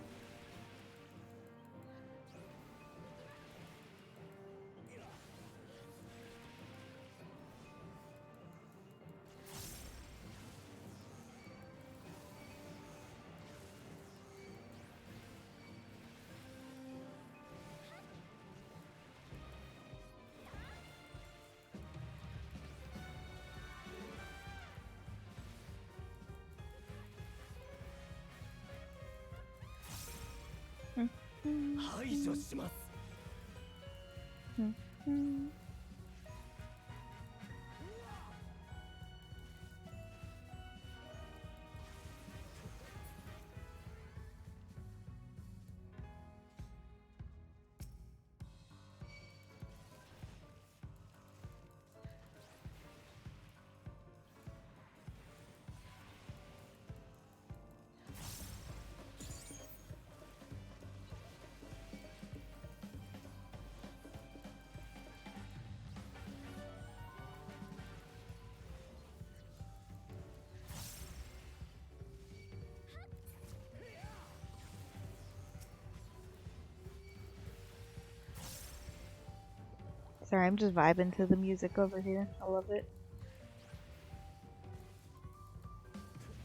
Sorry, I'm just vibing to the music over here. I love it.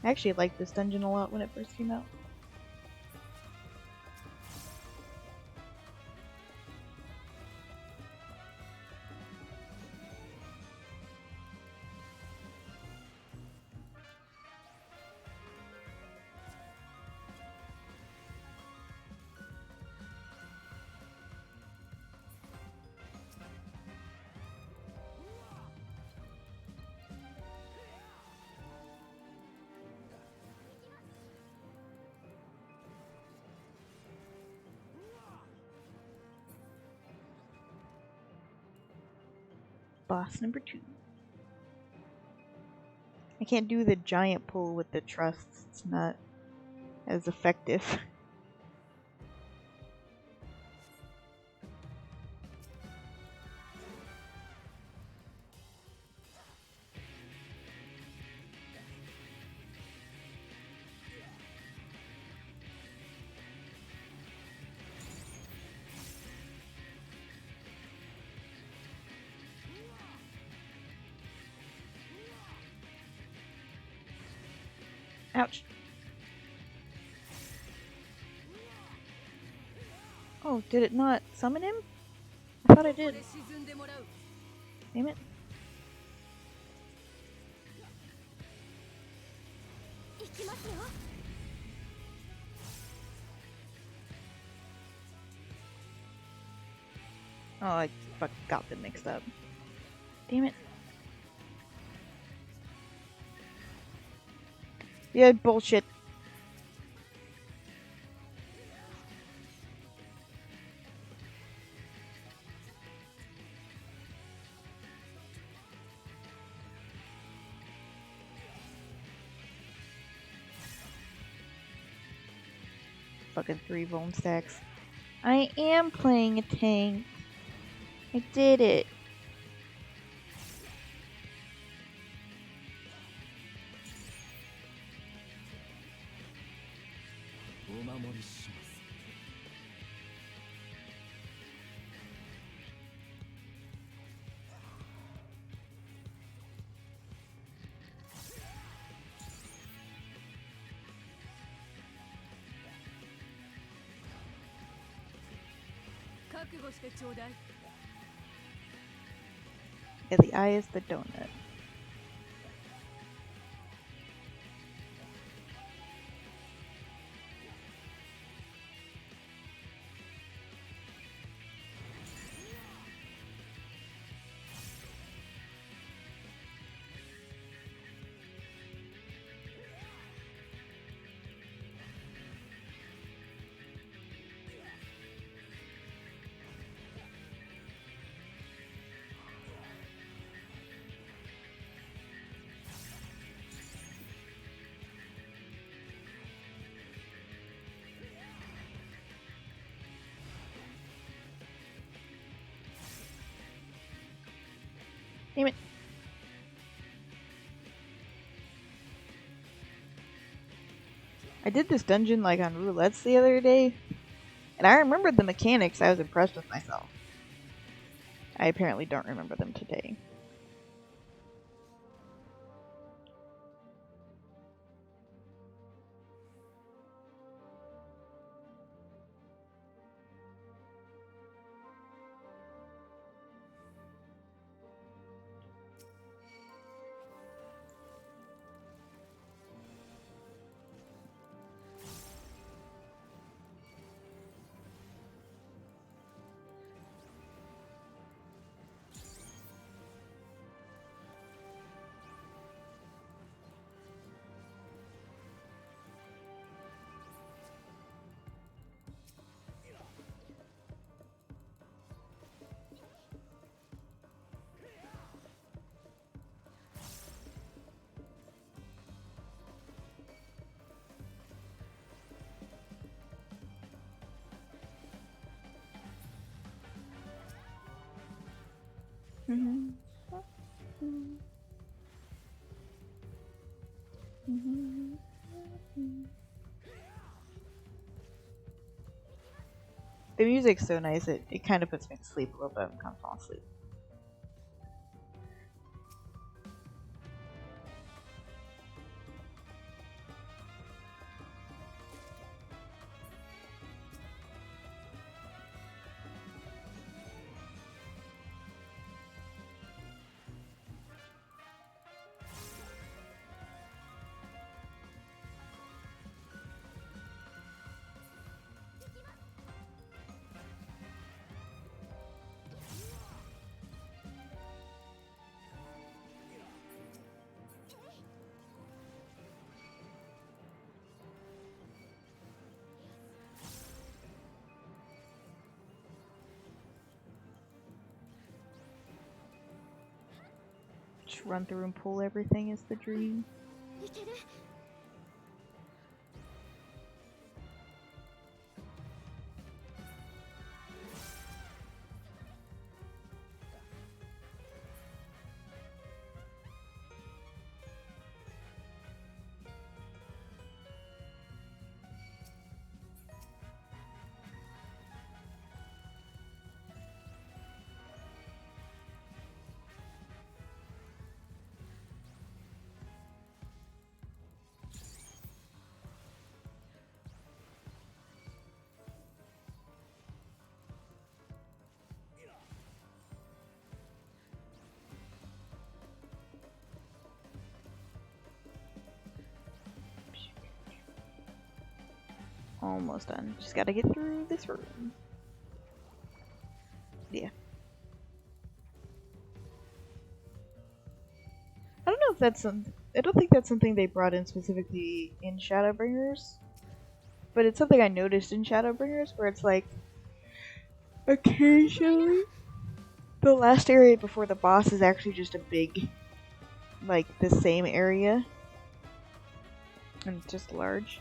I actually liked this dungeon a lot when it first came out. Boss number 2. I can't do the giant pull with the trusts. It's not as effective. Ouch. Oh, did it not summon him? I thought I did. Damn it. Oh, I got them mixed up. Damn it. Yeah, bullshit. Fucking 3 bone stacks. I am playing a tank. I did it. Yeah, the eye is the donut. Damn it. I did this dungeon like on roulettes the other day, and I remembered the mechanics. I was impressed with myself. I apparently don't remember them today. The music's so nice, it kind of puts me to sleep a little bit and kind of fall asleep. Just run through and pull everything is the dream. いける Almost done. Just gotta get through this room. Yeah. I don't know if that's I don't think that's something they brought in specifically in Shadowbringers. But it's something I noticed in Shadowbringers where it's like occasionally the last area before the boss is actually just a big, like, the same area. And it's just large.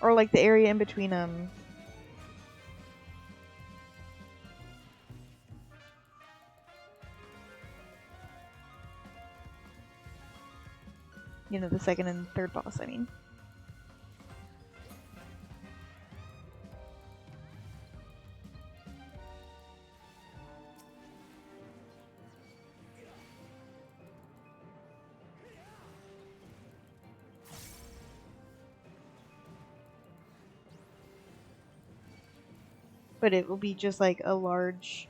Or like the area in between, you know, the second and third boss, I mean. But it will be just like a large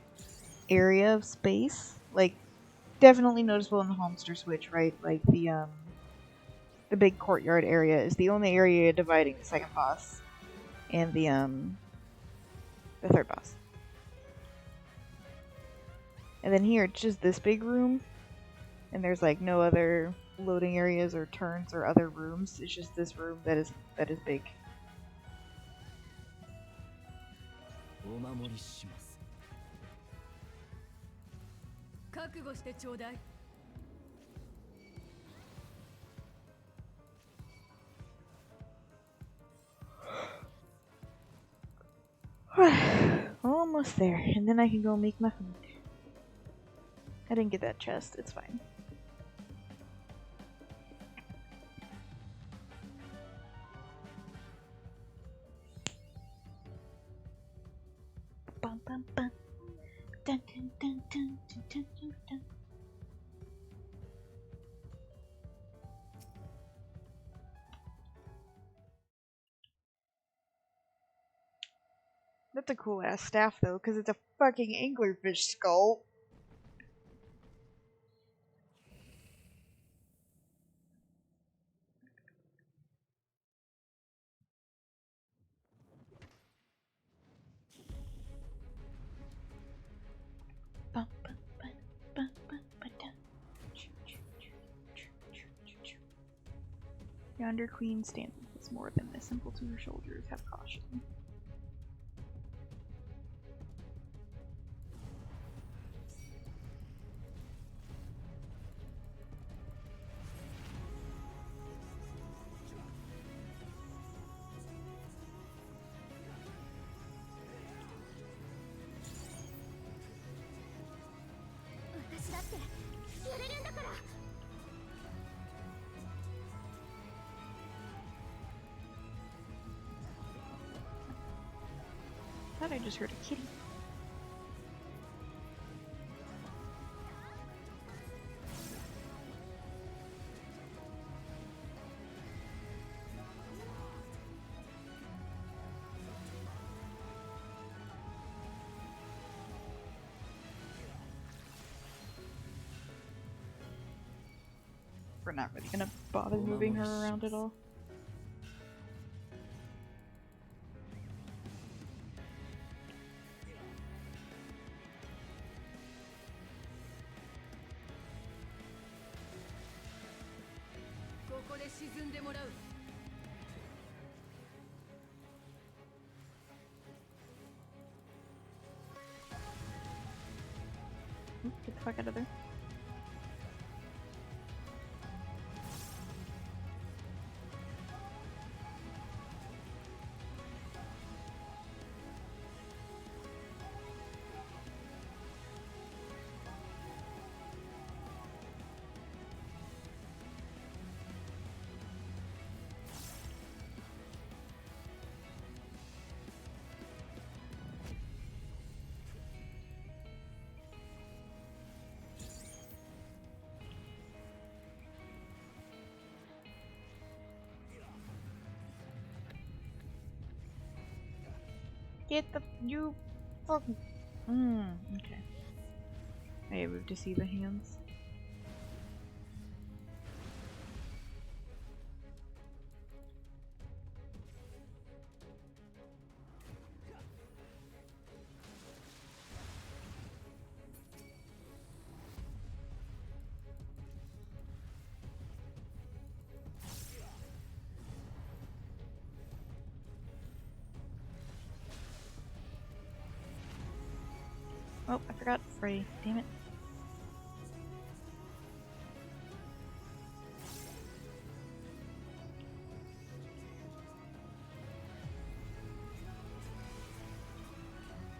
area of space. Like, definitely noticeable in the Homester Switch, right? Like the big courtyard area is the only area dividing the second boss and the third boss. And then here it's just this big room, and there's like no other loading areas or turns or other rooms. It's just this room that is big. お守りします。覚悟してちょうだい。Almost there, and then I can go make my food. I didn't get that chest, it's fine. Bum, bum, bum. Dun, dun, dun, dun, dun, dun, dun, dun. That's a cool ass staff though, because it's a fucking anglerfish skull. Bum, bum, bum, bum, bum, bum, dun. Yonder queen stands with more than a simple to her shoulders. Have caution. I thought I just heard a kitty. We're not really gonna bother moving her around at all. Get the fuck out of there. Hit the you fucking. Okay. I move to see the hands. Oh, I forgot Frey. Damn it.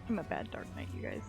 I'm a bad Dark Knight, you guys.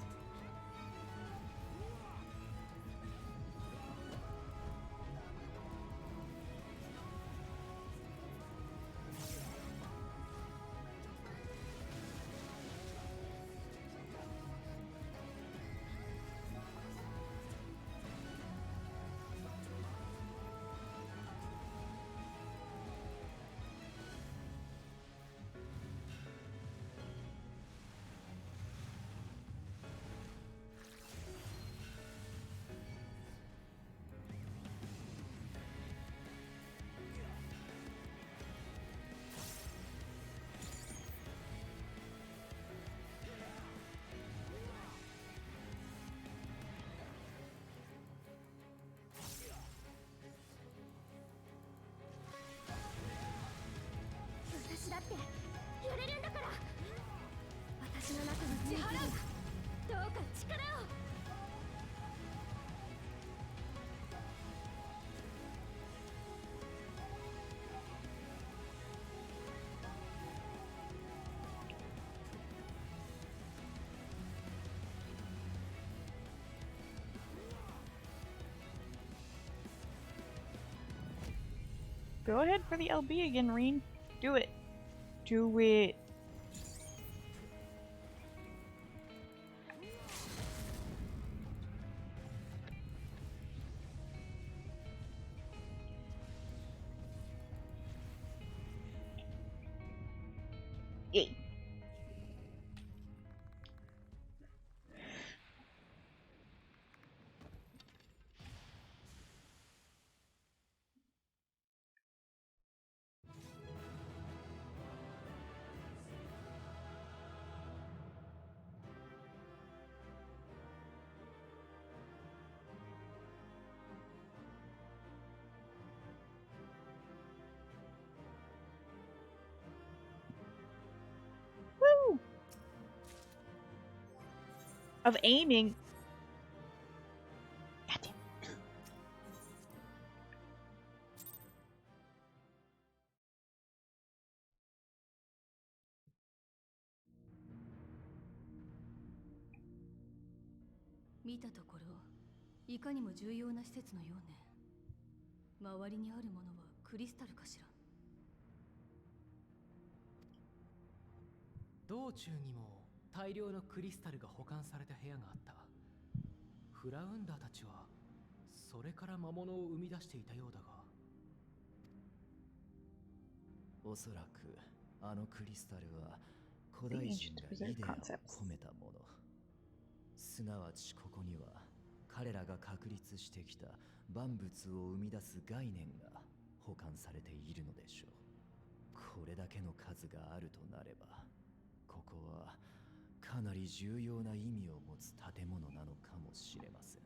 Go ahead for the LB again, Reen. Do it. Do it. Yay. Woo! Of aiming. God damn.見たところ、いかにも重要な施設のようね。周りにあるものはクリスタルかしら。道中にも大量のクリスタルが保管された部屋があった。フラウンダーたちはそれから魔物を生み出していたようだが、おそらくあのクリスタルは古代人がイデアを込めたもの。すなわちここには彼らが確立してきた万物を生み出す概念が保管されているのでしょう。これだけの数があるとなれば、ここはかなり重要な意味を持つ建物なのかもしれません。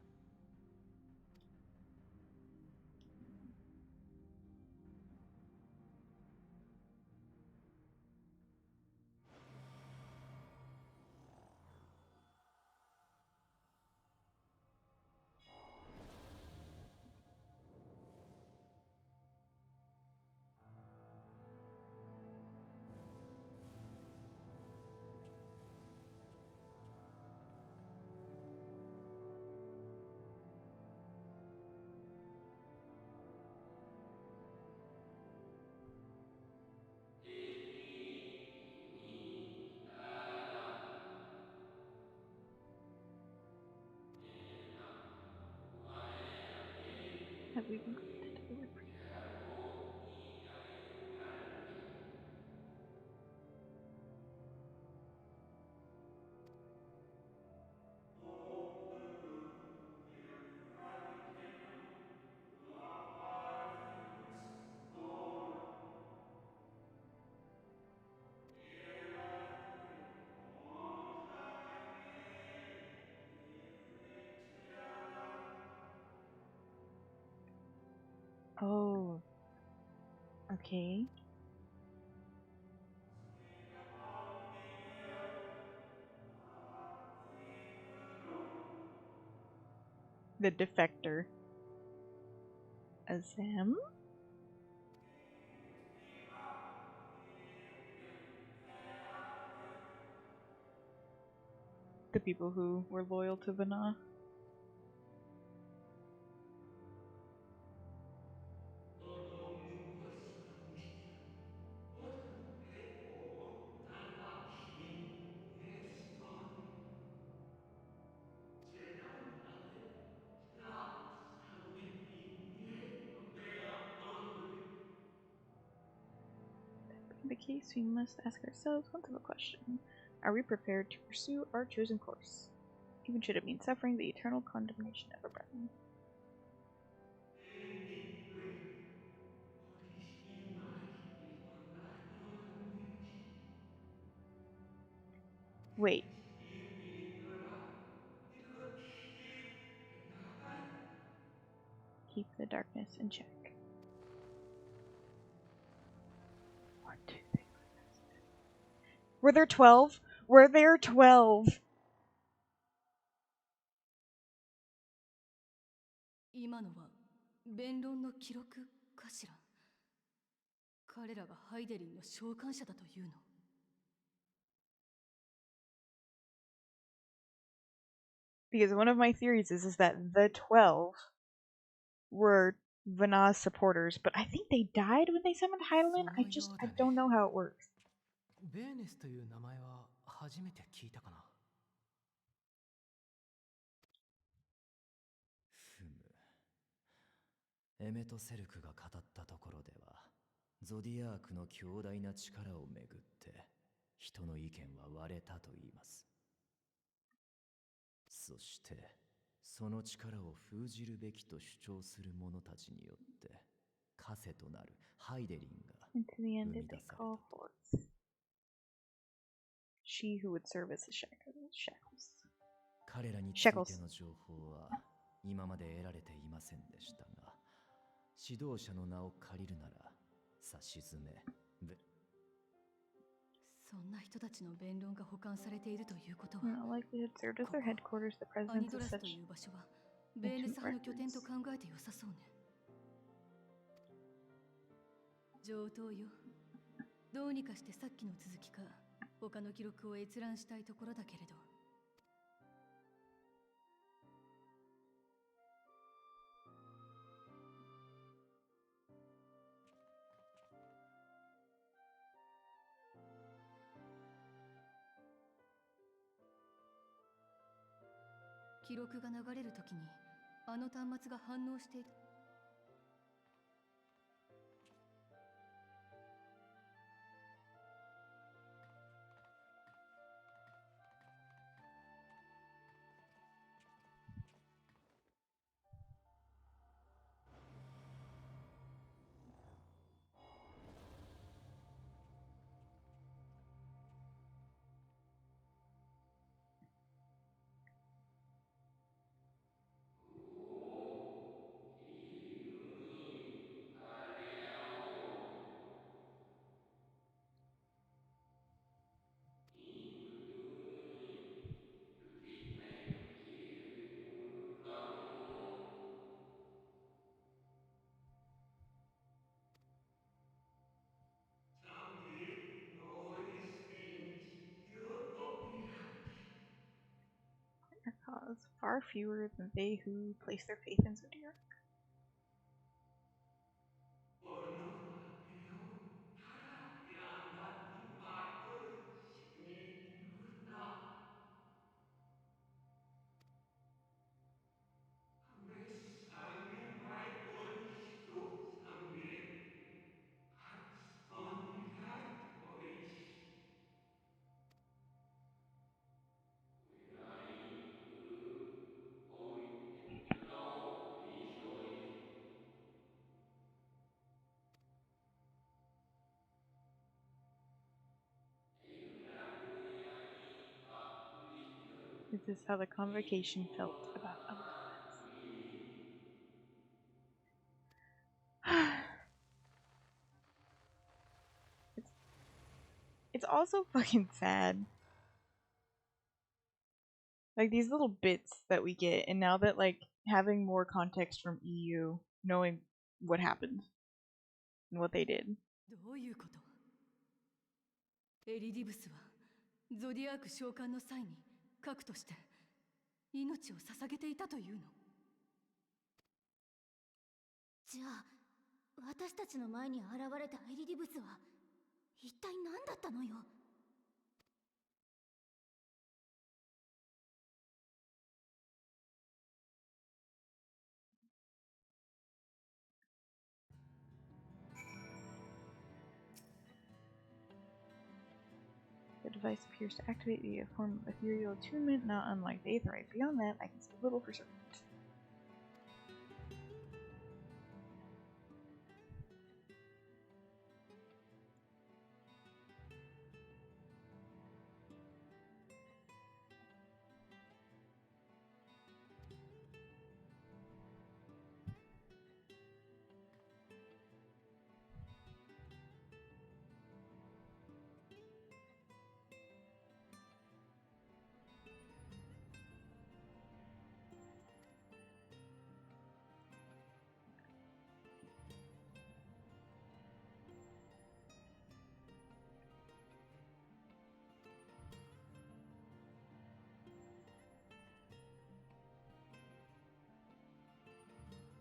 Have we been granted to the Okay. The defector. Azem? The people who were loyal to Vana. In the case, we must ask ourselves one simple question. Are we prepared to pursue our chosen course? Even should it mean suffering the eternal condemnation of our brethren. Wait. Keep the darkness in check. 1, 2, 3, 4, 5, 6, 7. Were there 12? Were there 12? 今のは弁論の記録かしら。彼らがハイデリンの召喚者だというの。Because one of my theories is that the 12 were Vana's supporters, but I think they died when they summoned Hydaelyn. I don't know how it works. ベーネスという名前は初めて聞いたかな。ふむ。エメとセルクが語ったところでは、ゾディアークの強大な力をめぐって、人の意見は割れたと言います。そして、その力を封じるべきと主張する者たちによって、枷となるハイデリンが生み出されたと。She who would serve as the shackles. 彼らについての情報は今まで得られていませんでしたが、指導者の名を借りるなら、さしずめ、そんな人たちの弁論が保管されているということは、アニドラスという場所はベーネス派の拠点と考えて良さそうね。上等よ。どうにかしてさっきの続きか他の記録を閲覧したいところだけれど。記録が流れるときにあの端末が反応していた。Cause far fewer than they who place their faith in Zodiac. Is this how the convocation felt about Elizabeth? It's also fucking sad. Like, these little bits that we get, and now that, like, having more context from EU, knowing what happened and what they did. どういうこと？エリディブスはゾディアーク召喚の際に核として命を捧げていたというの？じゃあ私たちの前に現れたエリディブスは一体何だったのよ。The device appears to activate via a form of ethereal attunement, not unlike the Aetherite. Beyond that, I can say little for certain.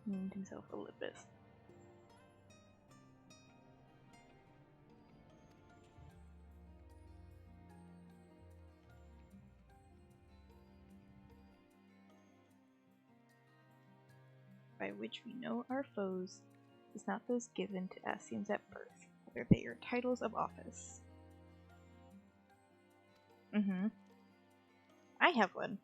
Named himself Olympus. By which we know our foes is not those given to Ascians at birth, whether they are titles of office. I have one.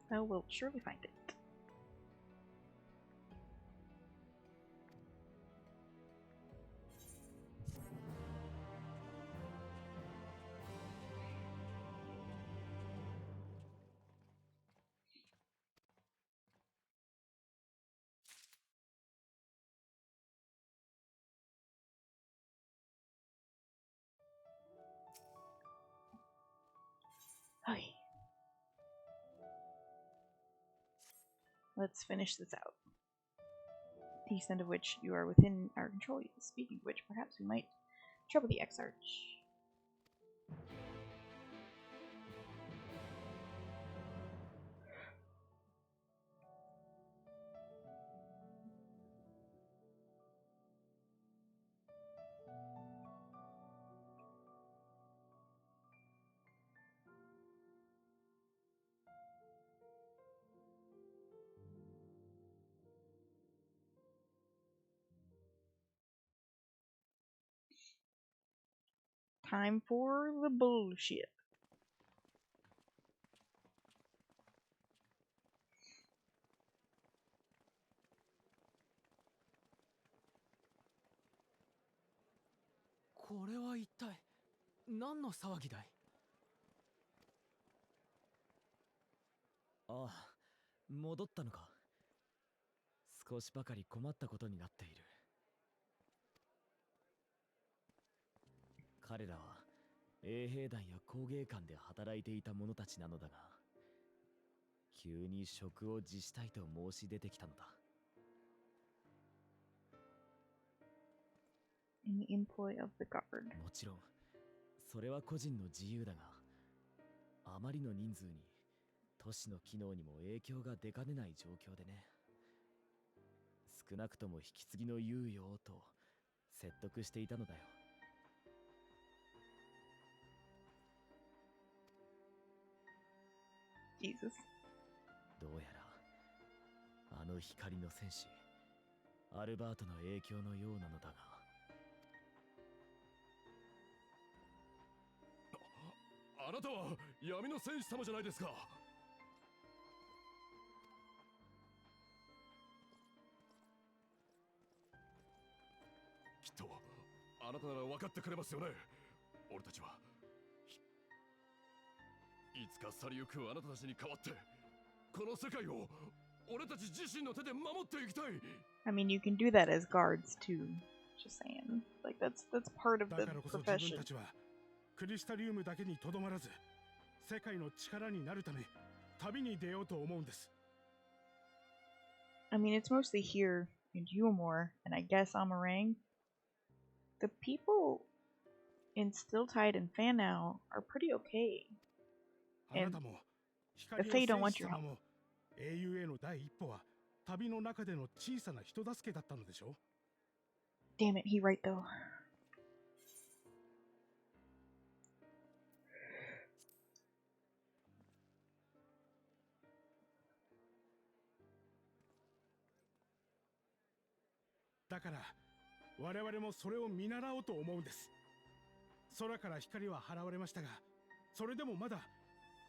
Well, we'll surely find it. Okay. Let's finish this out. The extent of which you are within our control. Speaking of which, perhaps we might trouble the Exarch. Time for the bullshit. What is this? What is the ああ、戻ったのか。少しばかり困ったことになっている。彼らは衛兵団や工芸館で働いていた者たちなのだが、急に職を辞したいと申し出てきたのだ。In the employ of the guard. もちろん、それは個人の自由だが、あまりの人数に都市の機能にも影響が出かねない状況でね。少なくとも引き継ぎの猶予をと説得していたのだよ。Jesus. どうやらあのの光の戦士アルバートの影響のようなのだが。あなたは闇の戦士様じゃないですか。きっとあなたなら分かってくれますよね。俺たちはいつか去りゆくあなたたちに代わってこの世界を俺たち自身の手で守っていきたい。I mean, you can do that as guards too. Just saying. Like that's part of だ the からこそ自分 profession. たちはクリスタリウムだけにとどまらず世界の力になるため旅に出ようと思うんです。I mean, it's mostly here in Yulmore, and I guess Amarang. The people in Stilltide and Fanau are pretty okay. あなたも The 光の Fae don't 戦 want 士 your 様 help. も英雄への第一歩は旅の中での小さな人助けだったのでしょう。 Damn it, he right though. だから我々もそれを見習おうと思うんです。空から光は払われましたが、それでもまだ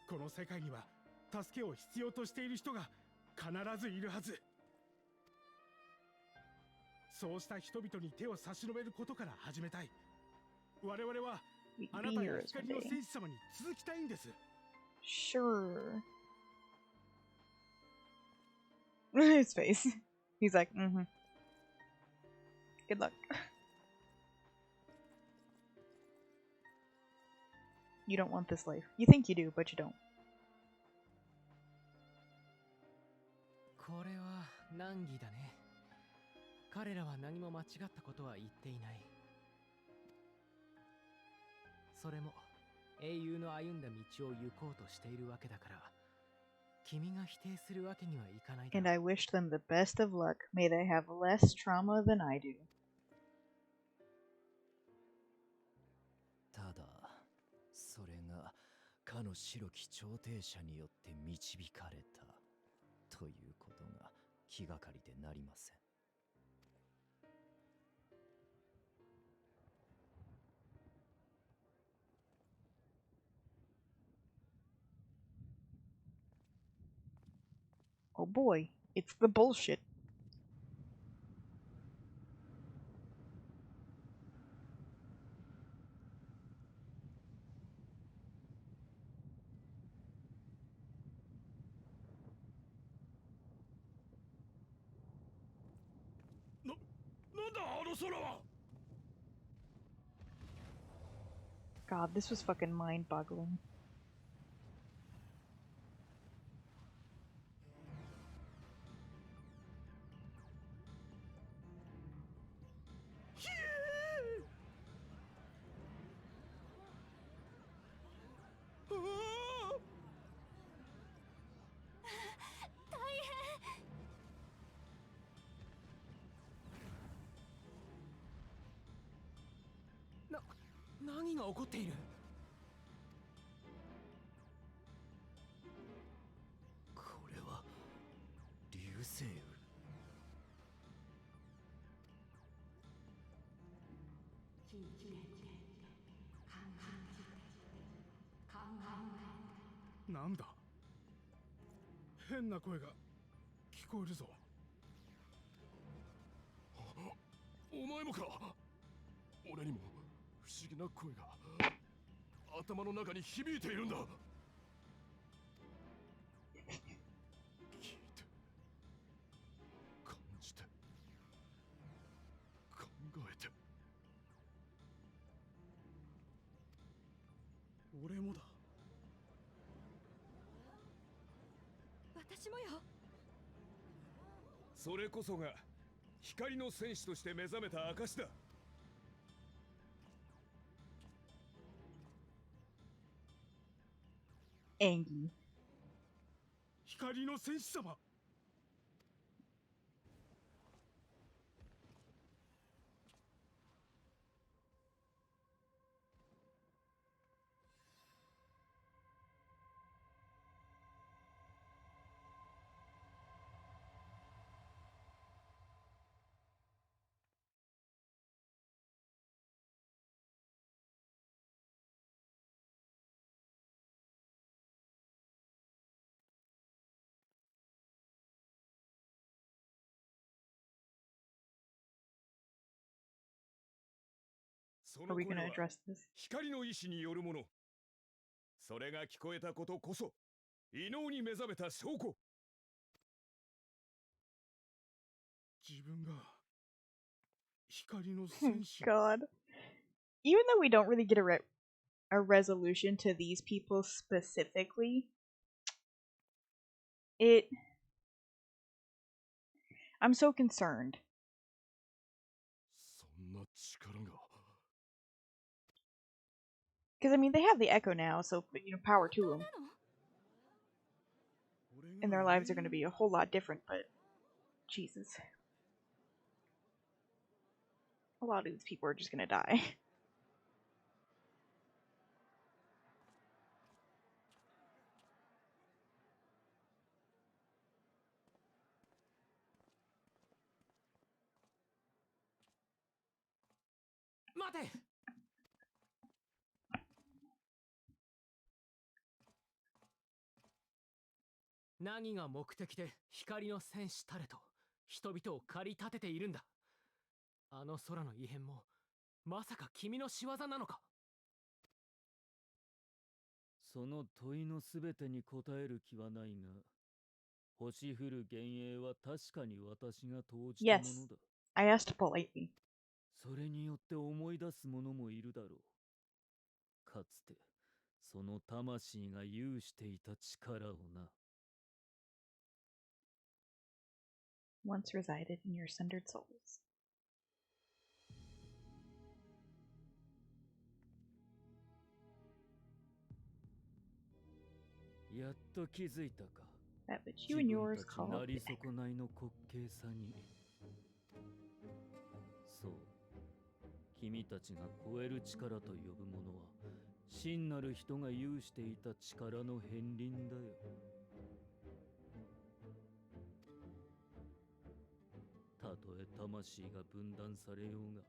この世界には助けを必要としている人が必ずいるはず。そうした人々に手を差し伸べることから始めたい。我々はあなたや光の戦士様に続きたいんです。Sure. His face. He's like, mm-hmm. Good luck. You don't want this life. You think you do, but you don't. これは難儀だね。彼らは何も間違ったことは言っていない。それも英雄の歩んだ道を行こうとしているわけだから、君が否定するわけにはいかないだろう。And I wish them the best of luck. May they have less trauma than I do. ただそれがかの白き調停者によって導かれたということが気がかりでなりません。Oh boy, it's the bullshit. God, this was fucking mind-boggling. .何が起こっている？これは流星雨。なんだ、変な声が聞こえるぞ。お前もか。俺にも不思議な声が頭の中に響いているんだ。聞いて、感じて、考えて。俺もだ。私もよ。それこそが光の戦士として目覚めた証だ。Angie. 光の戦士様。Are we going to address this? 光の意志によるもの。それが聞こえたことこそ異能に目覚めた証拠。自分が光の戦士。God. Even though we don't really get a resolution to these people specifically, I'm so concerned. そんな力が。Because, I mean, they have the Echo now, so, power to them. And their lives are going to be a whole lot different, but Jesus. A lot of these people are just going to die. Mate! 何が目的で光の戦士たれと人々を駆り立てているんだ。あの空の異変もまさか君の仕業なのか。その問いのすべてに答える気はないが、星降る幻影は確かに私が投じたものだ。Yes, I asked politely. それによって思い出す者もいるだろう。かつてその魂が有していた力をな。Once resided in your sundered souls. やっと気づいたか。 That which you and yours call なり損ないの滑稽さに。そう、君たちが超える力と呼ぶものは真なる人が有していた力の片鱗だよ。たとえ魂が分断されようが、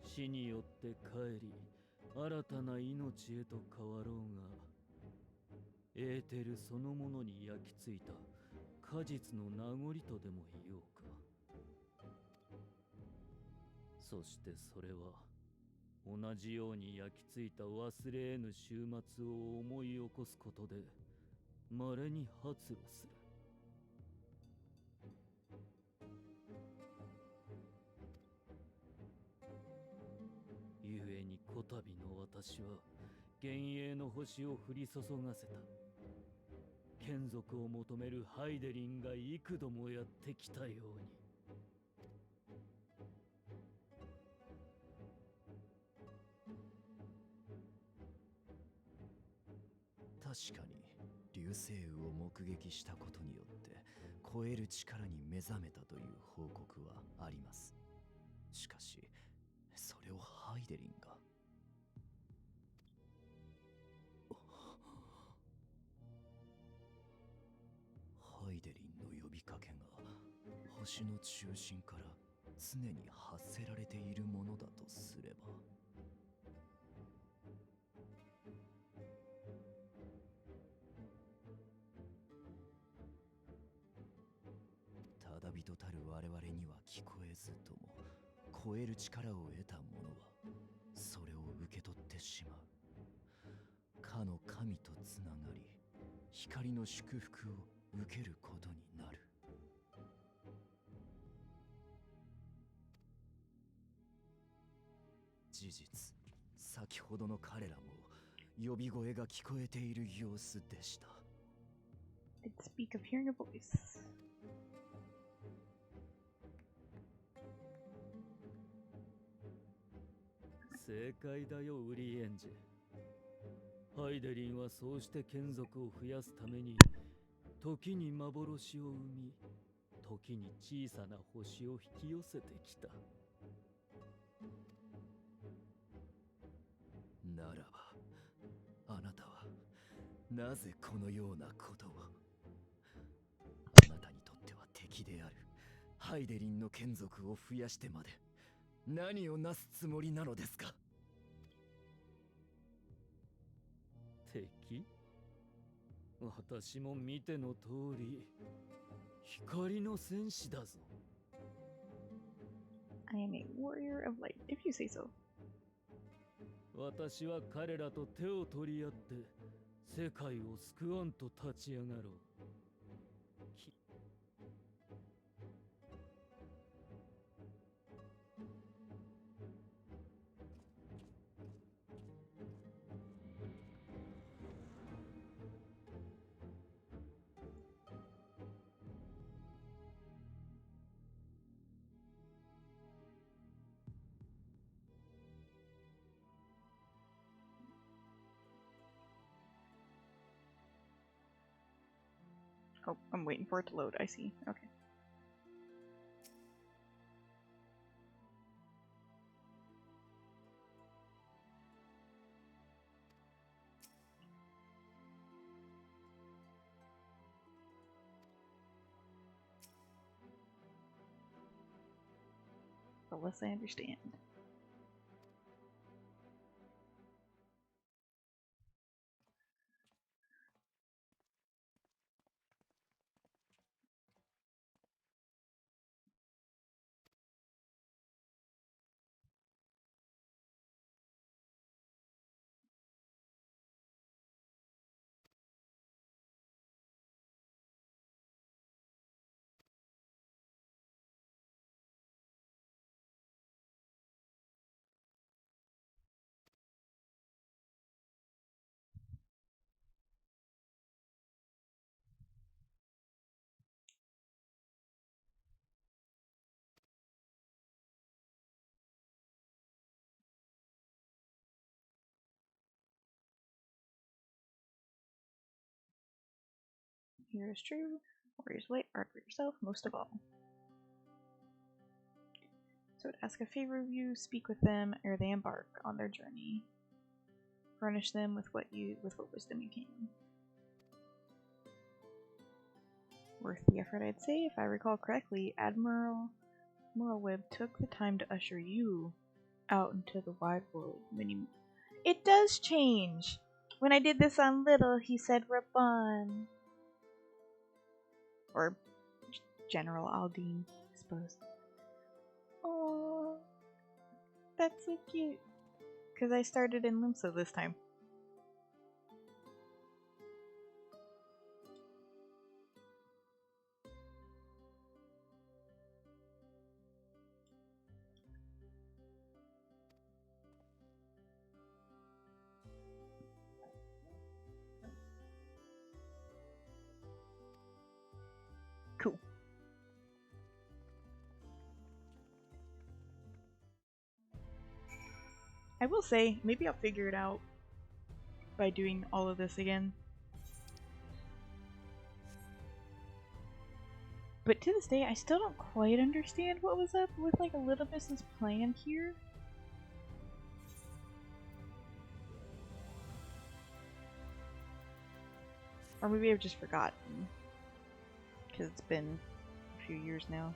死によって帰り新たな命へと変わろうが、エーテルそのものに焼き付いた果実の名残とでも言おうか。そしてそれは同じように焼き付いた忘れ得ぬ終末を思い起こすことで稀に発露する。故にこたびの私は幻影の星を降り注がせた。眷属を求めるハイデリンが幾度もやってきたように。確かに流星雨を目撃したことによって超える力に目覚めたという報告はあります。しかしそれをハイデリンが。ハイデリンの呼びかけが星の中心から常に発せられているものだとすれば、ただびとたる我々には聞こえずとも超える力を得た者はそれを受け取ってしまう。かの神とつながり光の祝福を受けることになる。事実、先ほどの彼らも呼び声が聞こえている様子でした。 Did speak of hearing a voice. 正解だよ、ウリエンジェ。ハイデリンはそうして眷属を増やすために時に幻を生み、時に小さな星を引き寄せてきた。ならばあなたはなぜこのようなことを。あなたにとっては敵であるハイデリンの眷属を増やしてまで何をなすつもりなのですか。敵？私も見ての通り光の戦士だぞ。 I am a warrior of light, if you say so. 私は彼らと手を取り合って世界を救わんと立ち上がろう。Oh, I'm waiting for it to load. I see. Okay. The less I understand. Here is true. Warriors wait, art for yourself, most of all. So to ask a favor of you, speak with them ere they embark on their journey. Furnish them with what wisdom you can. Worth the effort, I'd say. If I recall correctly, Admiral Webb took the time to usher you out into the wide world. It does change! When I did this on Little, he said Raban. Or General Aldine, I suppose. Oh, that's so cute. Because I started in Limso this time. Cool. I will say, maybe I'll figure it out by doing all of this again. But to this day, I still don't quite understand what was up with like Elizabeth's plan here. Or maybe I've just forgotten. Because it's been a few years now.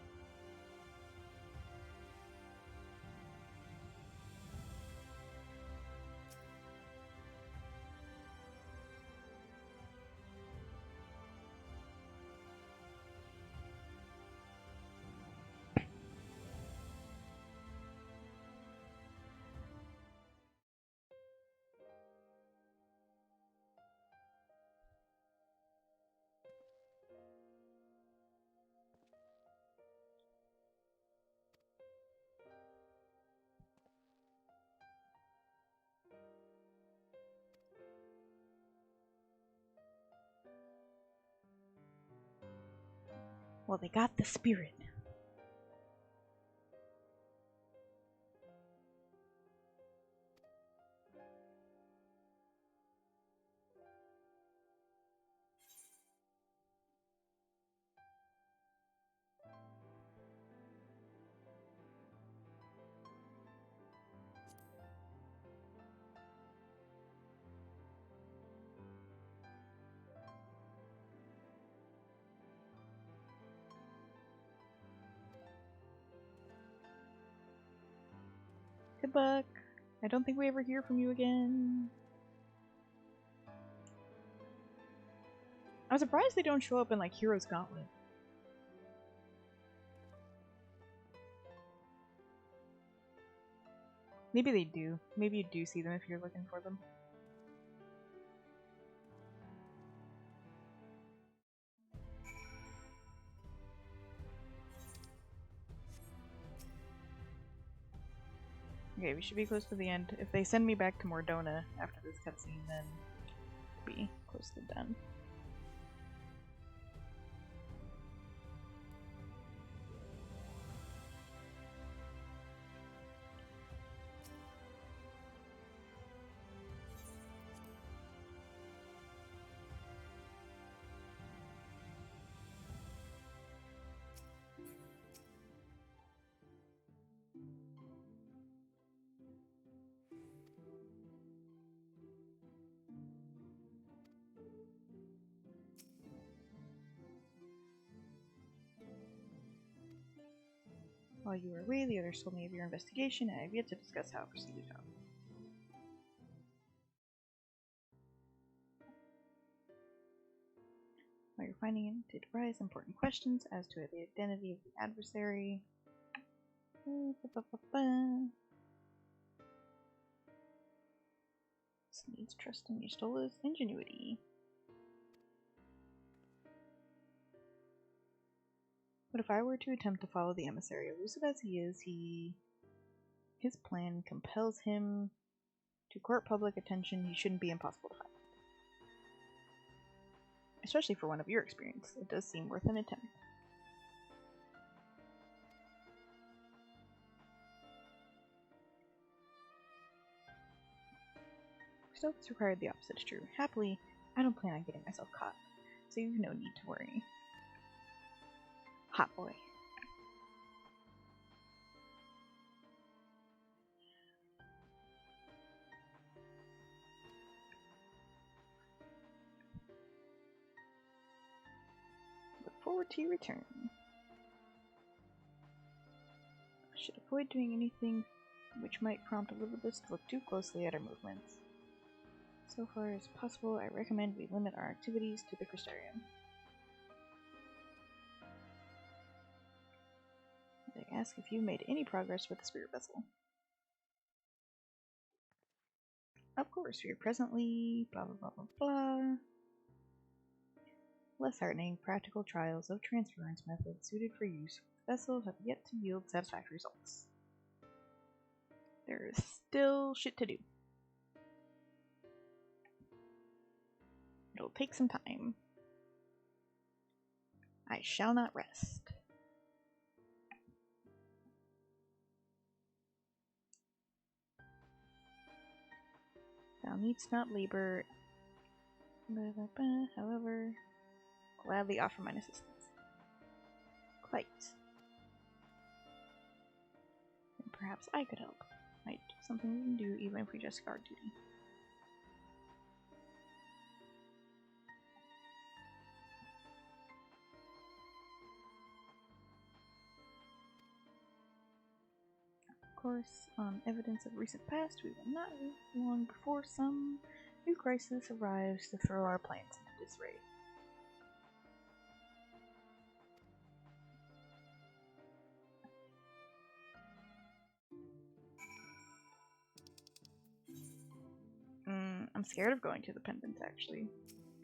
Well, they got the spirit. Good luck. I don't think we ever hear from you again. I'm surprised they don't show up in like Hero's Gauntlet. Maybe they do. Maybe you do see them if you're looking for them. Okay, we should be close to the end. If they send me back to Mordona after this cutscene, then we'll be close to done. While you were away, the others told me of your investigation, and I have yet to discuss how it proceeded out. While you're finding it, did rise important questions as to the identity of the adversary. This needs trust in Yustola's ingenuity. But if I were to attempt to follow the emissary, elusive as he is, his plan compels him to court public attention. He shouldn't be impossible to find. Especially for one of your experience, it does seem worth an attempt. Stealth is required, the opposite is true. Happily, I don't plan on getting myself caught, so you've no need to worry. Hot boy. Look forward to your return. I should avoid doing anything which might prompt Elizabeth to look too closely at our movements. So far as possible, I recommend we limit our activities to the Crystarium. They ask if you made any progress with the spirit vessel. Of course, we are presently blah blah blah blah blah. Less heartening, practical trials of transference methods suited for use with the vessel have yet to yield satisfactory results. There is still shit to do. It'll take some time. I shall not rest. Thou needst not labor. However, gladly offer mine assistance. Quite. And perhaps I could help. Might do something we can do even if we just guard duty. Of course, on evidence of recent past, we will not live long before some new crisis arrives to throw our plans into disarray. I'm scared of going to the pendant, actually.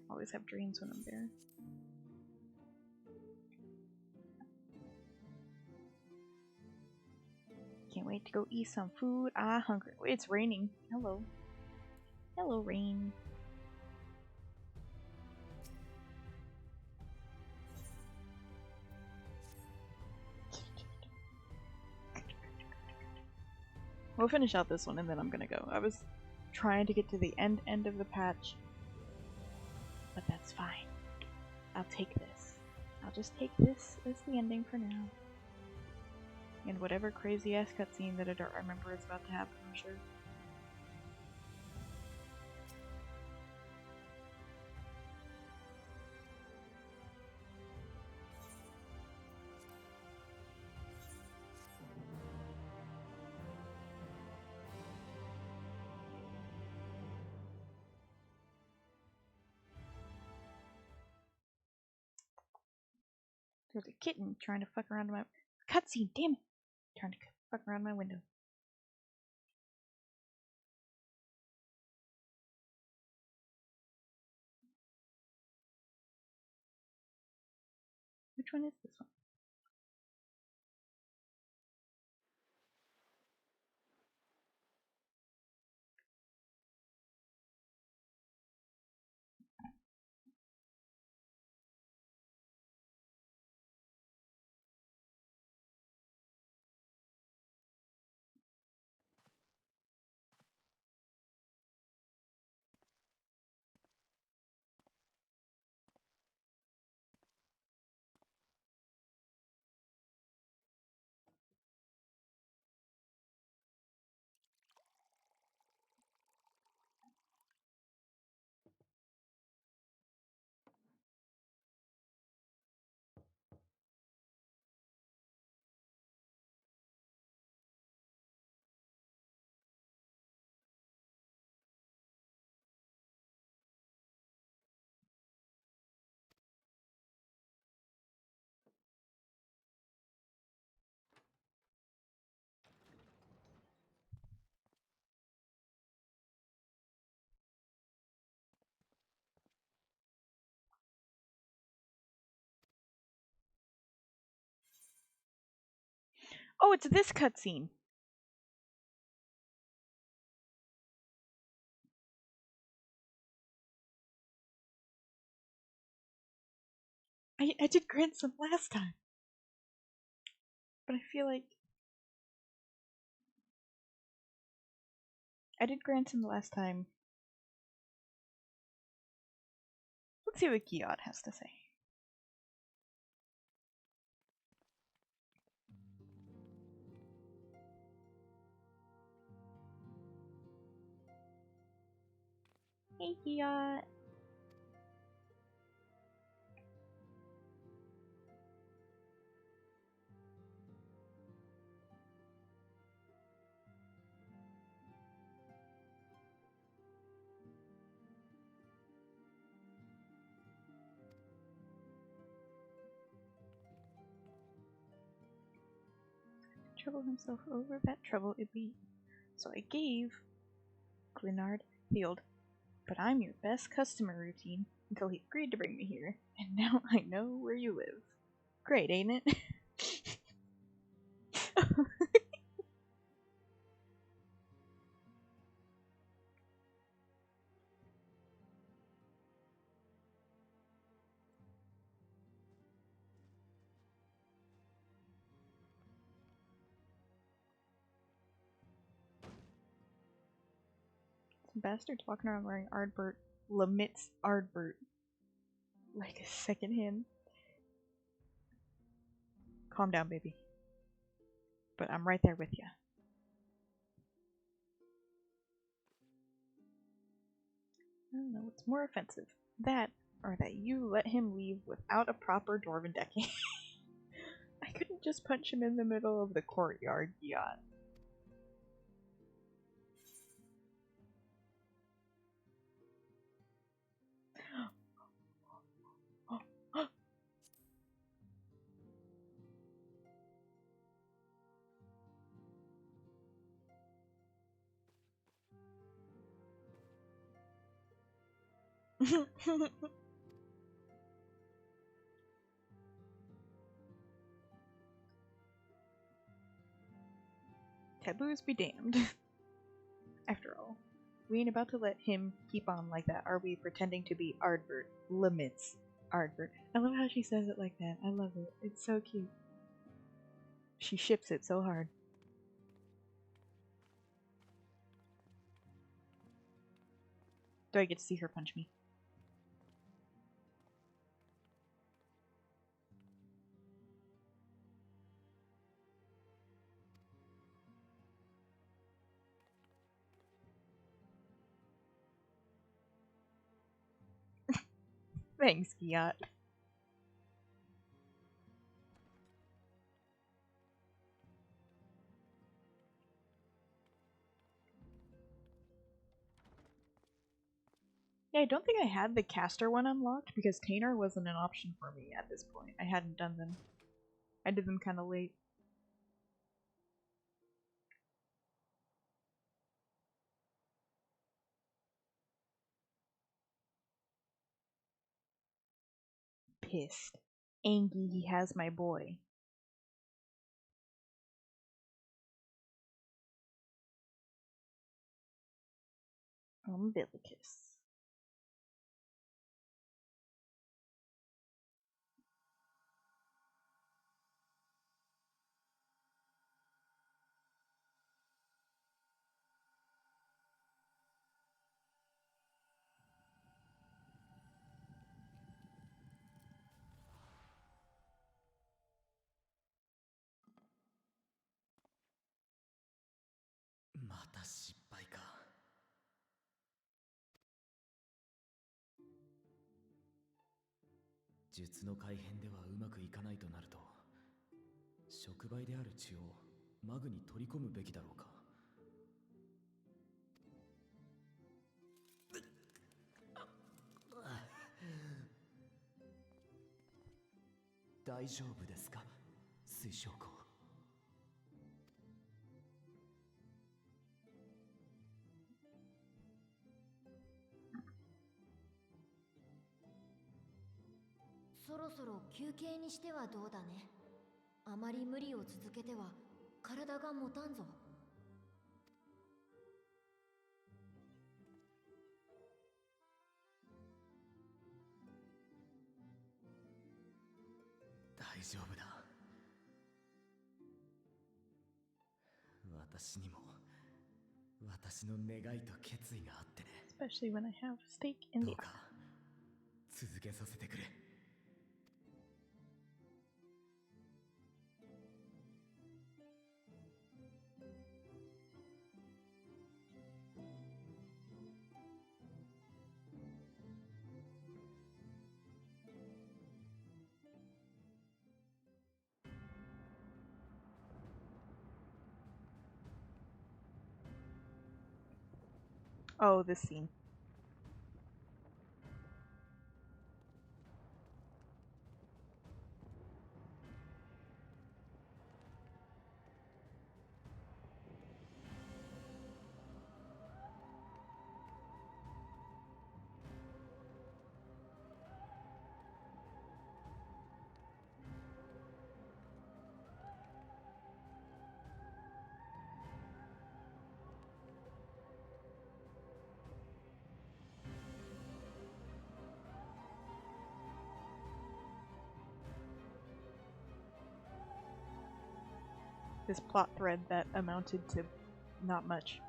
I always have dreams when I'm there. Can't wait to go eat some food. Ah, hungry. It's raining. Hello. Hello, rain. We'll finish out this one and then I'm gonna go. I was trying to get to the end of the patch, but that's fine. I'll take this. I'll just take this as the ending for now. And whatever crazy ass cutscene that I don't remember is about to happen, I'm sure. There's a kitten trying to fuck around my cutscene, damn it! Trying to fuck around my window. Which one is this one? Oh, it's this cutscene. I did Grandson last time. But I feel like I did Grandson the last time. Let's see what Giot has to say. Hey, Giot. Trouble himself over that trouble it be. So I gave Glenard Field, but I'm your best customer routine until he agreed to bring me here, and now I know where you live. Great, ain't it? Some bastards walking around wearing Ardbert laments Ardbert like a second hand. Calm down, baby. But I'm right there with you. I don't know what's more offensive. That, or that you let him leave without a proper dwarven decking. I couldn't just punch him in the middle of the courtyard, yacht. Taboos be damned. After all, we ain't about to let him keep on like that, are we? Pretending to be Ardbert. Limits Ardbert. I love how she says it like that. I love it. It's so cute. She ships it so hard. Do I get to see her punch me? Thanks, Giat. Yeah, I don't think I had the caster one unlocked because Tainer wasn't an option for me at this point. I hadn't done them. I did them kind of late. Pissed. Angie, he has my boy. Umbilicus.また失敗か。術の改変ではうまくいかないとなると、触媒である血をマグに取り込むべきだろうか。大丈夫ですか、水晶校。そろそろ休憩にしてはどうだね。あまり無理を続けては体が持たんぞ。大丈夫だ。私にも私の願いと決意があってね。Especially when I have stake in the どうか続けさせてくれ。Oh, this scene. This plot thread that amounted to not much.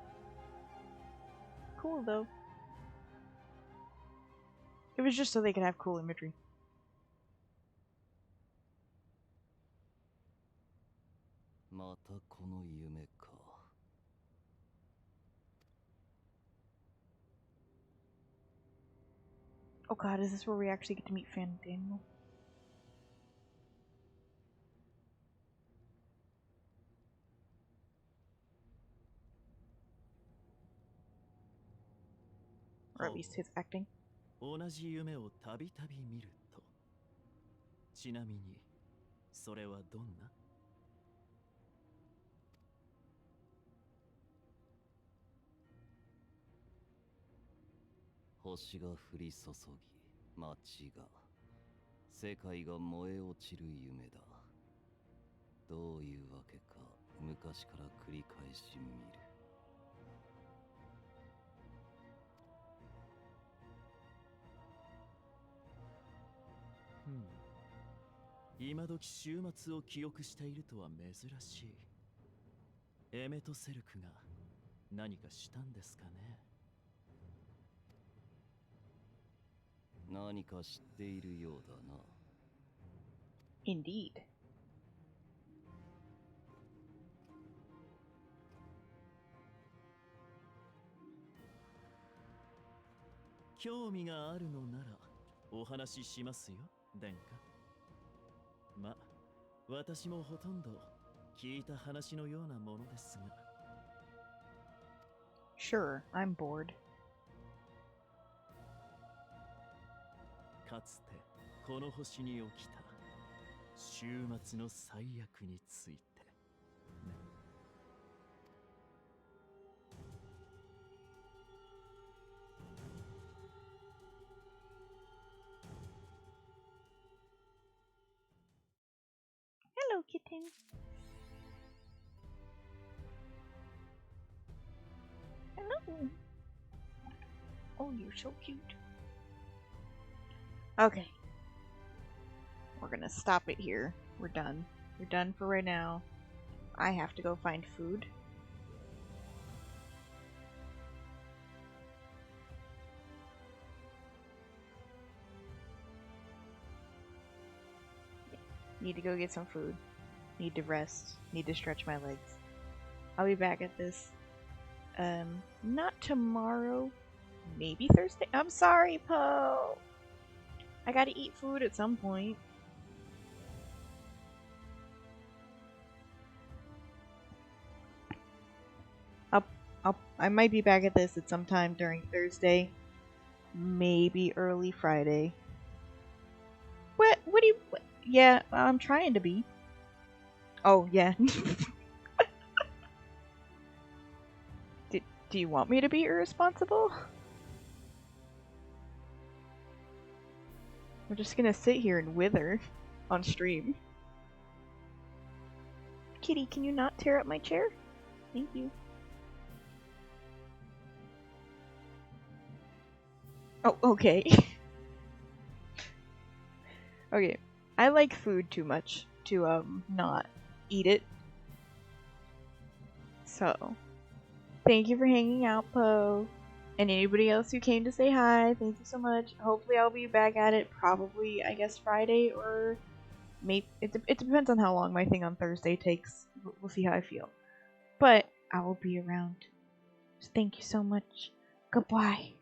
Cool though. It was just so they could have cool imagery. Oh god, is this where we actually get to meet Fan Daniel? Or at least his acting. 同じ夢をたびたび見ると。ちなみに、それはどんな？星が降り注ぎ、街が、世界が燃え落ちる夢だ。どういうわけか、昔から繰り返し見る。今時週末を記憶しているとは珍しい。エメとセルクが何かしたんですかね。何か知っているようだな。Indeed. 興味があるのならお話ししますよ、殿下。ま、私もほとんど聞いた話のようなものですが。Sure, I'm bored. かつてこの星に起きた週末の最悪についてね。Hello, kitten. Hello. Oh, you're so cute. Okay. We're gonna stop it here. We're done. We're done for right now. I have to go find food. Need to go get some food. Need to rest. Need to stretch my legs. I'll be back at this. Not tomorrow. Maybe Thursday. I'm sorry, Poe. I gotta eat food at some point. I might be back at this at some time during Thursday. Maybe early Friday. What do you... Yeah, I'm trying to be. Oh, yeah. Do you want me to be irresponsible? We're just gonna sit here and wither on stream. Kitty, can you not tear up my chair? Thank you. Oh, okay. Okay. I like food too much to, not eat it. So, thank you for hanging out, Poe. And anybody else who came to say hi, thank you so much. Hopefully I'll be back at it probably, I guess, Friday or maybe... It depends on how long my thing on Thursday takes. We'll see how I feel. But I will be around. So thank you so much. Goodbye.